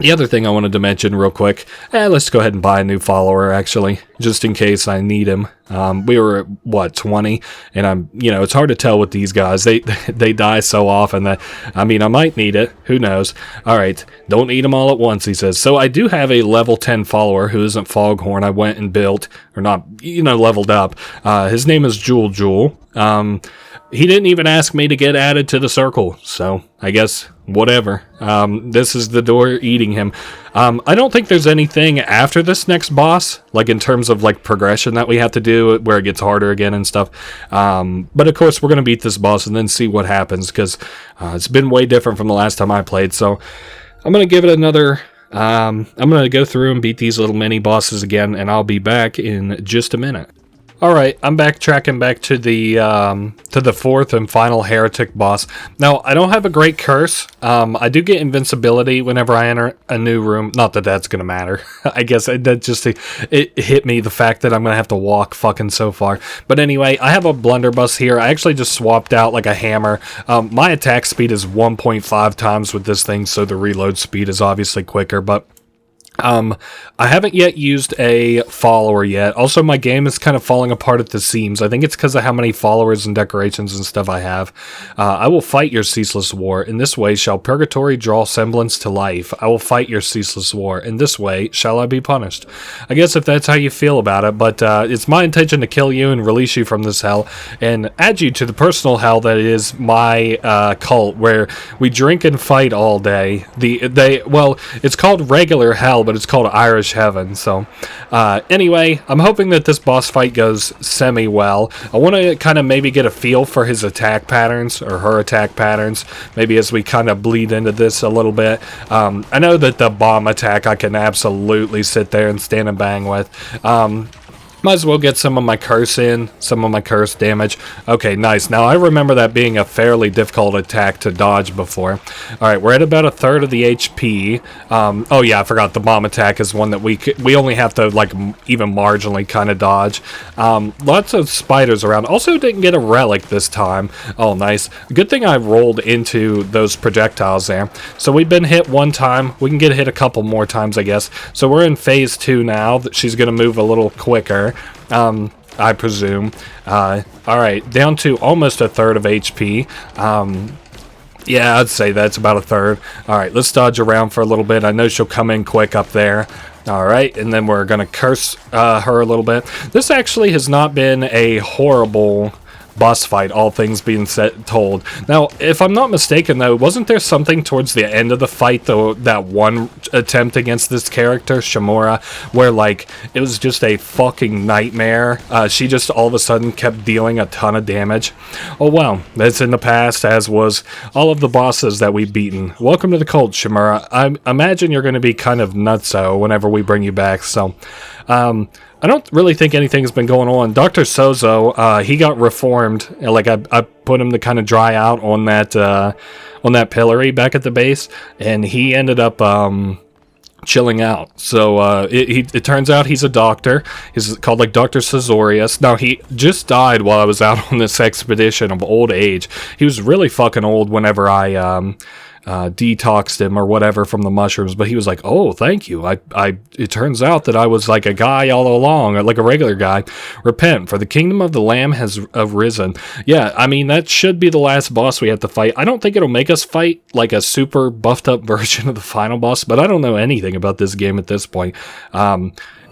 the other thing I wanted to mention real quick, let's go ahead and buy a new follower, actually, just in case I need him. We were at, what, 20? And it's hard to tell with these guys. They die so often that, I mean, I might need it. Who knows? Alright, don't need them all at once, he says. So I do have a level 10 follower who isn't Foghorn. I went and built, or not, leveled up. His name is Jewel. He didn't even ask me to get added to the circle, so I guess whatever. This is the door eating him. I don't think there's anything after this next boss, like in terms of like progression that we have to do where it gets harder again and stuff. But of course we're going to beat this boss and then see what happens, because it's been way different from the last time I played. So I'm going to give it another... I'm going to go through and beat these little mini bosses again, and I'll be back in just a minute. Alright, I'm backtracking back to the 4th and final heretic boss. Now, I don't have a great curse. I do get invincibility whenever I enter a new room. Not that that's gonna matter. I guess it hit me, the fact that I'm gonna have to walk fucking so far. But anyway, I have a blunderbuss here. I actually just swapped out like a hammer. My attack speed is 1.5 times with this thing, so the reload speed is obviously quicker, but... I haven't yet used a follower yet. Also, my game is kind of falling apart at the seams. I think it's because of how many followers and decorations and stuff I have. I will fight your ceaseless war. In this way shall purgatory draw semblance to life. I will fight your ceaseless war. In this way shall I be punished. I guess if that's how you feel about it, but it's my intention to kill you and release you from this hell and add you to the personal hell that is my cult, where we drink and fight all day. Well, it's called regular hell, but it's called Irish Heaven. So anyway, I'm hoping that this boss fight goes semi-well. I want to kind of maybe get a feel for his attack patterns, or her attack patterns, maybe as we kind of bleed into this a little bit. I know that the bomb attack I can absolutely sit there and stand and bang with. Might as well get some of my curse in, some of my curse damage. Okay, nice. Now, I remember that being a fairly difficult attack to dodge before. Alright, we're at about a third of the HP. Oh yeah, I forgot the bomb attack is one that we only have to, like, even marginally kind of dodge. Lots of spiders around. Also didn't get a relic this time. Oh, nice. Good thing I rolled into those projectiles there. So we've been hit one time. We can get hit a couple more times, I guess. So we're in phase 2 now. She's going to move a little quicker. I presume. Alright, down to almost a third of HP. Yeah, I'd say that's about a third. Alright, let's dodge around for a little bit. I know she'll come in quick up there. Alright, and then we're gonna curse her a little bit. This actually has not been a horrible boss fight, all things being told. Now, if I'm not mistaken, though, wasn't there something towards the end of the fight, though, that one attempt against this character, Shamura, where, like, it was just a fucking nightmare? She just all of a sudden kept dealing a ton of damage. Oh, well, that's in the past, as was all of the bosses that we've beaten. Welcome to the cult, Shamura. I imagine you're going to be kind of nutso whenever we bring you back, so... I don't really think anything's been going on. Dr. Sozo, he got reformed. Like, I put him to kind of dry out on that pillory back at the base, and he ended up chilling out. So it turns out he's a doctor. He's called, like, Dr. Cesorius. Now, he just died while I was out on this expedition of old age. He was really fucking old whenever I detoxed him or whatever from the mushrooms, but he was like, oh, thank you. It turns out that I was like a guy all along, or like a regular guy. Repent, for the kingdom of the Lamb has arisen. Yeah, I mean, that should be the last boss we have to fight. I don't think it'll make us fight like a super buffed up version of the final boss, but I don't know anything about this game at this point.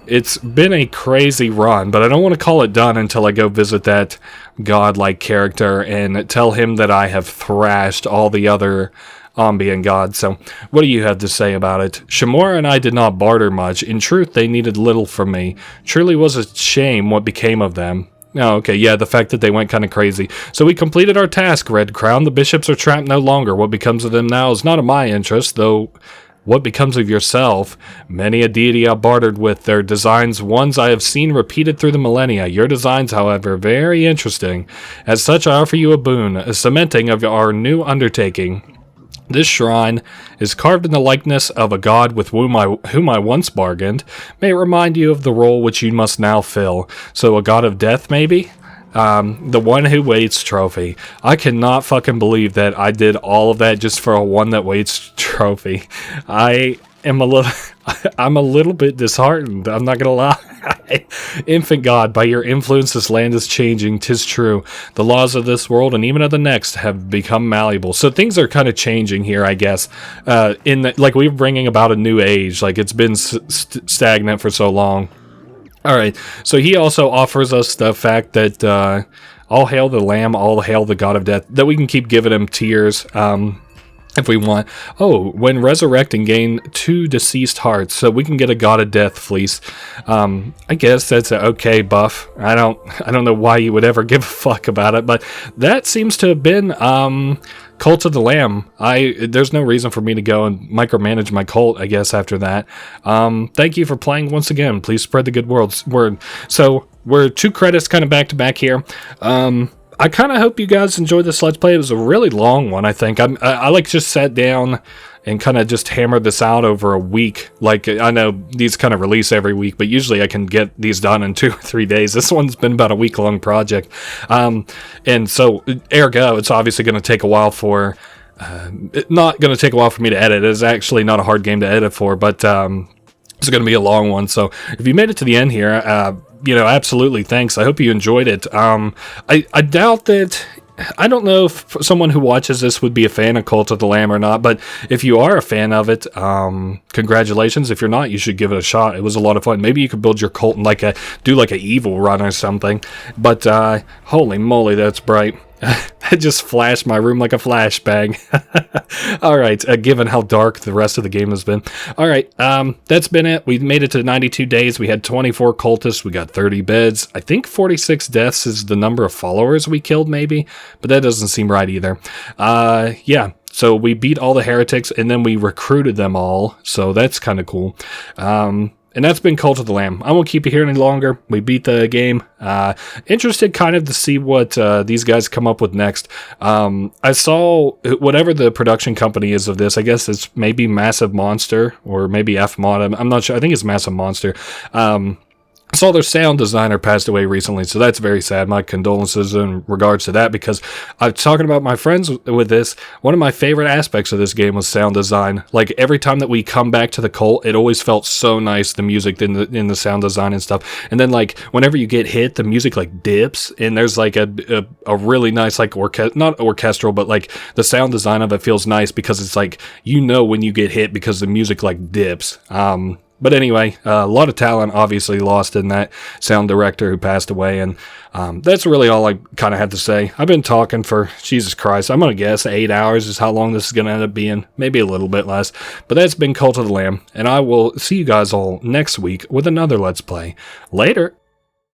It's been a crazy run, but I don't want to call it done until I go visit that godlike character and tell him that I have thrashed all the other Ambient gods. So, what do you have to say about it? Shamura and I did not barter much. In truth, they needed little from me. Truly was a shame what became of them. Oh, okay, yeah, the fact that they went kind of crazy. So we completed our task, Red Crown. The bishops are trapped no longer. What becomes of them now is not of my interest, though... What becomes of yourself? Many a deity I bartered with, their designs ones I have seen repeated through the millennia. Your designs, however, very interesting. As such, I offer you a boon, a cementing of our new undertaking. This shrine is carved in the likeness of a god with whom I once bargained. May it remind you of the role which you must now fill. So a god of death, maybe? The one who waits trophy. I cannot fucking believe that I did all of that just for a one that waits trophy. I'm a little bit disheartened, I'm not gonna lie. Infant God, by your influence this land is changing, 'tis true. The laws of this world and even of the next have become malleable. So things are kind of changing here, I guess. Like, we're bringing about a new age, like it's been stagnant for so long. Alright, so he also offers us the fact that, all hail the Lamb, all hail the God of Death, that we can keep giving him tears, if we want. Oh, when resurrecting, gain 2 deceased hearts, so we can get a God of Death fleece. I guess that's an okay buff. I don't know why you would ever give a fuck about it, but that seems to have been Cult of the Lamb. There's no reason for me to go and micromanage my cult, I guess, after that. Thank you for playing once again. Please spread the good word. So we're 2 credits kind of back to back here. I kind of hope you guys enjoyed this Let's Play. It was a really long one, I think. I like just sat down and kind of just hammered this out over a week. Like, I know these kind of release every week, but usually I can get these done in 2 or 3 days. This one's been about a week-long project. And so, ergo, it's obviously going to take a while for... not going to take a while for me to edit. It's actually not a hard game to edit for, but... it's going to be a long one, so if you made it to the end here, absolutely thanks. I hope you enjoyed it. I doubt that... I don't know if someone who watches this would be a fan of Cult of the Lamb or not, but if you are a fan of it, congratulations. If you're not, you should give it a shot. It was a lot of fun. Maybe you could build your cult and do like an evil run or something. But holy moly, that's bright. It just flashed my room like a flashbang. Alright, given how dark the rest of the game has been. Alright, that's been it. We've made it to 92 days. We had 24 cultists. We got 30 beds. I think 46 deaths is the number of followers we killed, maybe. But that doesn't seem right either. Yeah. So we beat all the heretics, and then we recruited them all. So that's kind of cool. And that's been Cult of the Lamb. I won't keep you here any longer. We beat the game. Interested kind of to see what these guys come up with next. I saw whatever the production company is of this. I guess it's maybe Massive Monster or maybe F-Mod. I'm not sure. I think it's Massive Monster. I saw their sound designer passed away recently, so that's very sad. My condolences in regards to that, because I'm talking about my friends with this. One of my favorite aspects of this game was sound design. Like, every time that we come back to the cult, it always felt so nice, the music in the sound design and stuff. And then, like, whenever you get hit, the music, like, dips, and there's, like, a really nice, like, not orchestral, but, like, the sound design of it feels nice, because it's, like, you know when you get hit, because the music, like, dips. But anyway, a lot of talent obviously lost in that sound director who passed away, and that's really all I kind of had to say. I've been talking for, Jesus Christ, I'm going to guess 8 hours is how long this is going to end up being, maybe a little bit less. But that's been Cult of the Lamb, and I will see you guys all next week with another Let's Play. Later!